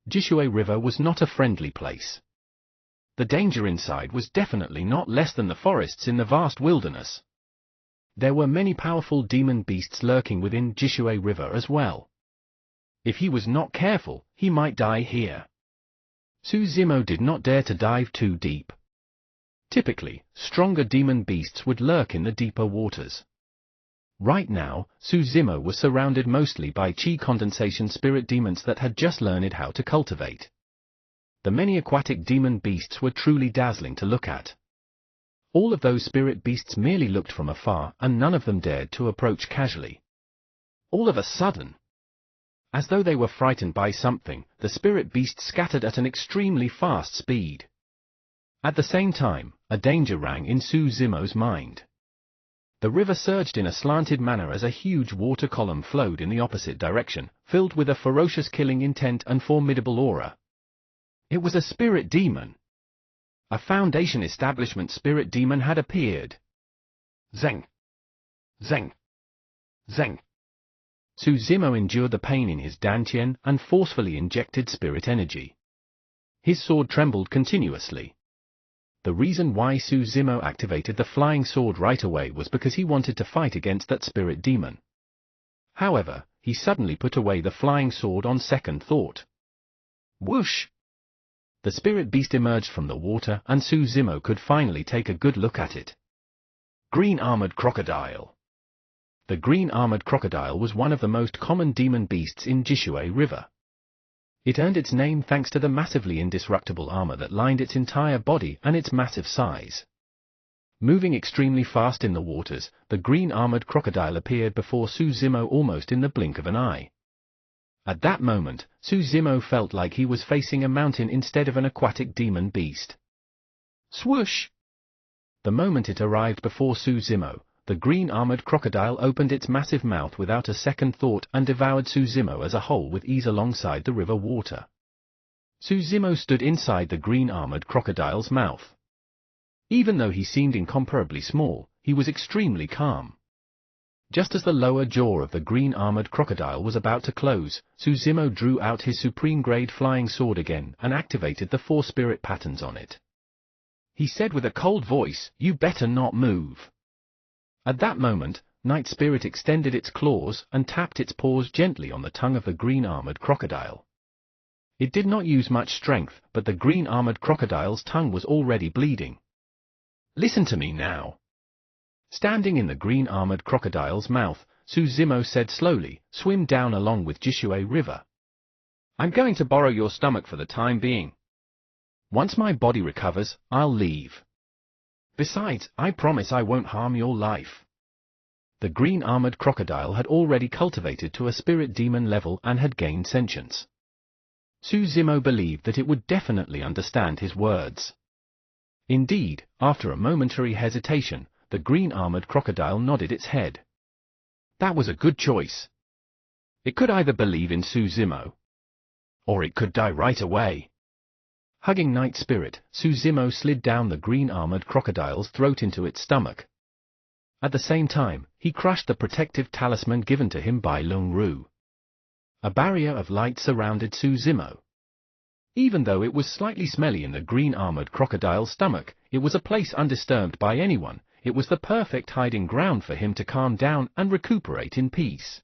Jishue River was not a friendly place. the danger inside was definitely not less than the forests in the vast wilderness. There were many powerful demon beasts lurking within Jishue River as well. If he was not careful, he might die here. Suzumo did not dare to dive too deep. Typically, stronger demon beasts would lurk in the deeper waters. Right now, Suzumo was surrounded mostly by chi condensation spirit demons that had just learned how to cultivate. The many aquatic demon beasts were truly dazzling to look at. All of those spirit beasts merely looked from afar, and none of them dared to approach casually. All of a sudden, as though they were frightened by something, the spirit beasts scattered at an extremely fast speed. At the same time, a danger rang in Suzumo's mind. The river surged in a slanted manner as a huge water column flowed in the opposite direction, filled with a ferocious killing intent and formidable aura. It was a spirit demon. A Foundation establishment spirit demon had appeared. Zeng! Zeng! Zeng! Suzumo endured the pain in his dantian and forcefully injected spirit energy. His sword trembled continuously. The reason why Suzumo activated the flying sword right away was because he wanted to fight against that spirit demon. However, he suddenly put away the flying sword on second thought. Whoosh! The spirit beast emerged from the water and Suzumo could finally take a good look at it. Green Armored Crocodile. The green armored crocodile was one of the most common demon beasts in Jishue River. It earned its name thanks to the massively indestructible armor that lined its entire body and its massive size. Moving extremely fast in the waters, the green armored crocodile appeared before Suzumo almost in the blink of an eye. At that moment, Suzumo felt like he was facing a mountain instead of an aquatic demon beast. Swoosh! The moment it arrived before Suzumo, the green armored crocodile opened its massive mouth without a second thought and devoured Suzumo as a whole with ease alongside the river water. Suzumo stood inside the green armored crocodile's mouth. Even though he seemed incomparably small, he was extremely calm. Just as the lower jaw of the green armored crocodile was about to close, Suzumo drew out his supreme-grade flying sword again and activated the 4 spirit patterns on it. He said with a cold voice, "You better not move." At that moment, Night Spirit extended its claws and tapped its paws gently on the tongue of the green armored crocodile. It did not use much strength, but the green armored crocodile's tongue was already bleeding. "Listen to me now." Standing in the green armored crocodile's mouth, Suzumo said slowly, "Swim down along with Jishue River. I'm going to borrow your stomach for the time being. Once my body recovers, I'll leave. Besides, I promise I won't harm your life." The green armored crocodile had already cultivated to a spirit demon level and had gained sentience. Suzumo believed that it would definitely understand his words. Indeed, after a momentary hesitation, the green armored crocodile nodded its head. That was a good choice. It could either believe in Suzumo, or it could die right away. Hugging Night Spirit, Suzumo slid down the green armored crocodile's throat into its stomach. At the same time, he crushed the protective talisman given to him by Lung Ru. A barrier of light surrounded Suzumo. Even though it was slightly smelly in the green armored crocodile's stomach, it was a place undisturbed by anyone. It was the perfect hiding ground for him to calm down and recuperate in peace.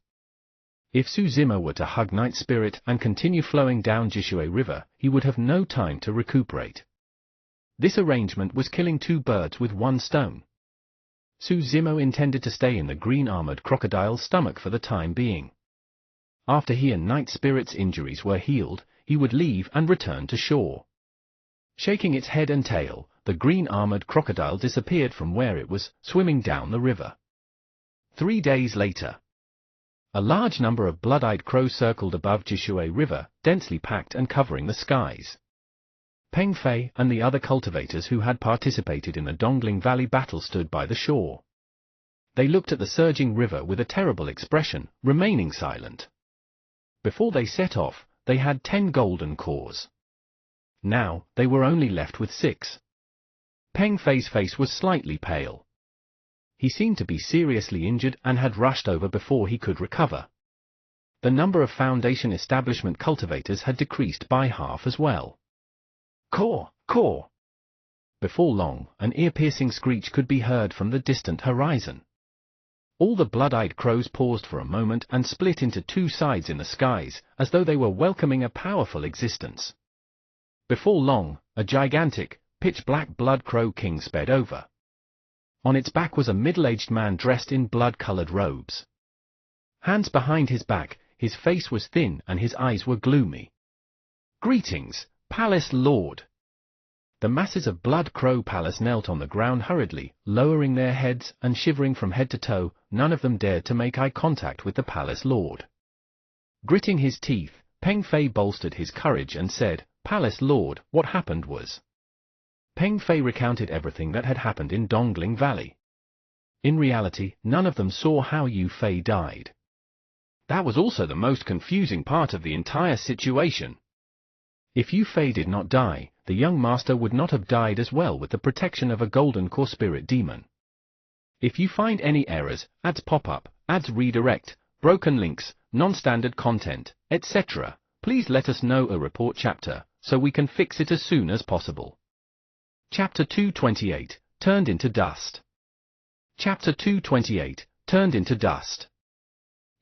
If Suzumo were to hug Night Spirit and continue flowing down Jishue River, he would have no time to recuperate. This arrangement was killing 2 birds with 1 stone. Suzumo intended to stay in the green armored crocodile's stomach for the time being. After he and Night Spirit's injuries were healed, he would leave and return to shore. Shaking its head and tail, the green armored crocodile disappeared from where it was, swimming down the river. 3 days later, a large number of blood-eyed crows circled above Jishue River, densely packed and covering the skies. Peng Fei and the other cultivators who had participated in the Dongling Valley battle stood by the shore. They looked at the surging river with a terrible expression, remaining silent. Before they set off, they had 10 golden cores. Now, they were only left with 6. Peng Fei's face was slightly pale. He seemed to be seriously injured and had rushed over before he could recover. The number of Foundation establishment cultivators had decreased by half as well. Core! Before long, an ear-piercing screech could be heard from the distant horizon. All the blood-eyed crows paused for a moment and split into two sides in the skies, as though they were welcoming a powerful existence. Before long, a gigantic, pitch-black blood crow king sped over. On its back was a middle-aged man dressed in blood-colored robes. Hands behind his back, his face was thin and his eyes were gloomy. "Greetings, Palace Lord." The masses of Blood Crow Palace knelt on the ground hurriedly, lowering their heads and shivering from head to toe. None of them dared to make eye contact with the Palace Lord. Gritting his teeth, Peng Fei bolstered his courage and said, "Palace Lord, what happened was..." Peng Fei recounted everything that had happened in Dongling Valley. In reality, none of them saw how Yu Fei died. That was also the most confusing part of the entire situation. If Yu Fei did not die, the young master would not have died as well with the protection of a Golden Core Spirit Demon. If you find any errors, ads pop up, ads redirect, broken links, non-standard content, etc., please let us know a report chapter, so we can fix it as soon as possible. Chapter 228, Turned into Dust. Chapter 228, Turned into Dust.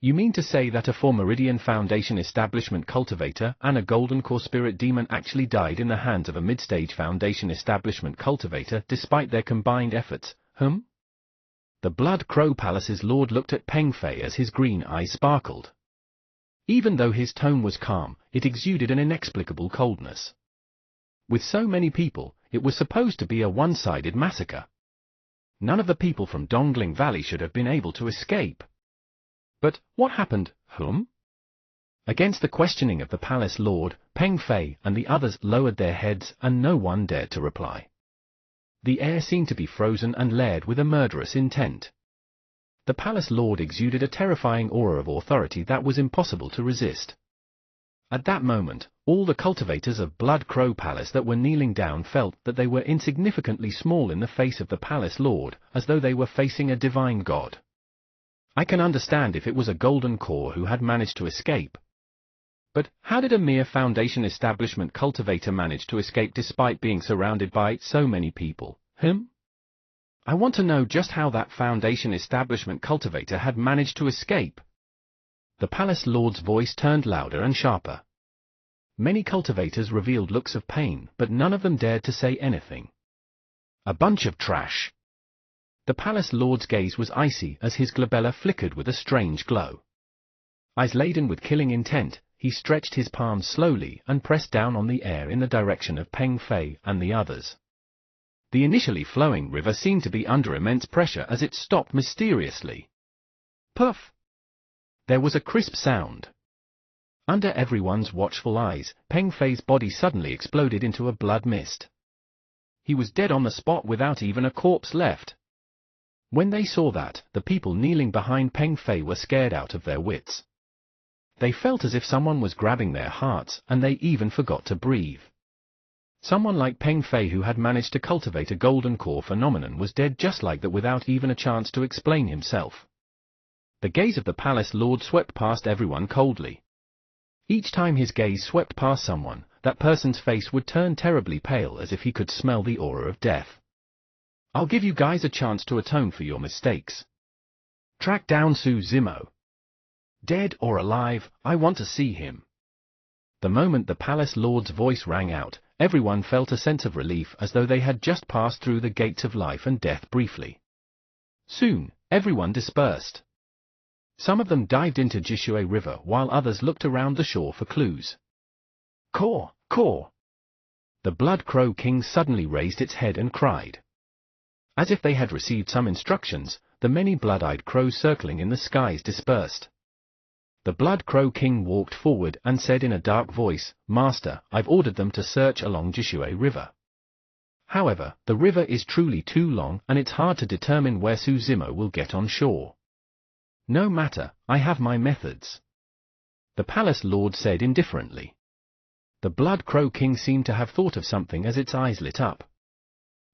You mean to say that a 4 Meridian Foundation establishment cultivator and a Golden Core Spirit Demon actually died in the hands of a mid-stage Foundation establishment cultivator despite their combined efforts, The Blood Crow Palace's lord looked at Peng Fei as his green eyes sparkled. Even though his tone was calm, it exuded an inexplicable coldness. With so many people, it was supposed to be a one-sided massacre. None of the people from Dongling Valley should have been able to escape. But what happened, Against the questioning of the palace lord, Peng Fei and the others lowered their heads and no one dared to reply. The air seemed to be frozen and layered with a murderous intent. The palace lord exuded a terrifying aura of authority that was impossible to resist. At that moment, all the cultivators of Blood Crow Palace that were kneeling down felt that they were insignificantly small in the face of the palace lord, as though they were facing a divine god. I can understand if it was a Golden Core who had managed to escape. But how did a mere Foundation establishment cultivator manage to escape despite being surrounded by so many people, I want to know just how that Foundation establishment cultivator had managed to escape. The palace lord's voice turned louder and sharper. Many cultivators revealed looks of pain, but none of them dared to say anything. A bunch of trash. The palace lord's gaze was icy as his glabella flickered with a strange glow. Eyes laden with killing intent, he stretched his palms slowly and pressed down on the air in the direction of Peng Fei and the others. The initially flowing river seemed to be under immense pressure as it stopped mysteriously. Puff! There was a crisp sound. Under everyone's watchful eyes, Peng Fei's body suddenly exploded into a blood mist. He was dead on the spot without even a corpse left. When they saw that, the people kneeling behind Peng Fei were scared out of their wits. They felt as if someone was grabbing their hearts, and they even forgot to breathe. Someone like Peng Fei who had managed to cultivate a Golden Core phenomenon was dead just like that without even a chance to explain himself. The gaze of the palace lord swept past everyone coldly. Each time his gaze swept past someone, that person's face would turn terribly pale as if he could smell the aura of death. I'll give you guys a chance to atone for your mistakes. Track down Su Zimo. Dead or alive, I want to see him. The moment the palace lord's voice rang out, everyone felt a sense of relief as though they had just passed through the gates of life and death briefly. Soon, everyone dispersed. Some of them dived into Jishui River while others looked around the shore for clues. Core! The Blood Crow King suddenly raised its head and cried. As if they had received some instructions, the many blood-eyed crows circling in the skies dispersed. The Blood Crow King walked forward and said in a dark voice, "Master, I've ordered them to search along Jishui River. However, the river is truly too long and it's hard to determine where Su Zimo will get on shore." "No matter, I have my methods," the palace lord said indifferently. The Blood Crow King seemed to have thought of something as its eyes lit up.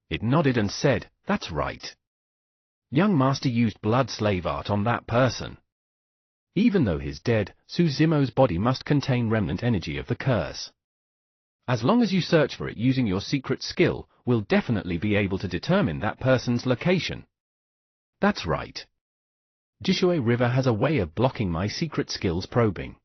It nodded and said, "That's right. Young master used blood slave art on that person. Even though he's dead, Su Zimo's body must contain remnant energy of the curse. As long as you search for it using your secret skill, we'll definitely be able to determine that person's location. That's right. Jishue River has a way of blocking my secret skills probing.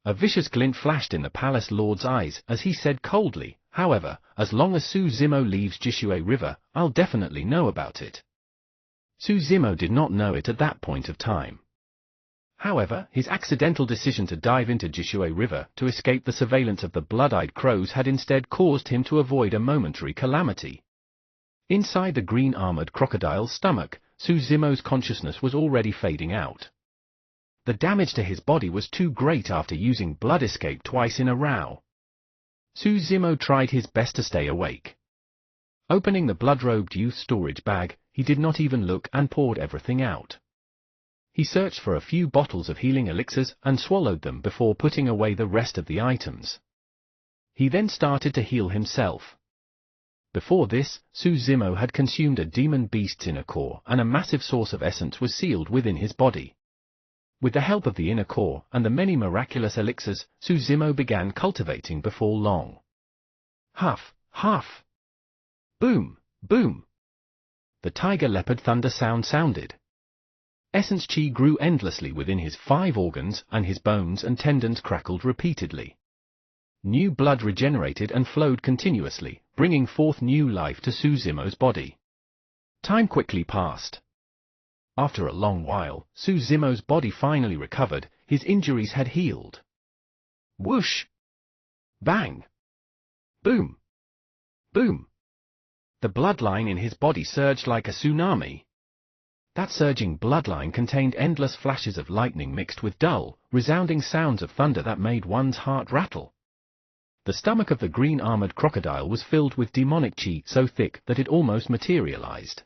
A vicious glint flashed in the palace lord's eyes as he said coldly, however, as long as Su Zimo leaves Jishue River, I'll definitely know about it. Su Zimo did not know it at that point of time. However, his accidental decision to dive into Jishue River to escape the surveillance of the blood-eyed crows had instead caused him to avoid a momentary calamity. Inside the green-armored crocodile's stomach, Su Zimo's consciousness was already fading out. The damage to his body was too great after using blood escape twice in a row. Su Zimo tried his best to stay awake. Opening the blood-robed youth's storage bag, he did not even look and poured everything out. He searched for a few bottles of healing elixirs and swallowed them before putting away the rest of the items. He then started to heal himself. Before this, Su Zimo had consumed a demon beast's inner core and a massive source of essence was sealed within his body. With the help of the inner core and the many miraculous elixirs, Su Zimo began cultivating before long. Huff, huff. Boom, boom. The tiger leopard thunder sound sounded. Essence chi grew endlessly within his 5 organs and his bones and tendons crackled repeatedly. New blood regenerated and flowed continuously, bringing forth new life to Su Zimo's body. Time quickly passed. After a long while, Su Zimo's body finally recovered, his injuries had healed. Whoosh! Bang! Boom! Boom! The bloodline in his body surged like a tsunami. That surging bloodline contained endless flashes of lightning mixed with dull, resounding sounds of thunder that made one's heart rattle. The stomach of the green-armored crocodile was filled with demonic chi so thick that it almost materialized.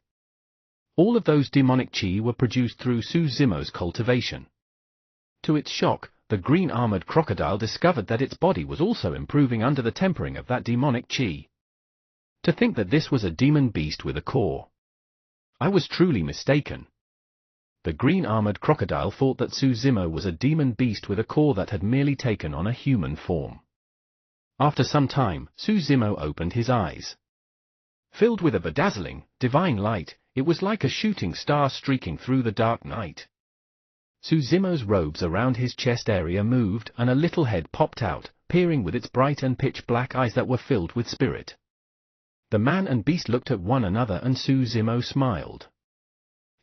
All of those demonic chi were produced through Su Zimo's cultivation. To its shock, the green-armored crocodile discovered that its body was also improving under the tempering of that demonic chi. To think that this was a demon beast with a core. I was truly mistaken. The green-armored crocodile thought that Su Zimo was a demon beast with a core that had merely taken on a human form. After some time, Su Zimo opened his eyes. Filled with a bedazzling, divine light, it was like a shooting star streaking through the dark night. Su Zimo's robes around his chest area moved and a little head popped out, peering with its bright and pitch-black eyes that were filled with spirit. The man and beast looked at one another and Su Zimo smiled.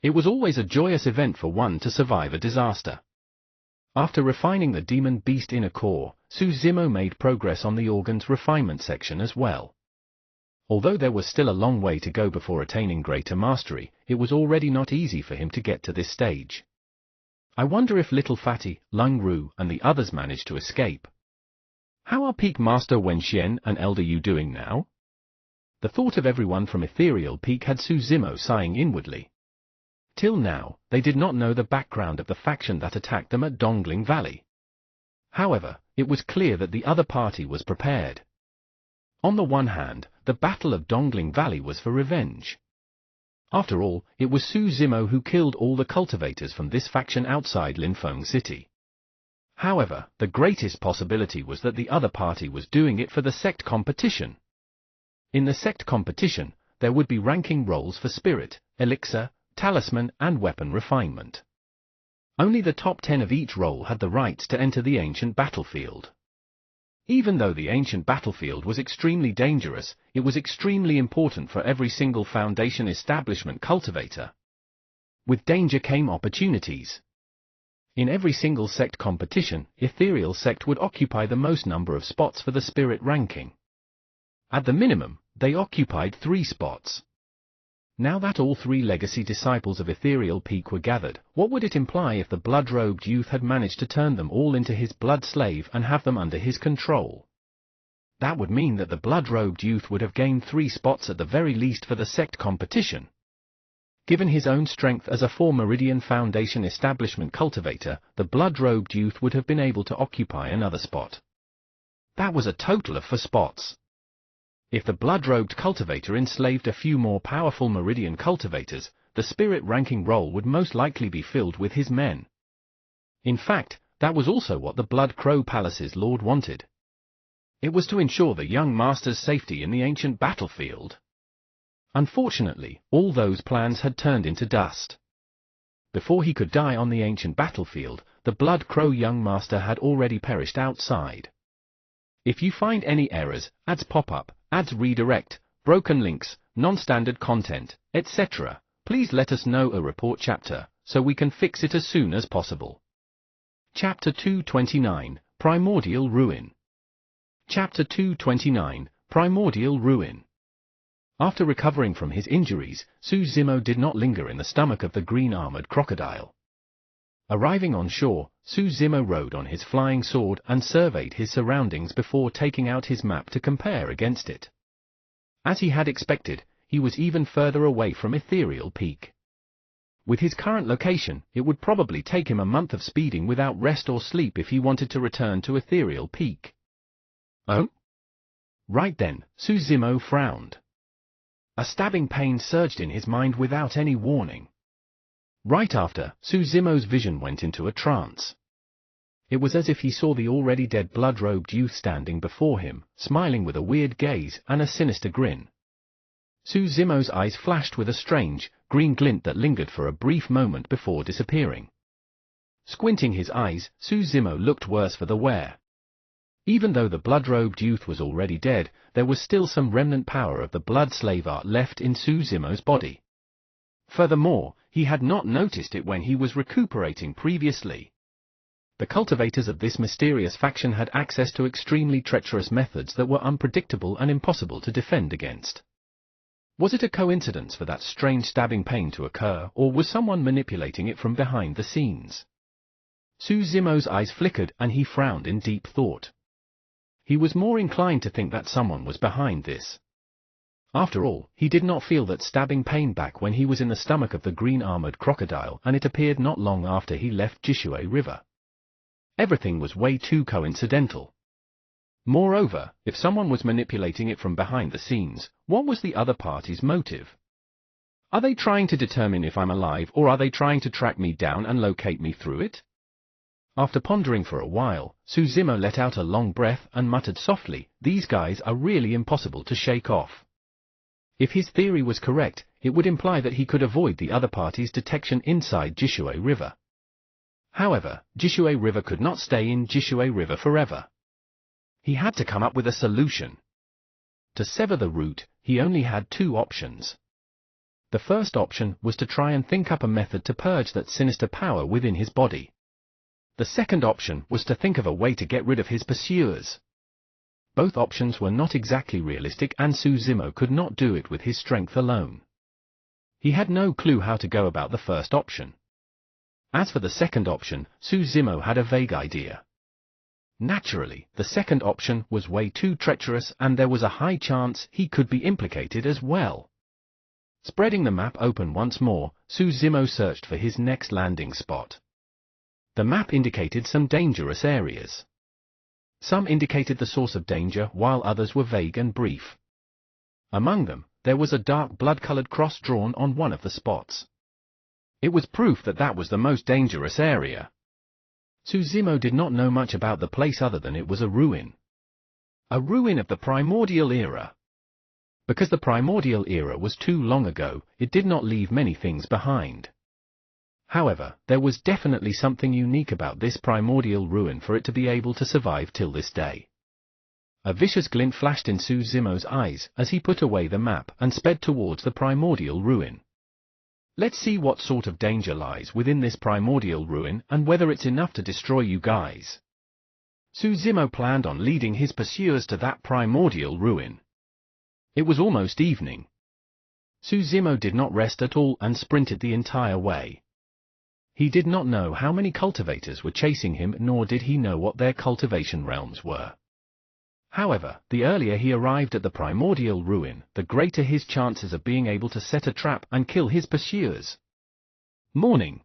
It was always a joyous event for one to survive a disaster. After refining the demon beast inner core, Su Zimo made progress on the organ's refinement section as well. Although there was still a long way to go before attaining greater mastery, it was already not easy for him to get to this stage. I wonder if Little Fatty, Lung Ru, and the others managed to escape. How are Peak Master Wen Xian and Elder Yu doing now? The thought of everyone from Ethereal Peak had Su Zimo sighing inwardly. Till now, they did not know the background of the faction that attacked them at Dongling Valley. However, it was clear that the other party was prepared. On the one hand, the Battle of Dongling Valley was for revenge. After all, it was Su Zimo who killed all the cultivators from this faction outside Linfeng City. However, the greatest possibility was that the other party was doing it for the sect competition. In the sect competition, there would be ranking roles for spirit, elixir, talisman, and weapon refinement. Only the top 10 of each role had the right to enter the ancient battlefield. Even though the ancient battlefield was extremely dangerous, it was extremely important for every single Foundation establishment cultivator. With danger came opportunities. In every single sect competition, Ethereal Sect would occupy the most number of spots for the spirit ranking. At the minimum, they occupied 3 spots. Now that all 3 legacy disciples of Ethereal Peak were gathered, what would it imply if the blood-robed youth had managed to turn them all into his blood slave and have them under his control? That would mean that the blood-robed youth would have gained 3 spots at the very least for the sect competition. Given his own strength as a 4 Meridian Foundation establishment cultivator, the blood-robed youth would have been able to occupy another spot. That was a total of 4 spots. If the blood-robed cultivator enslaved a few more powerful Meridian cultivators, the spirit ranking role would most likely be filled with his men. In fact, that was also what the Blood Crow Palace's lord wanted. It was to ensure the young master's safety in the ancient battlefield. Unfortunately, all those plans had turned into dust. Before he could die on the ancient battlefield, the Blood Crow young master had already perished outside. If you find any errors, ads pop up, ads redirect, broken links, non-standard content, etc., please let us know a report chapter, so we can fix it as soon as possible. Chapter 229, Primordial Ruin. Chapter 229, Primordial Ruin. After recovering from his injuries, Su Zimo did not linger in the stomach of the green-armored crocodile. Arriving on shore, Su Zimo rode on his flying sword and surveyed his surroundings before taking out his map to compare against it. As he had expected, he was even further away from Ethereal Peak. With his current location, it would probably take him a month of speeding without rest or sleep if he wanted to return to Ethereal Peak. Oh? Right then, Su Zimo frowned. A stabbing pain surged in his mind without any warning. Right after, Su Zimo's vision went into a trance. It was as if he saw the already dead blood-robed youth standing before him, smiling with a weird gaze and a sinister grin. Su Zimo's eyes flashed with a strange, green glint that lingered for a brief moment before disappearing. Squinting his eyes, Su Zimo looked worse for the wear. Even though the blood-robed youth was already dead, there was still some remnant power of the blood slave art left in Su Zimo's body. Furthermore, he had not noticed it when he was recuperating previously. The cultivators of this mysterious faction had access to extremely treacherous methods that were unpredictable and impossible to defend against. Was it a coincidence for that strange stabbing pain to occur, or was someone manipulating it from behind the scenes? Su Zimo's eyes flickered and he frowned in deep thought. He was more inclined to think that someone was behind this. After all, he did not feel that stabbing pain back when he was in the stomach of the green-armored crocodile, and it appeared not long after he left Jishue River. Everything was way too coincidental. Moreover, if someone was manipulating it from behind the scenes, what was the other party's motive? Are they trying to determine if I'm alive, or are they trying to track me down and locate me through it? After pondering for a while, Su Zimo let out a long breath and muttered softly, "These guys are really impossible to shake off." If his theory was correct, it would imply that he could avoid the other party's detection inside Jishue River. However, Jishue River could not stay in Jishue River forever. He had to come up with a solution. To sever the route, he only had two options. The first option was to try and think up a method to purge that sinister power within his body. The second option was to think of a way to get rid of his pursuers. Both options were not exactly realistic, and Su Zimo could not do it with his strength alone. He had no clue how to go about the first option. As for the second option, Su Zimo had a vague idea. Naturally, the second option was way too treacherous, and there was a high chance he could be implicated as well. Spreading the map open once more, Su Zimo searched for his next landing spot. The map indicated some dangerous areas. Some indicated the source of danger, while others were vague and brief. Among them, there was a dark blood-colored cross drawn on one of the spots. It was proof that that was the most dangerous area. Su Zimo did not know much about the place other than it was a ruin. A ruin of the primordial era. Because the primordial era was too long ago, it did not leave many things behind. However, there was definitely something unique about this primordial ruin for it to be able to survive till this day. A vicious glint flashed in Su Zimo's eyes as he put away the map and sped towards the primordial ruin. Let's see what sort of danger lies within this primordial ruin and whether it's enough to destroy you guys. Su Zimo planned on leading his pursuers to that primordial ruin. It was almost evening. Su Zimo did not rest at all and sprinted the entire way. He did not know how many cultivators were chasing him, nor did he know what their cultivation realms were. However, the earlier he arrived at the primordial ruin, the greater his chances of being able to set a trap and kill his pursuers. Morning.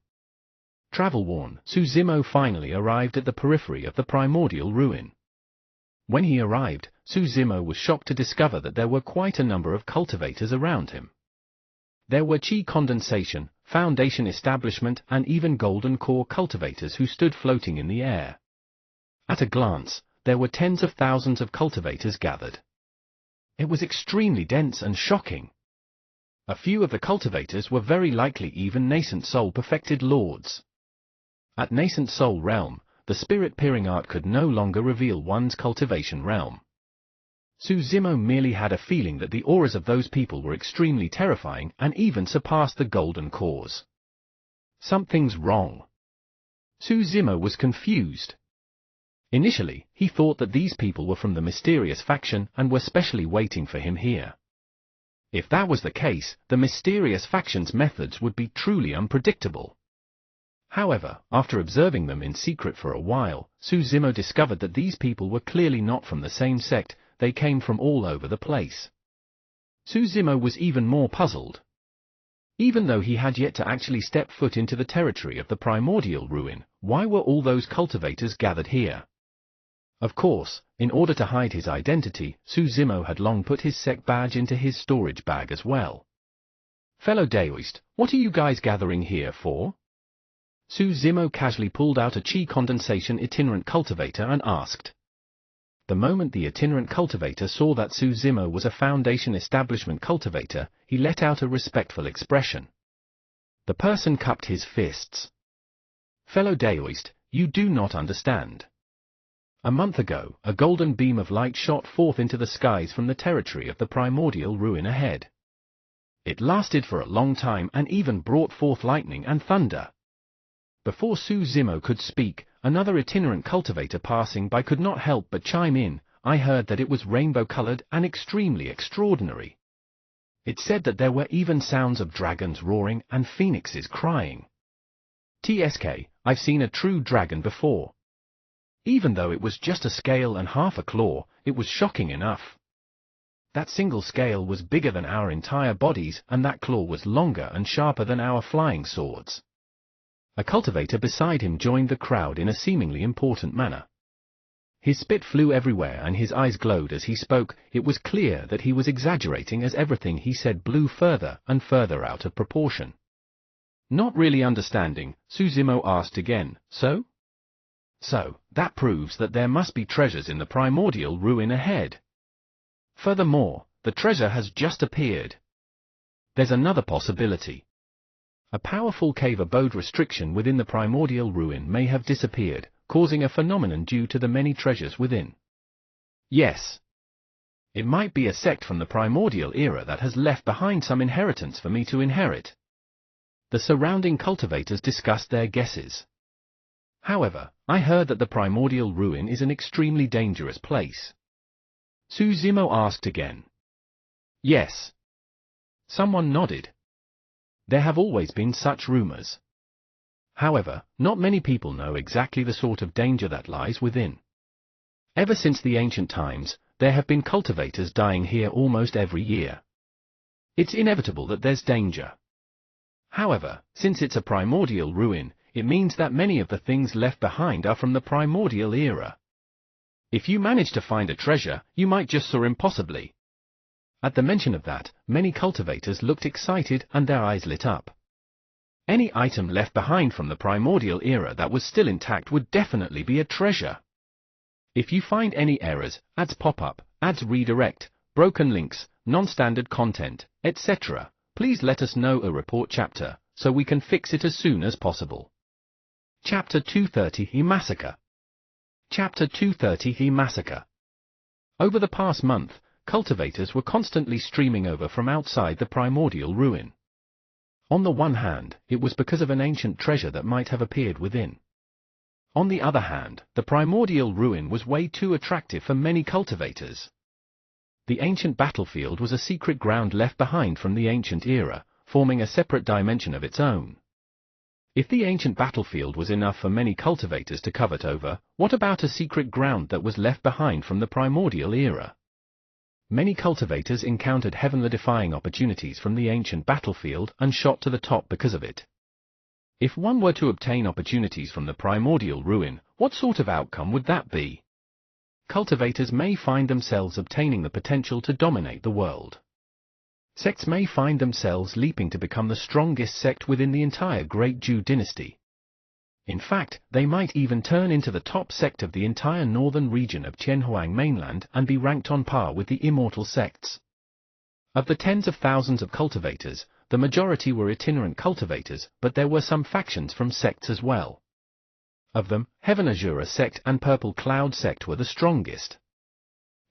Travel-worn, Su Zimo finally arrived at the periphery of the primordial ruin. When he arrived, Su Zimo was shocked to discover that there were quite a number of cultivators around him. There were Qi condensation, foundation establishment, and even golden core cultivators who stood floating in the air. At a glance, there were tens of thousands of cultivators gathered. It was extremely dense and shocking. A few of the cultivators were very likely even nascent soul-perfected lords. At nascent soul realm, the spirit-peering art could no longer reveal one's cultivation realm. Suzumo merely had a feeling that the auras of those people were extremely terrifying and even surpassed the golden cause. Something's wrong. Suzumo was confused. Initially, he thought that these people were from the mysterious faction and were specially waiting for him here. If that was the case, the mysterious faction's methods would be truly unpredictable. However, after observing them in secret for a while, Suzumo discovered that these people were clearly not from the same sect. They came from all over the place. Suzumo was even more puzzled. Even though he had yet to actually step foot into the territory of the primordial ruin, why were all those cultivators gathered here? Of course, in order to hide his identity, Suzumo had long put his sect badge into his storage bag as well. Fellow Daoist, what are you guys gathering here for? Suzumo casually pulled out a chi condensation itinerant cultivator and asked. The moment the itinerant cultivator saw that Suzumo was a Foundation establishment cultivator, he let out a respectful expression. The person cupped his fists. Fellow Daoist, you do not understand. A month ago, a golden beam of light shot forth into the skies from the territory of the primordial ruin ahead. It lasted for a long time and even brought forth lightning and thunder. Before Suzumo could speak, another itinerant cultivator passing by could not help but chime in. I heard that it was rainbow-colored and extremely extraordinary. It said that there were even sounds of dragons roaring and phoenixes crying. TSK, I've seen a true dragon before. Even though it was just a scale and half a claw, it was shocking enough. That single scale was bigger than our entire bodies, and that claw was longer and sharper than our flying swords. A cultivator beside him joined the crowd in a seemingly important manner. His spit flew everywhere and his eyes glowed as he spoke. It was clear that he was exaggerating as everything he said blew further and further out of proportion. Not really understanding, Suzumo asked again, So, that proves that there must be treasures in the primordial ruin ahead. Furthermore, the treasure has just appeared. There's another possibility. A powerful cave abode restriction within the primordial ruin may have disappeared, causing a phenomenon due to the many treasures within. Yes. It might be a sect from the primordial era that has left behind some inheritance for me to inherit. The surrounding cultivators discussed their guesses. However, I heard that the primordial ruin is an extremely dangerous place. Suzumo asked again. Yes. Someone nodded. There have always been such rumors. However, not many people know exactly the sort of danger that lies within. Ever since the ancient times, there have been cultivators dying here almost every year. It's inevitable that there's danger. However, since it's a primordial ruin, it means that many of the things left behind are from the primordial era. If you manage to find a treasure, you might just soar impossibly. At the mention of that, many cultivators looked excited and their eyes lit up. Any item left behind from the primordial era that was still intact would definitely be a treasure. If you find any errors, ads pop up, ads redirect, broken links, non-standard content, etc., please let us know a report chapter, so we can fix it as soon as possible. Chapter 230 E Massacre. Chapter 230 E Massacre. Over the past month, cultivators were constantly streaming over from outside the primordial ruin. On the one hand, it was because of an ancient treasure that might have appeared within. On the other hand, the primordial ruin was way too attractive for many cultivators. The ancient battlefield was a secret ground left behind from the ancient era, forming a separate dimension of its own. If the ancient battlefield was enough for many cultivators to covet over, what about a secret ground that was left behind from the primordial era? Many cultivators encountered heavenly-defying opportunities from the ancient battlefield and shot to the top because of it. If one were to obtain opportunities from the primordial ruin, what sort of outcome would that be? Cultivators may find themselves obtaining the potential to dominate the world. Sects may find themselves leaping to become the strongest sect within the entire Great Zhou dynasty. In fact, they might even turn into the top sect of the entire northern region of Qianhuang mainland and be ranked on par with the immortal sects. Of the tens of thousands of cultivators, the majority were itinerant cultivators, but there were some factions from sects as well. Of them, Heaven Azure sect and Purple Cloud sect were the strongest.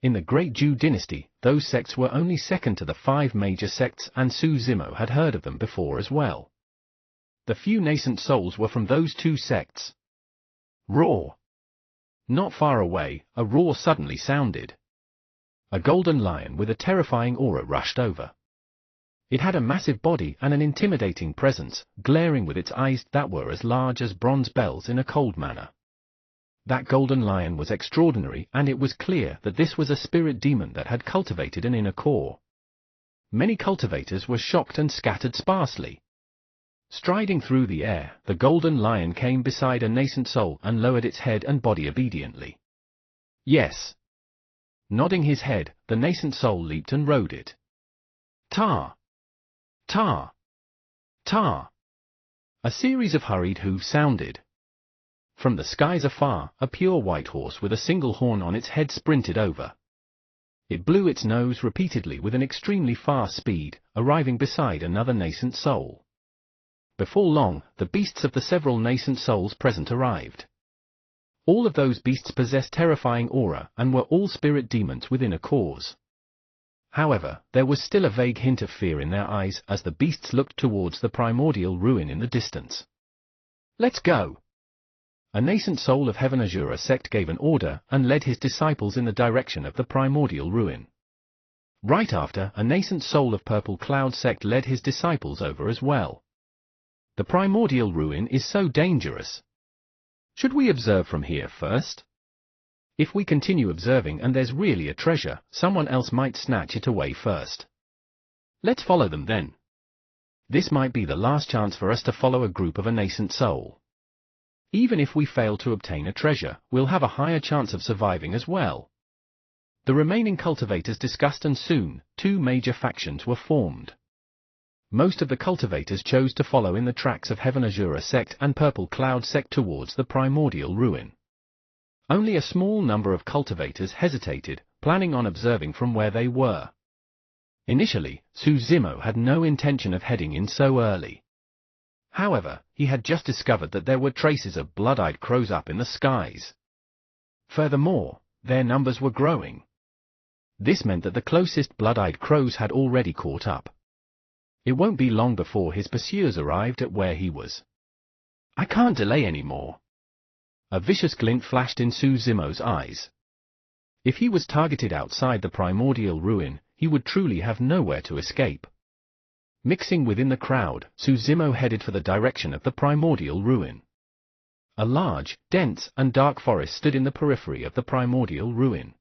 In the Great Zhou dynasty, those sects were only second to the 5 major sects, and Su Zimo had heard of them before as well. The few nascent souls were from those 2 sects. Roar! Not far away, a roar suddenly sounded. A golden lion with a terrifying aura rushed over. It had a massive body and an intimidating presence, glaring with its eyes that were as large as bronze bells in a cold manner. That golden lion was extraordinary, and it was clear that this was a spirit demon that had cultivated an inner core. Many cultivators were shocked and scattered sparsely. Striding through the air, the golden lion came beside a nascent soul and lowered its head and body obediently. Yes. Nodding his head, the nascent soul leaped and rode it. Ta! Ta! Ta! A series of hurried hooves sounded. From the skies afar, a pure white horse with a single horn on its head sprinted over. It blew its nose repeatedly with an extremely fast speed, arriving beside another nascent soul. Before long, the beasts of the several nascent souls present arrived. All of those beasts possessed terrifying aura and were all spirit demons within a cause. However, there was still a vague hint of fear in their eyes as the beasts looked towards the primordial ruin in the distance. Let's go! A nascent soul of Heaven Azure sect gave an order and led his disciples in the direction of the primordial ruin. Right after, a nascent soul of Purple Cloud sect led his disciples over as well. The primordial ruin is so dangerous. Should we observe from here first? If we continue observing and there's really a treasure, someone else might snatch it away first. Let's follow them then. This might be the last chance for us to follow a group of a nascent soul. Even if we fail to obtain a treasure, we'll have a higher chance of surviving as well. The remaining cultivators discussed, and soon, 2 major factions were formed. Most of the cultivators chose to follow in the tracks of Heaven Azure sect and Purple Cloud sect towards the primordial ruin. Only a small number of cultivators hesitated, planning on observing from where they were. Initially, Su Zimo had no intention of heading in so early. However, he had just discovered that there were traces of blood-eyed crows up in the skies. Furthermore, their numbers were growing. This meant that the closest blood-eyed crows had already caught up. It won't be long before his pursuers arrived at where he was. I can't delay anymore. A vicious glint flashed in Su Zimo's eyes. If he was targeted outside the primordial ruin, he would truly have nowhere to escape. Mixing within the crowd, Su Zimo headed for the direction of the primordial ruin. A large, dense, and dark forest stood in the periphery of the primordial ruin.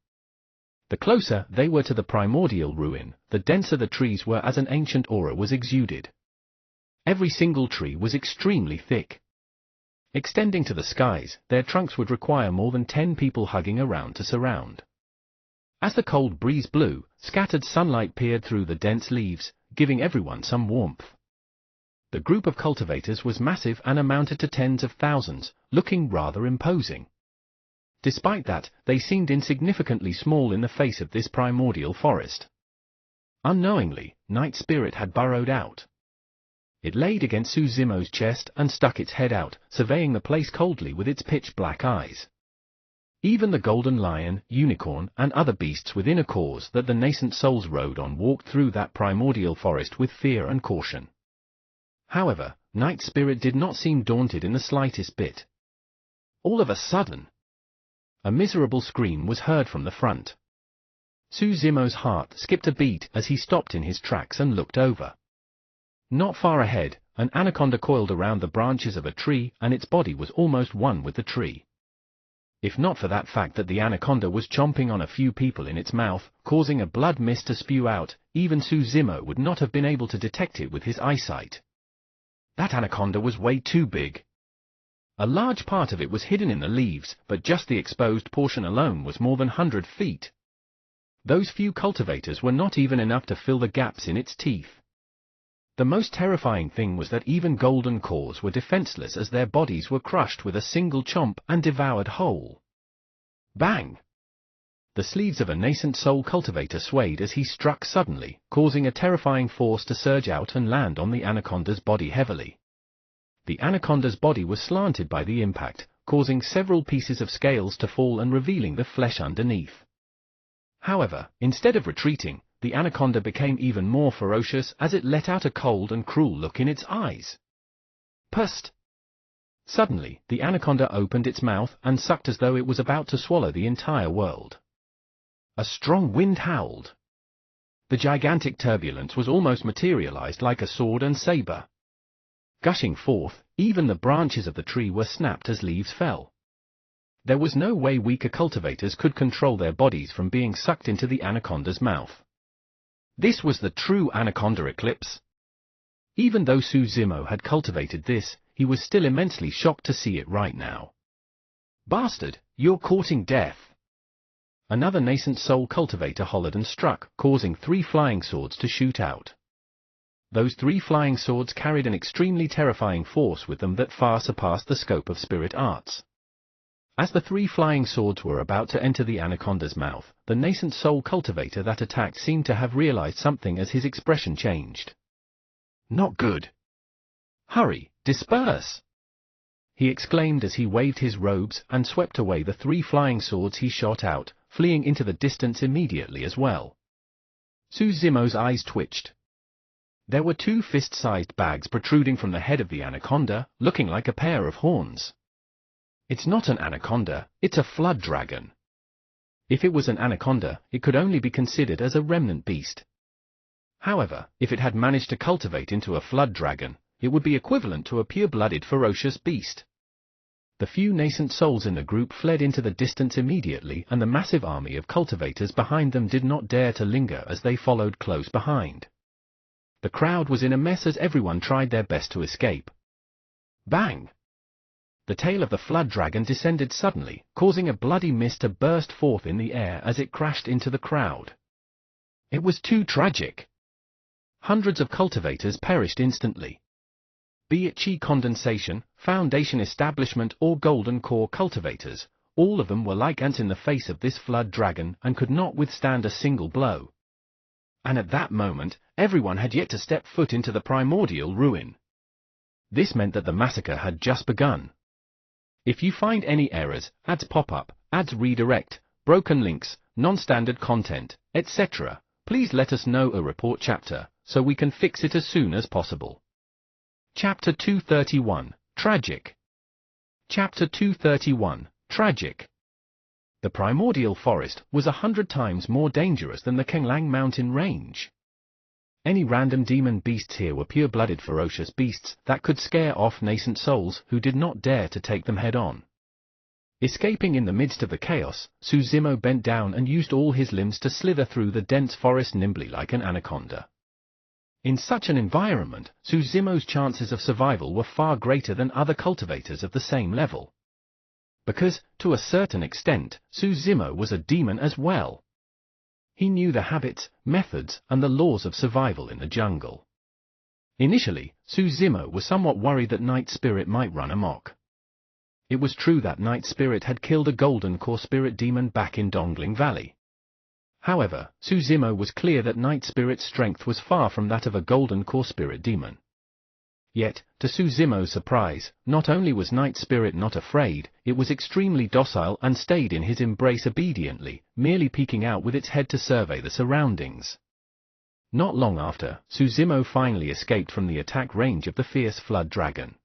The closer they were to the primordial ruin, the denser the trees were, as an ancient aura was exuded. Every single tree was extremely thick. Extending to the skies, their trunks would require more than 10 people hugging around to surround. As the cold breeze blew, scattered sunlight peered through the dense leaves, giving everyone some warmth. The group of cultivators was massive and amounted to tens of thousands, looking rather imposing. Despite that, they seemed insignificantly small in the face of this primordial forest. Unknowingly, Night Spirit had burrowed out. It laid against Su Zimo's chest and stuck its head out, surveying the place coldly with its pitch-black eyes. Even the golden lion, unicorn, and other beasts within a cause that the nascent souls rode on walked through that primordial forest with fear and caution. However, Night Spirit did not seem daunted in the slightest bit. All of a sudden, a miserable scream was heard from the front. Su Zimo's heart skipped a beat as he stopped in his tracks and looked over. Not far ahead, an anaconda coiled around the branches of a tree, and its body was almost one with the tree. If not for that fact that the anaconda was chomping on a few people in its mouth, causing a blood mist to spew out, even Su Zimo would not have been able to detect it with his eyesight. That anaconda was way too big. A large part of it was hidden in the leaves, but just the exposed portion alone was more than 100 feet. Those few cultivators were not even enough to fill the gaps in its teeth. The most terrifying thing was that even golden cores were defenseless, as their bodies were crushed with a single chomp and devoured whole. Bang! The sleeves of a nascent soul cultivator swayed as he struck suddenly, causing a terrifying force to surge out and land on the anaconda's body heavily. The anaconda's body was slanted by the impact, causing several pieces of scales to fall and revealing the flesh underneath. However, instead of retreating, the anaconda became even more ferocious as it let out a cold and cruel look in its eyes. Pust! Suddenly, the anaconda opened its mouth and sucked as though it was about to swallow the entire world. A strong wind howled. The gigantic turbulence was almost materialized like a sword and saber. Gushing forth, even the branches of the tree were snapped as leaves fell. There was no way weaker cultivators could control their bodies from being sucked into the anaconda's mouth. This was the true anaconda eclipse. Even though Suzumo had cultivated this, he was still immensely shocked to see it right now. Bastard, you're courting death! Another nascent soul cultivator hollered and struck, causing 3 flying swords to shoot out. Those 3 flying swords carried an extremely terrifying force with them that far surpassed the scope of spirit arts. As the 3 flying swords were about to enter the anaconda's mouth, the nascent soul cultivator that attacked seemed to have realized something as his expression changed. Not good. Hurry, disperse! He exclaimed as he waved his robes and swept away the 3 flying swords he shot out, fleeing into the distance immediately as well. Suzumo's eyes twitched. There were 2 fist-sized bags protruding from the head of the anaconda, looking like a pair of horns. It's not an anaconda, it's a flood dragon. If it was an anaconda, it could only be considered as a remnant beast. However, if it had managed to cultivate into a flood dragon, it would be equivalent to a pure-blooded ferocious beast. The few nascent souls in the group fled into the distance immediately, and the massive army of cultivators behind them did not dare to linger as they followed close behind. The crowd was in a mess as everyone tried their best to escape. Bang! The tail of the flood dragon descended suddenly, causing a bloody mist to burst forth in the air as it crashed into the crowd. It was too tragic. Hundreds of cultivators perished instantly. Be it chi condensation, foundation establishment or golden core cultivators, all of them were like ants in the face of this flood dragon and could not withstand a single blow. And at that moment, everyone had yet to step foot into the primordial ruin. This meant that the massacre had just begun. If you find any errors, ads pop up, ads redirect, broken links, non-standard content, etc., please let us know a report chapter, so we can fix it as soon as possible. Chapter 231, Tragic. Chapter 231, Tragic. The primordial forest was 100 times more dangerous than the Kenglang mountain range. Any random demon beasts here were pure-blooded ferocious beasts that could scare off nascent souls who did not dare to take them head-on. Escaping in the midst of the chaos, Suzumo bent down and used all his limbs to slither through the dense forest nimbly like an anaconda. In such an environment, Suzumo's chances of survival were far greater than other cultivators of the same level. Because, to a certain extent, Suzumo was a demon as well. He knew the habits, methods, and the laws of survival in the jungle. Initially, Suzumo was somewhat worried that Night Spirit might run amok. It was true that Night Spirit had killed a golden core spirit demon back in Dongling Valley. However, Suzumo was clear that Night Spirit's strength was far from that of a golden core spirit demon. Yet, to Suzumo's surprise, not only was Night Spirit not afraid, it was extremely docile and stayed in his embrace obediently, merely peeking out with its head to survey the surroundings. Not long after, Suzumo finally escaped from the attack range of the fierce flood dragon.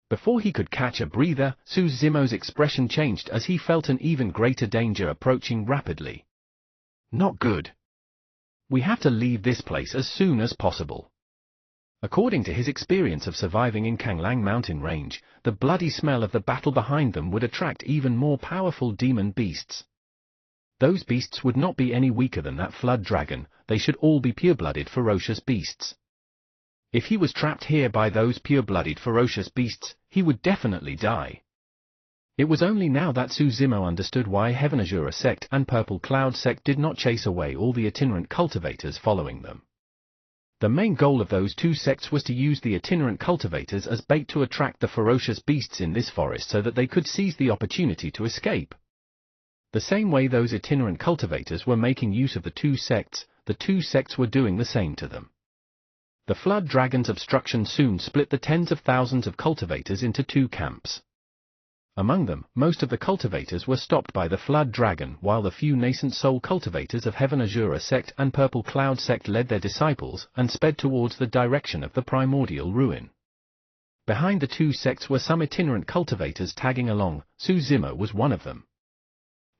Before he could catch a breather, Suzumo's expression changed as he felt an even greater danger approaching rapidly. Not good. We have to leave this place as soon as possible. According to his experience of surviving in Kenglang mountain range, the bloody smell of the battle behind them would attract even more powerful demon beasts. Those beasts would not be any weaker than that flood dragon, they should all be pure-blooded ferocious beasts. If he was trapped here by those pure-blooded ferocious beasts, he would definitely die. It was only now that Suzumo understood why Heaven Azura sect and Purple Cloud sect did not chase away all the itinerant cultivators following them. The main goal of those two sects was to use the itinerant cultivators as bait to attract the ferocious beasts in this forest so that they could seize the opportunity to escape. The same way those itinerant cultivators were making use of the two sects were doing the same to them. The flood dragon's obstruction soon split the tens of thousands of cultivators into two camps. Among them, most of the cultivators were stopped by the flood dragon, while the few nascent soul cultivators of Heaven Azura sect and Purple Cloud sect led their disciples and sped towards the direction of the primordial ruin. Behind the two sects were some itinerant cultivators tagging along. Su Zimo was one of them.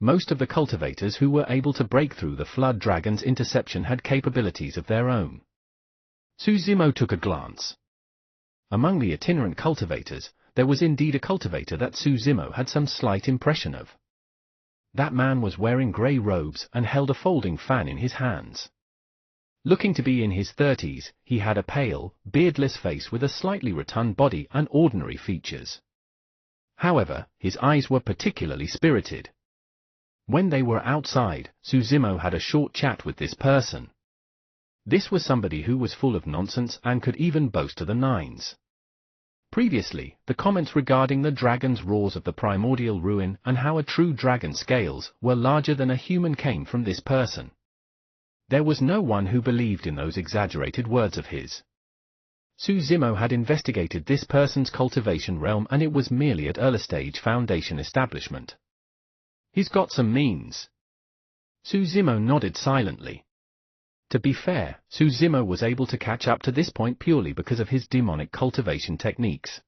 Most of the cultivators who were able to break through the flood dragon's interception had capabilities of their own. Su Zimo took a glance. Among the itinerant cultivators, there was indeed a cultivator that Su Zimo had some slight impression of. That man was wearing grey robes and held a folding fan in his hands. Looking to be in his 30s, he had a pale, beardless face with a slightly rotund body and ordinary features. However, his eyes were particularly spirited. When they were outside, Su Zimo had a short chat with this person. This was somebody who was full of nonsense and could even boast to the nines. Previously, the comments regarding the dragon's roars of the primordial ruin and how a true dragon's scales were larger than a human came from this person. There was no one who believed in those exaggerated words of his. Su Zimo had investigated this person's cultivation realm and it was merely at early stage foundation establishment. He's got some means. Su Zimo nodded silently. To be fair, Su Zimo was able to catch up to this point purely because of his demonic cultivation techniques.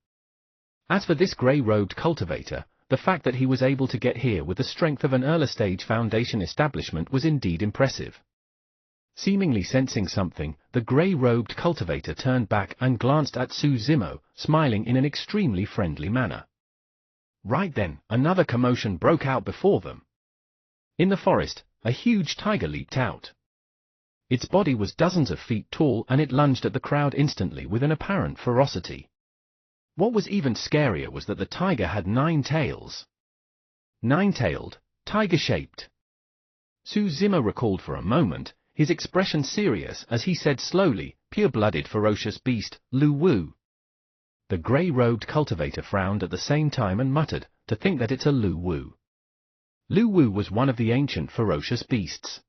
As for this grey-robed cultivator, the fact that he was able to get here with the strength of an early-stage foundation establishment was indeed impressive. Seemingly sensing something, the grey-robed cultivator turned back and glanced at Su Zimo, smiling in an extremely friendly manner. Right then, another commotion broke out before them. In the forest, a huge tiger leaped out. Its body was dozens of feet tall and it lunged at the crowd instantly with an apparent ferocity. What was even scarier was that the tiger had 9 tails. 9-tailed, tiger-shaped. Su Zimo recalled for a moment, his expression serious as he said slowly, "Pure-blooded ferocious beast, Lu Wu." The grey-robed cultivator frowned at the same time and muttered, "To think that it's a Lu Wu." Lu Wu was one of the ancient ferocious beasts.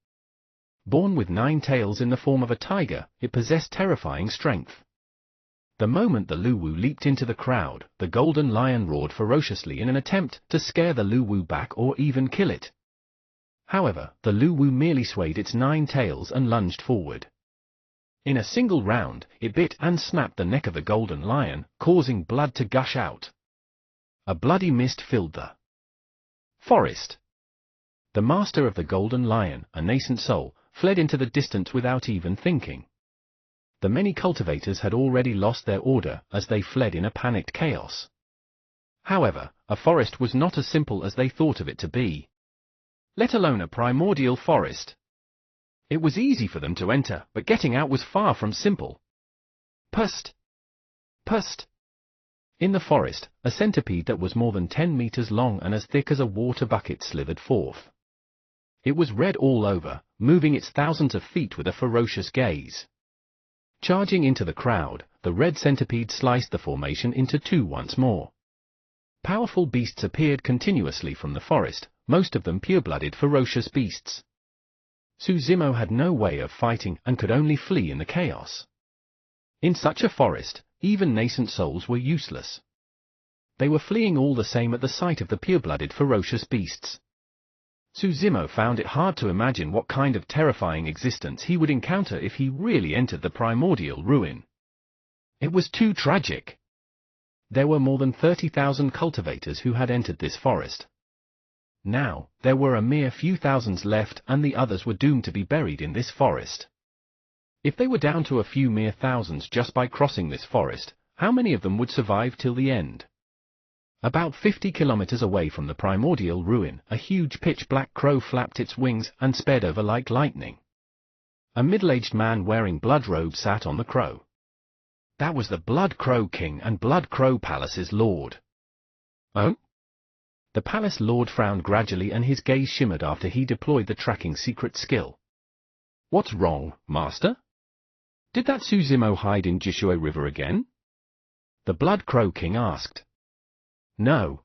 Born with 9 tails in the form of a tiger, it possessed terrifying strength. The moment the Lu Wu leaped into the crowd, the golden lion roared ferociously in an attempt to scare the Lu Wu back or even kill it. However, the Lu Wu merely swayed its 9 tails and lunged forward. In a single round, it bit and snapped the neck of the golden lion, causing blood to gush out. A bloody mist filled the forest. The master of the golden lion, a nascent soul, fled into the distance without even thinking. The many cultivators had already lost their order as they fled in a panicked chaos. However, a forest was not as simple as they thought of it to be. Let alone a primordial forest. It was easy for them to enter, but getting out was far from simple. Pust! Pust! In the forest, a centipede that was more than 10 meters long and as thick as a water bucket slithered forth. It was red all over, moving its thousands of feet with a ferocious gaze. Charging into the crowd, the red centipede sliced the formation into 2 once more. Powerful beasts appeared continuously from the forest, most of them pure-blooded ferocious beasts. Su Zimo had no way of fighting and could only flee in the chaos. In such a forest, even nascent souls were useless. They were fleeing all the same at the sight of the pure-blooded ferocious beasts. Su Zimo found it hard to imagine what kind of terrifying existence he would encounter if he really entered the primordial ruin. It was too tragic. There were more than 30,000 cultivators who had entered this forest. Now, there were a mere few thousands left and the others were doomed to be buried in this forest. If they were down to a few mere thousands just by crossing this forest, how many of them would survive till the end? About 50 kilometers away from the primordial ruin, a huge pitch-black crow flapped its wings and sped over like lightning. A middle-aged man wearing blood robes sat on the crow. That was the Blood Crow King and Blood Crow Palace's lord. Oh? The palace lord frowned gradually and his gaze shimmered after he deployed the tracking secret skill. What's wrong, master? Did that Susimo hide in Jishue River again? The Blood Crow King asked. No.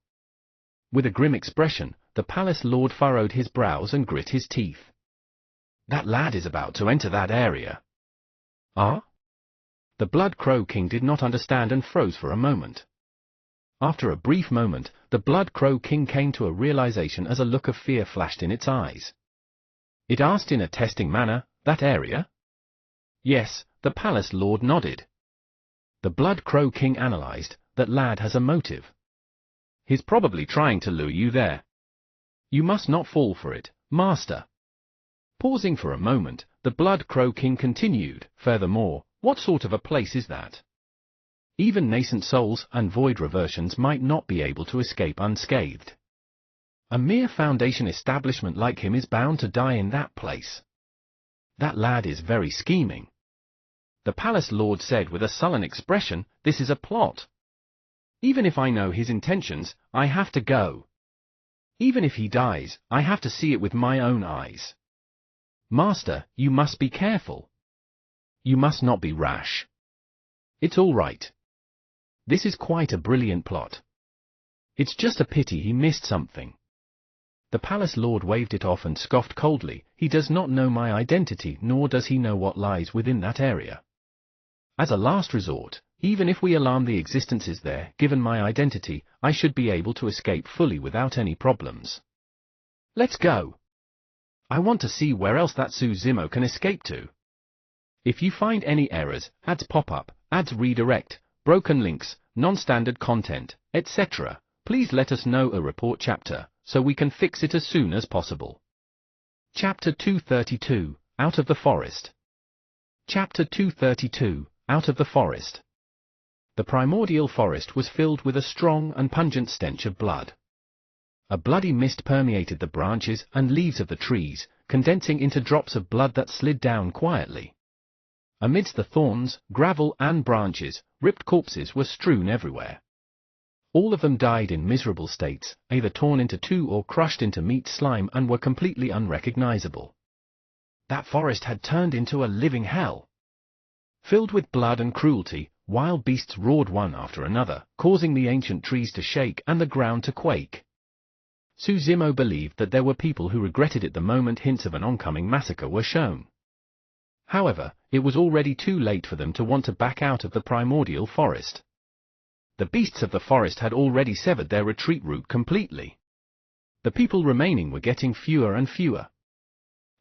With a grim expression, the palace lord furrowed his brows and grit his teeth. That lad is about to enter that area. Ah? The Blood Crow King did not understand and froze for a moment. After a brief moment, the Blood Crow King came to a realization as a look of fear flashed in its eyes. It asked in a testing manner, that area? Yes, the palace lord nodded. The Blood Crow King analyzed, that lad has a motive. He's probably trying to lure you there. You must not fall for it, master. Pausing for a moment, the Blood Crow King continued, furthermore, what sort of a place is that? Even nascent souls and void reversions might not be able to escape unscathed. A mere foundation establishment like him is bound to die in that place. That lad is very scheming. The palace lord said with a sullen expression, this is a plot. Even if I know his intentions, I have to go. Even if he dies, I have to see it with my own eyes. Master, you must be careful. You must not be rash. It's all right. This is quite a brilliant plot. It's just a pity he missed something. The palace lord waved it off and scoffed coldly, he does not know my identity nor does he know what lies within that area. As a last resort, even if we alarm the existences there, given my identity, I should be able to escape fully without any problems. Let's go. I want to see where else that Susimo can escape to. If you find any errors, ads pop up, ads redirect, broken links, non-standard content, etc., please let us know a report chapter, so we can fix it as soon as possible. Chapter 232, Out of the Forest. Chapter 232, Out of the Forest. The primordial forest was filled with a strong and pungent stench of blood. A bloody mist permeated the branches and leaves of the trees, condensing into drops of blood that slid down quietly. Amidst the thorns, gravel and branches, ripped corpses were strewn everywhere. All of them died in miserable states, either torn into two or crushed into meat slime and were completely unrecognizable. That forest had turned into a living hell. Filled with blood and cruelty, wild beasts roared one after another, causing the ancient trees to shake and the ground to quake. Susimo believed that there were people who regretted it the moment hints of an oncoming massacre were shown. However, it was already too late for them to want to back out of the primordial forest. The beasts of the forest had already severed their retreat route completely. The people remaining were getting fewer and fewer.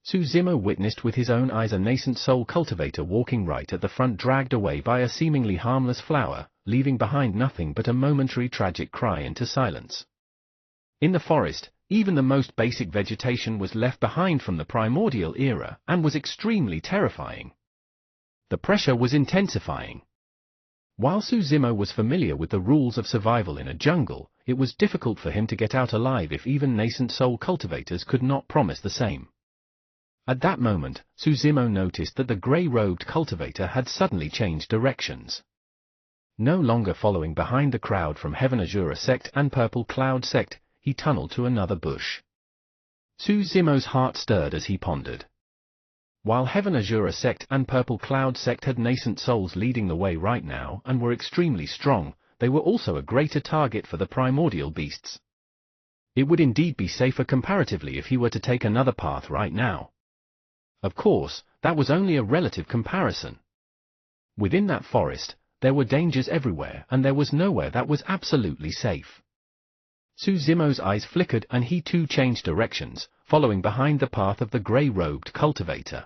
Susimo witnessed with his own eyes a nascent soul cultivator walking right at the front, dragged away by a seemingly harmless flower, leaving behind nothing but a momentary tragic cry into silence. In the forest, even the most basic vegetation was left behind from the primordial era and was extremely terrifying. The pressure was intensifying. While Susimo was familiar with the rules of survival in a jungle, it was difficult for him to get out alive if even nascent soul cultivators could not promise the same. At that moment, Susimo noticed that the grey-robed cultivator had suddenly changed directions. No longer following behind the crowd from Heaven Azura sect and Purple Cloud sect, he tunneled to another bush. Susimo's heart stirred as he pondered. While Heaven Azura sect and Purple Cloud sect had nascent souls leading the way right now and were extremely strong, they were also a greater target for the primordial beasts. It would indeed be safer comparatively if he were to take another path right now. Of course, that was only a relative comparison. Within that forest, there were dangers everywhere and there was nowhere that was absolutely safe. Susimo's eyes flickered and he too changed directions, following behind the path of the grey-robed cultivator.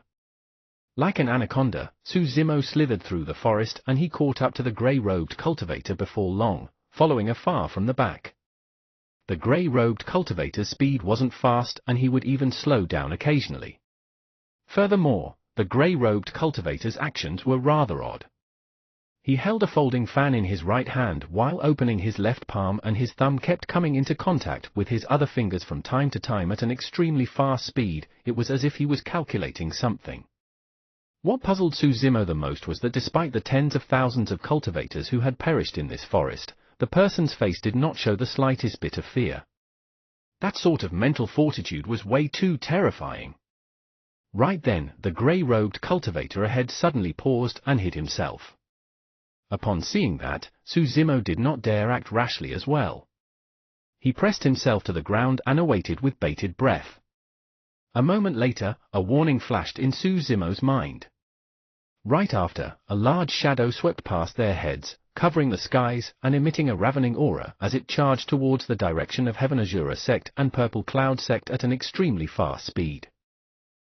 Like an anaconda, Susimo slithered through the forest and he caught up to the grey-robed cultivator before long, following afar from the back. The grey-robed cultivator's speed wasn't fast and he would even slow down occasionally. Furthermore, the grey-robed cultivator's actions were rather odd. He held a folding fan in his right hand while opening his left palm and his thumb kept coming into contact with his other fingers from time to time at an extremely fast speed. It was as if he was calculating something. What puzzled Susimo the most was that despite the tens of thousands of cultivators who had perished in this forest, the person's face did not show the slightest bit of fear. That sort of mental fortitude was way too terrifying. Right then, the grey-robed cultivator ahead suddenly paused and hid himself. Upon seeing that, Suzumo did not dare act rashly as well. He pressed himself to the ground and awaited with bated breath. A moment later, a warning flashed in Suzumo's mind. Right after, a large shadow swept past their heads, covering the skies and emitting a ravening aura as it charged towards the direction of Heaven Azura sect and Purple Cloud sect at an extremely fast speed.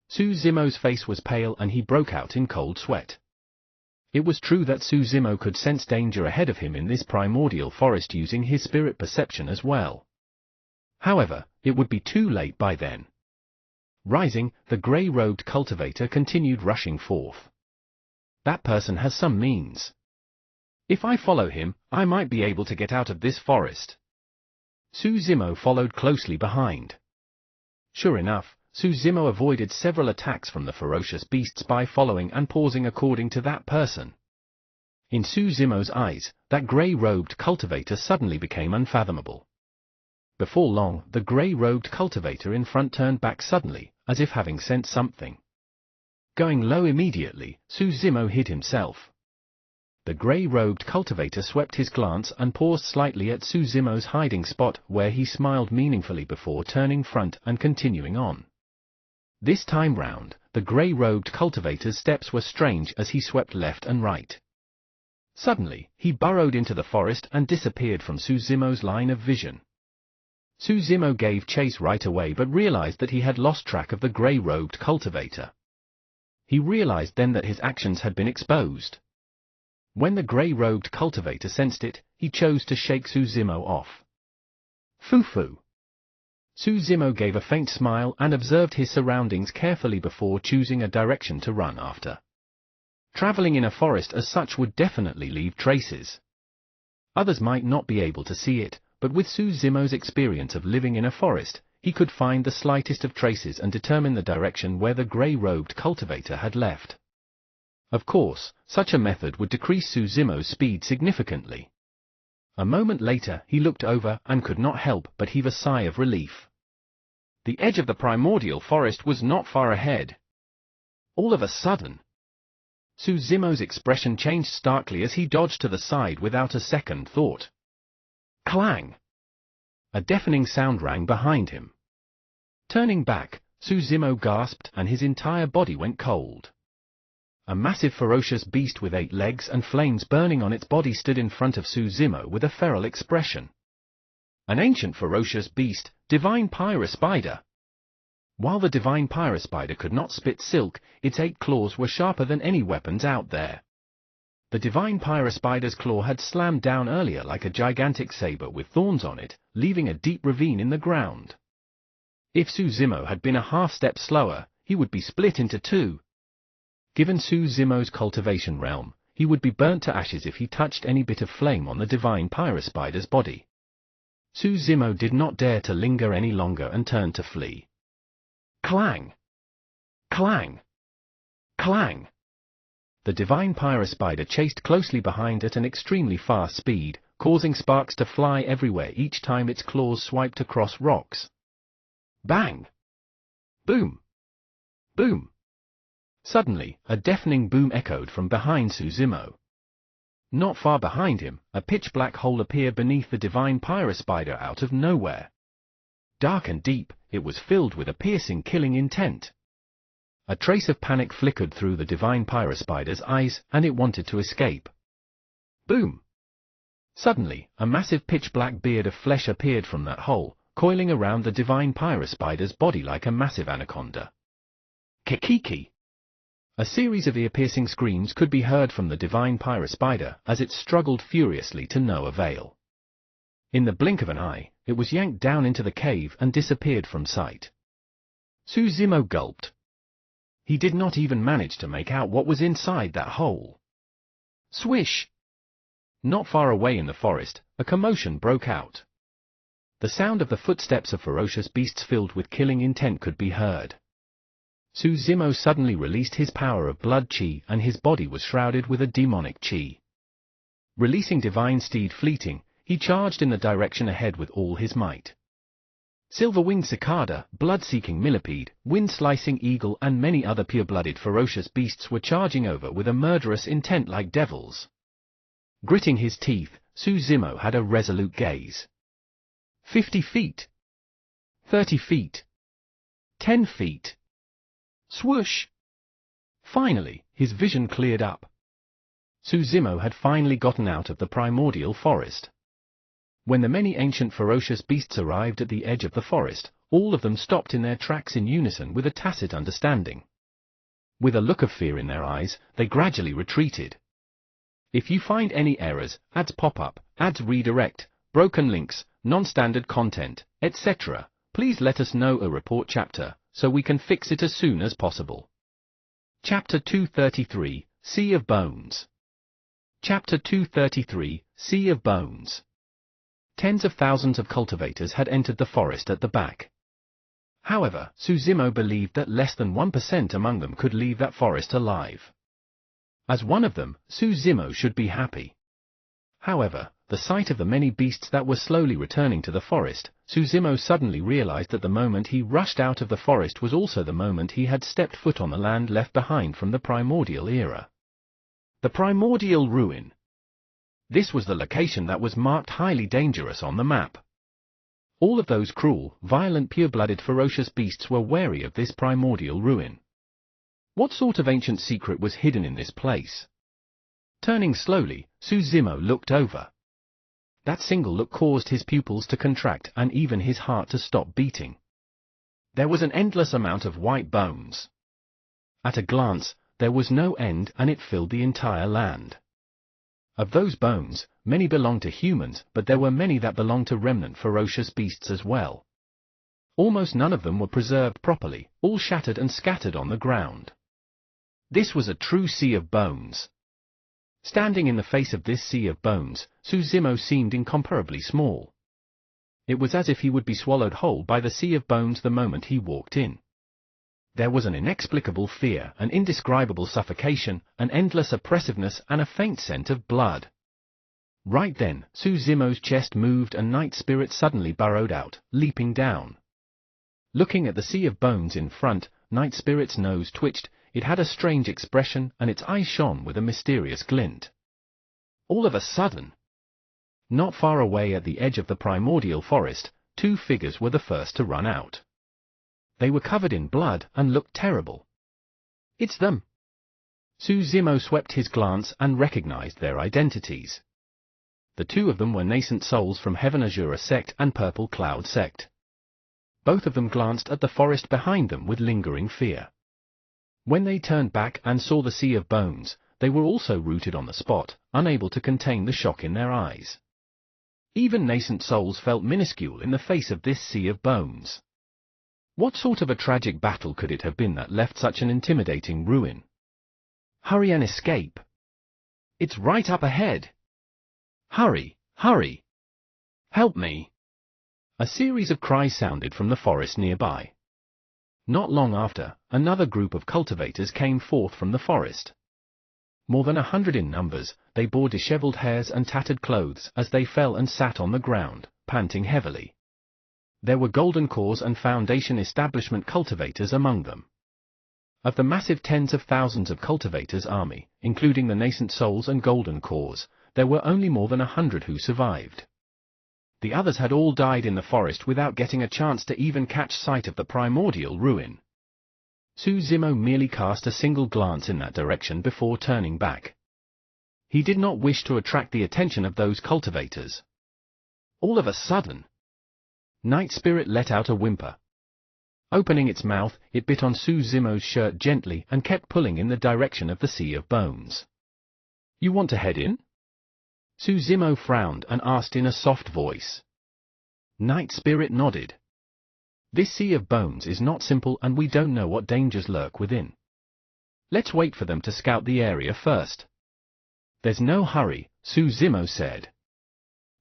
Suzumo's face was pale and he broke out in cold sweat. It was true that Suzumo could sense danger ahead of him in this primordial forest using his spirit perception as well. However, it would be too late by then. Rising, the grey-robed cultivator continued rushing forth. That person has some means. If I follow him, I might be able to get out of this forest. Suzumo followed closely behind. Sure enough, Suzumo avoided several attacks from the ferocious beasts by following and pausing according to that person. In Suzumo's eyes, that grey-robed cultivator suddenly became unfathomable. Before long, the grey-robed cultivator in front turned back suddenly, as if having sensed something. Going low immediately, Suzumo hid himself. The grey-robed cultivator swept his glance and paused slightly at Suzumo's hiding spot, where he smiled meaningfully before turning front and continuing on. This time round, the grey-robed cultivator's steps were strange as he swept left and right. Suddenly, he burrowed into the forest and disappeared from Suzumo's line of vision. Suzumo gave chase right away but realized that he had lost track of the grey-robed cultivator. He realized then that his actions had been exposed. When the grey-robed cultivator sensed it, he chose to shake Suzumo off. Foo-foo. Suzumo gave a faint smile and observed his surroundings carefully before choosing a direction to run after. Traveling in a forest as such would definitely leave traces. Others might not be able to see it, but with Suzumo's experience of living in a forest, he could find the slightest of traces and determine the direction where the grey-robed cultivator had left. Of course, such a method would decrease Suzumo's speed significantly. A moment later, he looked over and could not help but heave a sigh of relief. The edge of the primordial forest was not far ahead. All of a sudden, Suzumo's expression changed starkly as he dodged to the side without a second thought. Clang! A deafening sound rang behind him. Turning back, Suzumo gasped and his entire body went cold. A massive ferocious beast with 8 legs and flames burning on its body stood in front of Suzumo with a feral expression. An ancient ferocious beast, Divine Pyrospider. While the Divine Pyrospider could not spit silk, its 8 claws were sharper than any weapons out there. The Divine Pyrospider's claw had slammed down earlier like a gigantic saber with thorns on it, leaving a deep ravine in the ground. If Suzumo had been a half-step slower, he would be split into 2. Given Suzumo's cultivation realm, he would be burnt to ashes if he touched any bit of flame on the Divine Pyrospider's body. Suzumo did not dare to linger any longer and turned to flee. Clang! Clang! Clang! The Divine Pyrospider chased closely behind at an extremely fast speed, causing sparks to fly everywhere each time its claws swiped across rocks. Bang! Boom! Boom! Suddenly, a deafening boom echoed from behind Suzumo. Not far behind him, a pitch-black hole appeared beneath the Divine Pyrospider out of nowhere. Dark and deep, it was filled with a piercing killing intent. A trace of panic flickered through the Divine Pyrospider's eyes, and it wanted to escape. Boom! Suddenly, a massive pitch-black beard of flesh appeared from that hole, coiling around the Divine Pyrospider's body like a massive anaconda. Kikiki! A series of ear-piercing screams could be heard from the Divine Pyrospider as it struggled furiously to no avail. In the blink of an eye, it was yanked down into the cave and disappeared from sight. Suzumo gulped. He did not even manage to make out what was inside that hole. Swish! Not far away in the forest, a commotion broke out. The sound of the footsteps of ferocious beasts filled with killing intent could be heard. Suzumo suddenly released his power of blood chi and his body was shrouded with a demonic chi. Releasing Divine Steed Fleeting, he charged in the direction ahead with all his might. Silver-winged cicada, blood-seeking millipede, wind-slicing eagle and many other pure-blooded ferocious beasts were charging over with a murderous intent like devils. Gritting his teeth, Susimo had a resolute gaze. 50 feet. 30 feet. 10 feet. Swoosh! Finally, his vision cleared up. Susimo had finally gotten out of the primordial forest. When the many ancient ferocious beasts arrived at the edge of the forest, all of them stopped in their tracks in unison with a tacit understanding. With a look of fear in their eyes, they gradually retreated. If you find any errors, ads pop up, ads redirect, broken links, non-standard content, etc., please let us know a report chapter, so we can fix it as soon as possible. Chapter 233, Sea of Bones. Chapter 233, Sea of Bones. Tens of thousands of cultivators had entered the forest at the back. However, Susimo believed that less than 1% among them could leave that forest alive. As one of them, Susimo should be happy. However, the sight of the many beasts that were slowly returning to the forest, Susimo suddenly realized that the moment he rushed out of the forest was also the moment he had stepped foot on the land left behind from the primordial era. The primordial ruin. This was the location that was marked highly dangerous on the map. All of those cruel, violent, pure-blooded, ferocious beasts were wary of this primordial ruin. What sort of ancient secret was hidden in this place? Turning slowly, Susimo looked over. That single look caused his pupils to contract and even his heart to stop beating. There was an endless amount of white bones. At a glance, there was no end and it filled the entire land. Of those bones, many belonged to humans, but there were many that belonged to remnant ferocious beasts as well. Almost none of them were preserved properly, all shattered and scattered on the ground. This was a true sea of bones. Standing in the face of this sea of bones, Susimo seemed incomparably small. It was as if he would be swallowed whole by the sea of bones the moment he walked in. There was an inexplicable fear, an indescribable suffocation, an endless oppressiveness and a faint scent of blood. Right then, Susimo's chest moved and Night Spirit suddenly burrowed out, leaping down. Looking at the sea of bones in front, Night Spirit's nose twitched, it had a strange expression and its eyes shone with a mysterious glint. All of a sudden, not far away at the edge of the primordial forest, two figures were the first to run out. They were covered in blood and looked terrible. It's them! Susimo swept his glance and recognized their identities. The two of them were nascent souls from Heaven Azura sect and Purple Cloud sect. Both of them glanced at the forest behind them with lingering fear. When they turned back and saw the sea of bones, they were also rooted on the spot, unable to contain the shock in their eyes. Even nascent souls felt minuscule in the face of this sea of bones. What sort of a tragic battle could it have been that left such an intimidating ruin? Hurry and escape! It's right up ahead! Hurry, hurry! Help me! A series of cries sounded from the forest nearby. Not long after, another group of cultivators came forth from the forest. More than 100 in numbers, they bore disheveled hairs and tattered clothes as they fell and sat on the ground, panting heavily. There were Golden Cores and Foundation Establishment cultivators among them. Of the massive tens of thousands of cultivators' army, including the nascent souls and Golden Cores, there were only more than 100 who survived. The others had all died in the forest without getting a chance to even catch sight of the primordial ruin. Susimo merely cast a single glance in that direction before turning back. He did not wish to attract the attention of those cultivators. All of a sudden, Night Spirit let out a whimper. Opening its mouth, it bit on Susimo's shirt gently and kept pulling in the direction of the sea of bones. You want to head in? Susimo frowned and asked in a soft voice. Night Spirit nodded. This sea of bones is not simple and we don't know what dangers lurk within. Let's wait for them to scout the area first. There's no hurry, Susimo said.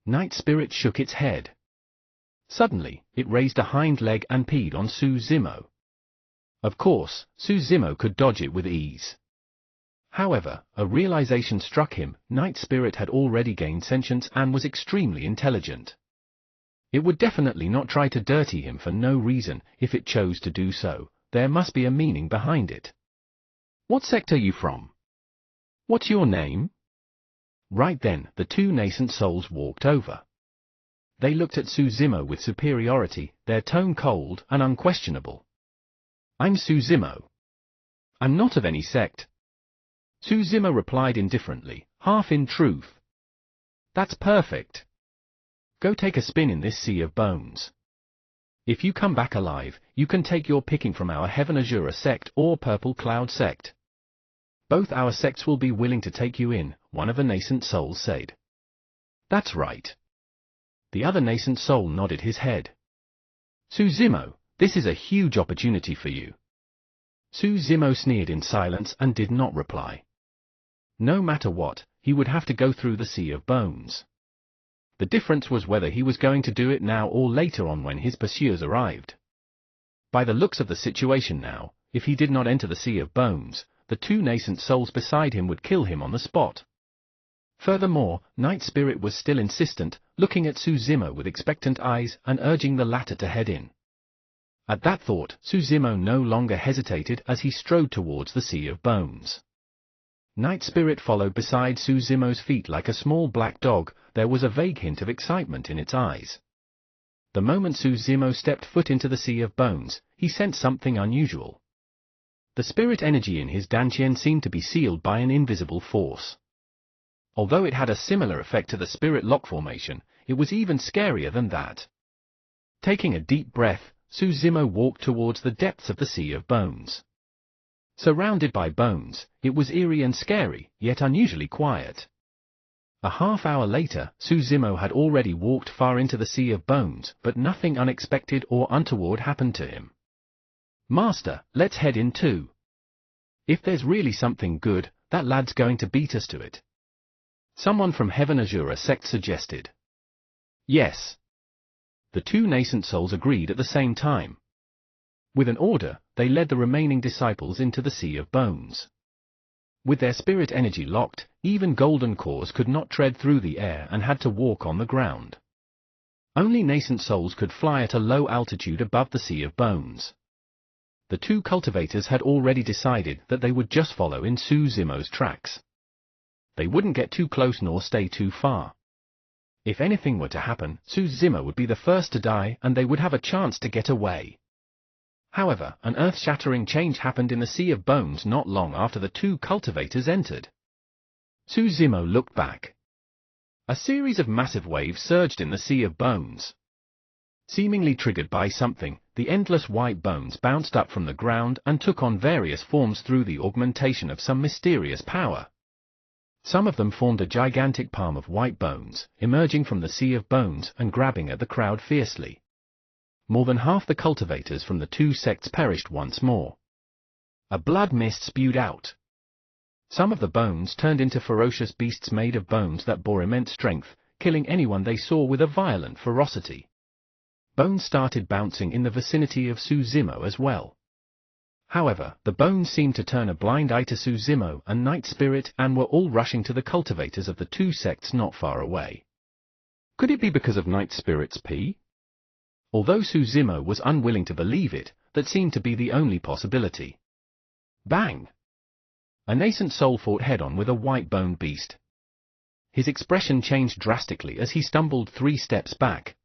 Night Spirit shook its head. Suddenly, it raised a hind leg and peed on Susimo. Of course, Susimo could dodge it with ease. However, a realization struck him: Night Spirit had already gained sentience and was extremely intelligent. It would definitely not try to dirty him for no reason. If it chose to do so, there must be a meaning behind it. What sect are you from? What's your name? Right then, the two nascent souls walked over. They looked at Suzimo with superiority, their tone cold and unquestionable. I'm Suzimo. I'm not of any sect. Suzimo replied indifferently, half in truth. That's perfect. Go take a spin in this sea of bones. If you come back alive, you can take your picking from our Heaven Azura sect or Purple Cloud sect. Both our sects will be willing to take you in, one of the nascent souls said. That's right. The other nascent soul nodded his head. Suzimo, this is a huge opportunity for you. Suzimo sneered in silence and did not reply. No matter what, he would have to go through the sea of bones. The difference was whether he was going to do it now or later on when his pursuers arrived. By the looks of the situation now, if he did not enter the sea of bones, the two nascent souls beside him would kill him on the spot. Furthermore, Night Spirit was still insistent, looking at Suzimo with expectant eyes and urging the latter to head in. At that thought, Suzimo no longer hesitated as he strode towards the sea of bones. Night Spirit followed beside Suzimo's feet like a small black dog. There was a vague hint of excitement in its eyes. The moment Suzimo stepped foot into the sea of bones, he sensed something unusual. The spirit energy in his dantian seemed to be sealed by an invisible force. Although it had a similar effect to the spirit lock formation, it was even scarier than that. Taking a deep breath, Suzimo walked towards the depths of the sea of bones. Surrounded by bones, it was eerie and scary, yet unusually quiet. A half-hour later, Suzimo had already walked far into the sea of bones, but nothing unexpected or untoward happened to him. Master, let's head in too. If there's really something good, that lad's going to beat us to it. Someone from Heaven Azura sect suggested. Yes. The two nascent souls agreed at the same time. With an order, they led the remaining disciples into the sea of bones. With their spirit energy locked, even golden cores could not tread through the air and had to walk on the ground. Only nascent souls could fly at a low altitude above the sea of bones. The two cultivators had already decided that they would just follow in Suzimo's tracks. They wouldn't get too close nor stay too far. If anything were to happen, Suzimo would be the first to die and they would have a chance to get away. However, an earth-shattering change happened in the sea of bones not long after the two cultivators entered. Suzimo looked back. A series of massive waves surged in the sea of bones. Seemingly triggered by something, the endless white bones bounced up from the ground and took on various forms through the augmentation of some mysterious power. Some of them formed a gigantic palm of white bones, emerging from the sea of bones and grabbing at the crowd fiercely. More than half the cultivators from the two sects perished once more. A blood mist spewed out. Some of the bones turned into ferocious beasts made of bones that bore immense strength, killing anyone they saw with a violent ferocity. Bones started bouncing in the vicinity of Suzimo as well. However, the bones seemed to turn a blind eye to Suzimo and Night Spirit and were all rushing to the cultivators of the two sects not far away. Could it be because of Night Spirit's pee? Although Suzimo was unwilling to believe it, that seemed to be the only possibility. Bang! A nascent soul fought head-on with a white-boned beast. His expression changed drastically as he stumbled 3 steps back.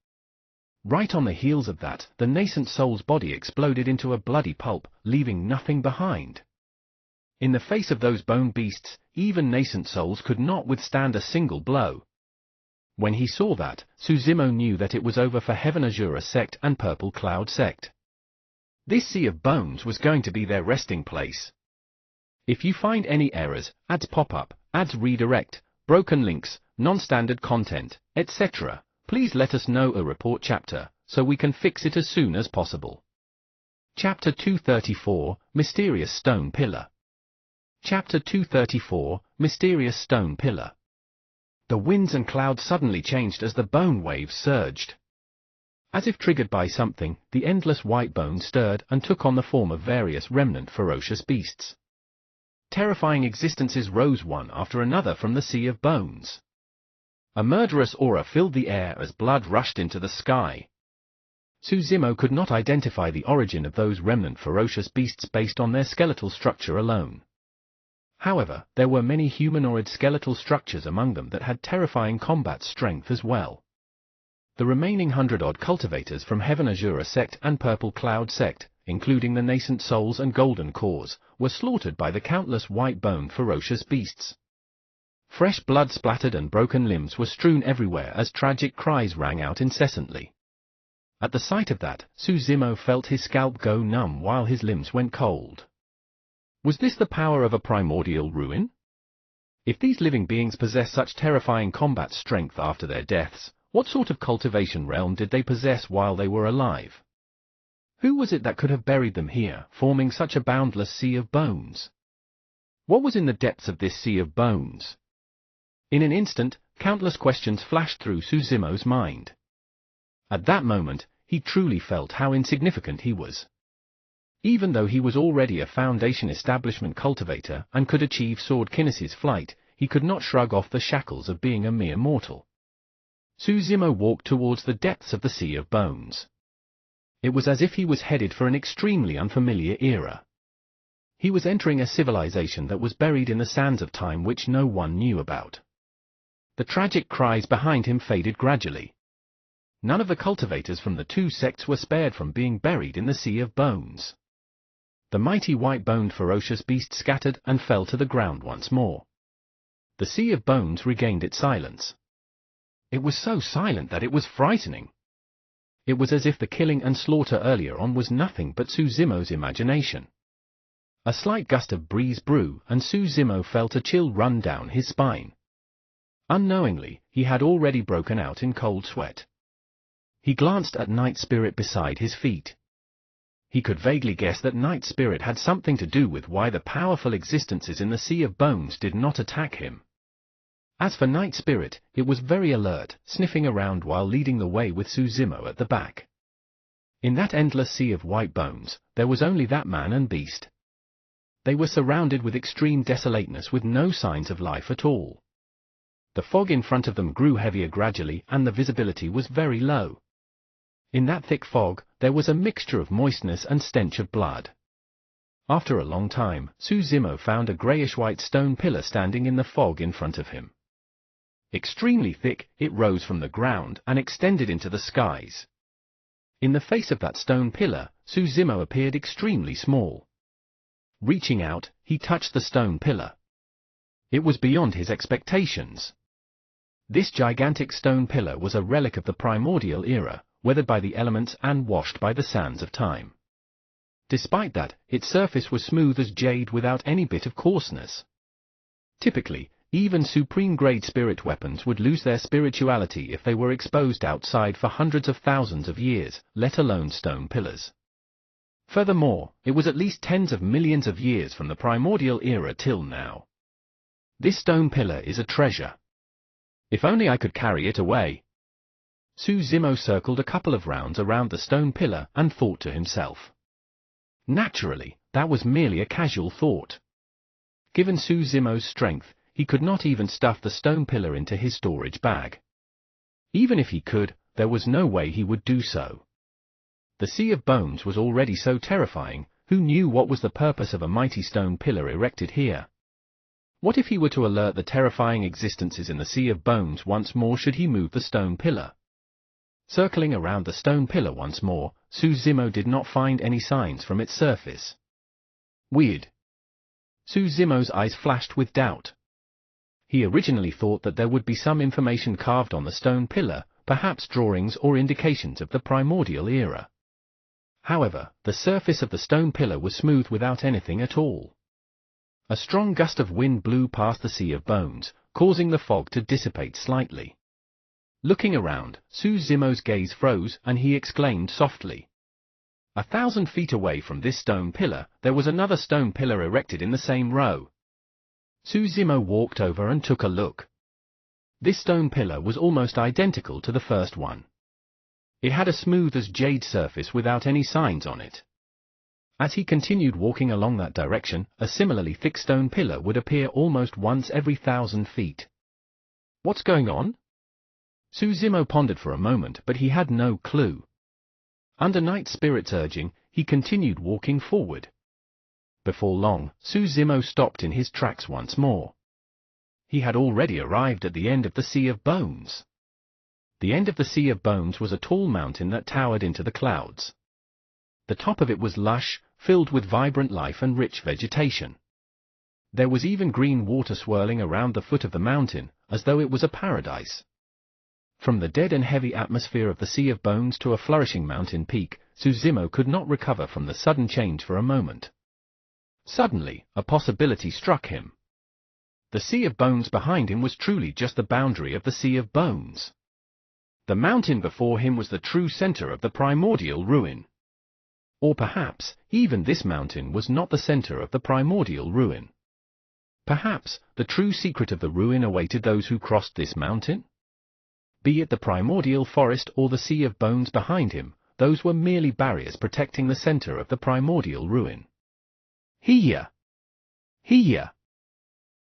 Right on the heels of that, the nascent soul's body exploded into a bloody pulp, leaving nothing behind. In the face of those bone beasts, even nascent souls could not withstand a single blow. When he saw that, Suzimo knew that it was over for Heaven Azura sect and Purple Cloud sect. This sea of bones was going to be their resting place. If you find any errors, ads pop up, ads redirect, broken links, non-standard content, etc., please let us know a report chapter, so we can fix it as soon as possible. Chapter 234, Mysterious Stone Pillar. Chapter 234, Mysterious Stone Pillar. The winds and clouds suddenly changed as the bone waves surged. As if triggered by something, the endless white bones stirred and took on the form of various remnant ferocious beasts. Terrifying existences rose one after another from the sea of bones. A murderous aura filled the air as blood rushed into the sky. Suzumo could not identify the origin of those remnant ferocious beasts based on their skeletal structure alone. However, there were many humanoid skeletal structures among them that had terrifying combat strength as well. The remaining 100-odd cultivators from Heaven Azura sect and Purple Cloud sect, including the nascent souls and golden cores, were slaughtered by the countless white-boned ferocious beasts. Fresh blood splattered and broken limbs were strewn everywhere as tragic cries rang out incessantly. At the sight of that, Suzumo felt his scalp go numb while his limbs went cold. Was this the power of a primordial ruin? If these living beings possess such terrifying combat strength after their deaths, what sort of cultivation realm did they possess while they were alive? Who was it that could have buried them here, forming such a boundless sea of bones? What was in the depths of this sea of bones? In an instant, countless questions flashed through Suzumo's mind. At that moment, he truly felt how insignificant he was. Even though he was already a Foundation establishment cultivator and could achieve sword kinesis flight, he could not shrug off the shackles of being a mere mortal. Suzumo walked towards the depths of the Sea of Bones. It was as if he was headed for an extremely unfamiliar era. He was entering a civilization that was buried in the sands of time which no one knew about. The tragic cries behind him faded gradually. None of the cultivators from the two sects were spared from being buried in the Sea of Bones. The mighty white-boned ferocious beast scattered and fell to the ground once more. The Sea of Bones regained its silence. It was so silent that it was frightening. It was as if the killing and slaughter earlier on was nothing but Suzumo's imagination. A slight gust of breeze blew, and Suzumo felt a chill run down his spine. Unknowingly, he had already broken out in cold sweat. He glanced at Night Spirit beside his feet. He could vaguely guess that Night Spirit had something to do with why the powerful existences in the Sea of Bones did not attack him. As for Night Spirit, it was very alert, sniffing around while leading the way with Suzumo at the back. In that endless sea of white bones, there was only that man and beast. They were surrounded with extreme desolateness with no signs of life at all. The fog in front of them grew heavier gradually and the visibility was very low. In that thick fog, there was a mixture of moistness and stench of blood. After a long time, Suzumo found a greyish-white stone pillar standing in the fog in front of him. Extremely thick, it rose from the ground and extended into the skies. In the face of that stone pillar, Suzumo appeared extremely small. Reaching out, he touched the stone pillar. It was beyond his expectations. This gigantic stone pillar was a relic of the primordial era, weathered by the elements and washed by the sands of time. Despite that, its surface was smooth as jade without any bit of coarseness. Typically, even supreme-grade spirit weapons would lose their spirituality if they were exposed outside for hundreds of thousands of years, let alone stone pillars. Furthermore, it was at least tens of millions of years from the primordial era till now. This stone pillar is a treasure. If only I could carry it away. Suzumo circled a couple of rounds around the stone pillar and thought to himself. Naturally, that was merely a casual thought. Given Suzumo's strength, he could not even stuff the stone pillar into his storage bag. Even if he could, there was no way he would do so. The Sea of Bones was already so terrifying, who knew what was the purpose of a mighty stone pillar erected here? What if he were to alert the terrifying existences in the Sea of Bones once more should he move the stone pillar? Circling around the stone pillar once more, Suzumo did not find any signs from its surface. Weird. Suzumo's eyes flashed with doubt. He originally thought that there would be some information carved on the stone pillar, perhaps drawings or indications of the primordial era. However, the surface of the stone pillar was smooth without anything at all. A strong gust of wind blew past the Sea of Bones, causing the fog to dissipate slightly. Looking around, Suzumo's gaze froze and he exclaimed softly. 1,000 feet away from this stone pillar, there was another stone pillar erected in the same row. Suzumo walked over and took a look. This stone pillar was almost identical to the first one. It had a smooth as jade surface without any signs on it. As he continued walking along that direction, a similarly thick stone pillar would appear almost once every 1,000 feet. What's going on? Suzimo pondered for a moment, but he had no clue. Under Night Spirit's urging, he continued walking forward. Before long, Suzimo stopped in his tracks once more. He had already arrived at the end of the Sea of Bones. The end of the Sea of Bones was a tall mountain that towered into the clouds. The top of it was lush, filled with vibrant life and rich vegetation. There was even green water swirling around the foot of the mountain, as though it was a paradise. From the dead and heavy atmosphere of the Sea of Bones to a flourishing mountain peak, Suzimo could not recover from the sudden change for a moment. Suddenly, a possibility struck him. The Sea of Bones behind him was truly just the boundary of the Sea of Bones. The mountain before him was the true center of the primordial ruin. Or perhaps, even this mountain was not the center of the primordial ruin. Perhaps, the true secret of the ruin awaited those who crossed this mountain? Be it the primordial forest or the Sea of Bones behind him, those were merely barriers protecting the center of the primordial ruin. Here! Here!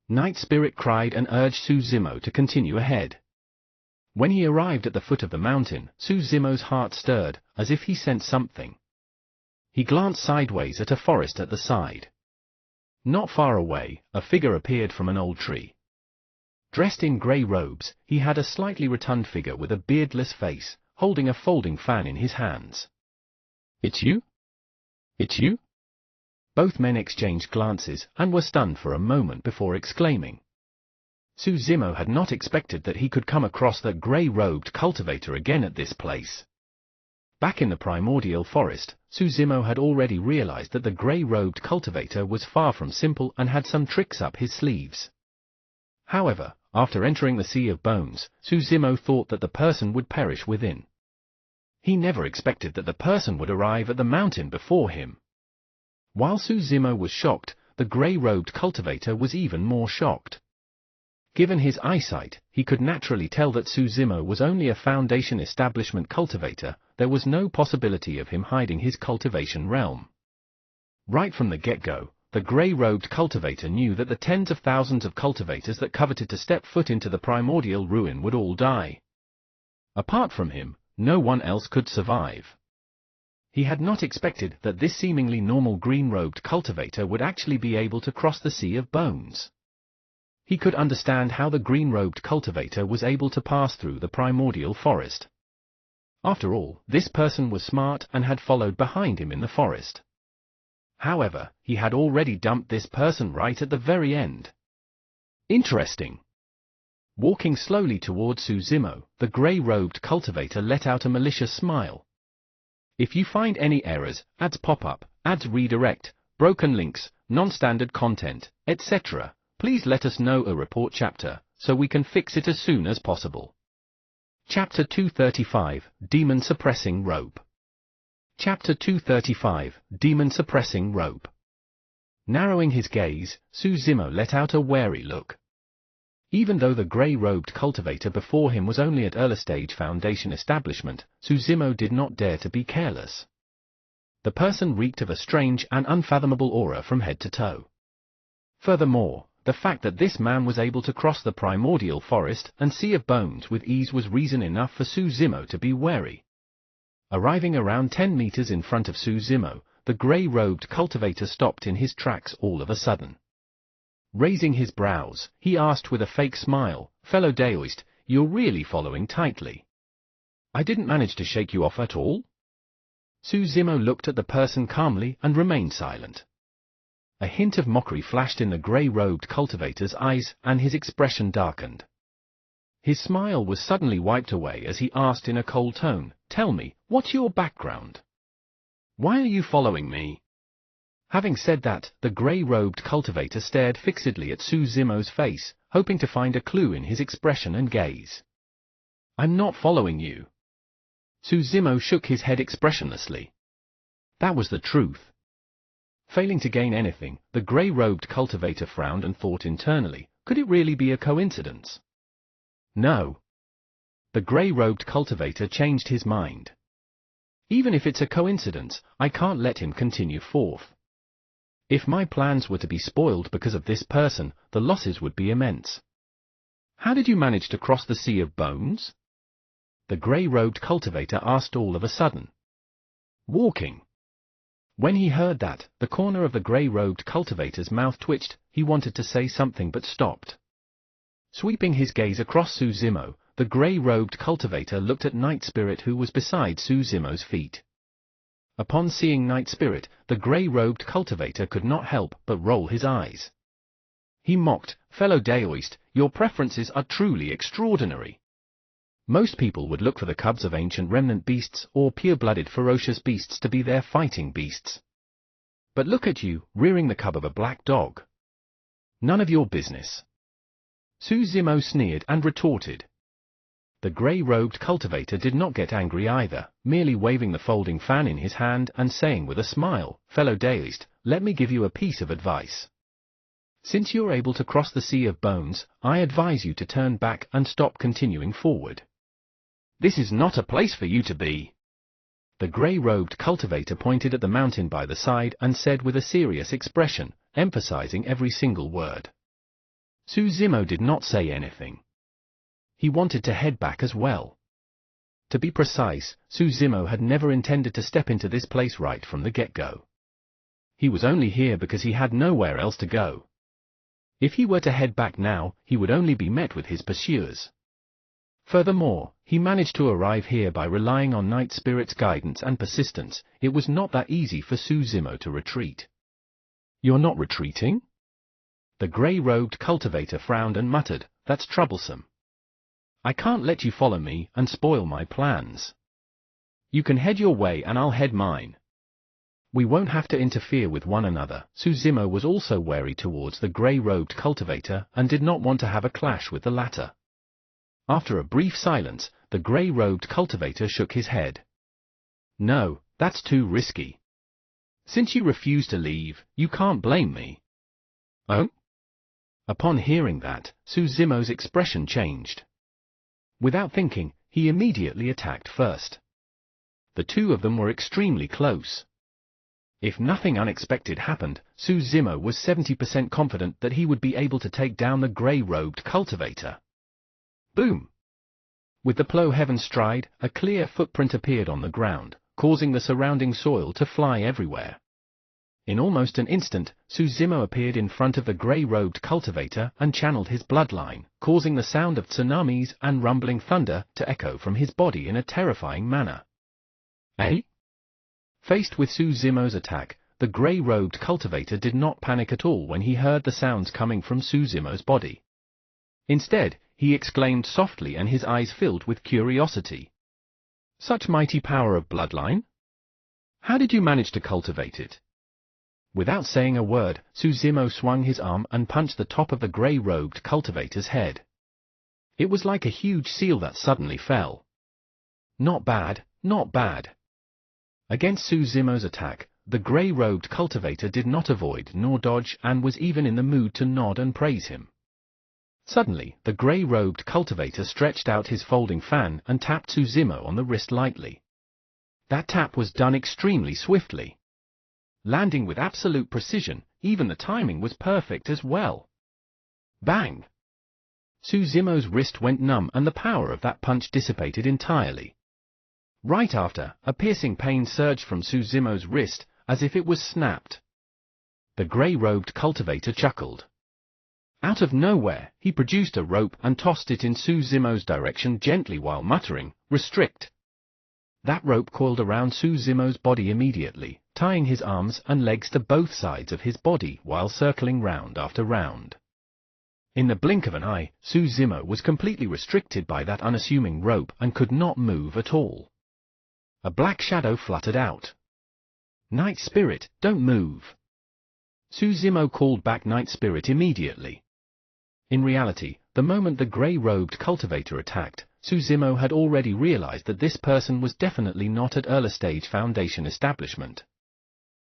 Night Spirit cried and urged Suzimo to continue ahead. When he arrived at the foot of the mountain, Suzimo's heart stirred, as if he sensed something. He glanced sideways at a forest at the side. Not far away, a figure appeared from an old tree. Dressed in grey robes, he had a slightly rotund figure with a beardless face, holding a folding fan in his hands. "It's you? It's you?" Both men exchanged glances, and were stunned for a moment before exclaiming. Suzimo had not expected that he could come across that grey-robed cultivator again at this place. Back in the primordial forest, Suzimo had already realized that the grey-robed cultivator was far from simple and had some tricks up his sleeves. However, after entering the Sea of Bones, Suzimo thought that the person would perish within. He never expected that the person would arrive at the mountain before him. While Suzimo was shocked, the grey-robed cultivator was even more shocked. Given his eyesight, he could naturally tell that Suzimo was only a Foundation establishment cultivator. There was no possibility of him hiding his cultivation realm. Right from the get-go, the grey-robed cultivator knew that the tens of thousands of cultivators that coveted to step foot into the primordial ruin would all die. Apart from him, no one else could survive. He had not expected that this seemingly normal green-robed cultivator would actually be able to cross the Sea of Bones. He could understand how the green-robed cultivator was able to pass through the primordial forest. After all, this person was smart and had followed behind him in the forest. However, he had already dumped this person right at the very end. Interesting. Walking slowly towards Suzimo, the grey-robed cultivator let out a malicious smile. If you find any errors, ads pop-up, ads redirect, broken links, non-standard content, etc., please let us know a report chapter, so we can fix it as soon as possible. Chapter 235, Demon Suppressing Rope. Chapter 235, Demon Suppressing Rope. Narrowing his gaze, Suzimo let out a wary look. Even though the grey-robed cultivator before him was only at early-stage Foundation establishment, Suzimo did not dare to be careless. The person reeked of a strange and unfathomable aura from head to toe. Furthermore, the fact that this man was able to cross the primordial forest and Sea of Bones with ease was reason enough for Suzimo to be wary. Arriving around 10 meters in front of Suzimo, the grey-robed cultivator stopped in his tracks all of a sudden. Raising his brows, he asked with a fake smile, "Fellow Daoist, you're really following tightly. I didn't manage to shake you off at all?" Suzimo looked at the person calmly and remained silent. A hint of mockery flashed in the grey-robed cultivator's eyes, and his expression darkened. His smile was suddenly wiped away as he asked in a cold tone, "Tell me, what's your background? Why are you following me?" Having said that, the grey-robed cultivator stared fixedly at Suzimo's face, hoping to find a clue in his expression and gaze. "I'm not following you." Suzimo shook his head expressionlessly. That was the truth. Failing to gain anything, the grey-robed cultivator frowned and thought internally, could it really be a coincidence? No. The grey-robed cultivator changed his mind. Even if it's a coincidence, I can't let him continue forth. If my plans were to be spoiled because of this person, the losses would be immense. How did you manage to cross the Sea of Bones? the grey-robed cultivator asked all of a sudden. Walking. When he heard that, the corner of the grey-robed cultivator's mouth twitched. He wanted to say something but stopped. Sweeping his gaze across Suzumo, the grey-robed cultivator looked at Night Spirit, who was beside Suzumo's feet. Upon seeing Night Spirit, the grey-robed cultivator could not help but roll his eyes. He mocked, "Fellow Daoist, your preferences are truly extraordinary. Most people would look for the cubs of ancient remnant beasts or pure-blooded ferocious beasts to be their fighting beasts. But look at you, rearing the cub of a black dog. None of your business." Suzumo sneered and retorted. The grey-robed cultivator did not get angry either, merely waving the folding fan in his hand and saying with a smile, "Fellow Daoist, let me give you a piece of advice. Since you're able to cross the sea of bones, I advise you to turn back and stop continuing forward. This is not a place for you to be." The grey-robed cultivator pointed at the mountain by the side and said with a serious expression, emphasizing every single word. Suzumo did not say anything. He wanted to head back as well. To be precise, Suzumo had never intended to step into this place right from the get-go. He was only here because he had nowhere else to go. If he were to head back now, he would only be met with his pursuers. Furthermore, he managed to arrive here by relying on Night Spirit's guidance and persistence. It was not that easy for Suzumo to retreat. "You're not retreating?" The grey-robed cultivator frowned and muttered, "That's troublesome. I can't let you follow me and spoil my plans. You can head your way and I'll head mine. We won't have to interfere with one another." Suzumo was also wary towards the grey-robed cultivator and did not want to have a clash with the latter. After a brief silence, the grey-robed cultivator shook his head. "No, that's too risky. Since you refuse to leave, you can't blame me." "Oh?" Upon hearing that, Suzumo's expression changed. Without thinking, he immediately attacked first. The two of them were extremely close. If nothing unexpected happened, Suzumo was 70% confident that he would be able to take down the grey-robed cultivator. Boom! With the Plow-Heaven stride, a clear footprint appeared on the ground, causing the surrounding soil to fly everywhere. In almost an instant, Suzumo appeared in front of the grey-robed cultivator and channeled his bloodline, causing the sound of tsunamis and rumbling thunder to echo from his body in a terrifying manner. Eh? Faced with Suzumo's attack, the grey-robed cultivator did not panic at all when he heard the sounds coming from Suzumo's body. Instead, he exclaimed softly and his eyes filled with curiosity. "Such mighty power of bloodline? How did you manage to cultivate it?" Without saying a word, Suzumo swung his arm and punched the top of the grey-robed cultivator's head. It was like a huge seal that suddenly fell. Not bad, not bad. Against Suzumo's attack, the grey-robed cultivator did not avoid nor dodge and was even in the mood to nod and praise him. Suddenly, the grey-robed cultivator stretched out his folding fan and tapped Suzumo on the wrist lightly. That tap was done extremely swiftly. Landing with absolute precision, even the timing was perfect as well. Bang! Suzumo's wrist went numb and the power of that punch dissipated entirely. Right after, a piercing pain surged from Suzumo's wrist, as if it was snapped. The grey-robed cultivator chuckled. Out of nowhere, he produced a rope and tossed it in Suzumo's direction gently while muttering, "Restrict." That rope coiled around Suzumo's body immediately, tying his arms and legs to both sides of his body while circling round after round. In the blink of an eye, Suzumo was completely restricted by that unassuming rope and could not move at all. A black shadow fluttered out. "Night Spirit, don't move." Suzumo called back Night Spirit immediately. In reality, the moment the grey-robed cultivator attacked, Suzumo had already realized that this person was definitely not at early stage Foundation establishment.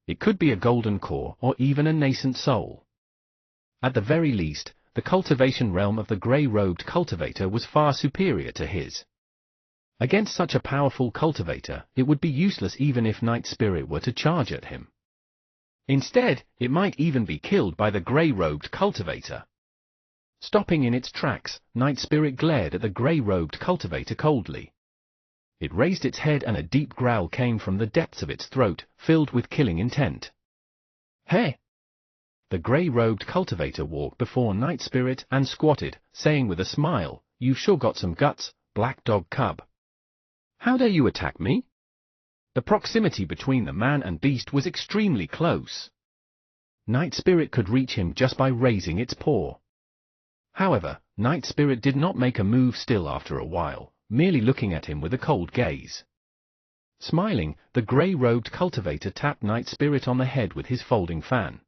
It could be a golden core or even a nascent soul. At the very least, the cultivation realm of the grey-robed cultivator was far superior to his. Against such a powerful cultivator, it would be useless even if Night Spirit were to charge at him. Instead, it might even be killed by the grey-robed cultivator. Stopping in its tracks, Night Spirit glared at the grey-robed cultivator coldly. It raised its head and a deep growl came from the depths of its throat, filled with killing intent. "Hey!" The grey-robed cultivator walked before Night Spirit and squatted, saying with a smile, "You've sure got some guts, Black Dog Cub. How dare you attack me?" The proximity between the man and beast was extremely close. Night Spirit could reach him just by raising its paw. However, Night Spirit did not make a move still after a while, merely looking at him with a cold gaze. Smiling, the grey-robed cultivator tapped Night Spirit on the head with his folding fan.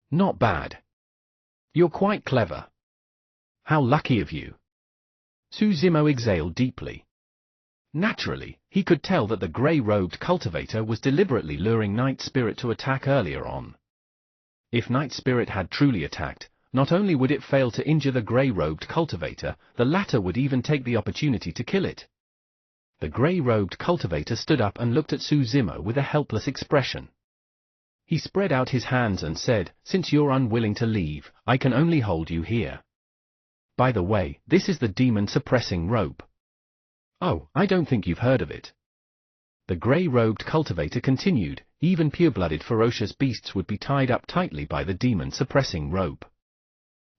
"Not bad. You're quite clever. How lucky of you." Suzumo exhaled deeply. Naturally, he could tell that the grey-robed cultivator was deliberately luring Night Spirit to attack earlier on. If Night Spirit had truly attacked, not only would it fail to injure the grey-robed cultivator, the latter would even take the opportunity to kill it. The grey-robed cultivator stood up and looked at Suzumo with a helpless expression. He spread out his hands and said, "Since you're unwilling to leave, I can only hold you here. By the way, this is the demon suppressing rope. Oh, I don't think you've heard of it." The grey-robed cultivator continued, "Even pure-blooded ferocious beasts would be tied up tightly by the demon suppressing rope.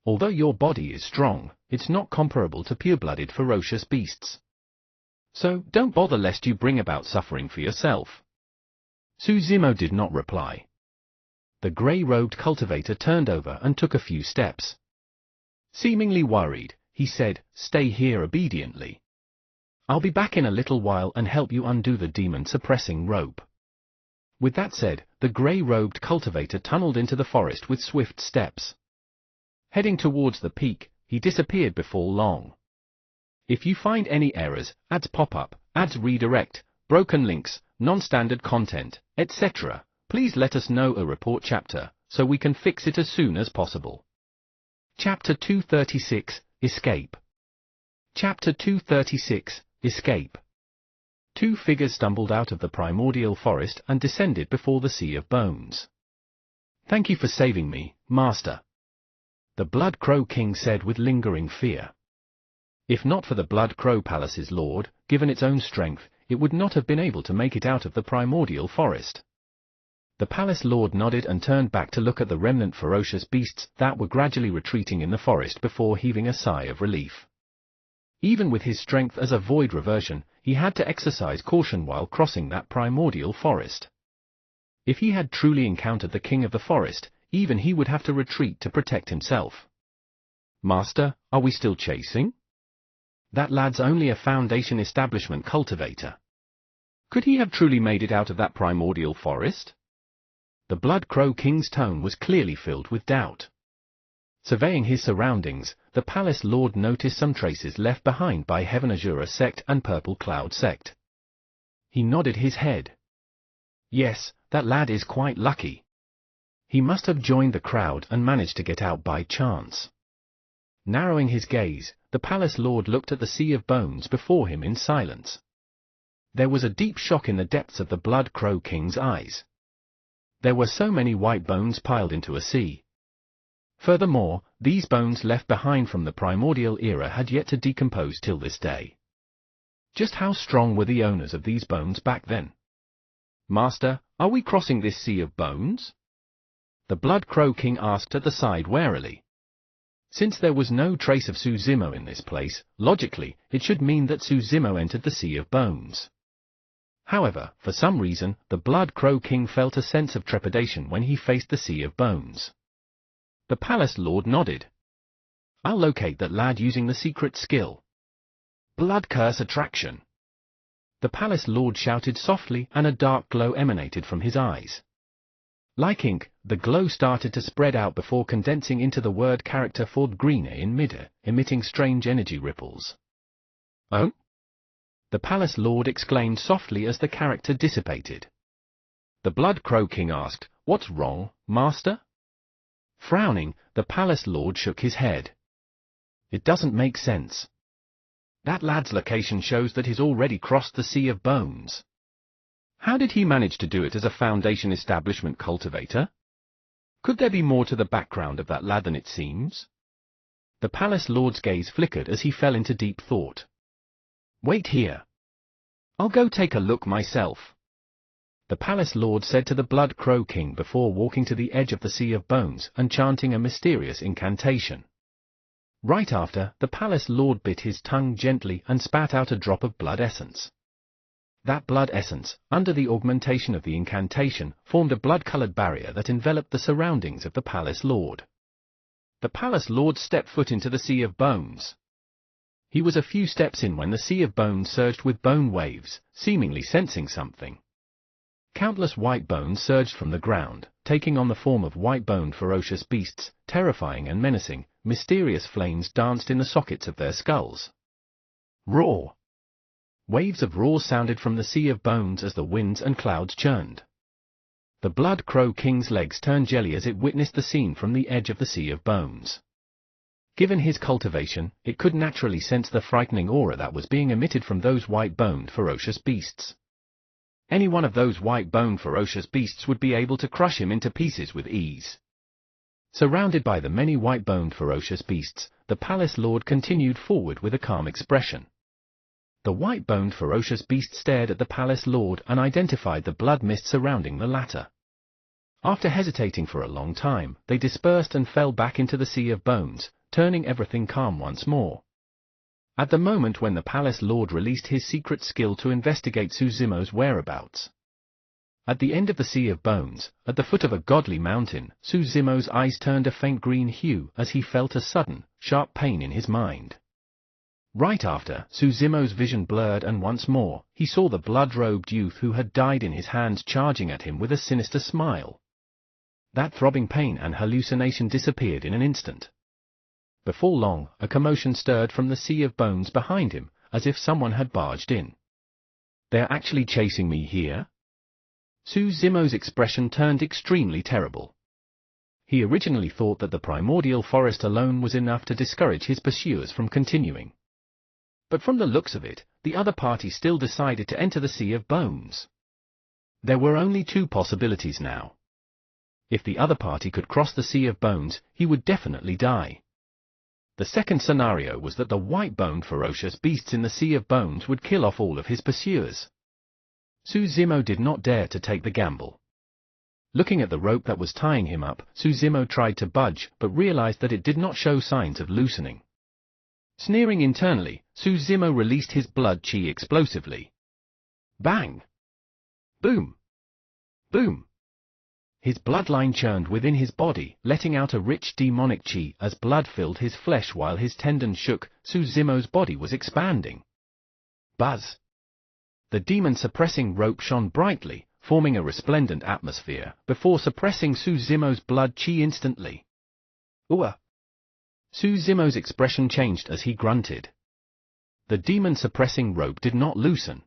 Although your body is strong, it's not comparable to pure-blooded ferocious beasts. So, don't bother lest you bring about suffering for yourself." Suzumo did not reply. The grey-robed cultivator turned over and took a few steps. Seemingly worried, he said, "Stay here obediently. I'll be back in a little while and help you undo the demon-suppressing rope." With that said, the grey-robed cultivator tunneled into the forest with swift steps. Heading towards the peak, he disappeared before long. If you find any errors, ads pop up, ads redirect, broken links, non-standard content, etc., please let us know a report chapter, so we can fix it as soon as possible. Chapter 236, Escape. Chapter 236, Escape. Two figures stumbled out of the primordial forest and descended before the Sea of Bones. "Thank you for saving me, Master," the Blood Crow King said with lingering fear. If not for the Blood Crow Palace's lord, given its own strength, it would not have been able to make it out of the primordial forest. The palace lord nodded and turned back to look at the remnant ferocious beasts that were gradually retreating in the forest before heaving a sigh of relief. Even with his strength as a void reversion, he had to exercise caution while crossing that primordial forest. If he had truly encountered the king of the forest, even he would have to retreat to protect himself. "Master, are we still chasing? That lad's only a Foundation establishment cultivator. Could he have truly made it out of that primordial forest?" The Blood Crow King's tone was clearly filled with doubt. Surveying his surroundings, the palace lord noticed some traces left behind by Heaven Azura sect and Purple Cloud sect. He nodded his head. "Yes, that lad is quite lucky. He must have joined the crowd and managed to get out by chance." Narrowing his gaze, the palace lord looked at the Sea of Bones before him in silence. There was a deep shock in the depths of the Blood Crow King's eyes. There were so many white bones piled into a sea. Furthermore, these bones left behind from the primordial era had yet to decompose till this day. Just how strong were the owners of these bones back then? "Master, are we crossing this Sea of Bones?" the Blood Crow King asked at the side warily. Since there was no trace of Suzumo in this place, logically, it should mean that Suzumo entered the Sea of Bones. However, for some reason, the Blood Crow King felt a sense of trepidation when he faced the Sea of Bones. The palace lord nodded. "I'll locate that lad using the secret skill. Blood Curse Attraction." The palace lord shouted softly and a dark glow emanated from his eyes. Like ink, the glow started to spread out before condensing into the word character Ford Greener in mid-air, emitting strange energy ripples. "Oh?" the palace lord exclaimed softly as the character dissipated. The Blood Crow King asked, "What's wrong, Master?" Frowning, the palace lord shook his head. "It doesn't make sense. That lad's location shows that he's already crossed the Sea of Bones. How did he manage to do it as a Foundation establishment cultivator? Could there be more to the background of that lad than it seems?" The palace lord's gaze flickered as he fell into deep thought. "Wait here." I'll go take a look myself," the palace lord said to the Blood Crow King before walking to the edge of the Sea of Bones and chanting a mysterious incantation. Right after, the palace lord bit his tongue gently and spat out a drop of blood essence. That blood essence, under the augmentation of the incantation, formed a blood-colored barrier that enveloped the surroundings of the palace lord. The palace lord stepped foot into the Sea of Bones. He was a few steps in when the Sea of Bones surged with bone waves, seemingly sensing something. Countless white bones surged from the ground, taking on the form of white-boned ferocious beasts, terrifying and menacing. Mysterious flames danced in the sockets of their skulls. Roar! Waves of roar sounded from the Sea of Bones as the winds and clouds churned. The Blood Crow King's legs turned jelly as it witnessed the scene from the edge of the Sea of Bones. Given his cultivation, it could naturally sense the frightening aura that was being emitted from those white-boned ferocious beasts. Any one of those white-boned ferocious beasts would be able to crush him into pieces with ease. Surrounded by the many white-boned ferocious beasts, the palace lord continued forward with a calm expression. The white-boned ferocious beast stared at the palace lord and identified the blood mist surrounding the latter. After hesitating for a long time, they dispersed and fell back into the Sea of Bones, turning everything calm once more. At the moment when the palace lord released his secret skill to investigate Suzumo's whereabouts. At the end of the Sea of Bones, at the foot of a godly mountain, Suzumo's eyes turned a faint green hue as he felt a sudden, sharp pain in his mind. Right after, Suzumo's vision blurred and once more, he saw the blood-robed youth who had died in his hands charging at him with a sinister smile. That throbbing pain and hallucination disappeared in an instant. Before long, a commotion stirred from the Sea of Bones behind him, as if someone had barged in. "They're actually chasing me here?" Suzumo's expression turned extremely terrible. He originally thought that the primordial forest alone was enough to discourage his pursuers from continuing. But from the looks of it, the other party still decided to enter the Sea of Bones. There were only two possibilities now. If the other party could cross the Sea of Bones, he would definitely die. The second scenario was that the white-boned ferocious beasts in the Sea of Bones would kill off all of his pursuers. Suzumo did not dare to take the gamble. Looking at the rope that was tying him up, Suzumo tried to budge but realized that it did not show signs of loosening. Sneering internally, Suzumo released his blood chi explosively. Bang! Boom! Boom! His bloodline churned within his body, letting out a rich demonic chi as blood filled his flesh while his tendons shook. Suzumo's body was expanding. Buzz! The demon-suppressing rope shone brightly, forming a resplendent atmosphere, before suppressing Suzumo's blood chi instantly. Ooh! Suzumo's expression changed as he grunted. The demon-suppressing rope did not loosen.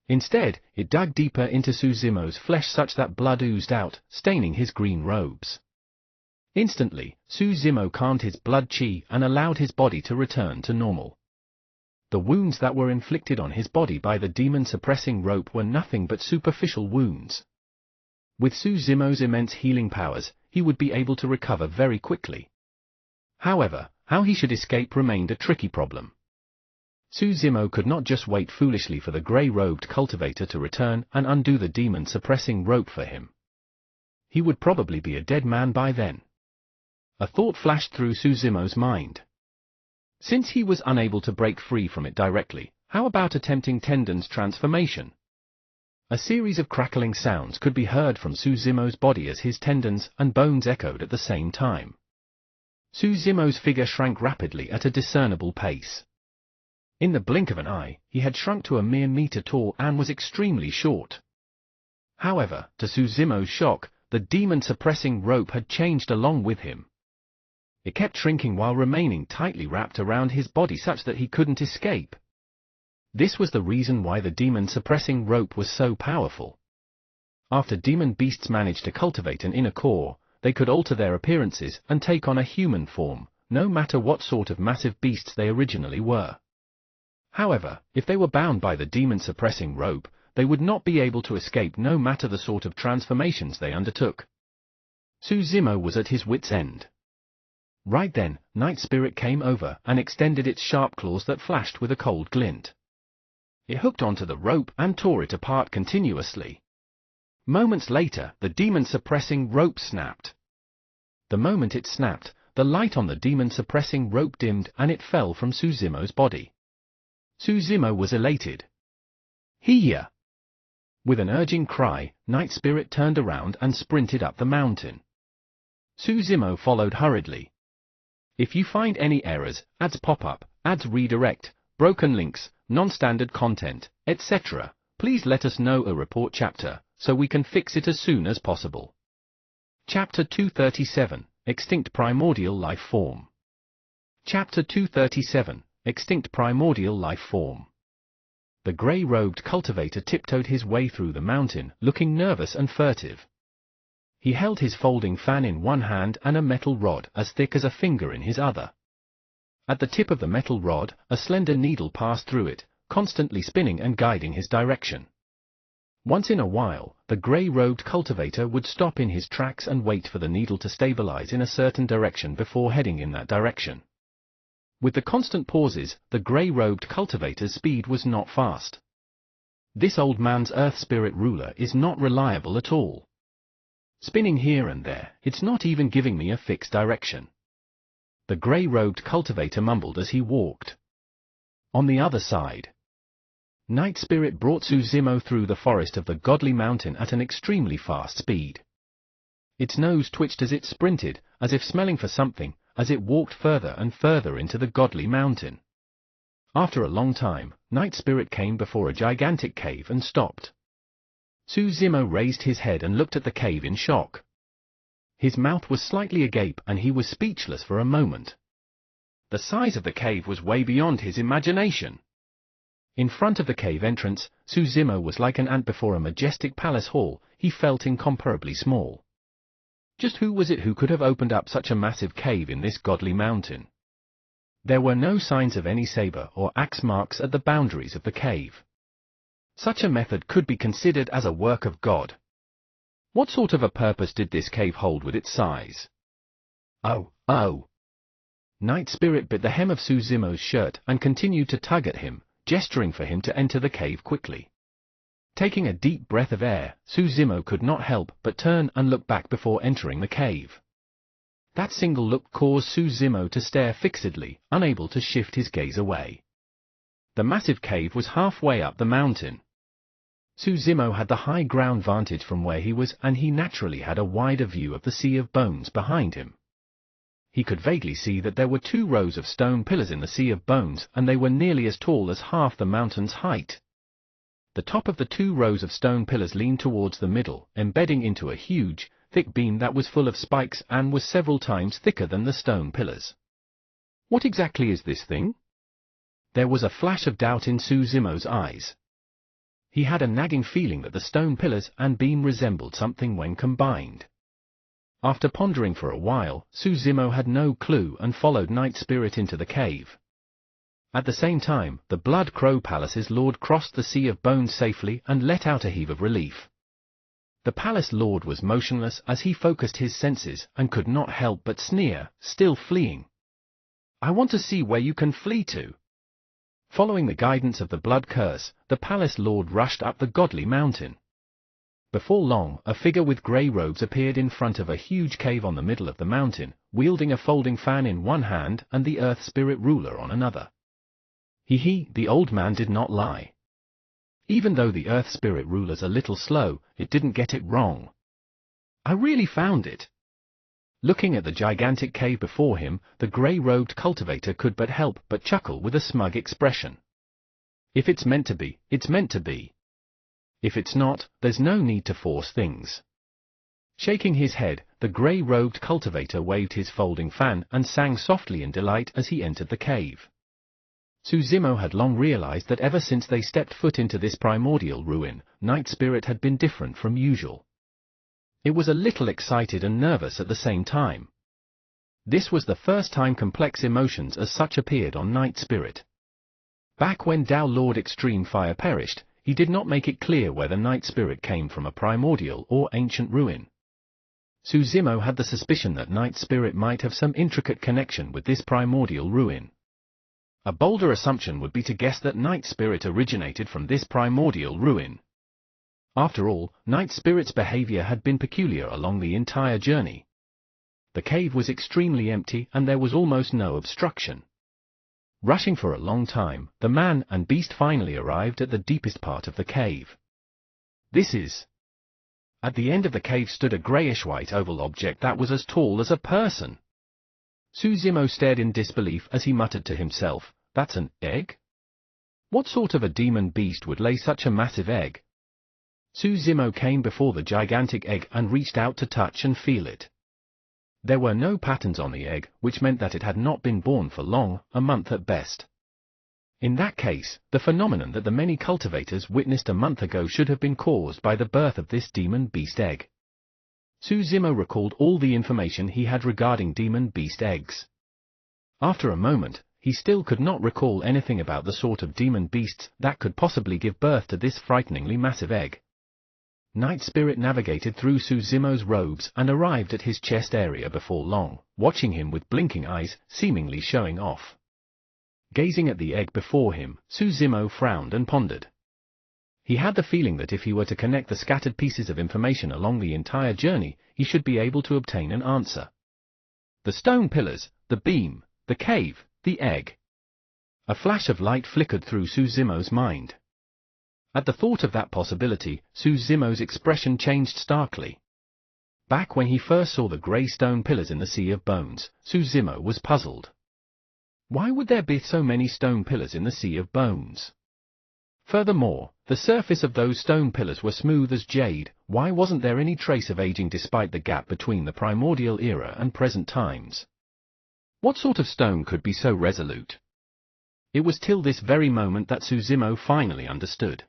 Instead, it dug deeper into Suzumo's flesh such that blood oozed out, staining his green robes. Instantly, Suzumo calmed his blood chi and allowed his body to return to normal. The wounds that were inflicted on his body by the demon-suppressing rope were nothing but superficial wounds. With Suzumo's immense healing powers, he would be able to recover very quickly. However, how he should escape remained a tricky problem. Suzumo could not just wait foolishly for the grey-robed cultivator to return and undo the demon-suppressing rope for him. He would probably be a dead man by then. A thought flashed through Suzumo's mind. Since he was unable to break free from it directly, how about attempting tendons transformation? A series of crackling sounds could be heard from Suzumo's body as his tendons and bones echoed at the same time. Suzumo's figure shrank rapidly at a discernible pace. In the blink of an eye, he had shrunk to a mere meter tall and was extremely short. However, to Suzumo's shock, the demon-suppressing rope had changed along with him. It kept shrinking while remaining tightly wrapped around his body such that he couldn't escape. This was the reason why the demon-suppressing rope was so powerful. After demon beasts managed to cultivate an inner core, they could alter their appearances and take on a human form, no matter what sort of massive beasts they originally were. However, if they were bound by the demon-suppressing rope, they would not be able to escape no matter the sort of transformations they undertook. Suzumo was at his wit's end. Right then, Night Spirit came over and extended its sharp claws that flashed with a cold glint. It hooked onto the rope and tore it apart continuously. Moments later, the demon-suppressing rope snapped. The moment it snapped, the light on the demon-suppressing rope dimmed and it fell from Suzumo's body. Suzumo was elated. Hiya! With an urging cry, Night Spirit turned around and sprinted up the mountain. Suzumo followed hurriedly. If you find any errors, ads pop up, ads redirect, broken links, non-standard content, etc., please let us know a report chapter, so we can fix it as soon as possible. Chapter 237, Extinct Primordial Life Form. Chapter 237, Extinct Primordial Life Form. The grey-robed cultivator tiptoed his way through the mountain, looking nervous and furtive. He held his folding fan in one hand and a metal rod as thick as a finger in his other. At the tip of the metal rod, a slender needle passed through it, constantly spinning and guiding his direction. Once in a while, the grey-robed cultivator would stop in his tracks and wait for the needle to stabilize in a certain direction before heading in that direction. With the constant pauses, the grey-robed cultivator's speed was not fast. This old man's Earth Spirit ruler is not reliable at all. Spinning here and there, it's not even giving me a fixed direction. The grey-robed cultivator mumbled as he walked. On the other side, Night Spirit brought Suzumo through the forest of the Godly Mountain at an extremely fast speed. Its nose twitched as it sprinted, as if smelling for something, as it walked further and further into the Godly Mountain. After a long time, Night Spirit came before a gigantic cave and stopped. Suzumo raised his head and looked at the cave in shock. His mouth was slightly agape and he was speechless for a moment. The size of the cave was way beyond his imagination. In front of the cave entrance, Suzumo was like an ant before a majestic palace hall. He felt incomparably small. Just who was it who could have opened up such a massive cave in this Godly Mountain? There were no signs of any saber or axe marks at the boundaries of the cave. Such a method could be considered as a work of God. What sort of a purpose did this cave hold with its size? Oh! Night Spirit bit the hem of Suzumo's shirt and continued to tug at him, gesturing for him to enter the cave quickly. Taking a deep breath of air, Suzumo could not help but turn and look back before entering the cave. That single look caused Suzumo to stare fixedly, unable to shift his gaze away. The massive cave was halfway up the mountain. Suzumo had the high ground vantage from where he was, and he naturally had a wider view of the sea of bones behind him. He could vaguely see that there were 2 rows of stone pillars in the sea of bones, and they were nearly as tall as half the mountain's height. The top of the 2 rows of stone pillars leaned towards the middle, embedding into a huge, thick beam that was full of spikes and was several times thicker than the stone pillars. What exactly is this thing? There was a flash of doubt in Suzumo's eyes. He had a nagging feeling that the stone pillars and beam resembled something when combined. After pondering for a while, Suzumo had no clue and followed Night Spirit into the cave. At the same time, the Blood Crow Palace's lord crossed the sea of bones safely and let out a heave of relief. The palace lord was motionless as he focused his senses and could not help but sneer, still fleeing. I want to see where you can flee to. Following the guidance of the blood curse, the palace lord rushed up the Godly Mountain. Before long, a figure with grey robes appeared in front of a huge cave on the middle of the mountain, wielding a folding fan in one hand and the Earth Spirit ruler on another. The old man did not lie. Even though the Earth Spirit ruler's a little slow, it didn't get it wrong. I really found it. Looking at the gigantic cave before him, the grey-robed cultivator could but help but chuckle with a smug expression. If it's meant to be, it's meant to be. If it's not, there's no need to force things. Shaking his head, the grey-robed cultivator waved his folding fan and sang softly in delight as he entered the cave. Suzumo had long realized that ever since they stepped foot into this primordial ruin, Night Spirit had been different from usual. It was a little excited and nervous at the same time. This was the first time complex emotions as such appeared on Night Spirit. Back when Tao Lord Extreme Fire perished, he did not make it clear whether Night Spirit came from a primordial or ancient ruin. Suzumo had the suspicion that Night Spirit might have some intricate connection with this primordial ruin. A bolder assumption would be to guess that Night Spirit originated from this primordial ruin. After all, Night Spirit's behavior had been peculiar along the entire journey. The cave was extremely empty and there was almost no obstruction. Rushing for a long time, the man and beast finally arrived at the deepest part of the cave. At the end of the cave stood a greyish-white oval object that was as tall as a person. Suzumo stared in disbelief as he muttered to himself, "That's an egg? What sort of a demon beast would lay such a massive egg?" Suzumo came before the gigantic egg and reached out to touch and feel it. There were no patterns on the egg, which meant that it had not been born for long, a month at best. In that case, the phenomenon that the many cultivators witnessed a month ago should have been caused by the birth of this demon beast egg. Suzumo recalled all the information he had regarding demon beast eggs. After a moment, he still could not recall anything about the sort of demon beasts that could possibly give birth to this frighteningly massive egg. Night Spirit navigated through Suzumo's robes and arrived at his chest area before long, watching him with blinking eyes, seemingly showing off. Gazing at the egg before him, Suzumo frowned and pondered. He had the feeling that if he were to connect the scattered pieces of information along the entire journey, he should be able to obtain an answer. The stone pillars, the beam, the cave, the egg. A flash of light flickered through Suzumo's mind. At the thought of that possibility, Suzumo's expression changed starkly. Back when he first saw the grey stone pillars in the Sea of Bones, Suzumo was puzzled. Why would there be so many stone pillars in the Sea of Bones? Furthermore, the surface of those stone pillars were smooth as jade. Why wasn't there any trace of aging despite the gap between the primordial era and present times? What sort of stone could be so resolute? It was till this very moment that Suzumo finally understood.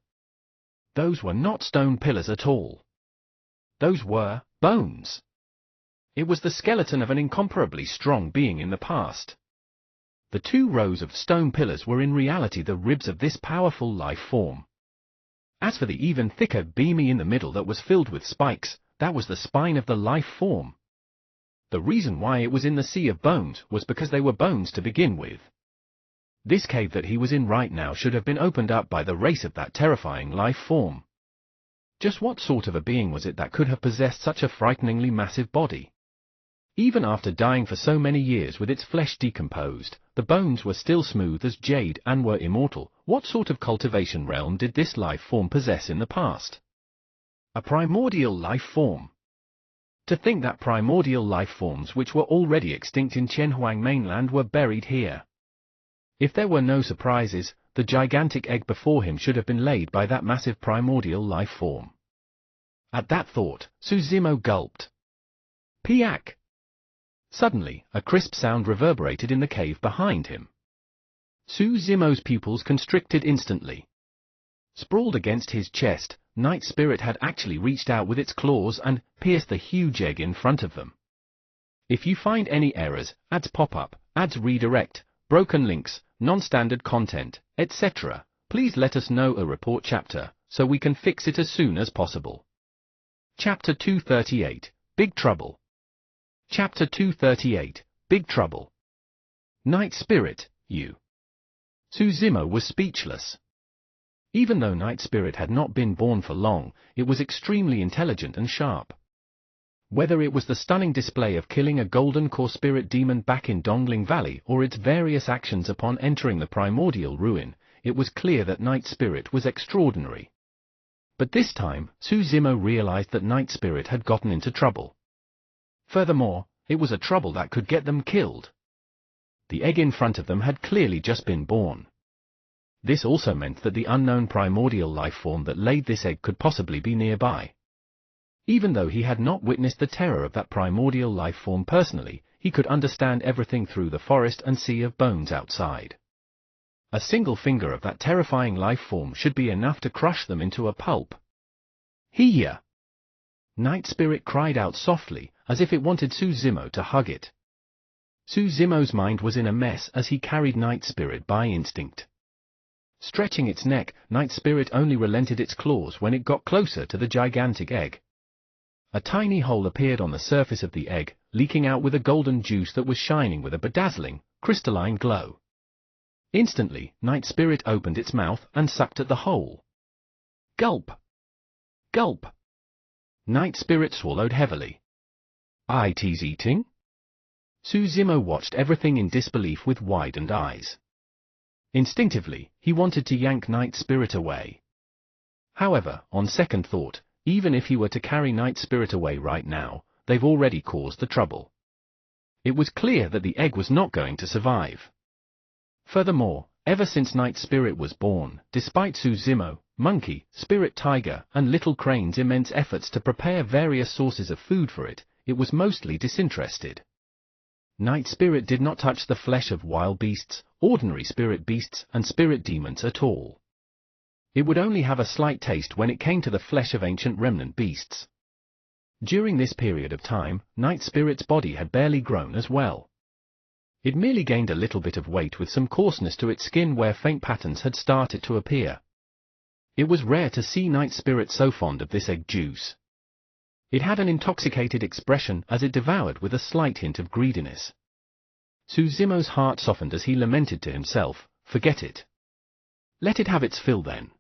Those were not stone pillars at all. Those were bones. It was the skeleton of an incomparably strong being in the past. The 2 rows of stone pillars were in reality the ribs of this powerful life form. As for the even thicker beam in the middle that was filled with spikes, that was the spine of the life form. The reason why it was in the Sea of Bones was because they were bones to begin with. This cave that he was in right now should have been opened up by the race of that terrifying life form. Just what sort of a being was it that could have possessed such a frighteningly massive body? Even after dying for so many years with its flesh decomposed, the bones were still smooth as jade and were immortal. What sort of cultivation realm did this life form possess in the past? A primordial life form. To think that primordial life forms which were already extinct in Qianhuang mainland were buried here. If there were no surprises, the gigantic egg before him should have been laid by that massive primordial life form. At that thought, Suzumo gulped. Piak! Suddenly, a crisp sound reverberated in the cave behind him. Suzumo's pupils constricted instantly. Sprawled against his chest, Night Spirit had actually reached out with its claws and pierced the huge egg in front of them. If you find any errors, ads pop up, ads redirect, broken links, non-standard content, etc., please let us know a report chapter, so we can fix it as soon as possible. Chapter 238, Big Trouble. Chapter 238, Big Trouble. Night Spirit, you. Suzumo was speechless. Even though Night Spirit had not been born for long, it was extremely intelligent and sharp. Whether it was the stunning display of killing a golden core spirit demon back in Dongling Valley or its various actions upon entering the primordial ruin, it was clear that Night Spirit was extraordinary. But this time, Suzumo realized that Night Spirit had gotten into trouble. Furthermore, it was a trouble that could get them killed. The egg in front of them had clearly just been born. This also meant that the unknown primordial life form that laid this egg could possibly be nearby. Even though he had not witnessed the terror of that primordial life form personally, he could understand everything through the forest and Sea of Bones outside. A single finger of that terrifying life form should be enough to crush them into a pulp. Hiya! Night Spirit cried out softly, as if it wanted Suzumo to hug it. Suzumo's mind was in a mess as he carried Night Spirit by instinct. Stretching its neck, Night Spirit only relented its claws when it got closer to the gigantic egg. A tiny hole appeared on the surface of the egg, leaking out with a golden juice that was shining with a bedazzling, crystalline glow. Instantly, Night Spirit opened its mouth and sucked at the whole. Gulp! Gulp! Night Spirit swallowed heavily. "It's eating?" Suzumo watched everything in disbelief with widened eyes. Instinctively, he wanted to yank Night Spirit away. However, on second thought, even if he were to carry Night Spirit away right now, they've already caused the trouble. It was clear that the egg was not going to survive. Furthermore, ever since Night Spirit was born, despite Suzumo, Monkey, Spirit Tiger, and Little Crane's immense efforts to prepare various sources of food for it, it was mostly disinterested. Night Spirit did not touch the flesh of wild beasts, ordinary spirit beasts, and spirit demons at all. It would only have a slight taste when it came to the flesh of ancient remnant beasts. During this period of time, Night Spirit's body had barely grown as well. It merely gained a little bit of weight with some coarseness to its skin where faint patterns had started to appear. It was rare to see Night Spirit so fond of this egg juice. It had an intoxicated expression as it devoured with a slight hint of greediness. Suzumo's heart softened as he lamented to himself, "Forget it. Let it have its fill then."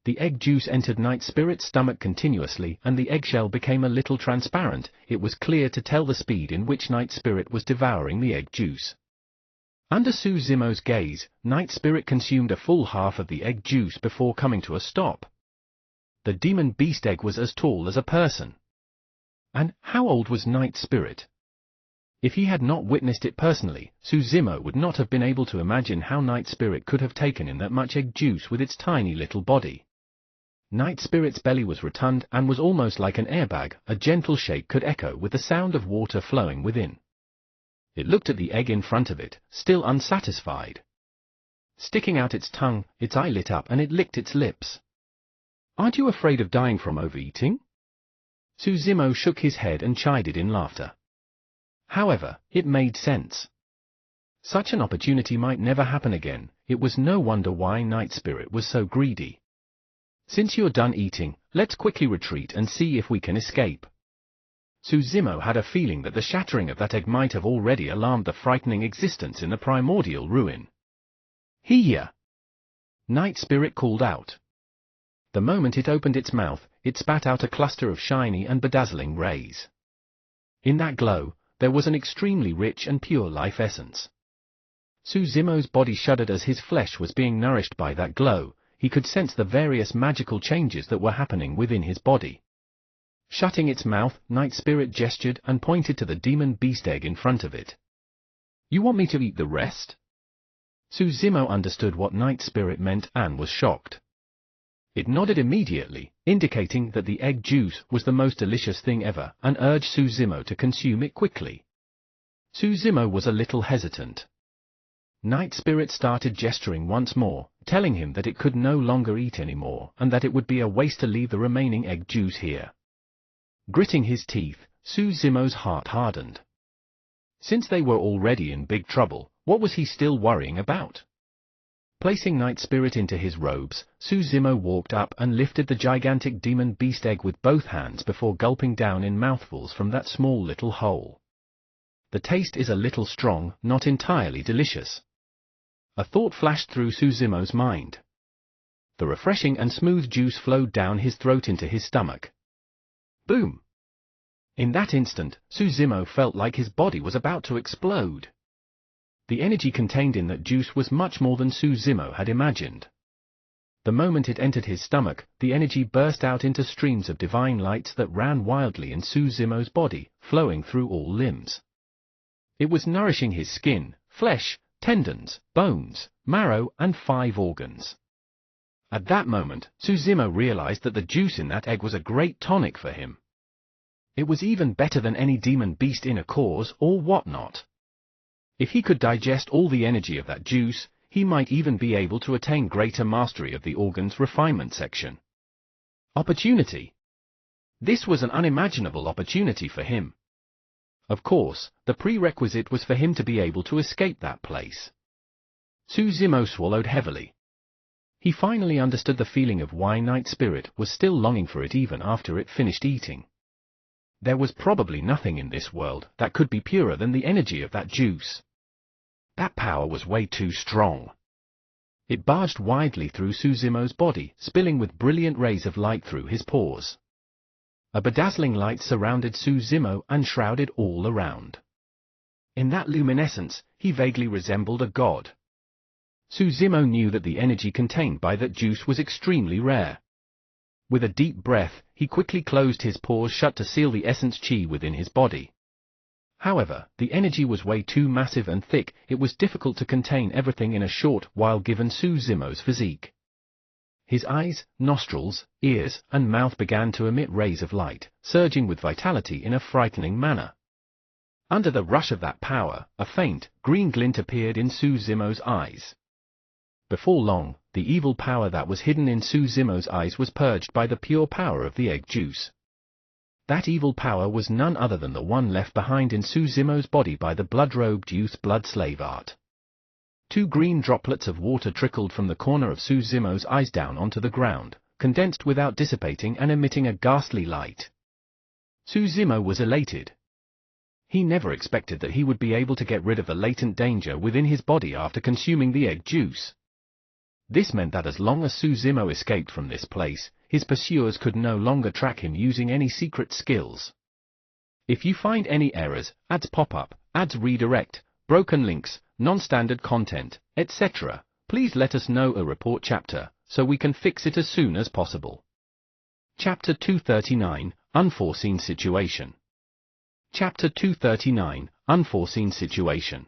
The egg juice entered Night Spirit's stomach continuously and the eggshell became a little transparent. It was clear to tell the speed in which Night Spirit was devouring the egg juice. Under Suzumo's gaze, Night Spirit consumed a full half of the egg juice before coming to a stop. The demon beast egg was as tall as a person. And how old was Night Spirit? If he had not witnessed it personally, Suzumo would not have been able to imagine how Night Spirit could have taken in that much egg juice with its tiny little body. Night Spirit's belly was rotund and was almost like an airbag. A gentle shake could echo with the sound of water flowing within. It looked at the egg in front of it, still unsatisfied. Sticking out its tongue, its eye lit up and it licked its lips. "Aren't you afraid of dying from overeating?" Suzumo shook his head and chided in laughter. However, it made sense. Such an opportunity might never happen again. It was no wonder why Night Spirit was so greedy. "Since you're done eating, let's quickly retreat and see if we can escape." Suzumo had a feeling that the shattering of that egg might have already alarmed the frightening existence in the primordial ruin. "Here!" Night Spirit called out. The moment it opened its mouth, it spat out a cluster of shiny and bedazzling rays. In that glow, there was an extremely rich and pure life essence. Suzumo's body shuddered as his flesh was being nourished by that glow. He could sense the various magical changes that were happening within his body. Shutting its mouth, Night Spirit gestured and pointed to the demon beast egg in front of it. "You want me to eat the rest?" Suzumo understood what Night Spirit meant and was shocked. It nodded immediately, indicating that the egg juice was the most delicious thing ever, and urged Suzumo to consume it quickly. Suzumo was a little hesitant. Night Spirit started gesturing once more, telling him that it could no longer eat anymore, and that it would be a waste to leave the remaining egg juice here. Gritting his teeth, Suzumo's heart hardened. Since they were already in big trouble, what was he still worrying about? Placing Night Spirit into his robes, Suzumo walked up and lifted the gigantic demon beast egg with both hands before gulping down in mouthfuls from that small little hole. The taste is a little strong, not entirely delicious. A thought flashed through Suzumo's mind. The refreshing and smooth juice flowed down his throat into his stomach. Boom! In that instant, Suzumo felt like his body was about to explode. The energy contained in that juice was much more than Suzumo had imagined. The moment it entered his stomach, the energy burst out into streams of divine light that ran wildly in Suzumo's body, flowing through all limbs. It was nourishing his skin, flesh, tendons, bones, marrow, and 5 organs. At that moment, Suzumo realized that the juice in that egg was a great tonic for him. It was even better than any demon beast inner cores or whatnot. If he could digest all the energy of that juice, he might even be able to attain greater mastery of the organ's refinement section. Opportunity. This was an unimaginable opportunity for him. Of course, the prerequisite was for him to be able to escape that place. Suzumo swallowed heavily. He finally understood the feeling of why Night Spirit was still longing for it even after it finished eating. There was probably nothing in this world that could be purer than the energy of that juice. That power was way too strong. It barged widely through Suzumo's body, spilling with brilliant rays of light through his pores. A bedazzling light surrounded Suzumo and shrouded all around. In that luminescence, he vaguely resembled a god. Suzumo knew that the energy contained by that juice was extremely rare. With a deep breath, he quickly closed his pores shut to seal the essence chi within his body. However, the energy was way too massive and thick, it was difficult to contain everything in a short while given Suzumo's physique. His eyes, nostrils, ears, and mouth began to emit rays of light, surging with vitality in a frightening manner. Under the rush of that power, a faint, green glint appeared in Suzumo's eyes. Before long, the evil power that was hidden in Suzumo's eyes was purged by the pure power of the egg juice. That evil power was none other than the one left behind in Suzumo's body by the blood-robed youth's blood slave art. 2 green droplets of water trickled from the corner of Suzumo's eyes down onto the ground, condensed without dissipating and emitting a ghastly light. Suzumo was elated. He never expected that he would be able to get rid of the latent danger within his body after consuming the egg juice. This meant that as long as Suzumo escaped from this place, his pursuers could no longer track him using any secret skills. If you find any errors, ads pop up, ads redirect, broken links, non-standard content, etc., please let us know a report chapter, so we can fix it as soon as possible. Chapter 239, Unforeseen Situation. Chapter 239, Unforeseen Situation.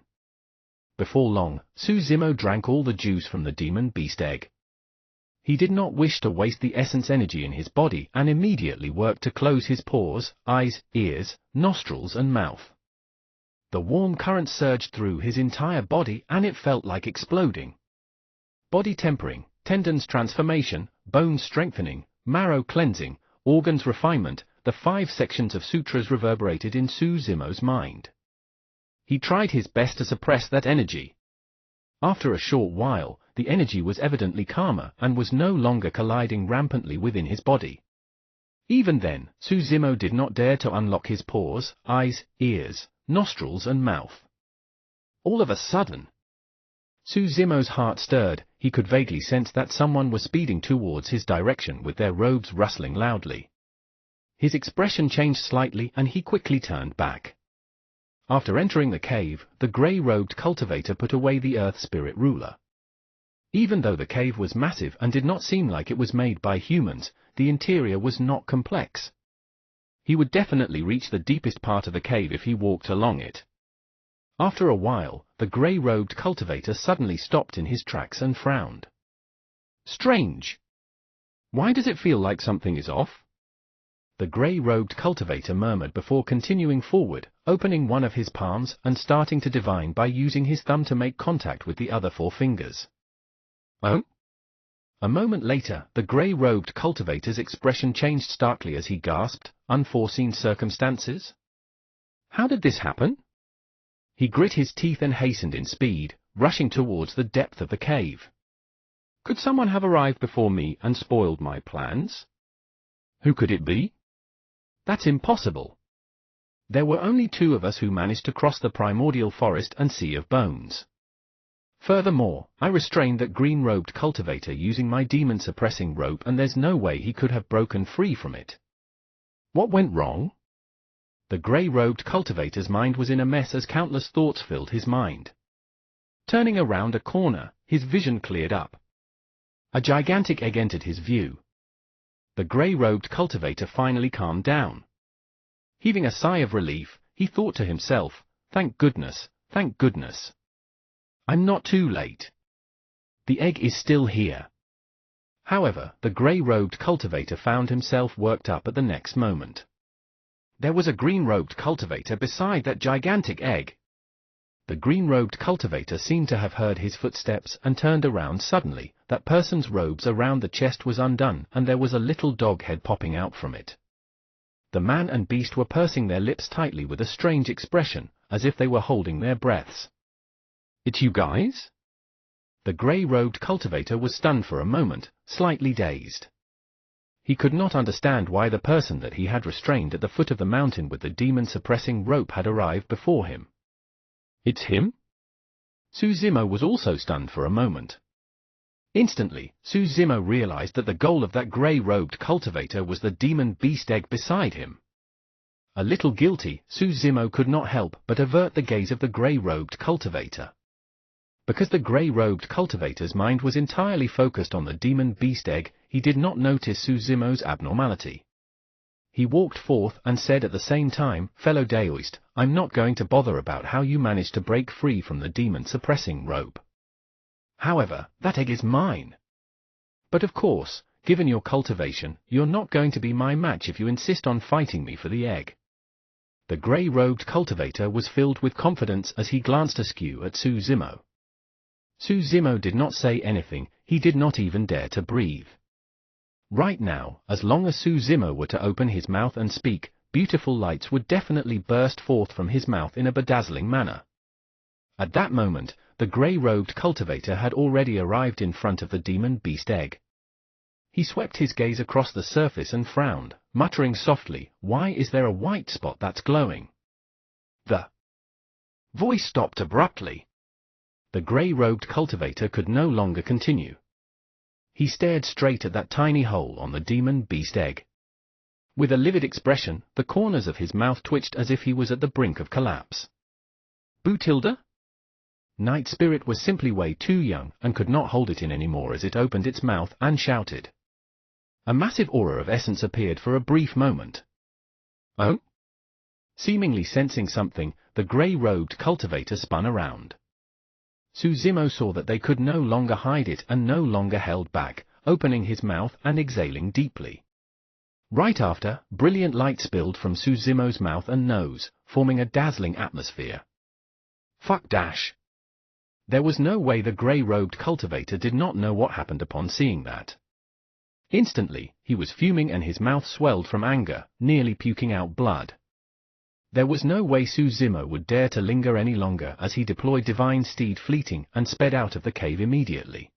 Before long, Suzumo drank all the juice from the demon beast egg. He did not wish to waste the essence energy in his body and immediately worked to close his pores, eyes, ears, nostrils and mouth. The warm current surged through his entire body and it felt like exploding. Body tempering, tendons transformation, bones strengthening, marrow cleansing, organs refinement, the 5 sections of sutras reverberated in Suzumo's mind. He tried his best to suppress that energy. After a short while, the energy was evidently calmer and was no longer colliding rampantly within his body. Even then, Suzumo did not dare to unlock his pores, eyes, ears, nostrils and mouth. All of a sudden, Suzumo's heart stirred. He could vaguely sense that someone was speeding towards his direction with their robes rustling loudly. His expression changed slightly and he quickly turned back. After entering the cave, the grey-robed cultivator put away the earth spirit ruler. Even though the cave was massive and did not seem like it was made by humans, the interior was not complex. He would definitely reach the deepest part of the cave if he walked along it. After a while, the grey-robed cultivator suddenly stopped in his tracks and frowned. Strange. Why does it feel like something is off? The grey-robed cultivator murmured before continuing forward, opening one of his palms and starting to divine by using his thumb to make contact with the other 4 fingers. Oh? A moment later, the grey-robed cultivator's expression changed starkly as he gasped, "Unforeseen circumstances? How did this happen?" He grit his teeth and hastened in speed, rushing towards the depth of the cave. Could someone have arrived before me and spoiled my plans? Who could it be? That's impossible. There were only 2 of us who managed to cross the primordial forest and sea of bones. Furthermore, I restrained that green-robed cultivator using my demon-suppressing rope and there's no way he could have broken free from it. What went wrong? The grey-robed cultivator's mind was in a mess as countless thoughts filled his mind. Turning around a corner, his vision cleared up. A gigantic egg entered his view. The grey-robed cultivator finally calmed down. Heaving a sigh of relief, he thought to himself, thank goodness, thank goodness. I'm not too late. The egg is still here. However, the grey-robed cultivator found himself worked up at the next moment. There was a green-robed cultivator beside that gigantic egg. The green-robed cultivator seemed to have heard his footsteps and turned around suddenly. That person's robes around the chest was undone and there was a little dog head popping out from it. The man and beast were pursing their lips tightly with a strange expression, as if they were holding their breaths. It's you guys? The grey-robed cultivator was stunned for a moment, slightly dazed. He could not understand why the person that he had restrained at the foot of the mountain with the demon-suppressing rope had arrived before him. It's him? Suzimo was also stunned for a moment. Instantly, Suzimo realized that the goal of that grey-robed cultivator was the demon beast egg beside him. A little guilty, Suzimo could not help but avert the gaze of the grey-robed cultivator. Because the grey-robed cultivator's mind was entirely focused on the demon beast egg, he did not notice Suzimo's abnormality. He walked forth and said at the same time, "Fellow Daoist, I'm not going to bother about how you managed to break free from the demon-suppressing rope. However, that egg is mine. But of course, given your cultivation, you're not going to be my match if you insist on fighting me for the egg." The grey-robed cultivator was filled with confidence as he glanced askew at Suzimo. Suzimo did not say anything, he did not even dare to breathe. Right now, as long as Suzimo were to open his mouth and speak, beautiful lights would definitely burst forth from his mouth in a bedazzling manner. At that moment, the grey-robed cultivator had already arrived in front of the demon beast egg. He swept his gaze across the surface and frowned, muttering softly, "Why is there a white spot that's glowing?" The voice stopped abruptly. The grey-robed cultivator could no longer continue. He stared straight at that tiny hole on the demon beast egg. With a livid expression, the corners of his mouth twitched as if he was at the brink of collapse. Bootilda? Night Spirit was simply way too young and could not hold it in anymore as it opened its mouth and shouted. A massive aura of essence appeared for a brief moment. Oh? Seemingly sensing something, the grey-robed cultivator spun around. Suzimo saw that they could no longer hide it and no longer held back, opening his mouth and exhaling deeply. Right after, brilliant light spilled from Suzimo's mouth and nose, forming a dazzling atmosphere. Fuck dash. There was no way the grey-robed cultivator did not know what happened upon seeing that. Instantly, he was fuming and his mouth swelled from anger, nearly puking out blood. There was no way Suzimo would dare to linger any longer as he deployed Divine Steed Fleeting and sped out of the cave immediately.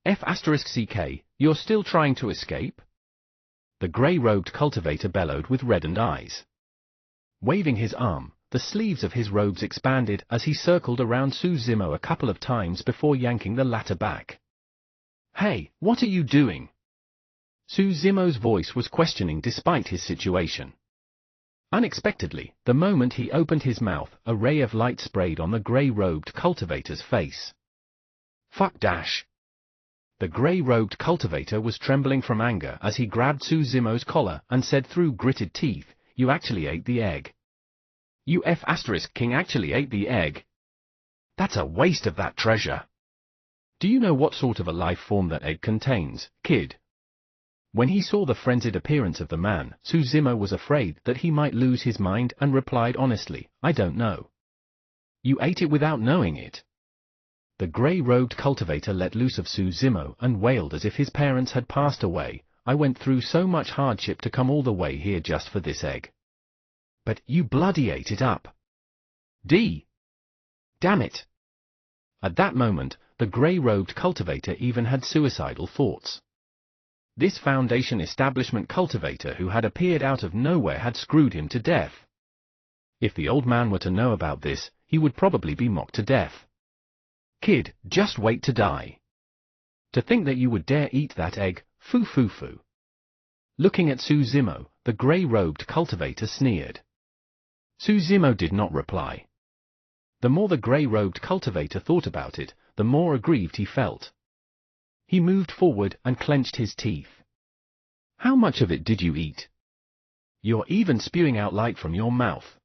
F***CK, you're still trying to escape? The grey-robed cultivator bellowed with reddened eyes. Waving his arm, the sleeves of his robes expanded as he circled around Suzimo a couple of times before yanking the latter back. "Hey, what are you doing?" Suzimo's voice was questioning despite his situation. Unexpectedly, the moment he opened his mouth, a ray of light sprayed on the grey-robed cultivator's face. Fuck dash. The grey-robed cultivator was trembling from anger as he grabbed Suzimo's collar and said through gritted teeth, "You actually ate the egg. You F***king actually ate the egg. That's a waste of that treasure. Do you know what sort of a life form that egg contains, kid?" When he saw the frenzied appearance of the man, Suzimo was afraid that he might lose his mind and replied honestly, "I don't know." "You ate it without knowing it." The grey-robed cultivator let loose of Suzimo and wailed as if his parents had passed away, "I went through so much hardship to come all the way here just for this egg. But you bloody ate it up. Damn it." At that moment, the grey-robed cultivator even had suicidal thoughts. This Foundation establishment cultivator who had appeared out of nowhere had screwed him to death. If the old man were to know about this, he would probably be mocked to death. "Kid, just wait to die. To think that you would dare eat that egg, foo. Looking at Suzimo, the grey-robed cultivator sneered. Suzimo did not reply. The more the grey-robed cultivator thought about it, the more aggrieved he felt. He moved forward and clenched his teeth. "How much of it did you eat? You're even spewing out light from your mouth.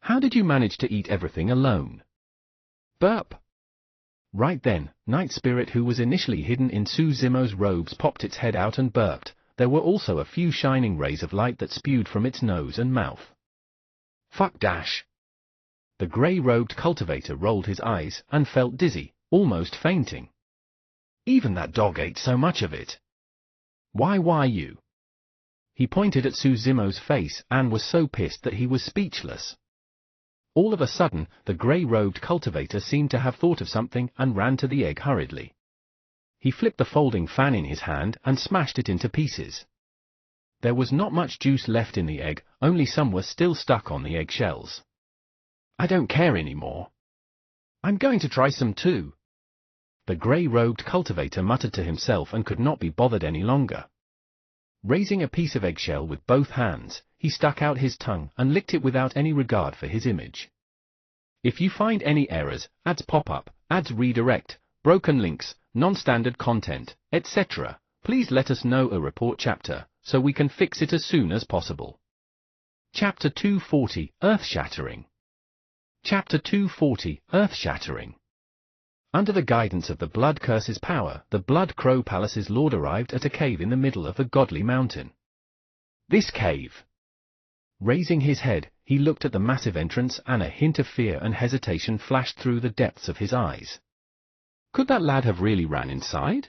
How did you manage to eat everything alone?" Burp. Right then, Night Spirit, who was initially hidden in Suzimo's robes, popped its head out and burped. There were also a few shining rays of light that spewed from its nose and mouth. Fuck dash. The grey-robed cultivator rolled his eyes and felt dizzy, almost fainting. Even that dog ate so much of it. Why you? He pointed at Suzimo's face and was so pissed that he was speechless. All of a sudden, the grey-robed cultivator seemed to have thought of something and ran to the egg hurriedly. He flipped the folding fan in his hand and smashed it into pieces. There was not much juice left in the egg, only some were still stuck on the eggshells. "I don't care anymore." I'm going to try some too. The grey-robed cultivator muttered to himself and could not be bothered any longer. Raising a piece of eggshell with both hands, he stuck out his tongue and licked it without any regard for his image. If you find any errors, ads pop up, ads redirect, broken links, non-standard content, etc., please let us know a report chapter, so we can fix it as soon as possible. Chapter 240, Earth-Shattering. Chapter 240, Earth-Shattering. Under the guidance of the Blood Curse's power, the Blood Crow Palace's lord arrived at a cave in the middle of the Godly Mountain. This cave. Raising his head, he looked at the massive entrance and a hint of fear and hesitation flashed through the depths of his eyes. Could that lad have really ran inside?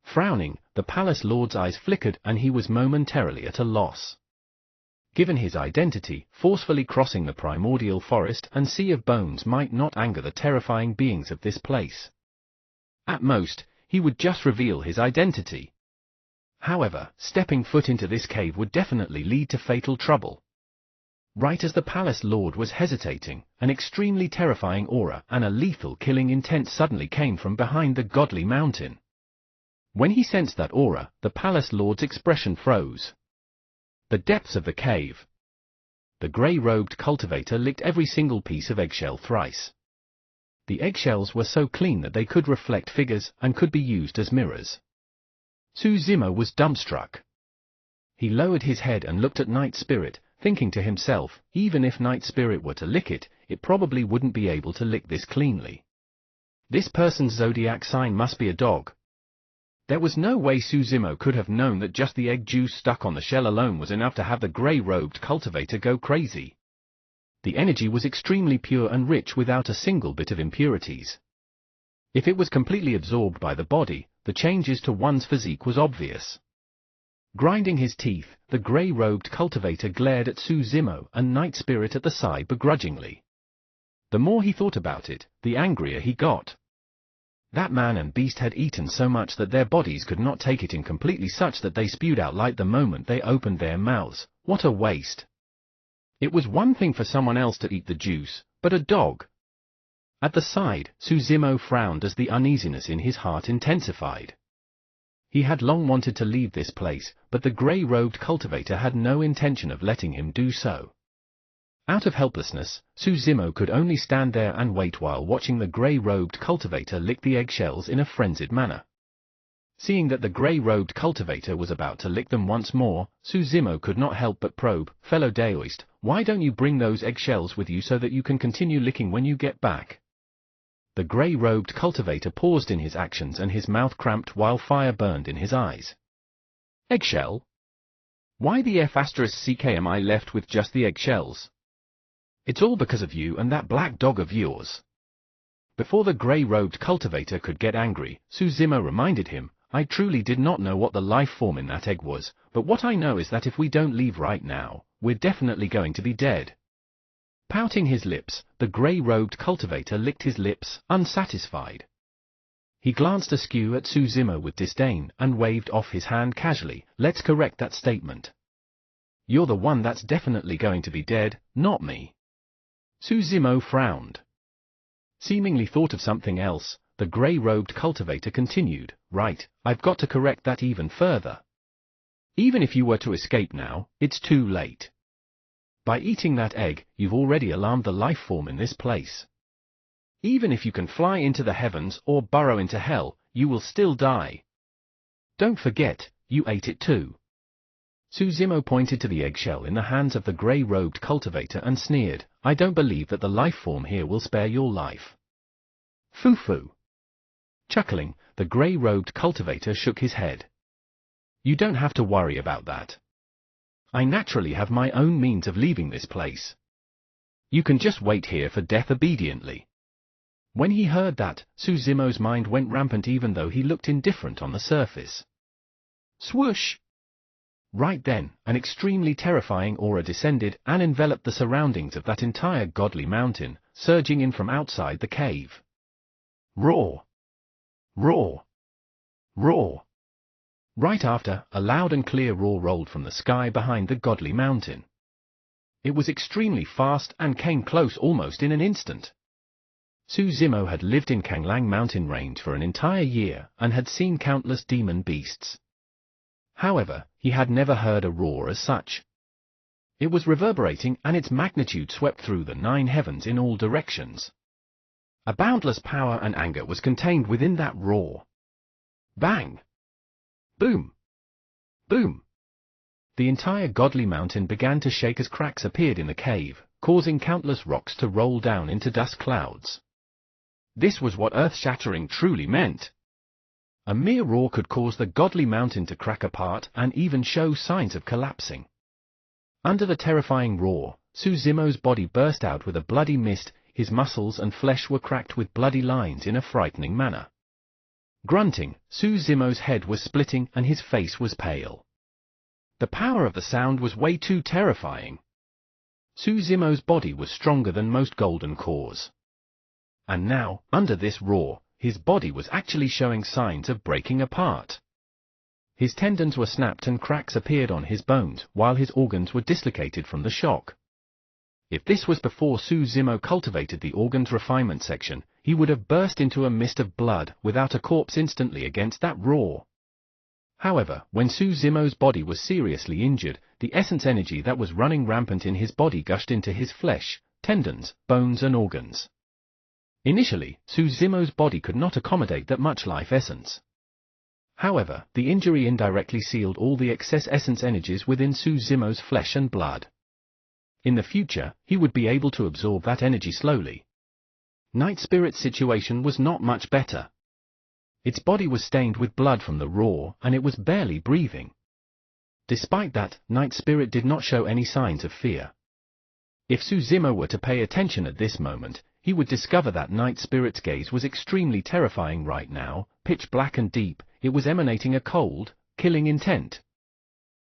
Frowning, the palace lord's eyes flickered and he was momentarily at a loss. Given his identity, forcefully crossing the primordial forest and sea of bones might not anger the terrifying beings of this place. At most, he would just reveal his identity. However, stepping foot into this cave would definitely lead to fatal trouble. Right as the palace lord was hesitating, an extremely terrifying aura and a lethal killing intent suddenly came from behind the Godly Mountain. When he sensed that aura, the palace lord's expression froze. The depths of the cave. The grey-robed cultivator licked every single piece of eggshell thrice. The eggshells were so clean that they could reflect figures and could be used as mirrors. Su Zimo was dumbstruck. He lowered his head and looked at Night Spirit, thinking to himself, even if Night Spirit were to lick it, it probably wouldn't be able to lick this cleanly. This person's zodiac sign must be a dog. There was no way Su Zimo could have known that just the egg juice stuck on the shell alone was enough to have the grey-robed cultivator go crazy. The energy was extremely pure and rich without a single bit of impurities. If it was completely absorbed by the body, the changes to one's physique was obvious. Grinding his teeth, the grey-robed cultivator glared at Su Zimo and Night Spirit at the side begrudgingly. The more he thought about it, the angrier he got. That man and beast had eaten so much that their bodies could not take it in completely, such that they spewed out light the moment they opened their mouths. What a waste! It was one thing for someone else to eat the juice, but a dog. At the side, Su Zimo frowned as the uneasiness in his heart intensified. He had long wanted to leave this place, but the grey-robed cultivator had no intention of letting him do so. Out of helplessness, Su Zimo could only stand there and wait while watching the grey-robed cultivator lick the eggshells in a frenzied manner. Seeing that the grey-robed cultivator was about to lick them once more, Su Zimo could not help but probe, "Fellow Daoist, why don't you bring those eggshells with you so that you can continue licking when you get back?" The grey-robed cultivator paused in his actions and his mouth cramped while fire burned in his eyes. Eggshell? Why the F***ck am I left with just the eggshells? It's all because of you and that black dog of yours. Before the grey-robed cultivator could get angry, Su Zimo reminded him, "I truly did not know what the life form in that egg was, but what I know is that if we don't leave right now, we're definitely going to be dead." Pouting his lips, the grey-robed cultivator licked his lips, unsatisfied. He glanced askew at Su Zimo with disdain and waved off his hand casually, "Let's correct that statement. You're the one that's definitely going to be dead, not me." Su Zimo frowned. Seemingly thought of something else, the grey-robed cultivator continued, "Right, I've got to correct that even further. Even if you were to escape now, it's too late. By eating that egg, you've already alarmed the life form in this place. Even if you can fly into the heavens or burrow into hell, you will still die. Don't forget, you ate it too." Su Zimo pointed to the eggshell in the hands of the grey-robed cultivator and sneered, "I don't believe that the life form here will spare your life." Foo-foo. Chuckling, the grey-robed cultivator shook his head. "You don't have to worry about that. I naturally have my own means of leaving this place. You can just wait here for death obediently." When he heard that, Su Zimo's mind went rampant even though he looked indifferent on the surface. Swoosh! Right then, an extremely terrifying aura descended and enveloped the surroundings of that entire Godly Mountain, surging in from outside the cave. Roar! Roar! Roar! Right after, a loud and clear roar rolled from the sky behind the Godly Mountain. It was extremely fast and came close almost in an instant. Su Zimo had lived in Kanglang mountain range for an entire year and had seen countless demon beasts. However, he had never heard a roar as such. It was reverberating and its magnitude swept through the 9 heavens in all directions. A boundless power and anger was contained within that roar. Bang! Boom! Boom! The entire godly mountain began to shake as cracks appeared in the cave, causing countless rocks to roll down into dust clouds. This was what earth-shattering truly meant. A mere roar could cause the godly mountain to crack apart and even show signs of collapsing. Under the terrifying roar, Su Zimo's body burst out with a bloody mist, his muscles and flesh were cracked with bloody lines in a frightening manner. Grunting, Su Zimo's head was splitting and his face was pale. The power of the sound was way too terrifying. Su Zimo's body was stronger than most golden cores. And now, under this roar, his body was actually showing signs of breaking apart. His tendons were snapped and cracks appeared on his bones, while his organs were dislocated from the shock. If this was before Su Zimo cultivated the organs refinement section, he would have burst into a mist of blood without a corpse instantly against that roar. However, when Su Zimo's body was seriously injured, the essence energy that was running rampant in his body gushed into his flesh, tendons, bones and organs. Initially, Su Zimo's body could not accommodate that much life essence. However, the injury indirectly sealed all the excess essence energies within Su Zimo's flesh and blood. In the future, he would be able to absorb that energy slowly. Night Spirit's situation was not much better. Its body was stained with blood from the roar and it was barely breathing. Despite that, Night Spirit did not show any signs of fear. If Su Zimo were to pay attention at this moment, he would discover that Night Spirit's gaze was extremely terrifying right now, pitch black and deep, it was emanating a cold, killing intent.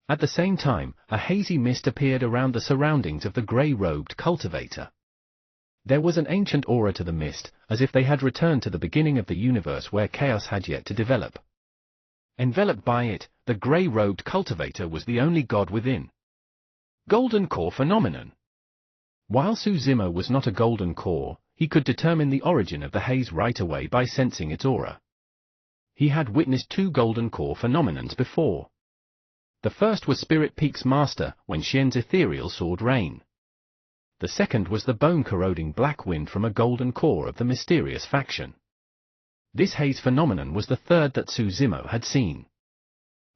At the same time, a hazy mist appeared around the surroundings of the grey-robed cultivator. There was an ancient aura to the mist, as if they had returned to the beginning of the universe where chaos had yet to develop. Enveloped by it, the grey-robed cultivator was the only god within. Golden Core Phenomenon. While Su Zimo was not a golden core, he could determine the origin of the haze right away by sensing its aura. He had witnessed 2 golden core phenomenons before. The first was Spirit Peak's master, when Xian's ethereal sword rain. The second was the bone-corroding black wind from a golden core of the mysterious faction. This haze phenomenon was the third that Su Zimo had seen.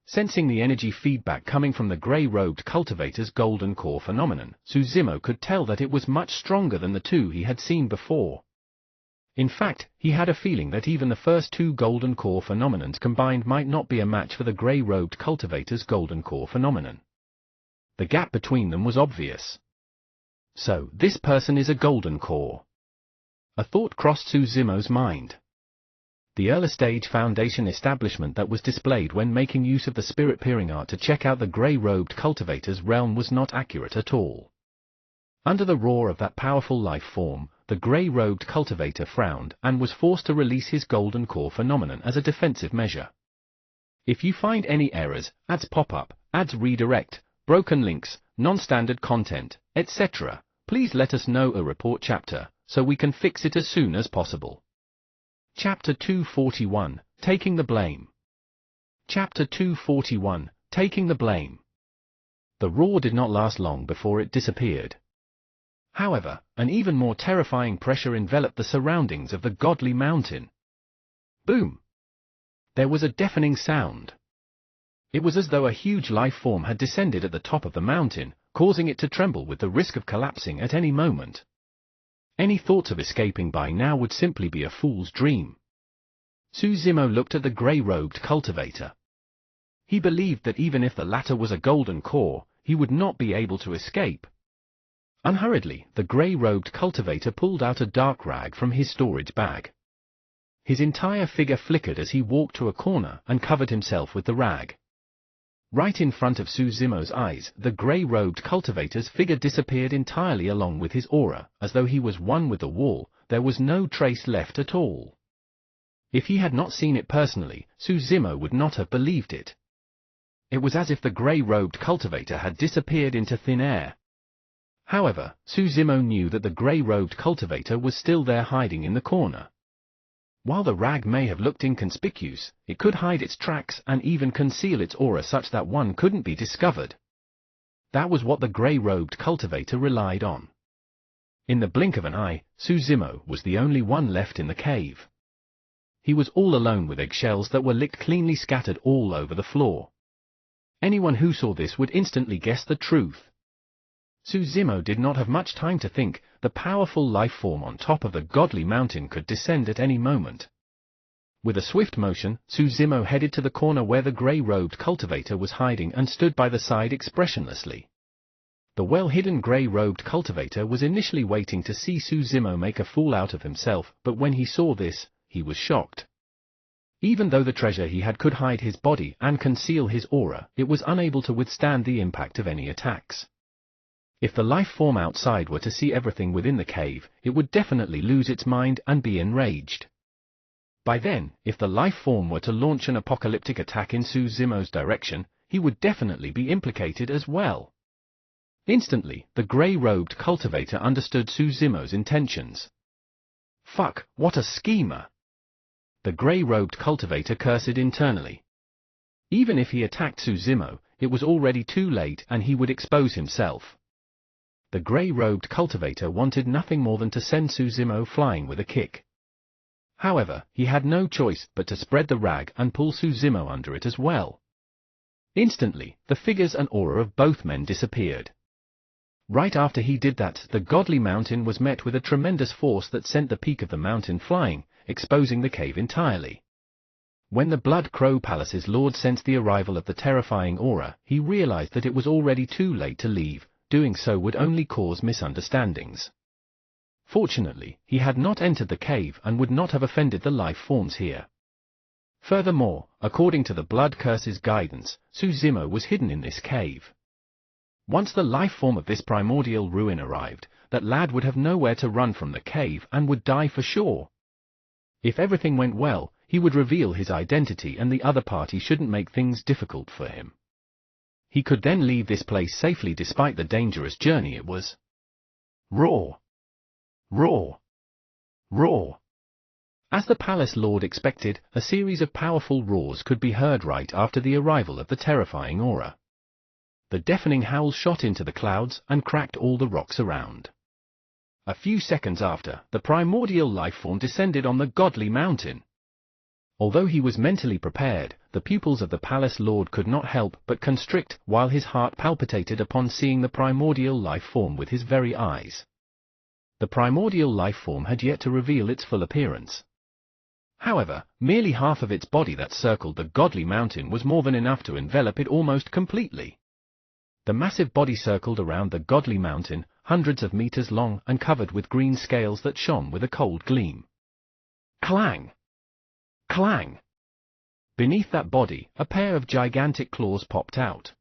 Sensing the energy feedback coming from the grey-robed cultivator's golden core phenomenon, Su Zimo could tell that it was much stronger than the 2 he had seen before. In fact, he had a feeling that even the first 2 golden core phenomenons combined might not be a match for the grey-robed cultivator's golden core phenomenon. The gap between them was obvious. So, this person is a golden core. A thought crossed Su Zimo's mind. The early-stage Foundation establishment that was displayed when making use of the spirit peering art to check out the grey-robed cultivator's realm was not accurate at all. Under the roar of that powerful life form, the grey-robed cultivator frowned and was forced to release his golden core phenomenon as a defensive measure. If you find any errors, ads pop up, ads redirect, broken links, non-standard content, etc., please let us know a report chapter, so we can fix it as soon as possible. Chapter 241, Taking the Blame. Chapter 241, Taking the Blame. The roar did not last long before it disappeared. However, an even more terrifying pressure enveloped the surroundings of the godly mountain. Boom! There was a deafening sound. It was as though a huge life form had descended at the top of the mountain, causing it to tremble with the risk of collapsing at any moment. Any thoughts of escaping by now would simply be a fool's dream. Su Zimo looked at the grey-robed cultivator. He believed that even if the latter was a golden core, he would not be able to escape. Unhurriedly, the grey-robed cultivator pulled out a dark rag from his storage bag. His entire figure flickered as he walked to a corner and covered himself with the rag. Right in front of Su Zimo's eyes, the grey-robed cultivator's figure disappeared entirely along with his aura, as though he was one with the wall. There was no trace left at all. If he had not seen it personally, Su Zimo would not have believed it. It was as if the grey-robed cultivator had disappeared into thin air. However, Suzimo knew that the grey-robed cultivator was still there hiding in the corner. While the rag may have looked inconspicuous, it could hide its tracks and even conceal its aura such that one couldn't be discovered. That was what the grey-robed cultivator relied on. In the blink of an eye, Suzimo was the only one left in the cave. He was all alone with eggshells that were licked cleanly scattered all over the floor. Anyone who saw this would instantly guess the truth. Suzimo did not have much time to think. The powerful life form on top of the godly mountain could descend at any moment. With a swift motion, Suzimo headed to the corner where the grey-robed cultivator was hiding and stood by the side expressionlessly. The well-hidden grey-robed cultivator was initially waiting to see Suzimo make a fool out of himself, but when he saw this, he was shocked. Even though the treasure he had could hide his body and conceal his aura, it was unable to withstand the impact of any attacks. If the life form outside were to see everything within the cave, it would definitely lose its mind and be enraged. By then, if the life form were to launch an apocalyptic attack in Suzimo's direction, he would definitely be implicated as well. Instantly, the grey-robed cultivator understood Suzimo's intentions. Fuck, what a schemer! The grey-robed cultivator cursed internally. Even if he attacked Suzimo, it was already too late and he would expose himself. The grey-robed cultivator wanted nothing more than to send Suzimo flying with a kick. However, he had no choice but to spread the rag and pull Suzimo under it as well. Instantly, the figures and aura of both men disappeared. Right after he did that, the godly mountain was met with a tremendous force that sent the peak of the mountain flying, exposing the cave entirely. When the Blood Crow Palace's lord sensed the arrival of the terrifying aura, he realized that it was already too late to leave. Doing so would only cause misunderstandings. Fortunately, he had not entered the cave and would not have offended the life forms here. Furthermore, according to the Blood Curse's guidance, Suzimo was hidden in this cave. Once the life form of this primordial ruin arrived, that lad would have nowhere to run from the cave and would die for sure. If everything went well, he would reveal his identity and the other party shouldn't make things difficult for him. He could then leave this place safely despite the dangerous journey it was. Roar! Roar! Roar! As the palace lord expected, a series of powerful roars could be heard right after the arrival of the terrifying aura. The deafening howl shot into the clouds and cracked all the rocks around. A few seconds after, the primordial life form descended on the godly mountain. Although he was mentally prepared, the pupils of the palace lord could not help but constrict while his heart palpitated upon seeing the primordial life form with his very eyes. The primordial life form had yet to reveal its full appearance. However, merely half of its body that circled the godly mountain was more than enough to envelop it almost completely. The massive body circled around the godly mountain, hundreds of meters long and covered with green scales that shone with a cold gleam. Clang! Clang! Beneath that body, a pair of gigantic claws popped out.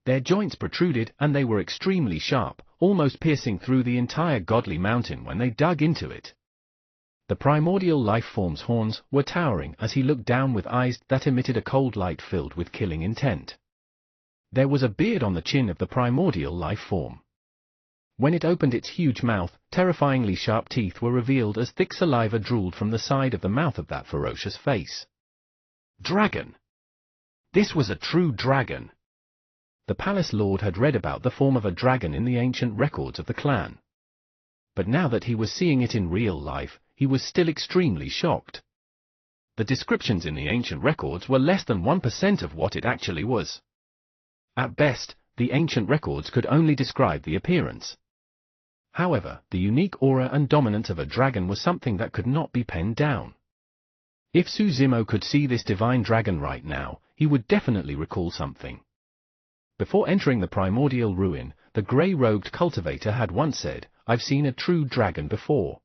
Their joints protruded and they were extremely sharp, almost piercing through the entire godly mountain when they dug into it. The primordial life form's horns were towering as he looked down with eyes that emitted a cold light filled with killing intent. There was a beard on the chin of the primordial life form. When it opened its huge mouth, terrifyingly sharp teeth were revealed as thick saliva drooled from the side of the mouth of that ferocious face. Dragon! This was a true dragon. The palace lord had read about the form of a dragon in the ancient records of the clan. But now that he was seeing it in real life, he was still extremely shocked. The descriptions in the ancient records were less than 1% of what it actually was. At best, the ancient records could only describe the appearance. However, the unique aura and dominance of a dragon was something that could not be penned down. If Suzimo could see this divine dragon right now, he would definitely recall something. Before entering the primordial ruin, the grey-robed cultivator had once said, "I've seen a true dragon before."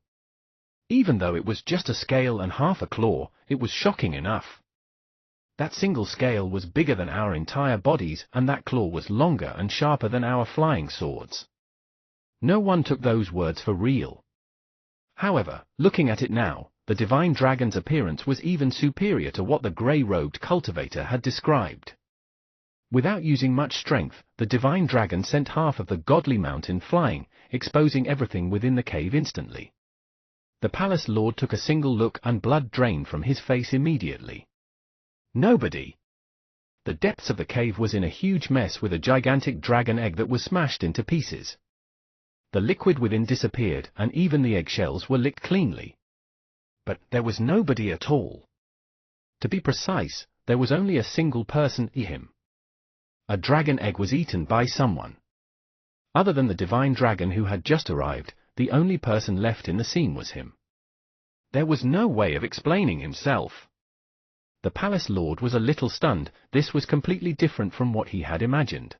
Even though it was just a scale and half a claw, it was shocking enough. That single scale was bigger than our entire bodies, and that claw was longer and sharper than our flying swords. No one took those words for real. However, looking at it now, the divine dragon's appearance was even superior to what the grey-robed cultivator had described. Without using much strength, the divine dragon sent half of the godly mountain flying, exposing everything within the cave instantly. The palace lord took a single look and blood drained from his face immediately. Nobody! The depths of the cave was in a huge mess with a gigantic dragon egg that was smashed into pieces. The liquid within disappeared and even the eggshells were licked cleanly. But there was nobody at all. To be precise, there was only a single person, him. A dragon egg was eaten by someone. Other than the divine dragon who had just arrived, the only person left in the scene was him. There was no way of explaining himself. The palace lord was a little stunned. This was completely different from what he had imagined.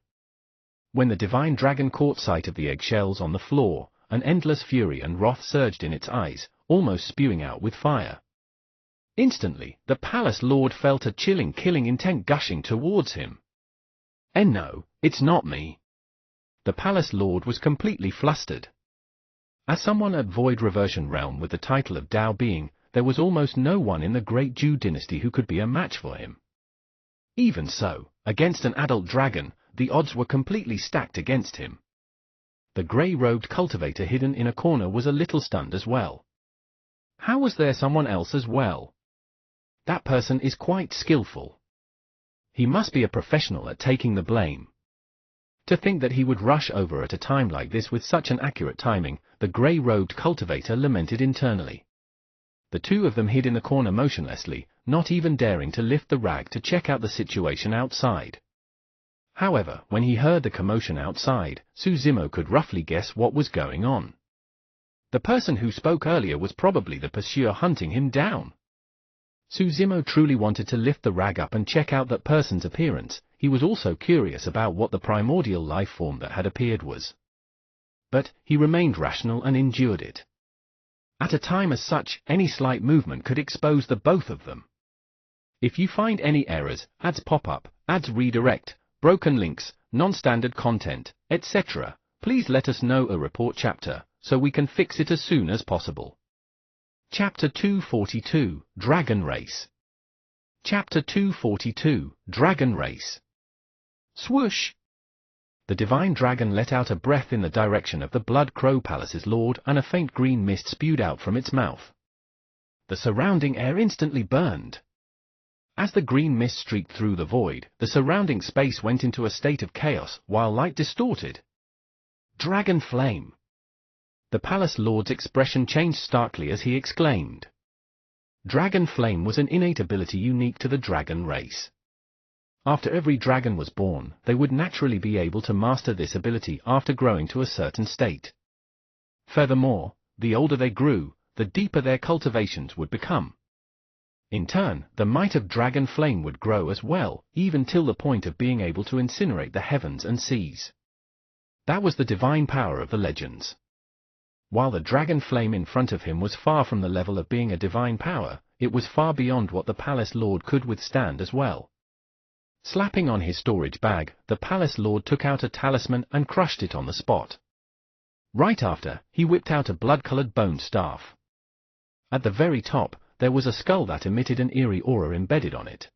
When the divine dragon caught sight of the eggshells on the floor, an endless fury and wrath surged in its eyes, almost spewing out with fire. Instantly, the palace lord felt a chilling, killing intent gushing towards him. No, it's not me. The palace lord was completely flustered. As someone at Void Reversion Realm with the title of Tao Being, there was almost no one in the Great Zhou dynasty who could be a match for him. Even so, against an adult dragon, the odds were completely stacked against him. The grey-robed cultivator hidden in a corner was a little stunned as well. How was there someone else as well? That person is quite skillful. He must be a professional at taking the blame. To think that he would rush over at a time like this with such an accurate timing, the grey-robed cultivator lamented internally. The two of them hid in the corner motionlessly, not even daring to lift the rag to check out the situation outside. However, when he heard the commotion outside, Su Zimo could roughly guess what was going on. The person who spoke earlier was probably the pursuer hunting him down. Su Zimo truly wanted to lift the rag up and check out that person's appearance. He was also curious about what the primordial life form that had appeared was. But he remained rational and endured it. At a time as such, any slight movement could expose the both of them. If you find any errors, ads pop up, ads redirect, broken links, non-standard content, etc., please let us know a report chapter, so we can fix it as soon as possible. Chapter 242, Dragon Race. Chapter 242, Dragon Race. Swoosh! The divine dragon let out a breath in the direction of the Blood Crow Palace's lord, and a faint green mist spewed out from its mouth. The surrounding air instantly burned. As the green mist streaked through the void, the surrounding space went into a state of chaos, while light distorted. Dragon flame! The palace lord's expression changed starkly as he exclaimed. Dragon flame was an innate ability unique to the dragon race. After every dragon was born, they would naturally be able to master this ability after growing to a certain state. Furthermore, the older they grew, the deeper their cultivations would become. In turn, the might of dragon flame would grow as well, even till the point of being able to incinerate the heavens and seas. That was the divine power of the legends. While the dragon flame in front of him was far from the level of being a divine power, it was far beyond what the palace lord could withstand as well. Slapping on his storage bag, the palace lord took out a talisman and crushed it on the spot. Right after, he whipped out a blood-colored bone staff. At the very top, there was a skull that emitted an eerie aura embedded on it.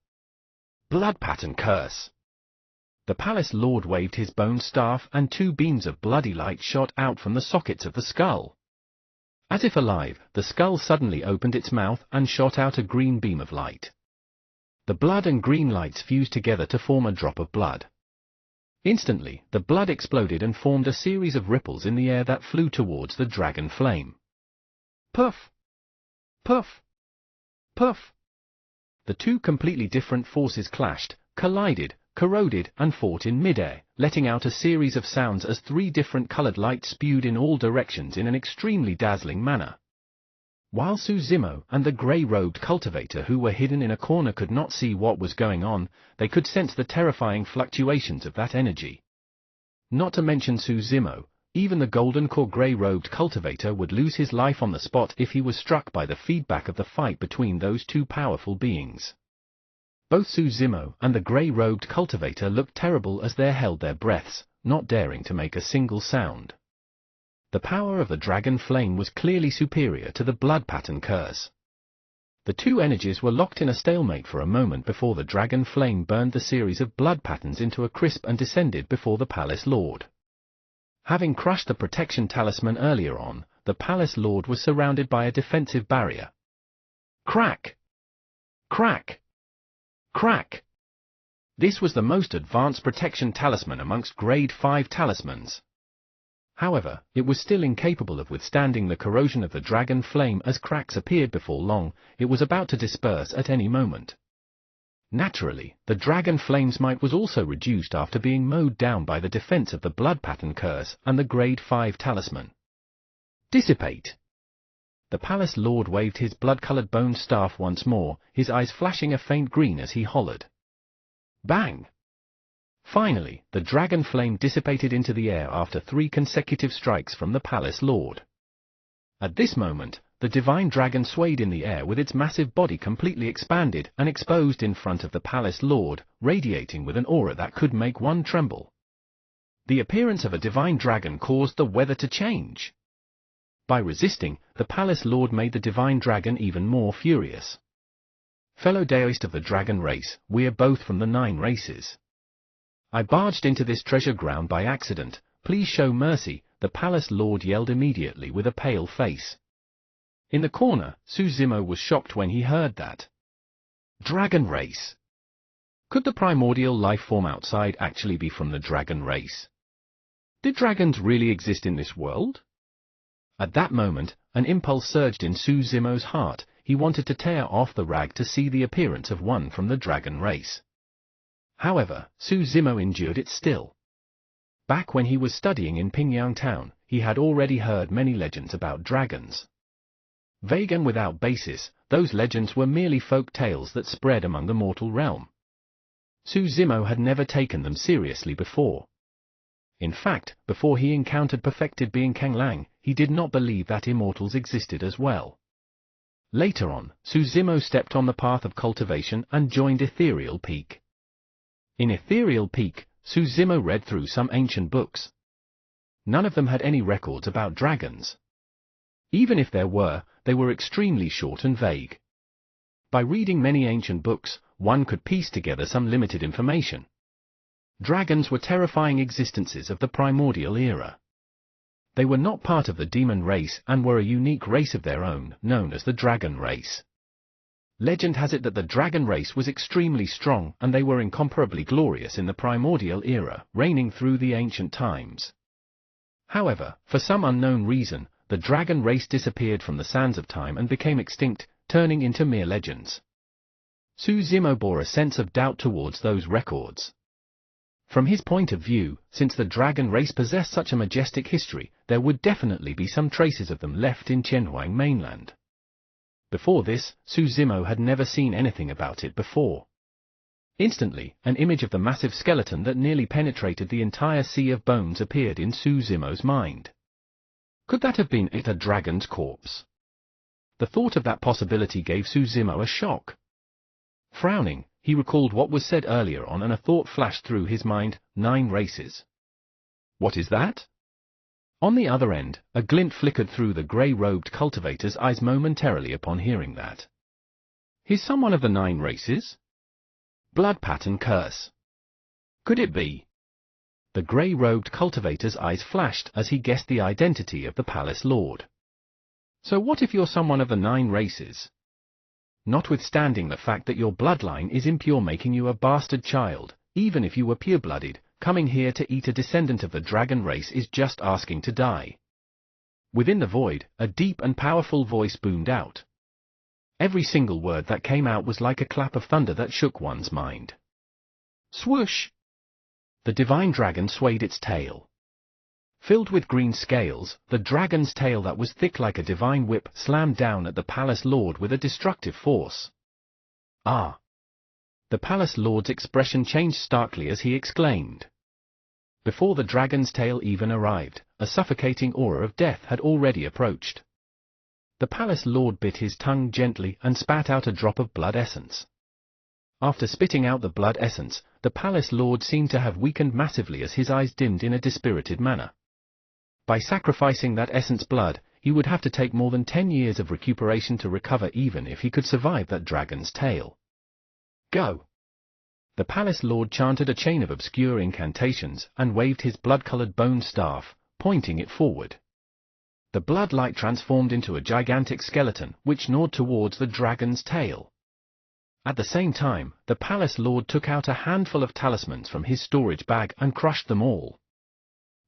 Blood pattern curse! The palace lord waved his bone staff and two beams of bloody light shot out from the sockets of the skull. As if alive, the skull suddenly opened its mouth and shot out a green beam of light. The blood and green lights fused together to form a drop of blood. Instantly, the blood exploded and formed a series of ripples in the air that flew towards the dragon flame. Puff! Puff! Puff! The two completely different forces clashed, collided, corroded, and fought in midair, letting out a series of sounds as three different colored lights spewed in all directions in an extremely dazzling manner. While Su Zimo and the grey-robed cultivator who were hidden in a corner could not see what was going on, they could sense the terrifying fluctuations of that energy. Not to mention Su Zimo, even the golden core grey-robed cultivator would lose his life on the spot if he was struck by the feedback of the fight between those two powerful beings. Both Su Zimo and the grey-robed cultivator looked terrible as they held their breaths, not daring to make a single sound. The power of the dragon flame was clearly superior to the blood pattern curse. The two energies were locked in a stalemate for a moment before the dragon flame burned the series of blood patterns into a crisp and descended before the Palace Lord. Having crushed the protection talisman earlier on, the Palace Lord was surrounded by a defensive barrier. Crack! Crack! Crack! This was the most advanced protection talisman amongst Grade 5 talismans. However, it was still incapable of withstanding the corrosion of the dragon flame as cracks appeared before long. It was about to disperse at any moment. Naturally, the dragon flame's might was also reduced after being mowed down by the defense of the blood pattern curse and the Grade 5 talisman. Dissipate! The Palace Lord waved his blood-colored bone staff once more, his eyes flashing a faint green as he hollered. Bang! Finally, the dragon flame dissipated into the air after 3 consecutive strikes from the Palace Lord. At this moment, the divine dragon swayed in the air with its massive body completely expanded and exposed in front of the Palace Lord, radiating with an aura that could make one tremble. The appearance of a divine dragon caused the weather to change. By resisting, the Palace Lord made the divine dragon even more furious. Fellow deist of the dragon race, we're both from the 9 races. I barged into this treasure ground by accident, please show mercy, the Palace Lord yelled immediately with a pale face. In the corner, Suzimo was shocked when he heard that. Dragon race! Could the primordial life form outside actually be from the dragon race? Did dragons really exist in this world? At that moment, an impulse surged in Suzimo's heart. He wanted to tear off the rag to see the appearance of one from the dragon race. However, Suzimo endured it still. Back when he was studying in Pingyang Town, he had already heard many legends about dragons. Vague and without basis, those legends were merely folk tales that spread among the mortal realm. Suzimo had never taken them seriously before. In fact, before he encountered perfected being Kanglang, he did not believe that immortals existed as well. Later on, Suzimo stepped on the path of cultivation and joined Ethereal Peak. In Ethereal Peak, Suzimo read through some ancient books. None of them had any records about dragons. Even if there were, they were extremely short and vague. By reading many ancient books, one could piece together some limited information. Dragons were terrifying existences of the primordial era. They were not part of the demon race and were a unique race of their own, known as the dragon race. Legend has it that the dragon race was extremely strong and they were incomparably glorious in the primordial era, reigning through the ancient times. However, for some unknown reason, the dragon race disappeared from the sands of time and became extinct, turning into mere legends. Suzimo bore a sense of doubt towards those records. From his point of view, since the dragon race possessed such a majestic history, there would definitely be some traces of them left in Qianhuang mainland. Before this, Suzimo had never seen anything about it before. Instantly, an image of the massive skeleton that nearly penetrated the entire sea of bones appeared in Suzimo's mind. Could that have been a dragon's corpse? The thought of that possibility gave Suzimo a shock. Frowning, he recalled what was said earlier on and a thought flashed through his mind, 9 races. What is that? On the other end, a glint flickered through the grey-robed cultivator's eyes momentarily upon hearing that. Is someone of the 9 races? Blood pattern curse. Could it be? The grey-robed cultivator's eyes flashed as he guessed the identity of the Palace Lord. So what if you're someone of the 9 races? Notwithstanding the fact that your bloodline is impure making you a bastard child, even if you were pure-blooded, coming here to eat a descendant of the dragon race is just asking to die. Within the void, a deep and powerful voice boomed out. Every single word that came out was like a clap of thunder that shook one's mind. Swoosh! The divine dragon swayed its tail. Filled with green scales, the dragon's tail that was thick like a divine whip slammed down at the Palace Lord with a destructive force. Ah! The Palace Lord's expression changed starkly as he exclaimed. Before the dragon's tail even arrived, a suffocating aura of death had already approached. The Palace Lord bit his tongue gently and spat out a drop of blood essence. After spitting out the blood essence, the Palace Lord seemed to have weakened massively as his eyes dimmed in a dispirited manner. By sacrificing that essence blood, he would have to take more than 10 years of recuperation to recover even if he could survive that dragon's tail. Go! The palace lord chanted a chain of obscure incantations and waved his blood-colored bone staff, pointing it forward. The bloodlight transformed into a gigantic skeleton which gnawed towards the dragon's tail. At the same time, the palace lord took out a handful of talismans from his storage bag and crushed them all.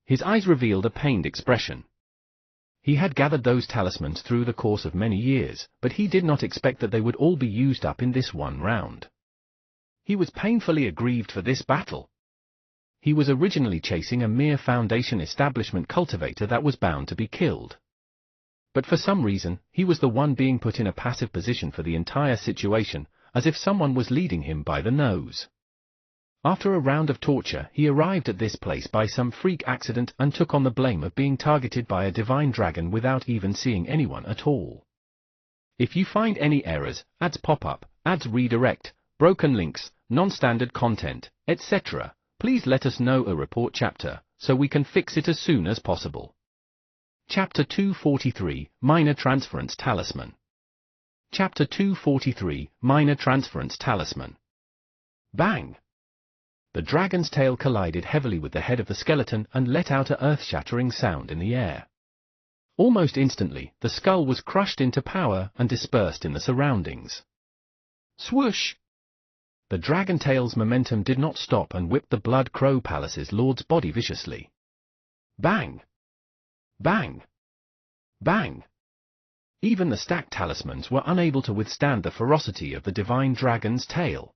His eyes revealed a pained expression. He had gathered those talismans through the course of many years, but he did not expect that they would all be used up in this one round. He was painfully aggrieved for this battle. He was originally chasing a mere Foundation establishment cultivator that was bound to be killed. But for some reason, he was the one being put in a passive position for the entire situation, as if someone was leading him by the nose. After a round of torture, he arrived at this place by some freak accident and took on the blame of being targeted by a divine dragon without even seeing anyone at all. If you find any errors, ads pop up, ads redirect, broken links, non-standard content, etc., please let us know a report chapter, so we can fix it as soon as possible. Chapter 243, Minor Transference Talisman. Chapter 243, Minor Transference Talisman. Bang! The dragon's tail collided heavily with the head of the skeleton and let out an earth-shattering sound in the air. Almost instantly, the skull was crushed into powder and dispersed in the surroundings. Swoosh! The dragon tail's momentum did not stop and whipped the Blood Crow Palace's lord's body viciously. Bang! Bang! Bang! Even the stacked talismans were unable to withstand the ferocity of the divine dragon's tail.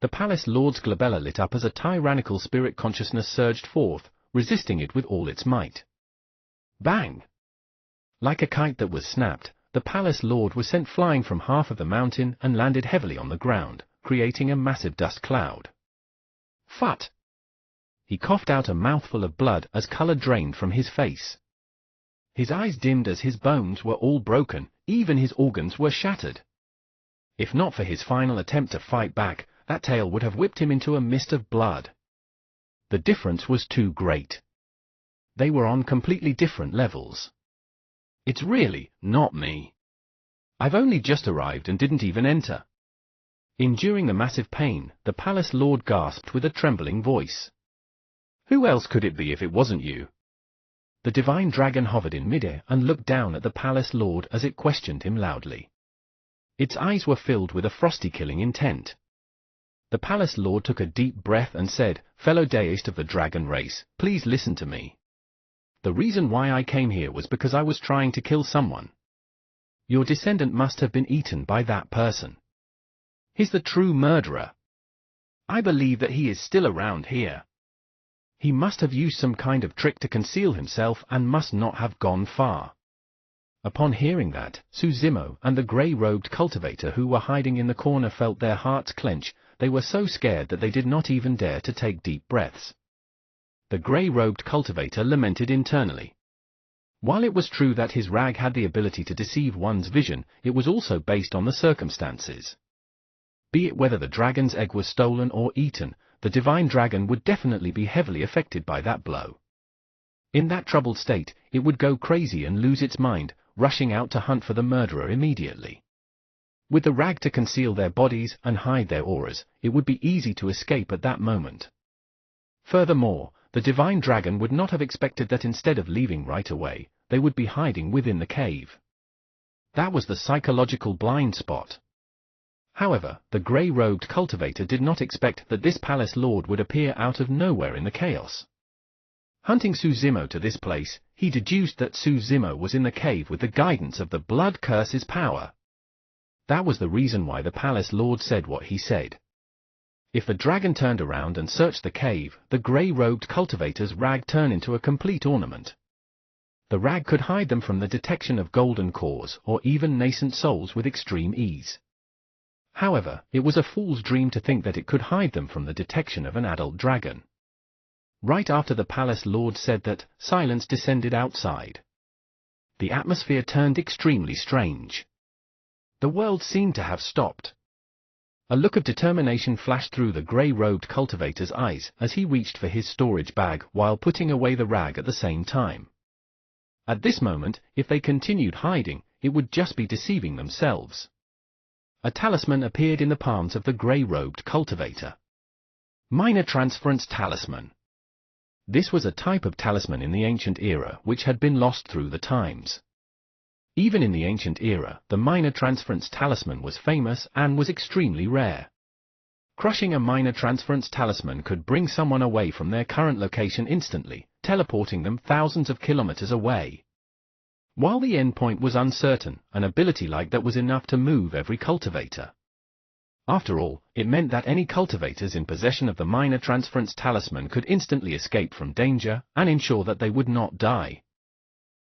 The palace lord's glabella lit up as a tyrannical spirit consciousness surged forth, resisting it with all its might. Bang! Like a kite that was snapped, the palace lord was sent flying from half of the mountain and landed heavily on the ground, creating a massive dust cloud. Phut! He coughed out a mouthful of blood as color drained from his face. His eyes dimmed as his bones were all broken, even his organs were shattered. If not for his final attempt to fight back, that tail would have whipped him into a mist of blood. The difference was too great. They were on completely different levels. It's really not me. I've only just arrived and didn't even enter. Enduring the massive pain, the palace lord gasped with a trembling voice. Who else could it be if it wasn't you? The divine dragon hovered in midair and looked down at the palace lord as it questioned him loudly. Its eyes were filled with a frosty killing intent. The palace lord took a deep breath and said, "Fellow deist of the dragon race, please listen to me. The reason why I came here was because I was trying to kill someone. Your descendant must have been eaten by that person. He's the true murderer. I believe that he is still around here. He must have used some kind of trick to conceal himself and must not have gone far." Upon hearing that, Suzimo and the grey-robed cultivator who were hiding in the corner felt their hearts clench. They were so scared that they did not even dare to take deep breaths. The grey-robed cultivator lamented internally. While it was true that his rag had the ability to deceive one's vision, it was also based on the circumstances. Be it whether the dragon's egg was stolen or eaten, the divine dragon would definitely be heavily affected by that blow. In that troubled state, it would go crazy and lose its mind, rushing out to hunt for the murderer immediately. With the rag to conceal their bodies and hide their auras, it would be easy to escape at that moment. Furthermore, the divine dragon would not have expected that instead of leaving right away, they would be hiding within the cave. That was the psychological blind spot. However, the grey-robed cultivator did not expect that this palace lord would appear out of nowhere in the chaos. Hunting Suzimo to this place, he deduced that Suzimo was in the cave with the guidance of the blood curse's power. That was the reason why the palace lord said what he said. If the dragon turned around and searched the cave, the grey-robed cultivator's rag turned into a complete ornament. The rag could hide them from the detection of golden cores or even nascent souls with extreme ease. However, it was a fool's dream to think that it could hide them from the detection of an adult dragon. Right after the palace lord said that, silence descended outside. The atmosphere turned extremely strange. The world seemed to have stopped. A look of determination flashed through the grey-robed cultivator's eyes as he reached for his storage bag while putting away the rag at the same time. At this moment, if they continued hiding, it would just be deceiving themselves. A talisman appeared in the palms of the grey-robed cultivator. Minor Transference Talisman. This was a type of talisman in the ancient era which had been lost through the times. Even in the ancient era, the minor transference talisman was famous and was extremely rare. Crushing a minor transference talisman could bring someone away from their current location instantly, teleporting them thousands of kilometers away. While the endpoint was uncertain, an ability like that was enough to move every cultivator. After all, it meant that any cultivators in possession of the minor transference talisman could instantly escape from danger and ensure that they would not die.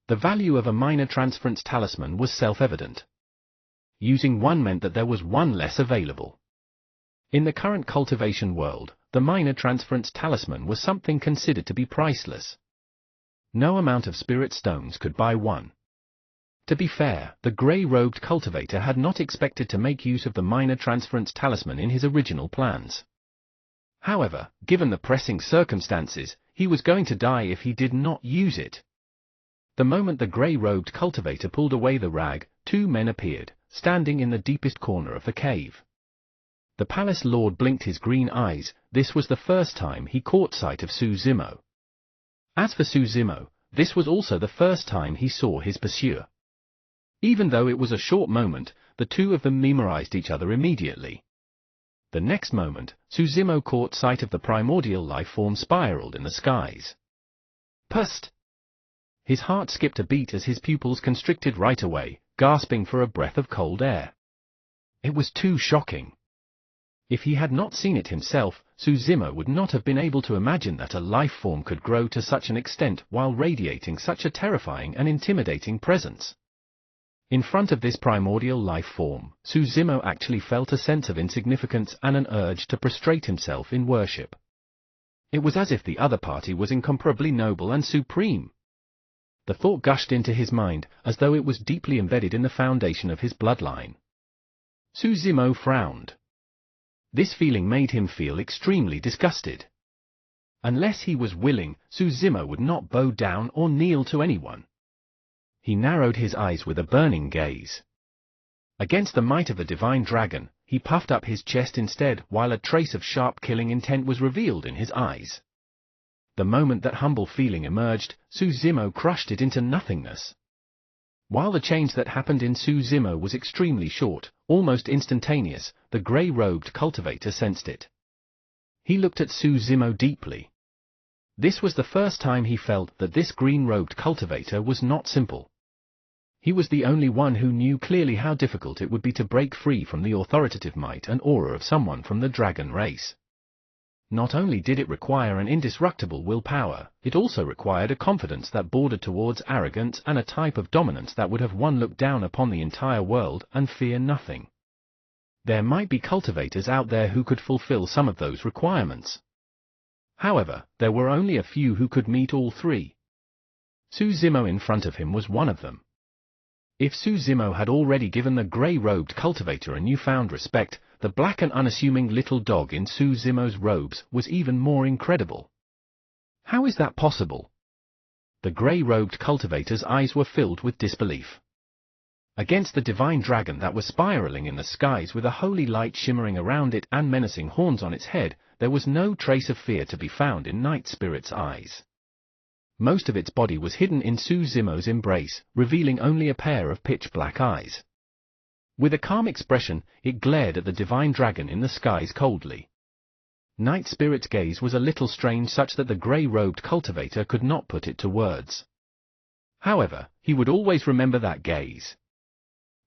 The value of a minor transference talisman was self-evident. Using one meant that there was one less available. In the current cultivation world, the minor transference talisman was something considered to be priceless. No amount of spirit stones could buy one. To be fair, the grey-robed cultivator had not expected to make use of the minor transference talisman in his original plans. However, given the pressing circumstances, he was going to die if he did not use it. The moment the grey-robed cultivator pulled away the rag, two men appeared, standing in the deepest corner of the cave. The palace lord blinked his green eyes. This was the first time he caught sight of Su Zimo. As for Su Zimo, this was also the first time he saw his pursuer. Even though it was a short moment, the two of them memorized each other immediately. The next moment, Su Zimo caught sight of the primordial life form spiraled in the skies. Pust! His heart skipped a beat as his pupils constricted right away, gasping for a breath of cold air. It was too shocking. If he had not seen it himself, Su Zimo would not have been able to imagine that a life form could grow to such an extent while radiating such a terrifying and intimidating presence. In front of this primordial life form, Su Zimo actually felt a sense of insignificance and an urge to prostrate himself in worship. It was as if the other party was incomparably noble and supreme. The thought gushed into his mind, as though it was deeply embedded in the foundation of his bloodline. Su Zimo frowned. This feeling made him feel extremely disgusted. Unless he was willing, Su Zimo would not bow down or kneel to anyone. He narrowed his eyes with a burning gaze. Against the might of the divine dragon, he puffed up his chest instead, while a trace of sharp killing intent was revealed in his eyes. The moment that humble feeling emerged, Su Zimo crushed it into nothingness. While the change that happened in Su Zimo was extremely short, almost instantaneous, the grey-robed cultivator sensed it. He looked at Su Zimo deeply. This was the first time he felt that this green-robed cultivator was not simple. He was the only one who knew clearly how difficult it would be to break free from the authoritative might and aura of someone from the dragon race. Not only did it require an indestructible willpower, it also required a confidence that bordered towards arrogance and a type of dominance that would have one look down upon the entire world and fear nothing. There might be cultivators out there who could fulfill some of those requirements. However, there were only a few who could meet all three. Su Zimo in front of him was one of them. If Su Zimo had already given the grey-robed cultivator a newfound respect, the black and unassuming little dog in Su Zimo's robes was even more incredible. How is that possible? The grey-robed cultivator's eyes were filled with disbelief. Against the divine dragon that was spiraling in the skies with a holy light shimmering around it and menacing horns on its head, there was no trace of fear to be found in Night Spirit's eyes. Most of its body was hidden in Su Zimo's embrace, revealing only a pair of pitch-black eyes. With a calm expression, it glared at the divine dragon in the skies coldly. Night Spirit's gaze was a little strange, such that the grey-robed cultivator could not put it to words. However, he would always remember that gaze.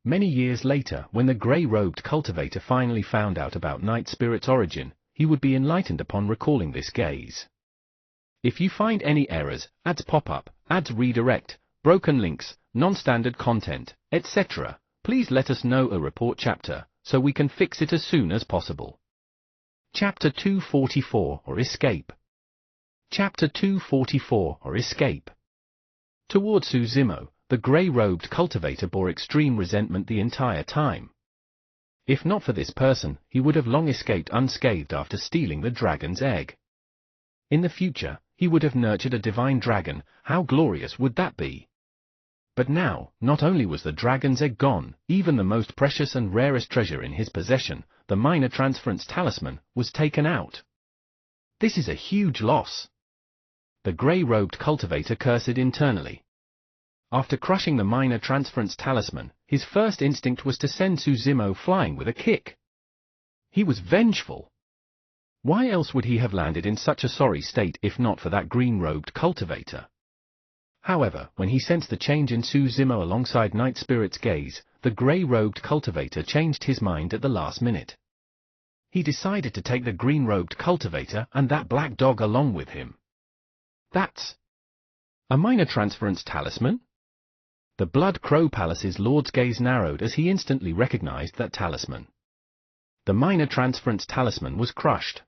Many years later, when the grey-robed cultivator finally found out about Night Spirit's origin, he would be enlightened upon recalling this gaze. If you find any errors, ads pop up, ads redirect, broken links, non-standard content, etc., please let us know a report chapter, so we can fix it as soon as possible. Chapter 244 or Escape. Chapter 244 or Escape. Toward Su Zimo, the grey-robed cultivator bore extreme resentment the entire time. If not for this person, he would have long escaped unscathed after stealing the dragon's egg. In the future, he would have nurtured a divine dragon. How glorious would that be? But now, not only was the dragon's egg gone, even the most precious and rarest treasure in his possession, the minor transference talisman, was taken out. This is a huge loss. The grey-robed cultivator cursed internally. After crushing the minor transference talisman, his first instinct was to send Suzumo flying with a kick. He was vengeful. Why else would he have landed in such a sorry state if not for that green-robed cultivator? However, when he sensed the change in Suzumo alongside Night Spirit's gaze, the grey-robed cultivator changed his mind at the last minute. He decided to take the green-robed cultivator and that black dog along with him. That's a minor transference talisman? The Blood Crow Palace's lord's gaze narrowed as he instantly recognized that talisman. The minor transference talisman was crushed.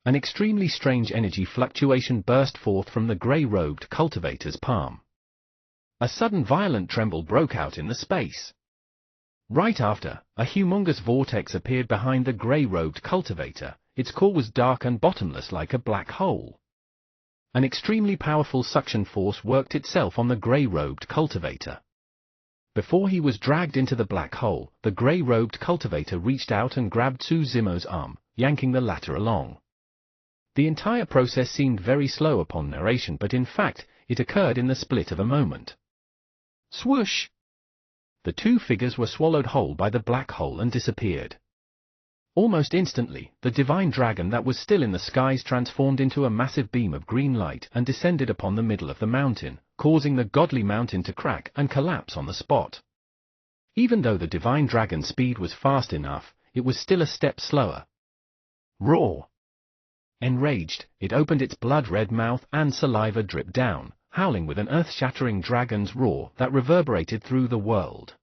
An extremely strange energy fluctuation burst forth from the grey-robed cultivator's palm. A sudden violent tremble broke out in the space. Right after, a humongous vortex appeared behind the grey-robed cultivator. Its core was dark and bottomless like a black hole. An extremely powerful suction force worked itself on the grey-robed cultivator. Before he was dragged into the black hole, the grey-robed cultivator reached out and grabbed Suzumo's arm, yanking the latter along. The entire process seemed very slow upon narration, but in fact, it occurred in the split of a moment. Swoosh! The two figures were swallowed whole by the black hole and disappeared. Almost instantly, the divine dragon that was still in the skies transformed into a massive beam of green light and descended upon the middle of the mountain, causing the godly mountain to crack and collapse on the spot. Even though the divine dragon's speed was fast enough, it was still a step slower. Roar! Enraged, it opened its blood-red mouth and saliva dripped down, howling with an earth-shattering dragon's roar that reverberated through the world.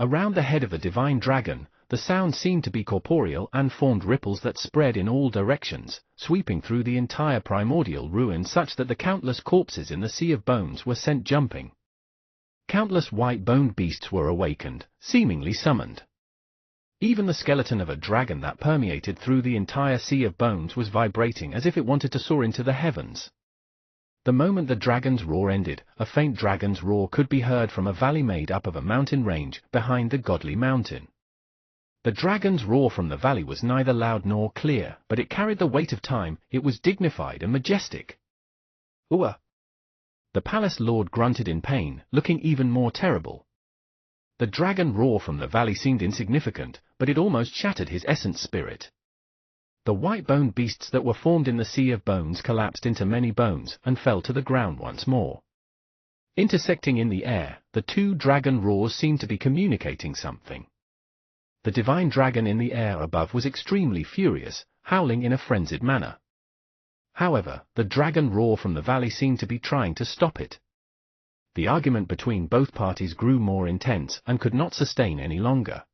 Around the head of the divine dragon, the sound seemed to be corporeal and formed ripples that spread in all directions, sweeping through the entire primordial ruin such that the countless corpses in the sea of bones were sent jumping. Countless white-boned beasts were awakened, seemingly summoned. Even the skeleton of a dragon that permeated through the entire sea of bones was vibrating as if it wanted to soar into the heavens. The moment the dragon's roar ended, a faint dragon's roar could be heard from a valley made up of a mountain range behind the godly mountain. The dragon's roar from the valley was neither loud nor clear, but it carried the weight of time. It was dignified and majestic. Ooah! The palace lord grunted in pain, looking even more terrible. The dragon roar from the valley seemed insignificant, but it almost shattered his essence spirit. The white-boned beasts that were formed in the sea of bones collapsed into many bones and fell to the ground once more. Intersecting in the air, the two dragon roars seemed to be communicating something. The divine dragon in the air above was extremely furious, howling in a frenzied manner. However, the dragon roar from the valley seemed to be trying to stop it. The argument between both parties grew more intense and could not sustain any longer.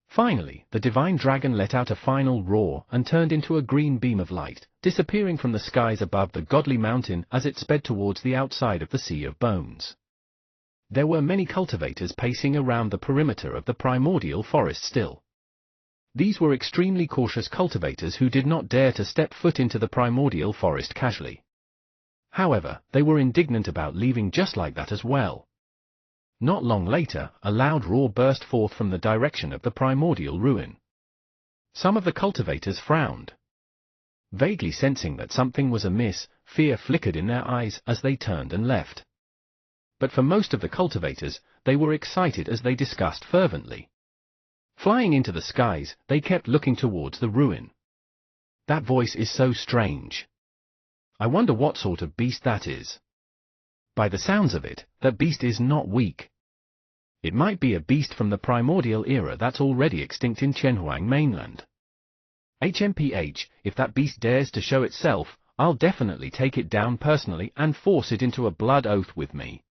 Finally, the divine dragon let out a final roar and turned into a green beam of light, disappearing from the skies above the godly mountain as it sped towards the outside of the Sea of Bones. There were many cultivators pacing around the perimeter of the primordial forest still. These were extremely cautious cultivators who did not dare to step foot into the primordial forest casually. However, they were indignant about leaving just like that as well. Not long later, a loud roar burst forth from the direction of the primordial ruin. Some of the cultivators frowned. Vaguely sensing that something was amiss, fear flickered in their eyes as they turned and left. But for most of the cultivators, they were excited as they discussed fervently. Flying into the skies, they kept looking towards the ruin. That voice is so strange. I wonder what sort of beast that is. By the sounds of it, that beast is not weak. It might be a beast from the primordial era that's already extinct in Chenhuang mainland. HMPH, if that beast dares to show itself, I'll definitely take it down personally and force it into a blood oath with me.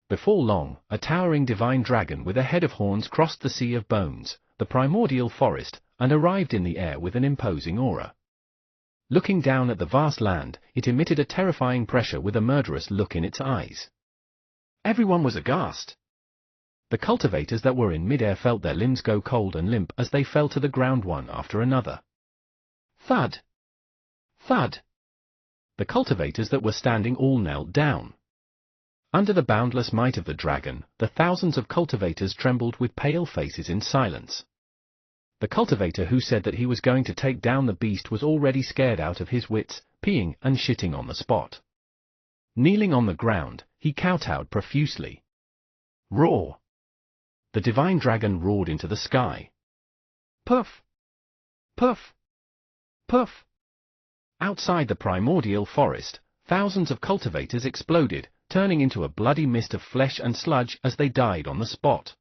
Before long, a towering divine dragon with a head of horns crossed the Sea of Bones, the primordial forest, and arrived in the air with an imposing aura. Looking down at the vast land, it emitted a terrifying pressure with a murderous look in its eyes. Everyone was aghast. The cultivators that were in midair felt their limbs go cold and limp as they fell to the ground one after another. Thud! Thud! The cultivators that were standing all knelt down. Under the boundless might of the dragon, the thousands of cultivators trembled with pale faces in silence. The cultivator who said that he was going to take down the beast was already scared out of his wits, peeing and shitting on the spot. Kneeling on the ground, he kowtowed profusely. Roar! The divine dragon roared into the sky. Puff! Puff! Puff! Outside the primordial forest, thousands of cultivators exploded, turning into a bloody mist of flesh and sludge as they died on the spot.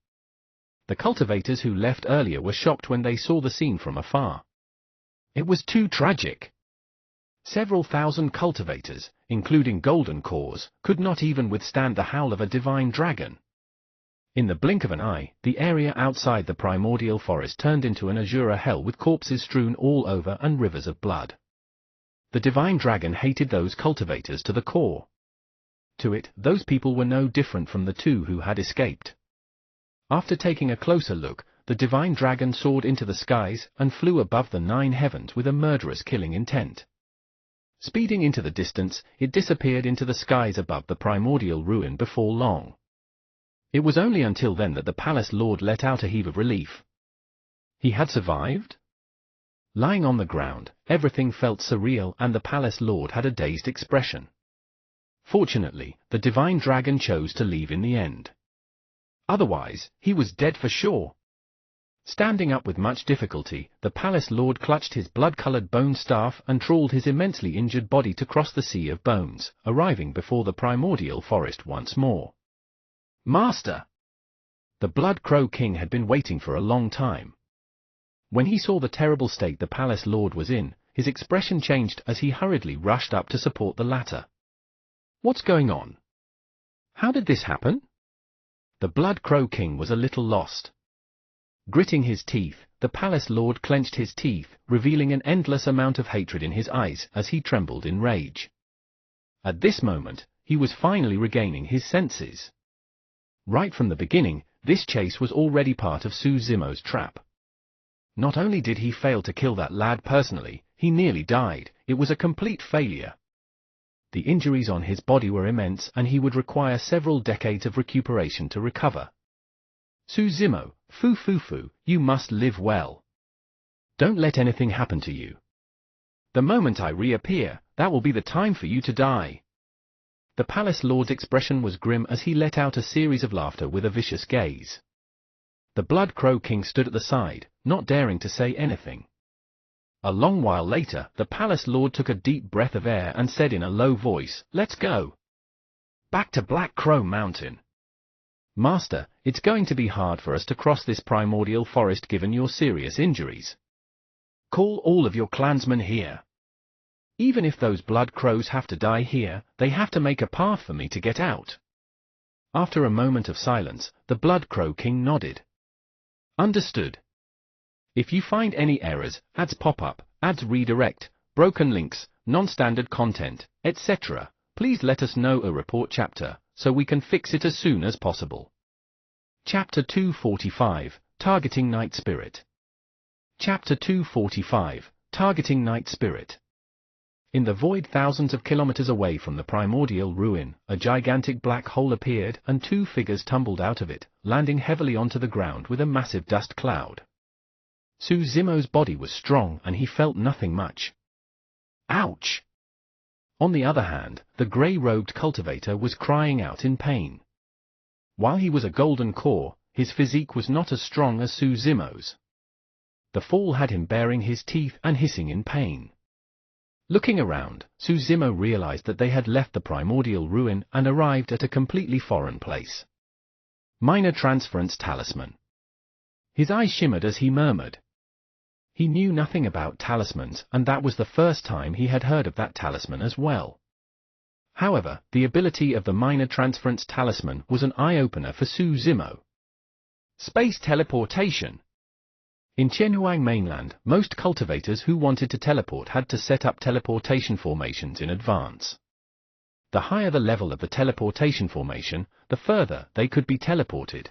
The cultivators who left earlier were shocked when they saw the scene from afar. It was too tragic. Several thousand cultivators, including golden cores, could not even withstand the howl of a divine dragon. In the blink of an eye, the area outside the primordial forest turned into an azure hell with corpses strewn all over and rivers of blood. The divine dragon hated those cultivators to the core. To it, those people were no different from the two who had escaped. After taking a closer look, the divine dragon soared into the skies and flew above the 9 heavens with a murderous killing intent. Speeding into the distance, it disappeared into the skies above the primordial ruin before long. It was only until then that the palace lord let out a heave of relief. He had survived? Lying on the ground, everything felt surreal and the palace lord had a dazed expression. Fortunately, the divine dragon chose to leave in the end. Otherwise, he was dead for sure. Standing up with much difficulty, the palace lord clutched his blood-colored bone staff and trawled his immensely injured body to cross the sea of bones, arriving before the primordial forest once more. Master! The Blood Crow King had been waiting for a long time. When he saw the terrible state the palace lord was in, his expression changed as he hurriedly rushed up to support the latter. What's going on? How did this happen? The Blood Crow King was a little lost. Gritting his teeth, the palace lord clenched his teeth, revealing an endless amount of hatred in his eyes as he trembled in rage. At this moment, he was finally regaining his senses. Right from the beginning, this chase was already part of Su Zimo's trap. Not only did he fail to kill that lad personally, he nearly died. It was a complete failure. The injuries on his body were immense and he would require several decades of recuperation to recover. Su Zimo, Fu, you must live well. Don't let anything happen to you. The moment I reappear, that will be the time for you to die. The palace lord's expression was grim as he let out a series of laughter with a vicious gaze. The Blood Crow King stood at the side, not daring to say anything. A long while later, the palace lord took a deep breath of air and said in a low voice, "Let's go. Back to Black Crow Mountain. Master, it's going to be hard for us to cross this primordial forest given your serious injuries. Call all of your clansmen here. Even if those blood crows have to die here, they have to make a path for me to get out." After a moment of silence, the Blood Crow King nodded. Understood. If you find any errors, ads pop up, ads redirect, broken links, non-standard content, etc., please let us know a report chapter, so we can fix it as soon as possible. Chapter 245, Targeting Night Spirit. Chapter 245, Targeting Night Spirit. In the void thousands of kilometers away from the primordial ruin, a gigantic black hole appeared and 2 figures tumbled out of it, landing heavily onto the ground with a massive dust cloud. Su Zimo's body was strong and he felt nothing much. Ouch! On the other hand, the grey-robed cultivator was crying out in pain. While he was a golden core, his physique was not as strong as Su Zimo's. The fall had him baring his teeth and hissing in pain. Looking around, Su Zimo realized that they had left the primordial ruin and arrived at a completely foreign place. Minor Transference Talisman. His eyes shimmered as he murmured. He knew nothing about talismans, and that was the first time he had heard of that talisman as well. However, the ability of the Minor Transference Talisman was an eye-opener for Su Zimo. Space teleportation. In Qianhuang mainland, most cultivators who wanted to teleport had to set up teleportation formations in advance. The higher the level of the teleportation formation, the further they could be teleported.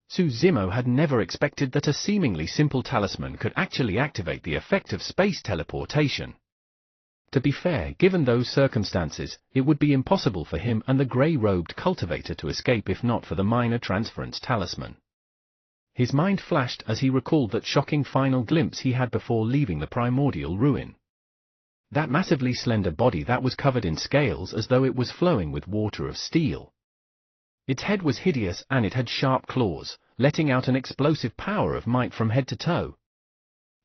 Su Zimo had never expected that a seemingly simple talisman could actually activate the effect of space teleportation. To be fair, given those circumstances, it would be impossible for him and the grey-robed cultivator to escape if not for the minor transference talisman. His mind flashed as he recalled that shocking final glimpse he had before leaving the primordial ruin. That massively slender body that was covered in scales as though it was flowing with water of steel. Its head was hideous and it had sharp claws, letting out an explosive power of might from head to toe.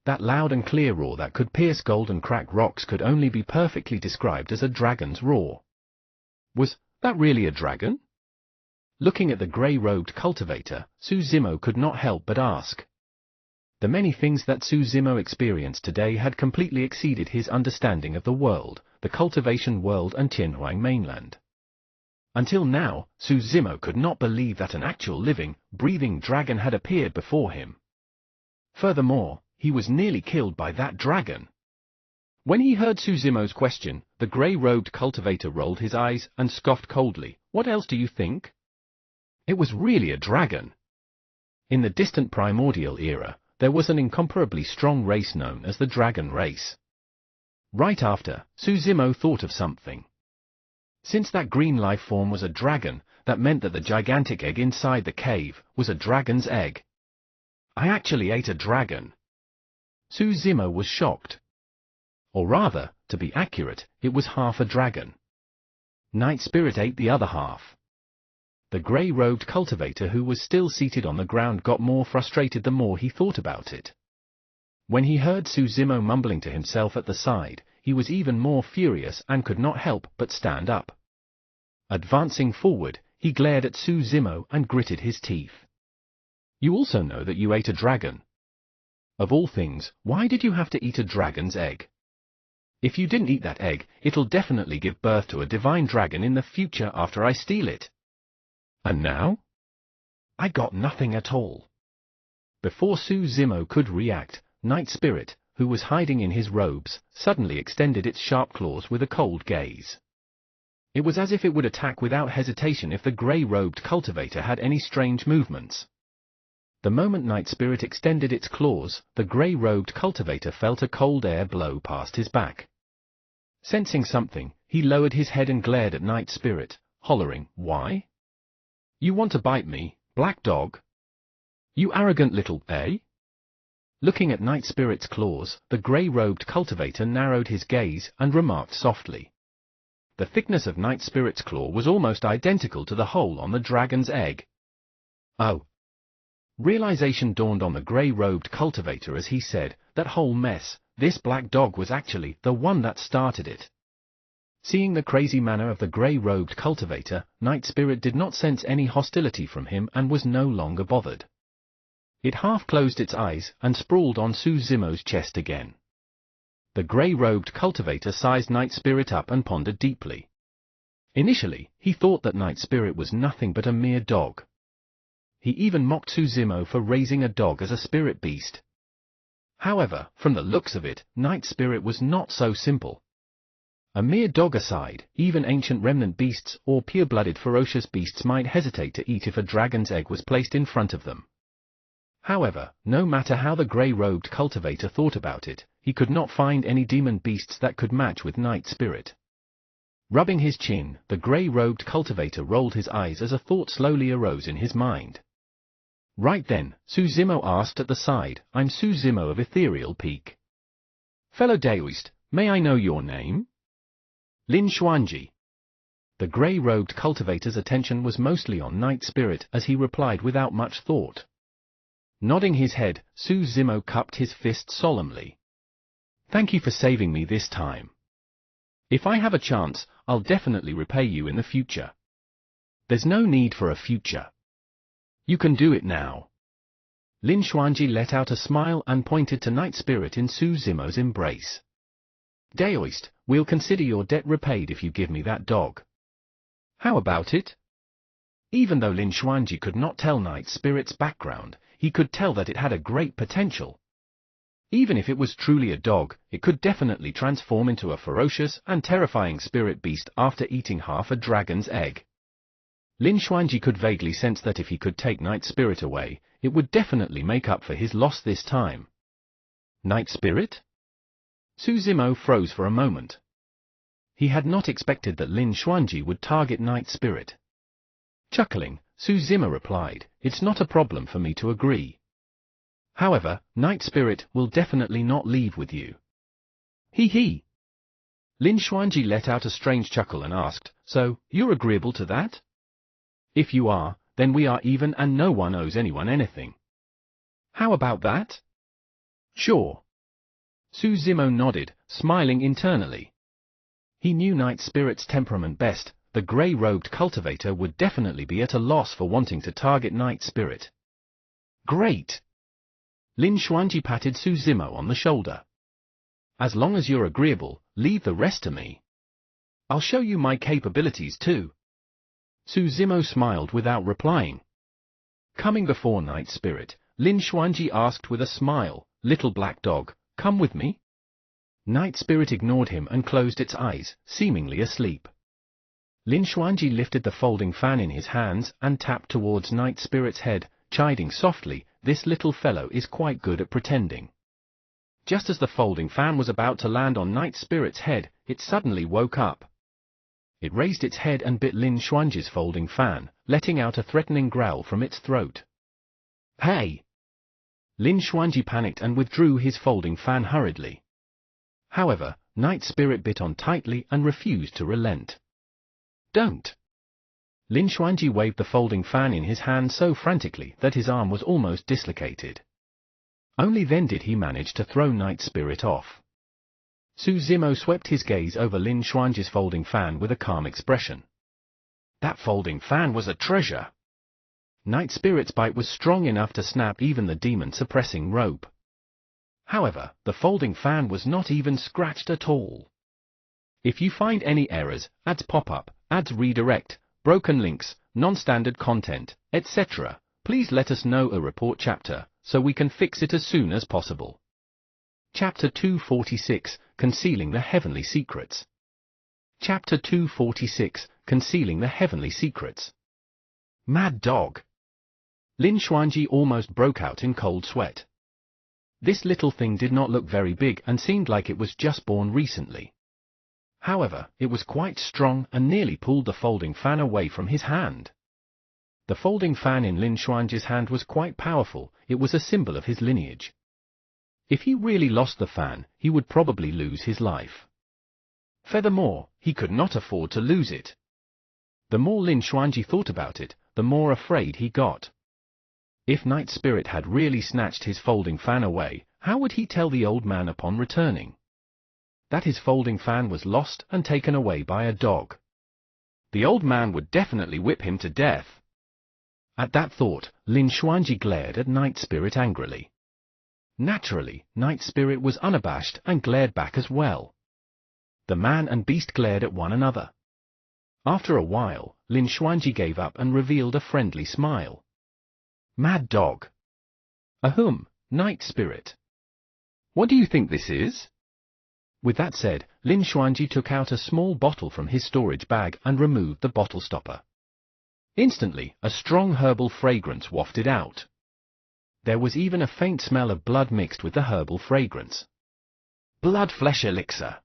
That loud and clear roar that could pierce gold and crack rocks could only be perfectly described as a dragon's roar. Was that really a dragon? Looking at the grey-robed cultivator, Suzimo could not help but ask. The many things that Suzimo experienced today had completely exceeded his understanding of the world, the cultivation world and Tianhuang mainland. Until now, Suzimo could not believe that an actual living, breathing dragon had appeared before him. Furthermore, he was nearly killed by that dragon. When he heard Suzimo's question, the grey-robed cultivator rolled his eyes and scoffed coldly. What else do you think? It was really a dragon. In the distant primordial era, there was an incomparably strong race known as the dragon race. Right after, Suzimo thought of something. Since that green life form was a dragon, that meant that the gigantic egg inside the cave was a dragon's egg. I actually ate a dragon. Suzimo was shocked. Or rather, to be accurate, it was half a dragon. Night Spirit ate the other half. The grey-robed cultivator who was still seated on the ground got more frustrated the more he thought about it. When he heard Suzimo mumbling to himself at the side, he was even more furious and could not help but stand up. Advancing forward, he glared at Suzimo and gritted his teeth. You also know that you ate a dragon. Of all things, why did you have to eat a dragon's egg? If you didn't eat that egg, it'll definitely give birth to a divine dragon in the future after I steal it. And now? I got nothing at all. Before Suzimo could react, Night Spirit, who was hiding in his robes, suddenly extended its sharp claws with a cold gaze. It was as if it would attack without hesitation if the grey-robed cultivator had any strange movements. The moment Night Spirit extended its claws, the grey-robed cultivator felt a cold air blow past his back. Sensing something, he lowered his head and glared at Night Spirit, hollering, "Why? You want to bite me, black dog? You arrogant little, eh?" Looking at Night Spirit's claws, the grey-robed cultivator narrowed his gaze and remarked softly. The thickness of Night Spirit's claw was almost identical to the hole on the dragon's egg. Oh. Realization dawned on the grey-robed cultivator as he said, that whole mess, this black dog was actually the one that started it. Seeing the crazy manner of the grey-robed cultivator, Night Spirit did not sense any hostility from him and was no longer bothered. It half closed its eyes and sprawled on Suzimo's chest again. The grey-robed cultivator sized Night Spirit up and pondered deeply. Initially, he thought that Night Spirit was nothing but a mere dog. He even mocked Suzimo for raising a dog as a spirit beast. However, from the looks of it, Night Spirit was not so simple. A mere dog aside, even ancient remnant beasts or pure-blooded ferocious beasts might hesitate to eat if a dragon's egg was placed in front of them. However, no matter how the grey-robed cultivator thought about it, he could not find any demon beasts that could match with Night Spirit. Rubbing his chin, the grey-robed cultivator rolled his eyes as a thought slowly arose in his mind. Right then, Suzimo asked at the side, "I'm Suzimo of Ethereal Peak. Fellow Daoist, may I know your name?" Lin Xuanji. The grey-robed cultivator's attention was mostly on Night Spirit as he replied without much thought. Nodding his head, Suzimo cupped his fist solemnly. "Thank you for saving me this time. If I have a chance, I'll definitely repay you in the future." "There's no need for a future. You can do it now." Lin Xuanji let out a smile and pointed to Night Spirit in Suzimo's embrace. "Daoist, we'll consider your debt repaid if you give me that dog. How about it?" Even though Lin Xuanji could not tell Night Spirit's background, he could tell that it had a great potential. Even if it was truly a dog, it could definitely transform into a ferocious and terrifying spirit beast after eating half a dragon's egg. Lin Xuanji could vaguely sense that if he could take Night Spirit away, it would definitely make up for his loss this time. Night Spirit? Suzimo froze for a moment. He had not expected that Lin Xuanji would target Night Spirit. Chuckling, Su Zima replied, "It's not a problem for me to agree. However, Night Spirit will definitely not leave with you." Hee hee. Lin Xuanji let out a strange chuckle and asked, "So, you're agreeable to that? If you are, then we are even and no one owes anyone anything. How about that?" "Sure." Su Zimo nodded, smiling internally. He knew Night Spirit's temperament best. The grey-robed cultivator would definitely be at a loss for wanting to target Night Spirit. "Great!" Lin Xuanji patted Su Zimo on the shoulder. "As long as you're agreeable, leave the rest to me. I'll show you my capabilities too." Su Zimo smiled without replying. Coming before Night Spirit, Lin Xuanji asked with a smile, "Little black dog, come with me?" Night Spirit ignored him and closed its eyes, seemingly asleep. Lin Xuanji lifted the folding fan in his hands and tapped towards Night Spirit's head, chiding softly, "This little fellow is quite good at pretending." Just as the folding fan was about to land on Night Spirit's head, it suddenly woke up. It raised its head and bit Lin Xuanji's folding fan, letting out a threatening growl from its throat. "Hey!" Lin Xuanji panicked and withdrew his folding fan hurriedly. However, Night Spirit bit on tightly and refused to relent. "Don't!" Lin Xuanji waved the folding fan in his hand so frantically that his arm was almost dislocated. Only then did he manage to throw Night Spirit off. Su Zimo swept his gaze over Lin Xuanji's folding fan with a calm expression. That folding fan was a treasure. Night Spirit's bite was strong enough to snap even the demon-suppressing rope. However, the folding fan was not even scratched at all. If you find any errors, ads pop-up, ads redirect, broken links, non-standard content, etc., please let us know a report chapter, so we can fix it as soon as possible. Chapter 246, Concealing the Heavenly Secrets. Chapter 246, Concealing the Heavenly Secrets. Mad dog! Lin Xuanji almost broke out in cold sweat. This little thing did not look very big and seemed like it was just born recently. However, it was quite strong and nearly pulled the folding fan away from his hand. The folding fan in Lin Xuanji's hand was quite powerful. It was a symbol of his lineage. If he really lost the fan, he would probably lose his life. Furthermore, he could not afford to lose it. The more Lin Xuanji thought about it, the more afraid he got. If Night Spirit had really snatched his folding fan away, how would he tell the old man upon returning that his folding fan was lost and taken away by a dog? The old man would definitely whip him to death. At that thought, Lin Xuanji glared at Night Spirit angrily. Naturally, Night Spirit was unabashed and glared back as well. The man and beast glared at one another. After a while, Lin Xuanji gave up and revealed a friendly smile. Mad dog. Ahem, Night Spirit. What do you think this is? With that said, Lin Xuanji took out a small bottle from his storage bag and removed the bottle stopper. Instantly, a strong herbal fragrance wafted out. There was even a faint smell of blood mixed with the herbal fragrance. Blood Flesh Elixir.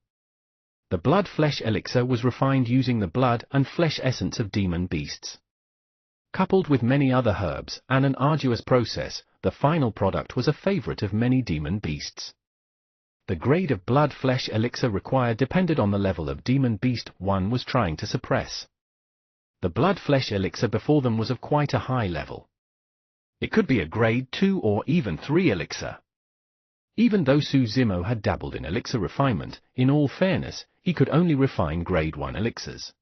The Blood Flesh Elixir was refined using the blood and flesh essence of demon beasts. Coupled with many other herbs and an arduous process, the final product was a favorite of many demon beasts. The grade of Blood Flesh Elixir required depended on the level of demon beast one was trying to suppress. The Blood Flesh Elixir before them was of quite a high level. It could be a grade 2 or even 3 elixir. Even though Su Zimo had dabbled in elixir refinement, in all fairness, he could only refine grade 1 elixirs.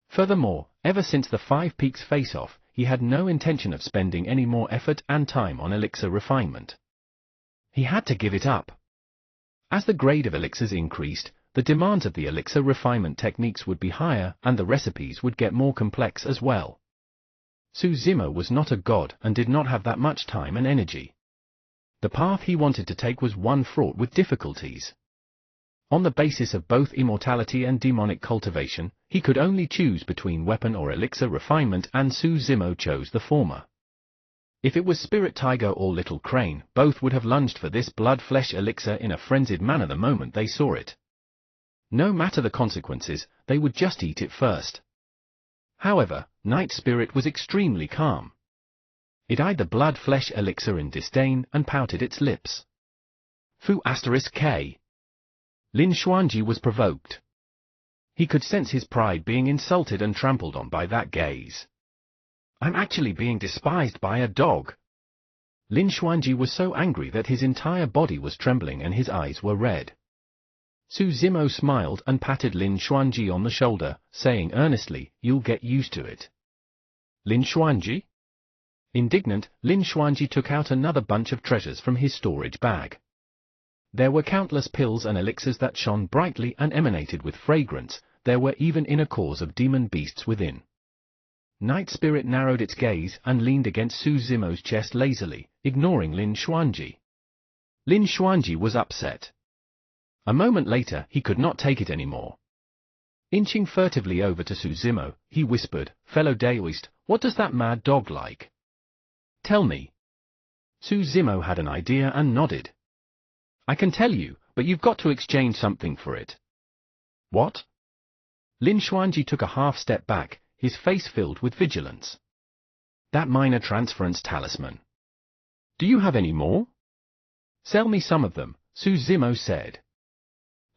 Furthermore, ever since the Five Peaks face-off, he had no intention of spending any more effort and time on elixir refinement. He had to give it up. As the grade of elixirs increased, the demands of the elixir refinement techniques would be higher and the recipes would get more complex as well. Su Zimo was not a god and did not have that much time and energy. The path he wanted to take was one fraught with difficulties. On the basis of both immortality and demonic cultivation, he could only choose between weapon or elixir refinement, and Su Zimo chose the former. If it was Spirit Tiger or Little Crane, both would have lunged for this blood flesh elixir in a frenzied manner the moment they saw it. No matter the consequences, they would just eat it first. However, Night Spirit was extremely calm. It eyed the blood-flesh elixir in disdain and pouted its lips. Fu*K. Lin Xuanji was provoked. He could sense his pride being insulted and trampled on by that gaze. I'm actually being despised by a dog. Lin Xuanji was so angry that his entire body was trembling and his eyes were red. Su Zimo smiled and patted Lin Xuanji on the shoulder, saying earnestly, "You'll get used to it." Lin Xuanji? Indignant, Lin Xuanji took out another bunch of treasures from his storage bag. There were countless pills and elixirs that shone brightly and emanated with fragrance. There were even inner cores of demon beasts within. Night Spirit narrowed its gaze and leaned against Su Zimo's chest lazily, ignoring Lin Xuanji. Lin Xuanji was upset. A moment later, he could not take it anymore. Inching furtively over to Su Zimo, he whispered, "Fellow Daoist, what does that mad dog like? Tell me." Su Zimo had an idea and nodded. "I can tell you, but you've got to exchange something for it." "What?" Lin Xuanji took a half step back, his face filled with vigilance. "That minor transference talisman. Do you have any more?" "Sell me some of them," Su Zimo said.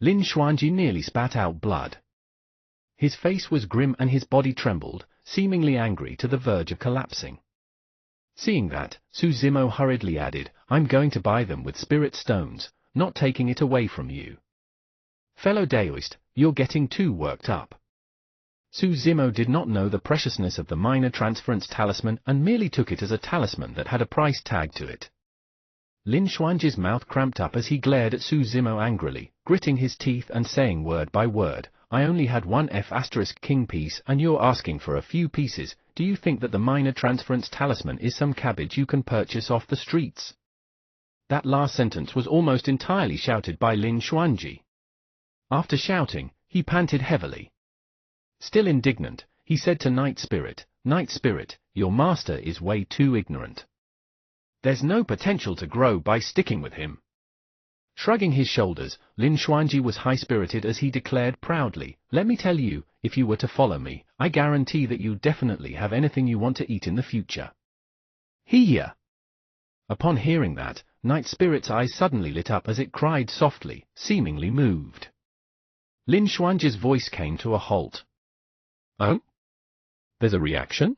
Lin Xuanji nearly spat out blood. His face was grim and his body trembled, seemingly angry to the verge of collapsing. Seeing that, Su Zimo hurriedly added, "I'm going to buy them with spirit stones, not taking it away from you." "Fellow Daoist, you're getting too worked up." Su Zimo did not know the preciousness of the minor transference talisman and merely took it as a talisman that had a price tag to it. Lin Xuanji's mouth cramped up as he glared at Su Zimo angrily, gritting his teeth and saying word by word, "I only had one F*king piece and you're asking for a few pieces. Do you think that the minor transference talisman is some cabbage you can purchase off the streets?" That last sentence was almost entirely shouted by Lin Xuanji. After shouting, he panted heavily. Still indignant, he said to Night Spirit, "Night Spirit, your master is way too ignorant. There's no potential to grow by sticking with him." Shrugging his shoulders, Lin Xuanji was high-spirited as he declared proudly, "Let me tell you, if you were to follow me, I guarantee that you definitely have anything you want to eat in the future." "Hiya!" Upon hearing that, Night Spirit's eyes suddenly lit up as it cried softly, seemingly moved. Lin Xuanji's voice came to a halt. "Oh? There's a reaction?"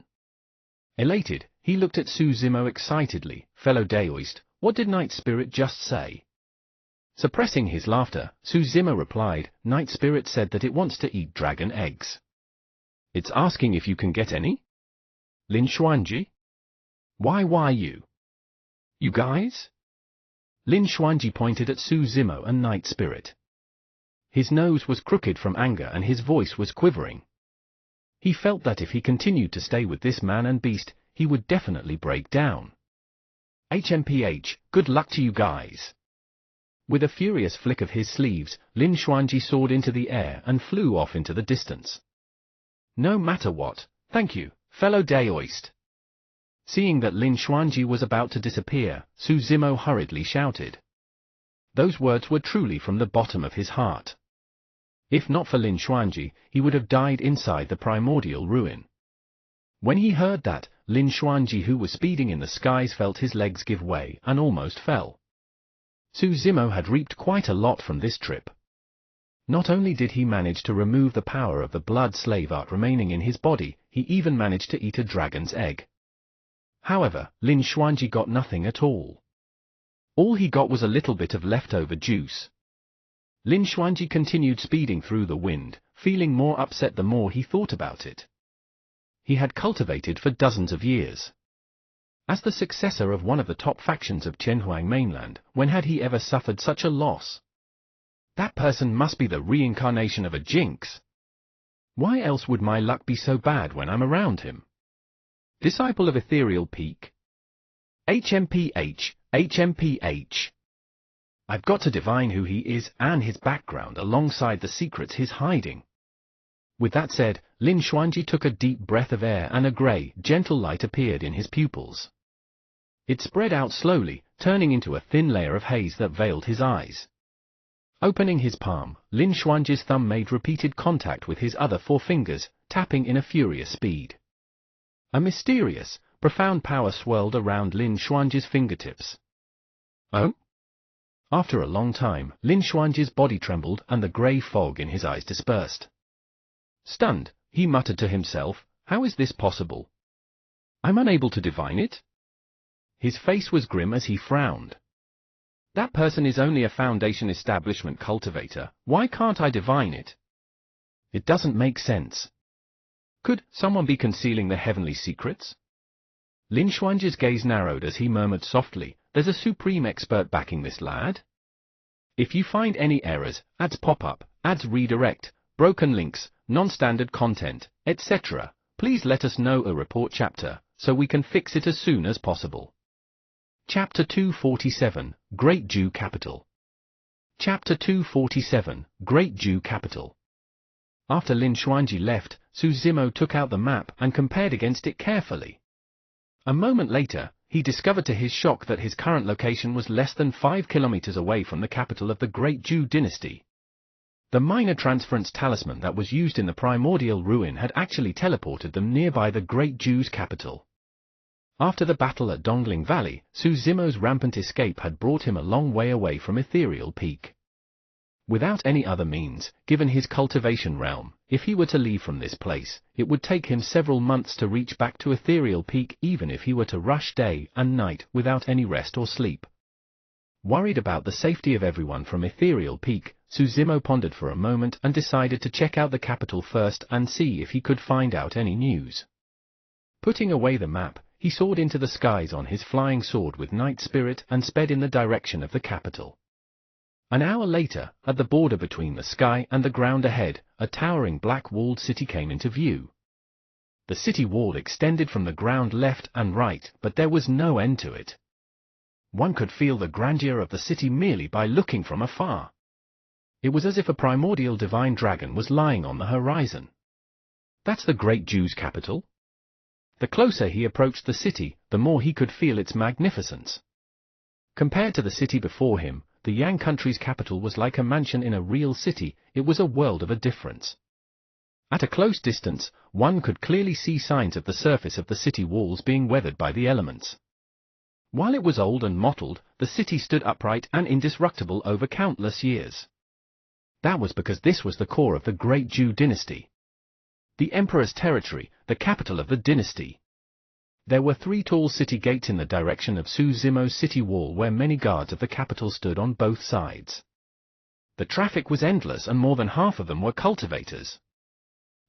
Elated, he looked at Su Zimo excitedly. "Fellow Daoist, what did Night Spirit just say?" Suppressing his laughter, Su Zimo replied, "Night Spirit said that it wants to eat dragon eggs." "It's asking if you can get any?" "Lin Xuanji? Why you? You guys?" Lin Xuanji pointed at Su Zimo and Night Spirit. His nose was crooked from anger and his voice was quivering. He felt that if he continued to stay with this man and beast, he would definitely break down. HMPH, good luck to you guys. With a furious flick of his sleeves, Lin Xuanji soared into the air and flew off into the distance. "No matter what, thank you, fellow Daoist." Seeing that Lin Xuanji was about to disappear, Su Zimo hurriedly shouted. Those words were truly from the bottom of his heart. If not for Lin Xuanji, he would have died inside the primordial ruin. When he heard that, Lin Xuanji, who was speeding in the skies, felt his legs give way and almost fell. Su Zimo had reaped quite a lot from this trip. Not only did he manage to remove the power of the blood slave art remaining in his body, he even managed to eat a dragon's egg. However, Lin Xuanji got nothing at all. All he got was a little bit of leftover juice. Lin Xuanji continued speeding through the wind, feeling more upset the more he thought about it. He had cultivated for dozens of years. As the successor of one of the top factions of Qianhuang mainland, when had he ever suffered such a loss? That person must be the reincarnation of a jinx. Why else would my luck be so bad when I'm around him? Disciple of Ethereal Peak? HMPH, HMPH. I've got to divine who he is and his background alongside the secrets he's hiding. With that said, Lin Xuanji took a deep breath of air and a grey, gentle light appeared in his pupils. It spread out slowly, turning into a thin layer of haze that veiled his eyes. Opening his palm, Lin Xuanji's thumb made repeated contact with his other four fingers, tapping in a furious speed. A mysterious, profound power swirled around Lin Xuanji's fingertips. Oh? After a long time, Lin Xuanji's body trembled and the grey fog in his eyes dispersed. Stunned, he muttered to himself, "How is this possible? I'm unable to divine it?" His face was grim as he frowned. That person is only a Foundation establishment cultivator, why can't I divine it? It doesn't make sense. Could someone be concealing the heavenly secrets? Lin Xuanji's gaze narrowed as he murmured softly, "There's a supreme expert backing this lad? If you find any errors, ads pop-up, ads redirect, broken links, non-standard content, etc., please let us know a report chapter, so we can fix it as soon as possible." Chapter 247, Great Jew Capital. Chapter 247, Great Jew Capital. After Lin Xuanji left, Su Zimo took out the map and compared against it carefully. A moment later, he discovered to his shock that his current location was less than 5 kilometers away from the capital of the Great Jew dynasty. The minor transference talisman that was used in the primordial ruin had actually teleported them nearby the Great Jew's capital. After the battle at Dongling Valley, Su Zimo's rampant escape had brought him a long way away from Ethereal Peak. Without any other means, given his cultivation realm, if he were to leave from this place, it would take him several months to reach back to Ethereal Peak even if he were to rush day and night without any rest or sleep. Worried about the safety of everyone from Ethereal Peak, Su Zimo pondered for a moment and decided to check out the capital first and see if he could find out any news. Putting away the map, he soared into the skies on his flying sword with Night Spirit and sped in the direction of the capital. An hour later, at the border between the sky and the ground ahead, a towering black-walled city came into view. The city wall extended from the ground left and right, but there was no end to it. One could feel the grandeur of the city merely by looking from afar. It was as if a primordial divine dragon was lying on the horizon. That's the Great Jew's capital? The closer he approached the city, the more he could feel its magnificence. Compared to the city before him, the Yang country's capital was like a mansion in a real city. It was a world of a difference. At a close distance, one could clearly see signs of the surface of the city walls being weathered by the elements. While it was old and mottled, the city stood upright and indestructible over countless years. That was because this was the core of the Great Jew dynasty. The Emperor's territory, the capital of the dynasty. There were 3 tall city gates in the direction of Su Zimo's city wall where many guards of the capital stood on both sides. The traffic was endless and more than half of them were cultivators.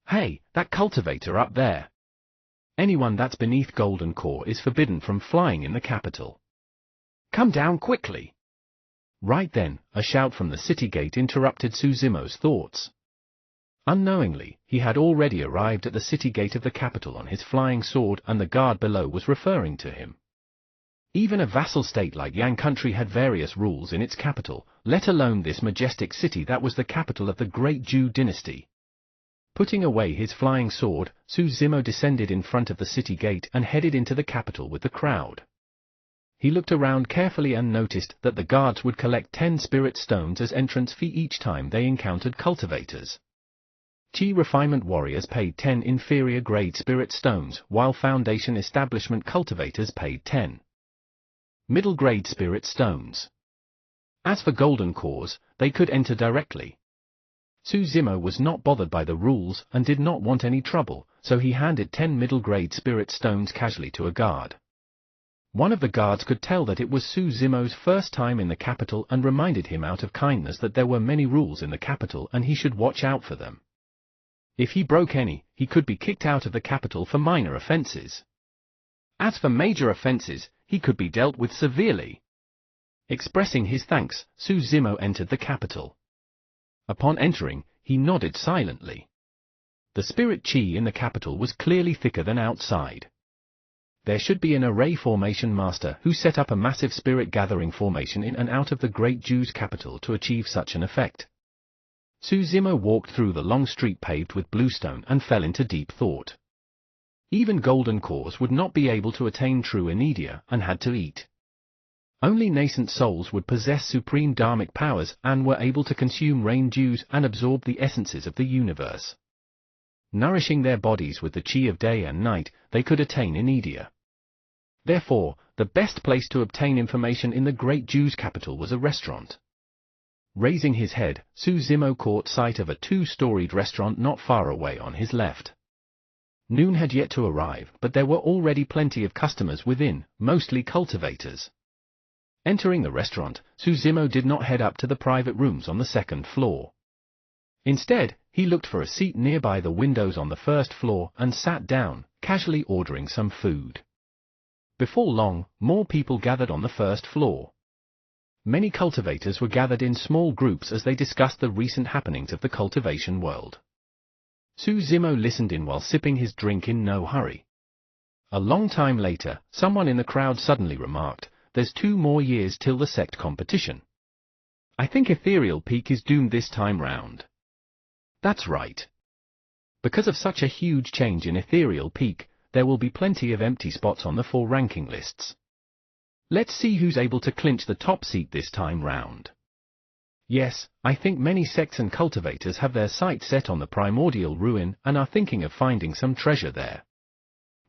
Hey, that cultivator up there! Anyone that's beneath Golden Core is forbidden from flying in the capital. Come down quickly! Right then, a shout from the city gate interrupted Su Zimo's thoughts. Unknowingly, he had already arrived at the city gate of the capital on his flying sword and the guard below was referring to him. Even a vassal state like Yang country had various rules in its capital, let alone this majestic city that was the capital of the Great Jew dynasty. Putting away his flying sword, Su Zimo descended in front of the city gate and headed into the capital with the crowd. He looked around carefully and noticed that the guards would collect 10 spirit stones as entrance fee each time they encountered cultivators. Qi refinement warriors paid 10 inferior grade spirit stones, while Foundation establishment cultivators paid 10 middle grade spirit stones. As for Golden Cores, they could enter directly. Su Zimo was not bothered by the rules and did not want any trouble, so he handed 10 middle grade spirit stones casually to a guard. One of the guards could tell that it was Su Zimo's first time in the capital and reminded him out of kindness that there were many rules in the capital and he should watch out for them. If he broke any, he could be kicked out of the capital for minor offenses. As for major offenses, he could be dealt with severely. Expressing his thanks, Su Zimo entered the capital. Upon entering, he nodded silently. The spirit qi in the capital was clearly thicker than outside. There should be an array formation master who set up a massive spirit gathering formation in and out of the Great Jew's capital to achieve such an effect. Su Zimo walked through the long street paved with bluestone and fell into deep thought. Even Golden Cores would not be able to attain true Enidia and had to eat. Only nascent souls would possess supreme dharmic powers and were able to consume rain dews and absorb the essences of the universe. Nourishing their bodies with the chi of day and night, they could attain Inedia. Therefore, the best place to obtain information in the great Jew's capital was a restaurant. Raising his head, Su Zimo caught sight of a two-storied restaurant not far away on his left. Noon had yet to arrive, but there were already plenty of customers within, mostly cultivators. Entering the restaurant, Su Zimo did not head up to the private rooms on the second floor. Instead, he looked for a seat nearby the windows on the first floor and sat down, casually ordering some food. Before long, more people gathered on the first floor. Many cultivators were gathered in small groups as they discussed the recent happenings of the cultivation world. Su Zimo listened in while sipping his drink in no hurry. A long time later, someone in the crowd suddenly remarked, "There's 2 more years till the sect competition. I think Ethereal Peak is doomed this time round." That's right. Because of such a huge change in Ethereal Peak, there will be plenty of empty spots on the 4 ranking lists. Let's see who's able to clinch the top seat this time round. Yes, I think many sects and cultivators have their sights set on the primordial ruin and are thinking of finding some treasure there.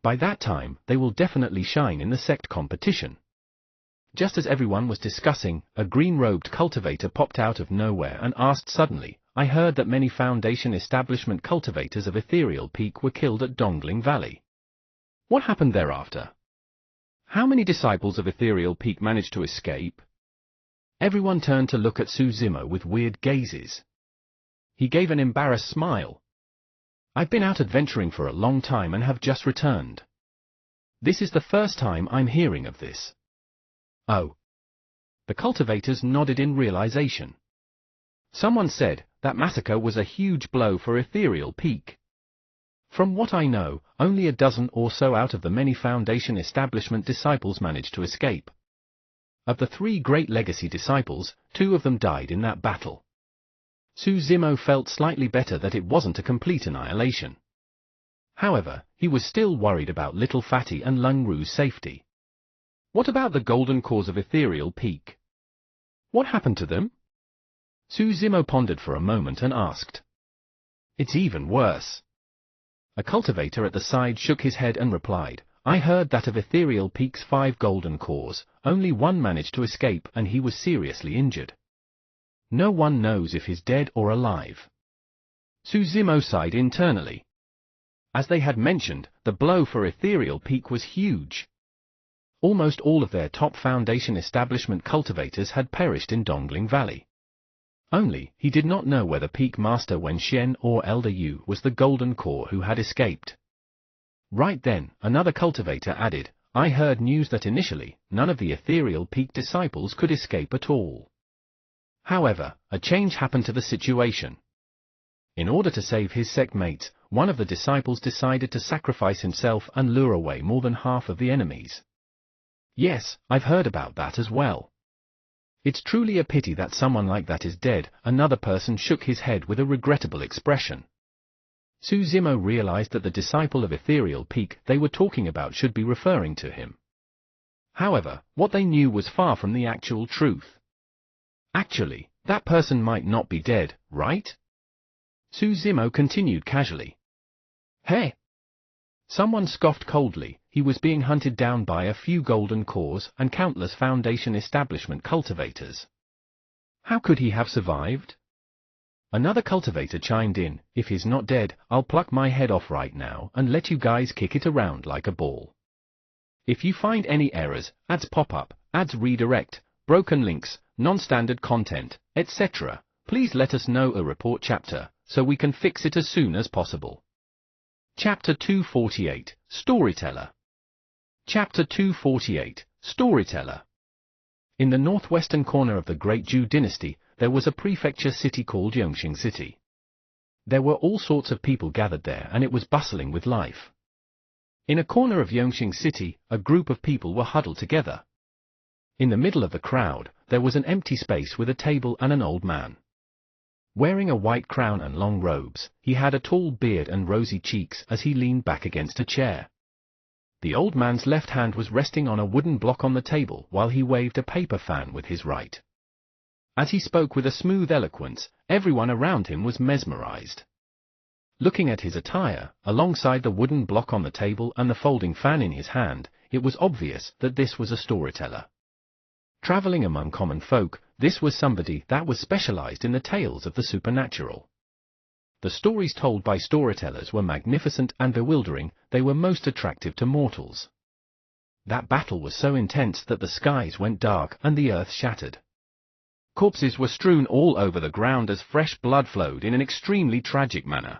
By that time, they will definitely shine in the sect competition. Just as everyone was discussing, a green-robed cultivator popped out of nowhere and asked suddenly, "I heard that many Foundation establishment cultivators of Ethereal Peak were killed at Dongling Valley. What happened thereafter? How many disciples of Ethereal Peak managed to escape?" Everyone turned to look at Su Zimo with weird gazes. He gave an embarrassed smile. "I've been out adventuring for a long time and have just returned. This is the first time I'm hearing of this." "Oh." The cultivators nodded in realization. Someone said, "That massacre was a huge blow for Ethereal Peak. From what I know, only a dozen or so out of the many Foundation establishment disciples managed to escape. Of the 3 great legacy disciples, 2 of them died in that battle." Su Zimo felt slightly better that it wasn't a complete annihilation. However, he was still worried about Little Fatty and Lung Ru's safety. What about the golden cores of Ethereal Peak? What happened to them? Su Zimo pondered for a moment and asked. "It's even worse." A cultivator at the side shook his head and replied, "I heard that of Ethereal Peak's 5 golden cores, only 1 managed to escape and he was seriously injured. No one knows if he's dead or alive." Su Zimo sighed internally. As they had mentioned, the blow for Ethereal Peak was huge. Almost all of their top Foundation establishment cultivators had perished in Dongling Valley. Only, he did not know whether Peak Master Wen Shen or Elder Yu was the golden core who had escaped. Right then, another cultivator added, "I heard news that initially, none of the Ethereal Peak disciples could escape at all. However, a change happened to the situation. In order to save his sect mates, one of the disciples decided to sacrifice himself and lure away more than half of the enemies." "Yes, I've heard about that as well. It's truly a pity that someone like that is dead." Another person shook his head with a regrettable expression. Su Zimo realized that the disciple of Ethereal Peak they were talking about should be referring to him. However, what they knew was far from the actual truth. Actually, that person might not be dead, right? Su Zimo continued casually. "Hey!" Someone scoffed coldly. He was being hunted down by a few golden cores and countless Foundation establishment cultivators. How could he have survived? Another cultivator chimed in, "If he's not dead, I'll pluck my head off right now and let you guys kick it around like a ball. If you find any errors, ads pop up, ads redirect, broken links, non-standard content, etc., please let us know a report chapter, so we can fix it as soon as possible." Chapter 248, Storyteller. Chapter 248, Storyteller. In the northwestern corner of the Great Zhou Dynasty, there was a prefecture city called Yongxing City. There were all sorts of people gathered there and it was bustling with life. In a corner of Yongxing City, a group of people were huddled together. In the middle of the crowd, there was an empty space with a table and an old man. Wearing a white crown and long robes, he had a tall beard and rosy cheeks as he leaned back against a chair. The old man's left hand was resting on a wooden block on the table while he waved a paper fan with his right. As he spoke with a smooth eloquence, everyone around him was mesmerized. Looking at his attire, alongside the wooden block on the table and the folding fan in his hand, it was obvious that this was a storyteller. Traveling among common folk, this was somebody that was specialized in the tales of the supernatural. The stories told by storytellers were magnificent and bewildering, they were most attractive to mortals. That battle was so intense that the skies went dark and the earth shattered. Corpses were strewn all over the ground as fresh blood flowed in an extremely tragic manner.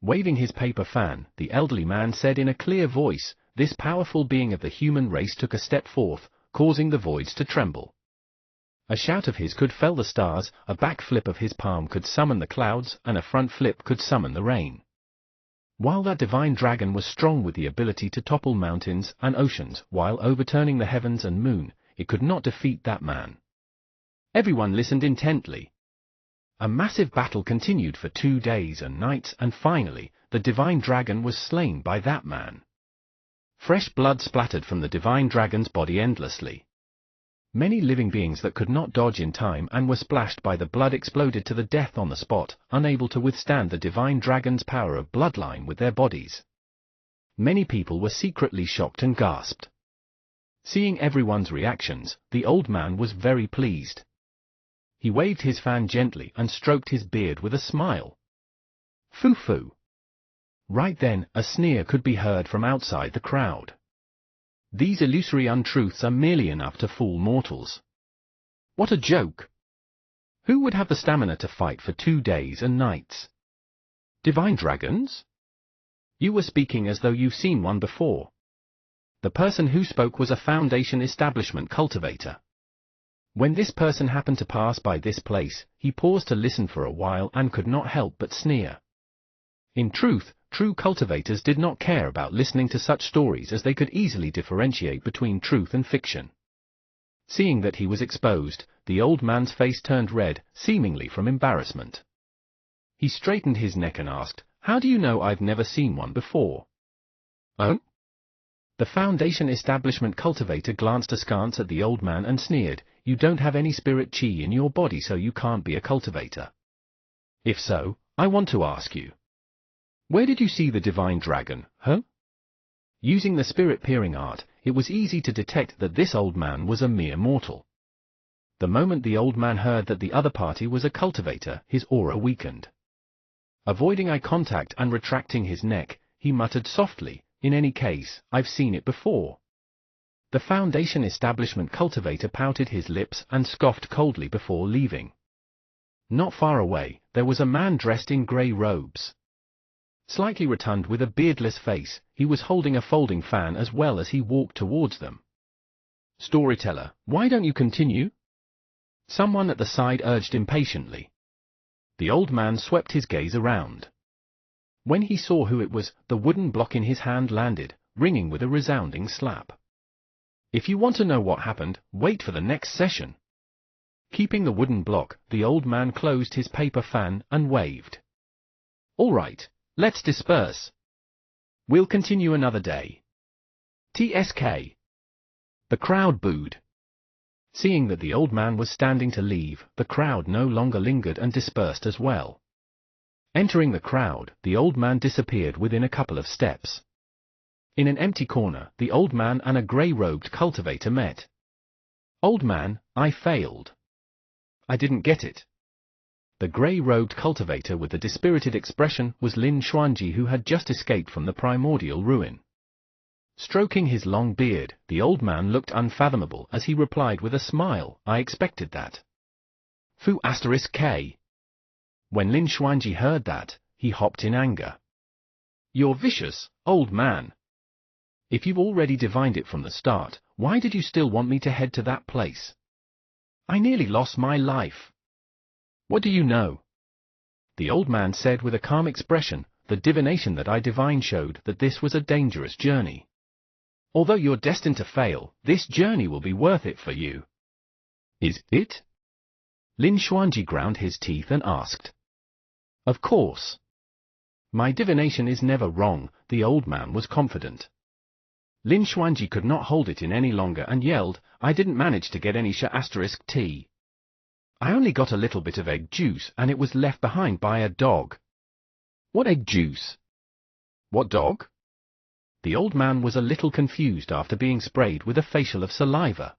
Waving his paper fan, the elderly man said in a clear voice, "This powerful being of the human race took a step forth, causing the voids to tremble. A shout of his could fell the stars, a back flip of his palm could summon the clouds, and a front flip could summon the rain. While that divine dragon was strong with the ability to topple mountains and oceans while overturning the heavens and moon, it could not defeat that man." Everyone listened intently. A massive battle continued for 2 days and nights, and finally, the divine dragon was slain by that man. Fresh blood splattered from the divine dragon's body endlessly. Many living beings that could not dodge in time and were splashed by the blood exploded to the death on the spot, unable to withstand the divine dragon's power of bloodline with their bodies. Many people were secretly shocked and gasped. Seeing everyone's reactions, the old man was very pleased. He waved his fan gently and stroked his beard with a smile. Foo-foo. Right then, a sneer could be heard from outside the crowd. These illusory untruths are merely enough to fool mortals. What a joke! Who would have the stamina to fight for 2 days and nights? Divine dragons? You were speaking as though you've seen one before. The person who spoke was a Foundation establishment cultivator. When this person happened to pass by this place, he paused to listen for a while and could not help but sneer. In truth, true cultivators did not care about listening to such stories as they could easily differentiate between truth and fiction. Seeing that he was exposed, the old man's face turned red, seemingly from embarrassment. He straightened his neck and asked, "How do you know I've never seen one before?" "Oh?" The Foundation establishment cultivator glanced askance at the old man and sneered, "You don't have any spirit chi in your body, so you can't be a cultivator. If so, I want to ask you, where did you see the divine dragon, huh?" Using the spirit peering art, it was easy to detect that this old man was a mere mortal. The moment the old man heard that the other party was a cultivator, his aura weakened. Avoiding eye contact and retracting his neck, he muttered softly, "In any case, I've seen it before." The Foundation establishment cultivator pouted his lips and scoffed coldly before leaving. Not far away, there was a man dressed in grey robes. Slightly rotund with a beardless face, he was holding a folding fan as well as he walked towards them. "Storyteller, why don't you continue?" Someone at the side urged impatiently. The old man swept his gaze around. When he saw who it was, the wooden block in his hand landed, ringing with a resounding slap. "If you want to know what happened, wait for the next session." Keeping the wooden block, the old man closed his paper fan and waved. "All right, let's disperse. We'll continue another day. TSK." The crowd booed. Seeing that the old man was standing to leave, the crowd no longer lingered and dispersed as well. Entering the crowd, the old man disappeared within a couple of steps. In an empty corner, the old man and a grey-robed cultivator met. "Old man, I failed. I didn't get it." The grey-robed cultivator with the dispirited expression was Lin Xuanji, who had just escaped from the primordial ruin. Stroking his long beard, the old man looked unfathomable as he replied with a smile, "I expected that. Fu *K. When Lin Xuanji heard that, he hopped in anger. "You're vicious, old man. If you've already divined it from the start, why did you still want me to head to that place? I nearly lost my life. What do you know?" The old man said with a calm expression, "The divination that I divined showed that this was a dangerous journey. Although you're destined to fail, this journey will be worth it for you." "Is it?" Lin Xuanji ground his teeth and asked. "Of course. My divination is never wrong," the old man was confident. Lin Xuanji could not hold it in any longer and yelled, "I didn't manage to get any *tea. I only got a little bit of egg juice and it was left behind by a dog." "What egg juice? What dog?" The old man was a little confused after being sprayed with a facial of saliva.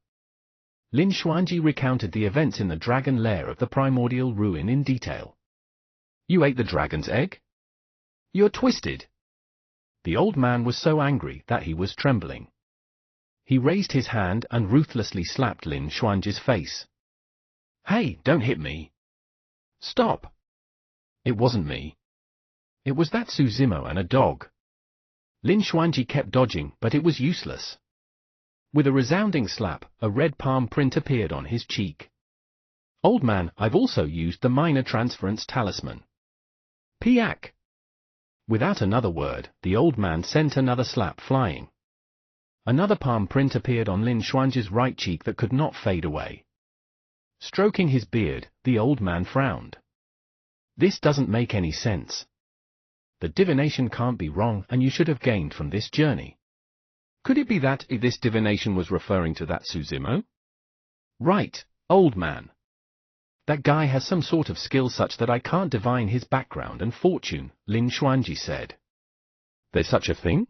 Lin Xuanji recounted the events in the dragon lair of the primordial ruin in detail. "You ate the dragon's egg? You're twisted." The old man was so angry that he was trembling. He raised his hand and ruthlessly slapped Lin Xuanji's face. "Hey, don't hit me. Stop. It wasn't me. It was that Suzimo and a dog." Lin Xuanji kept dodging, but it was useless. With a resounding slap, a red palm print appeared on his cheek. "Old man, I've also used the minor transference talisman." "Piak!" Without another word, the old man sent another slap flying. Another palm print appeared on Lin Xuanji's right cheek that could not fade away. Stroking his beard, the old man frowned. "This doesn't make any sense. The divination can't be wrong and you should have gained from this journey. Could it be that this divination was referring to that Suzimo?" "Right, old man. That guy has some sort of skill such that I can't divine his background and fortune," Lin Xuanji said. "There's such a thing?"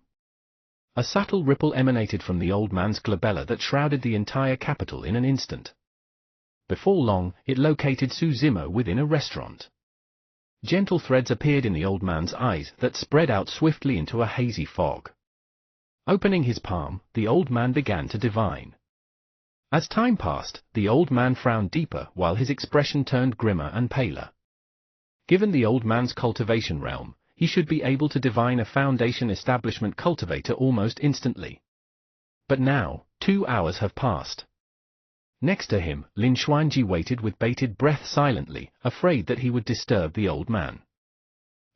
A subtle ripple emanated from the old man's glabella that shrouded the entire capital in an instant. Before long, it located Suzimo within a restaurant. Gentle threads appeared in the old man's eyes that spread out swiftly into a hazy fog. Opening his palm, the old man began to divine. As time passed, the old man frowned deeper while his expression turned grimmer and paler. Given the old man's cultivation realm, he should be able to divine a foundation establishment cultivator almost instantly. But now, 2 hours have passed. Next to him, Lin Xuanji waited with bated breath silently, afraid that he would disturb the old man.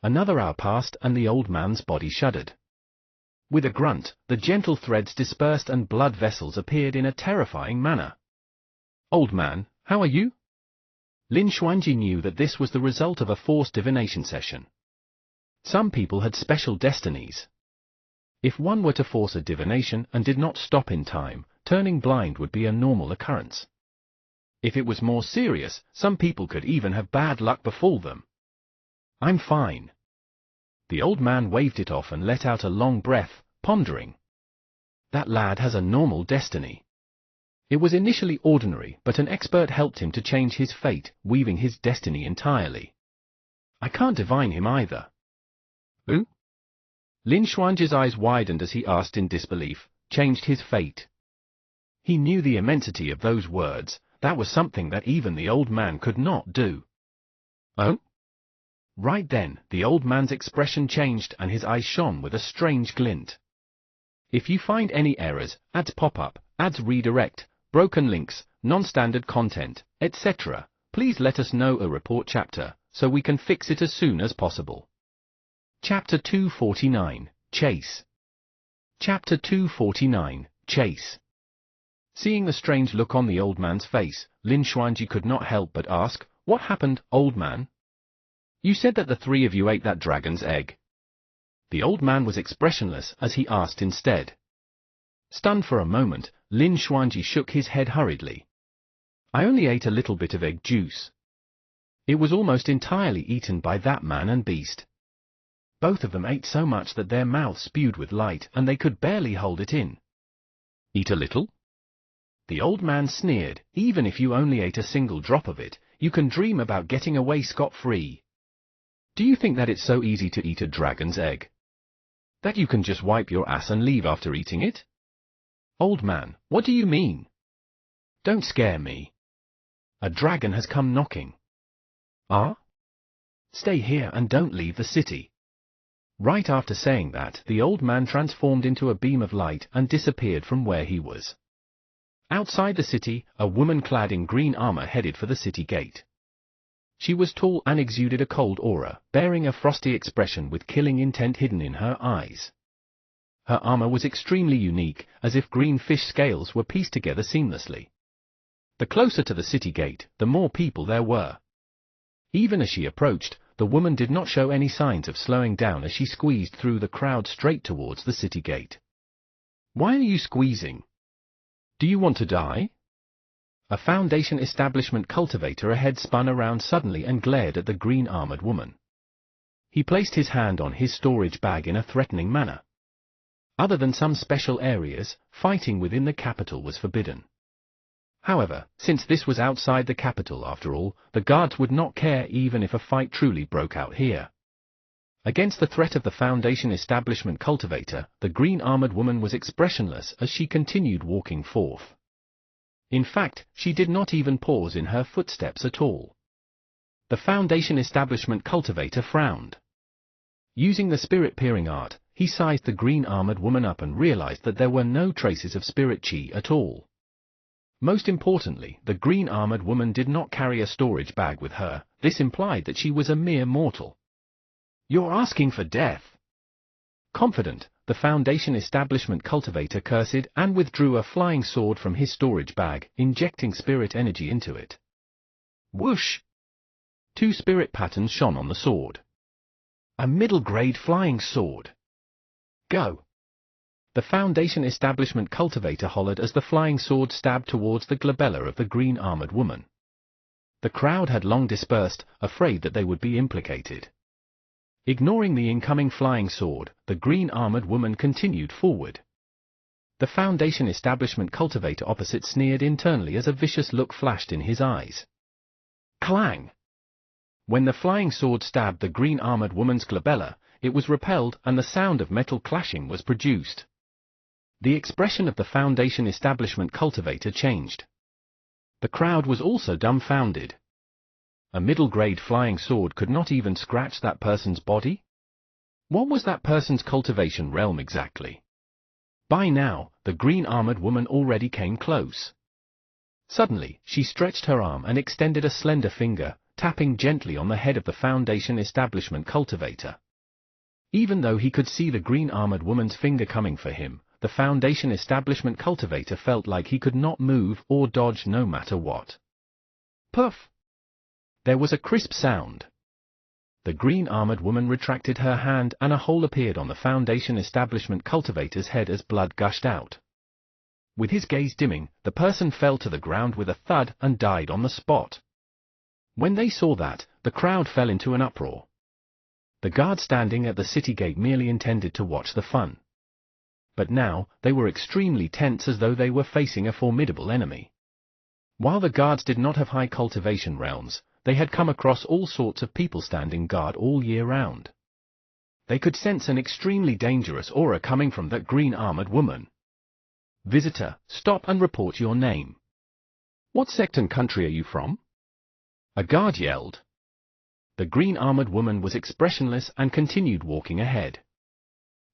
Another hour passed and the old man's body shuddered. With a grunt, the gentle threads dispersed and blood vessels appeared in a terrifying manner. "Old man, how are you?" Lin Xuanji knew that this was the result of a forced divination session. Some people had special destinies. If one were to force a divination and did not stop in time, turning blind would be a normal occurrence. If it was more serious, some people could even have bad luck befall them. "I'm fine." The old man waved it off and let out a long breath, pondering. That lad has a normal destiny. It was initially ordinary, but an expert helped him to change his fate, weaving his destiny entirely. I can't divine him either. Who? Lin Xuanji's eyes widened as he asked in disbelief, changed his fate. He knew the immensity of those words. That was something that even the old man could not do. Oh? Right then, the old man's expression changed and his eyes shone with a strange glint. If you find any errors, ads pop up, ads redirect, broken links, non-standard content, etc., please let us know a report chapter, so we can fix it as soon as possible. Chapter 249, Chase. Chapter 249, Chase. Seeing the strange look on the old man's face, Lin Xuanji could not help but ask, "What happened, old man? You said that the three of you ate that dragon's egg." The old man was expressionless as he asked instead. Stunned for a moment, Lin Xuanji shook his head hurriedly. "I only ate a little bit of egg juice. It was almost entirely eaten by that man and beast. Both of them ate so much that their mouths spewed with light and they could barely hold it in." "Eat a little?" The old man sneered. "Even if you only ate a single drop of it, you can dream about getting away scot-free. Do you think that it's so easy to eat a dragon's egg? That you can just wipe your ass and leave after eating it?" "Old man, what do you mean? Don't scare me. A dragon has come knocking." "Ah? Stay here and don't leave the city." Right after saying that, the old man transformed into a beam of light and disappeared from where he was. Outside the city, a woman clad in green armor headed for the city gate. She was tall and exuded a cold aura, bearing a frosty expression with killing intent hidden in her eyes. Her armor was extremely unique, as if green fish scales were pieced together seamlessly. The closer to the city gate, the more people there were. Even as she approached, the woman did not show any signs of slowing down as she squeezed through the crowd straight towards the city gate. Why are you squeezing? Do you want to die? A Foundation establishment cultivator ahead spun around suddenly and glared at the green-armored woman. He placed his hand on his storage bag in a threatening manner. Other than some special areas, fighting within the capital was forbidden. However, since this was outside the capital after all, the guards would not care even if a fight truly broke out here. Against the threat of the Foundation establishment cultivator, the green-armored woman was expressionless as she continued walking forth. In fact, she did not even pause in her footsteps at all. The Foundation establishment cultivator frowned. Using the spirit peering art, he sized the green-armored woman up and realized that there were no traces of spirit chi at all. Most importantly, the green-armored woman did not carry a storage bag with her. This implied that she was a mere mortal. You're asking for death. Confident, the Foundation establishment cultivator cursed and withdrew a flying sword from his storage bag, injecting spirit energy into it. Whoosh! 2 spirit patterns shone on the sword. A middle-grade flying sword. Go! The Foundation establishment cultivator hollered as the flying sword stabbed towards the glabella of the green-armored woman. The crowd had long dispersed, afraid that they would be implicated. Ignoring the incoming flying sword, the green-armored woman continued forward. The Foundation establishment cultivator opposite sneered internally as a vicious look flashed in his eyes. Clang! When the flying sword stabbed the green-armored woman's glabella, it was repelled and the sound of metal clashing was produced. The expression of the Foundation establishment cultivator changed. The crowd was also dumbfounded. A middle-grade flying sword could not even scratch that person's body? What was that person's cultivation realm exactly? By now, the green-armored woman already came close. Suddenly, she stretched her arm and extended a slender finger, tapping gently on the head of the Foundation establishment cultivator. Even though he could see the green-armored woman's finger coming for him, the Foundation establishment cultivator felt like he could not move or dodge no matter what. Puff! There was a crisp sound. The green-armored woman retracted her hand and a hole appeared on the Foundation establishment cultivator's head as blood gushed out. With his gaze dimming, the person fell to the ground with a thud and died on the spot. When they saw that, the crowd fell into an uproar. The guard standing at the city gate merely intended to watch the fun. But now, they were extremely tense as though they were facing a formidable enemy. While the guards did not have high cultivation realms, they had come across all sorts of people standing guard all year round. They could sense an extremely dangerous aura coming from that green-armored woman. Visitor, stop and report your name. What sect and country are you from? A guard yelled. The green-armored woman was expressionless and continued walking ahead.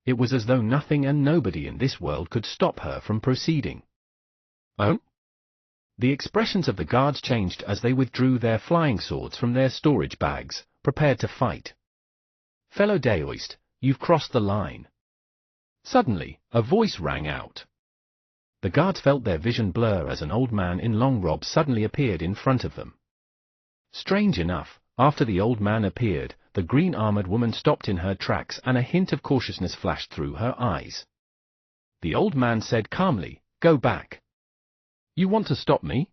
It was as though nothing and nobody in this world could stop her from proceeding. Oh? The expressions of the guards changed as they withdrew their flying swords from their storage bags, prepared to fight. Fellow Daoist, you've crossed the line. Suddenly, a voice rang out. The guards felt their vision blur as an old man in long robes suddenly appeared in front of them. Strange enough, after the old man appeared, the green-armored woman stopped in her tracks and a hint of cautiousness flashed through her eyes. The old man said calmly, "Go back." "You want to stop me?"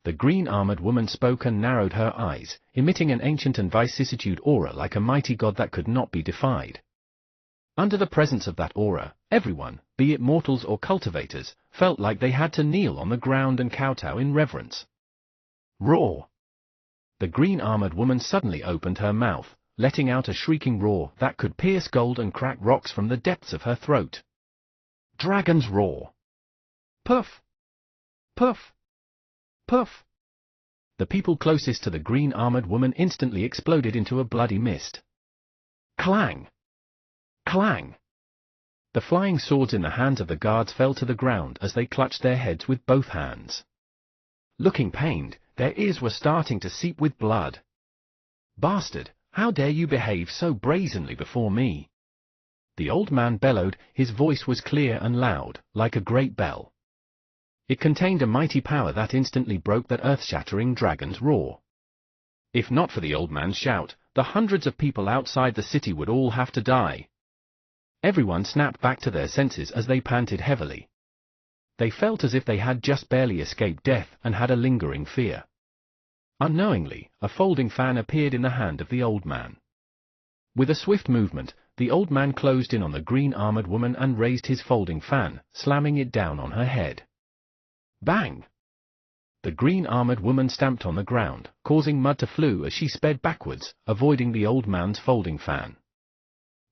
The green-armored woman spoke and narrowed her eyes, emitting an ancient and vicissitude aura like a mighty god that could not be defied. Under the presence of that aura, everyone, be it mortals or cultivators, felt like they had to kneel on the ground and kowtow in reverence. Roar! The green-armored woman suddenly opened her mouth, letting out a shrieking roar that could pierce gold and crack rocks from the depths of her throat. Dragon's roar! Puff! Puff! Puff! The people closest to the green-armored woman instantly exploded into a bloody mist. Clang! Clang! The flying swords in the hands of the guards fell to the ground as they clutched their heads with both hands. Looking pained, their ears were starting to seep with blood. Bastard, how dare you behave so brazenly before me? The old man bellowed, his voice was clear and loud, like a great bell. It contained a mighty power that instantly broke that earth-shattering dragon's roar. If not for the old man's shout, the hundreds of people outside the city would all have to die. Everyone snapped back to their senses as they panted heavily. They felt as if they had just barely escaped death and had a lingering fear. Unknowingly, a folding fan appeared in the hand of the old man. With a swift movement, the old man closed in on the green armored woman and raised his folding fan, slamming it down on her head. Bang! The green armored woman stamped on the ground, causing mud to flew as she sped backwards, avoiding the old man's folding fan.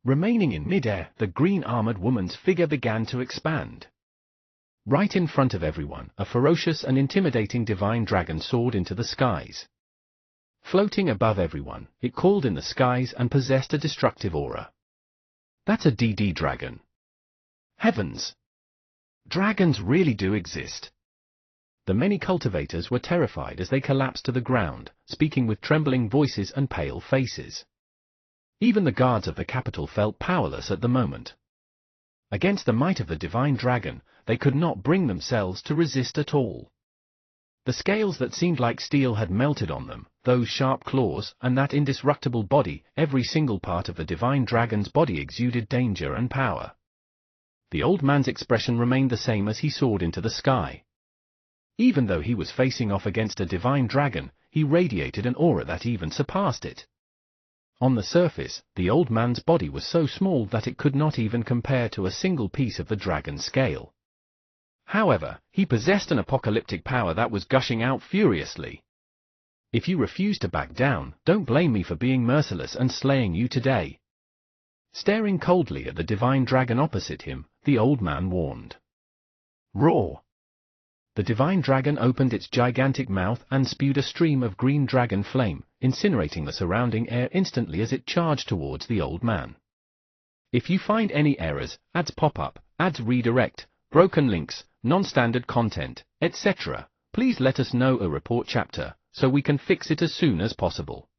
Remaining in midair, the green armored woman's figure began to expand. Right in front of everyone, a ferocious and intimidating divine dragon soared into the skies. Floating above everyone, it called in the skies and possessed a destructive aura. That's a DD dragon. Heavens! Dragons really do exist. The many cultivators were terrified as they collapsed to the ground, speaking with trembling voices and pale faces. Even the guards of the capital felt powerless at the moment. Against the might of the divine dragon, they could not bring themselves to resist at all. The scales that seemed like steel had melted on them, those sharp claws, and that indestructible body, every single part of the divine dragon's body exuded danger and power. The old man's expression remained the same as he soared into the sky. Even though he was facing off against a divine dragon, he radiated an aura that even surpassed it. On the surface, the old man's body was so small that it could not even compare to a single piece of the dragon's scale. However, he possessed an apocalyptic power that was gushing out furiously. If you refuse to back down, don't blame me for being merciless and slaying you today. Staring coldly at the divine dragon opposite him, the old man warned. Roar! The divine dragon opened its gigantic mouth and spewed a stream of green dragon flame, incinerating the surrounding air instantly as it charged towards the old man. If you find any errors, ads pop up, ads redirect, broken links, non-standard content, etc., please let us know a report chapter, so we can fix it as soon as possible.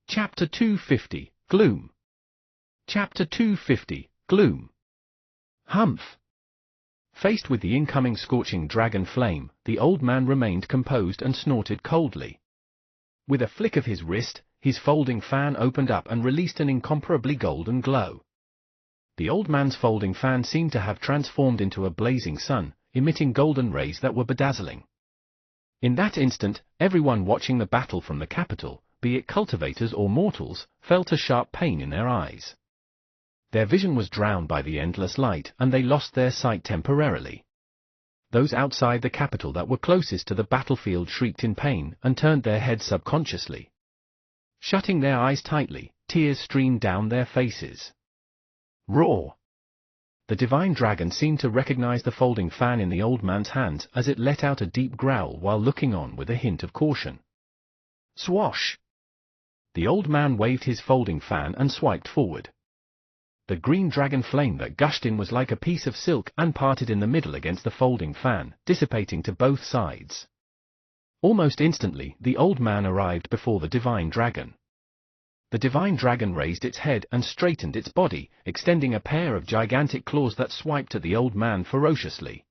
Chapter 250, Gloom. Chapter 250, Gloom. Humph! Faced with the incoming scorching dragon flame, the old man remained composed and snorted coldly. With a flick of his wrist, his folding fan opened up and released an incomparably golden glow. The old man's folding fan seemed to have transformed into a blazing sun, emitting golden rays that were bedazzling. In that instant, everyone watching the battle from the capital, be it cultivators or mortals, felt a sharp pain in their eyes. Their vision was drowned by the endless light, and they lost their sight temporarily. Those outside the capital that were closest to the battlefield shrieked in pain and turned their heads subconsciously. Shutting their eyes tightly, tears streamed down their faces. Roar! The divine dragon seemed to recognize the folding fan in the old man's hands as it let out a deep growl while looking on with a hint of caution. Swash! The old man waved his folding fan and swiped forward. The green dragon flame that gushed in was like a piece of silk and parted in the middle against the folding fan, dissipating to both sides. Almost instantly, the old man arrived before the divine dragon. The divine dragon raised its head and straightened its body, extending a pair of gigantic claws that swiped at the old man ferociously.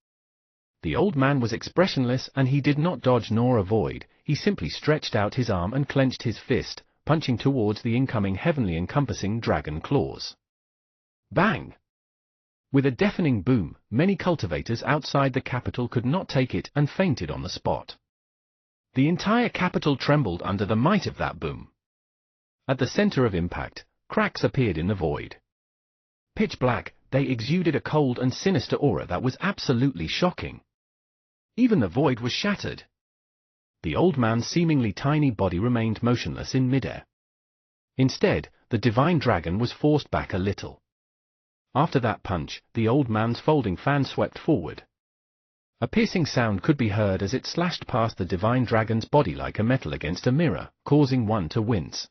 The old man was expressionless and he did not dodge nor avoid, he simply stretched out his arm and clenched his fist, punching towards the incoming heavenly encompassing dragon claws. Bang! With a deafening boom, many cultivators outside the capital could not take it and fainted on the spot. The entire capital trembled under the might of that boom. At the center of impact, cracks appeared in the void. Pitch black, they exuded a cold and sinister aura that was absolutely shocking. Even the void was shattered. The old man's seemingly tiny body remained motionless in midair. Instead, the divine dragon was forced back a little. After that punch, the old man's folding fan swept forward. A piercing sound could be heard as it slashed past the divine dragon's body like a metal against a mirror, causing one to wince.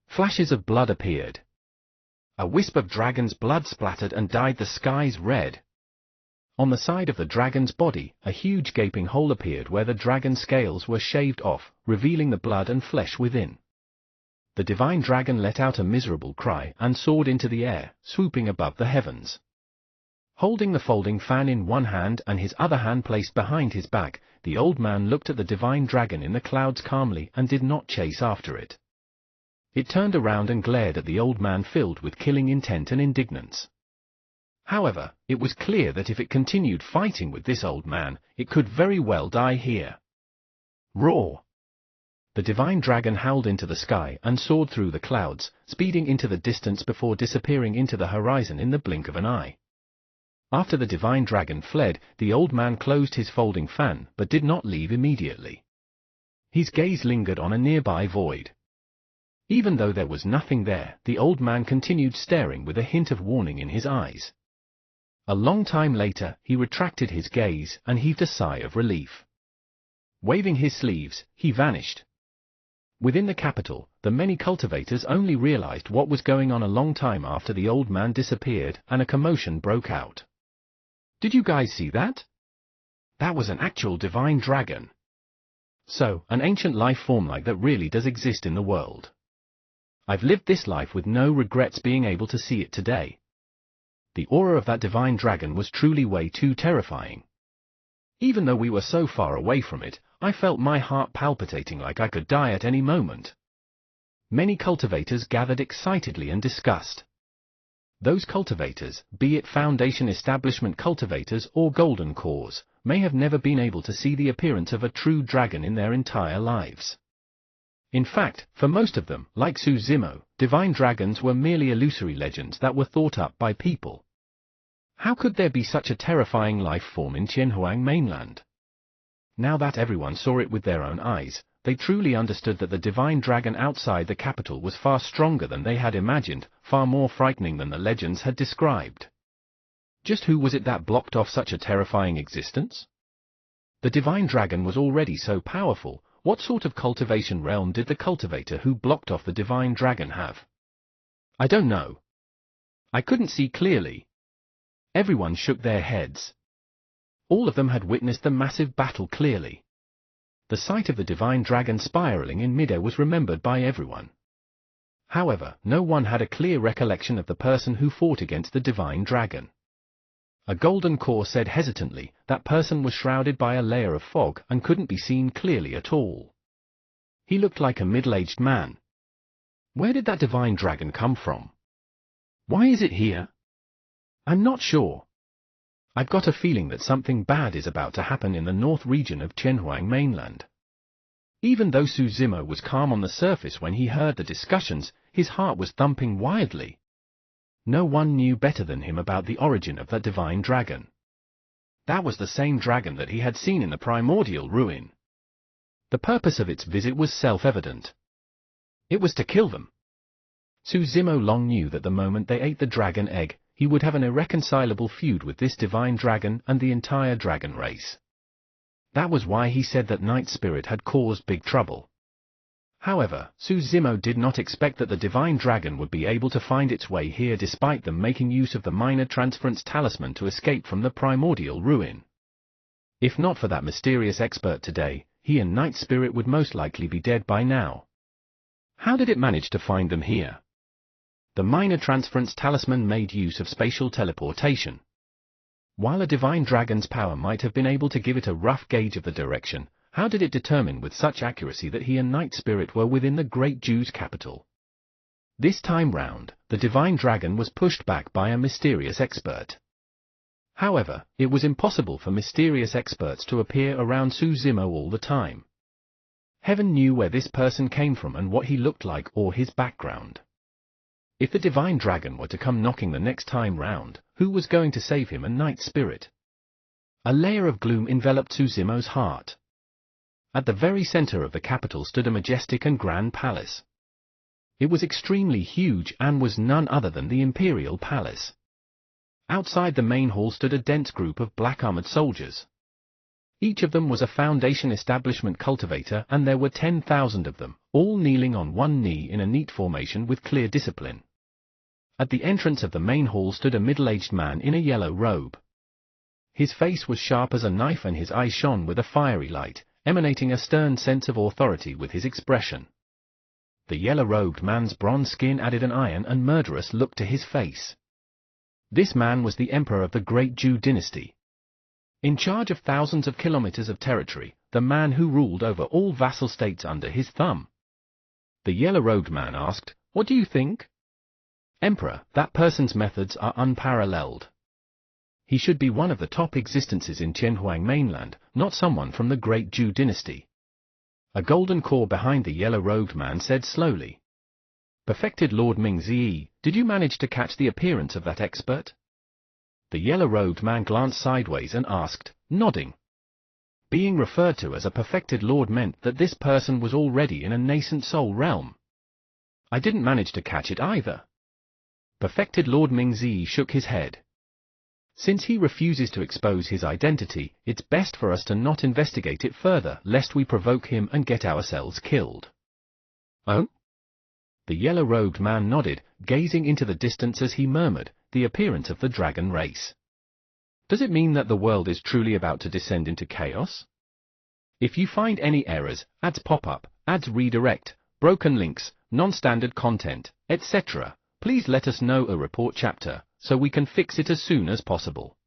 Flashes of blood appeared. A wisp of dragon's blood splattered and dyed the skies red. On the side of the dragon's body, a huge gaping hole appeared where the dragon's scales were shaved off, revealing the blood and flesh within. The divine dragon let out a miserable cry and soared into the air, swooping above the heavens. Holding the folding fan in one hand and his other hand placed behind his back, the old man looked at the divine dragon in the clouds calmly and did not chase after it. It turned around and glared at the old man filled with killing intent and indignance. However, it was clear that if it continued fighting with this old man, it could very well die here. Roar! The divine dragon howled into the sky and soared through the clouds, speeding into the distance before disappearing into the horizon in the blink of an eye. After the divine dragon fled, the old man closed his folding fan but did not leave immediately. His gaze lingered on a nearby void. Even though there was nothing there, the old man continued staring with a hint of warning in his eyes. A long time later, he retracted his gaze and heaved a sigh of relief. Waving his sleeves, he vanished. Within the capital, the many cultivators only realized what was going on a long time after the old man disappeared and a commotion broke out. Did you guys see that? That was an actual divine dragon. So, an ancient life form like that really does exist in the world. I've lived this life with no regrets being able to see it today. The aura of that divine dragon was truly way too terrifying. Even though we were so far away from it, I felt my heart palpitating like I could die at any moment. Many cultivators gathered excitedly and discussed. Those cultivators, be it Foundation Establishment cultivators or Golden Cores, may have never been able to see the appearance of a true dragon in their entire lives. In fact, for most of them, like Suzimo, divine dragons were merely illusory legends that were thought up by people. How could there be such a terrifying life form in Tianhuang mainland? Now that everyone saw it with their own eyes, they truly understood that the divine dragon outside the capital was far stronger than they had imagined, far more frightening than the legends had described. Just who was it that blocked off such a terrifying existence? The divine dragon was already so powerful. What sort of cultivation realm did the cultivator who blocked off the divine dragon have? I don't know. I couldn't see clearly. Everyone shook their heads. All of them had witnessed the massive battle clearly. The sight of the divine dragon spiraling in midair was remembered by everyone. However, no one had a clear recollection of the person who fought against the divine dragon. A Golden Core said hesitantly, that person was shrouded by a layer of fog and couldn't be seen clearly at all. He looked like a middle-aged man. Where did that divine dragon come from? Why is it here? I'm not sure. I've got a feeling that something bad is about to happen in the north region of Tianhuang mainland. Even though Suzimo was calm on the surface when he heard the discussions, his heart was thumping wildly. No one knew better than him about the origin of that divine dragon. That was the same dragon that he had seen in the primordial ruin. The purpose of its visit was self-evident. It was to kill them. Suzimo long knew that the moment they ate the dragon egg, he would have an irreconcilable feud with this divine dragon and the entire dragon race. That was why he said that Night Spirit had caused big trouble. However, Suzimo did not expect that the divine dragon would be able to find its way here despite them making use of the minor transference talisman to escape from the primordial ruin. If not for that mysterious expert today, he and Night Spirit would most likely be dead by now. How did it manage to find them here? The minor transference talisman made use of spatial teleportation. While a divine dragon's power might have been able to give it a rough gauge of the direction, how did it determine with such accuracy that he and Night Spirit were within the Great Jew's capital? This time round, the divine dragon was pushed back by a mysterious expert. However, it was impossible for mysterious experts to appear around Suzimo all the time. Heaven knew where this person came from and what he looked like or his background. If the divine dragon were to come knocking the next time round, who was going to save him and Night Spirit? A layer of gloom enveloped Suzimo's heart. At the very center of the capital stood a majestic and grand palace. It was extremely huge and was none other than the Imperial Palace. Outside the main hall stood a dense group of black-armored soldiers. Each of them was a Foundation Establishment cultivator and there were 10,000 of them, all kneeling on one knee in a neat formation with clear discipline. At the entrance of the main hall stood a middle-aged man in a yellow robe. His face was sharp as a knife and his eyes shone with a fiery light, emanating a stern sense of authority with his expression. The yellow-robed man's bronze skin added an iron and murderous look to his face. This man was the emperor of the Great Jew dynasty. In charge of thousands of kilometers of territory, the man who ruled over all vassal states under his thumb. The yellow-robed man asked, "What do you think?" "Emperor, that person's methods are unparalleled. He should be one of the top existences in Tianhuang mainland, not someone from the great Zhou dynasty. A golden core behind the yellow-robed man said slowly. Perfected Lord Ming Zi, did you manage to catch the appearance of that expert? The yellow-robed man glanced sideways and asked, nodding. Being referred to as a perfected lord meant that this person was already in a nascent soul realm. I didn't manage to catch it either. Perfected Lord Ming Zi shook his head. Since he refuses to expose his identity, it's best for us to not investigate it further lest we provoke him and get ourselves killed. Oh? The yellow-robed man nodded, gazing into the distance as he murmured, the appearance of the dragon race. Does it mean that the world is truly about to descend into chaos? If you find any errors, ads pop up, ads redirect, broken links, non-standard content, etc., please let us know a report chapter, so we can fix it as soon as possible.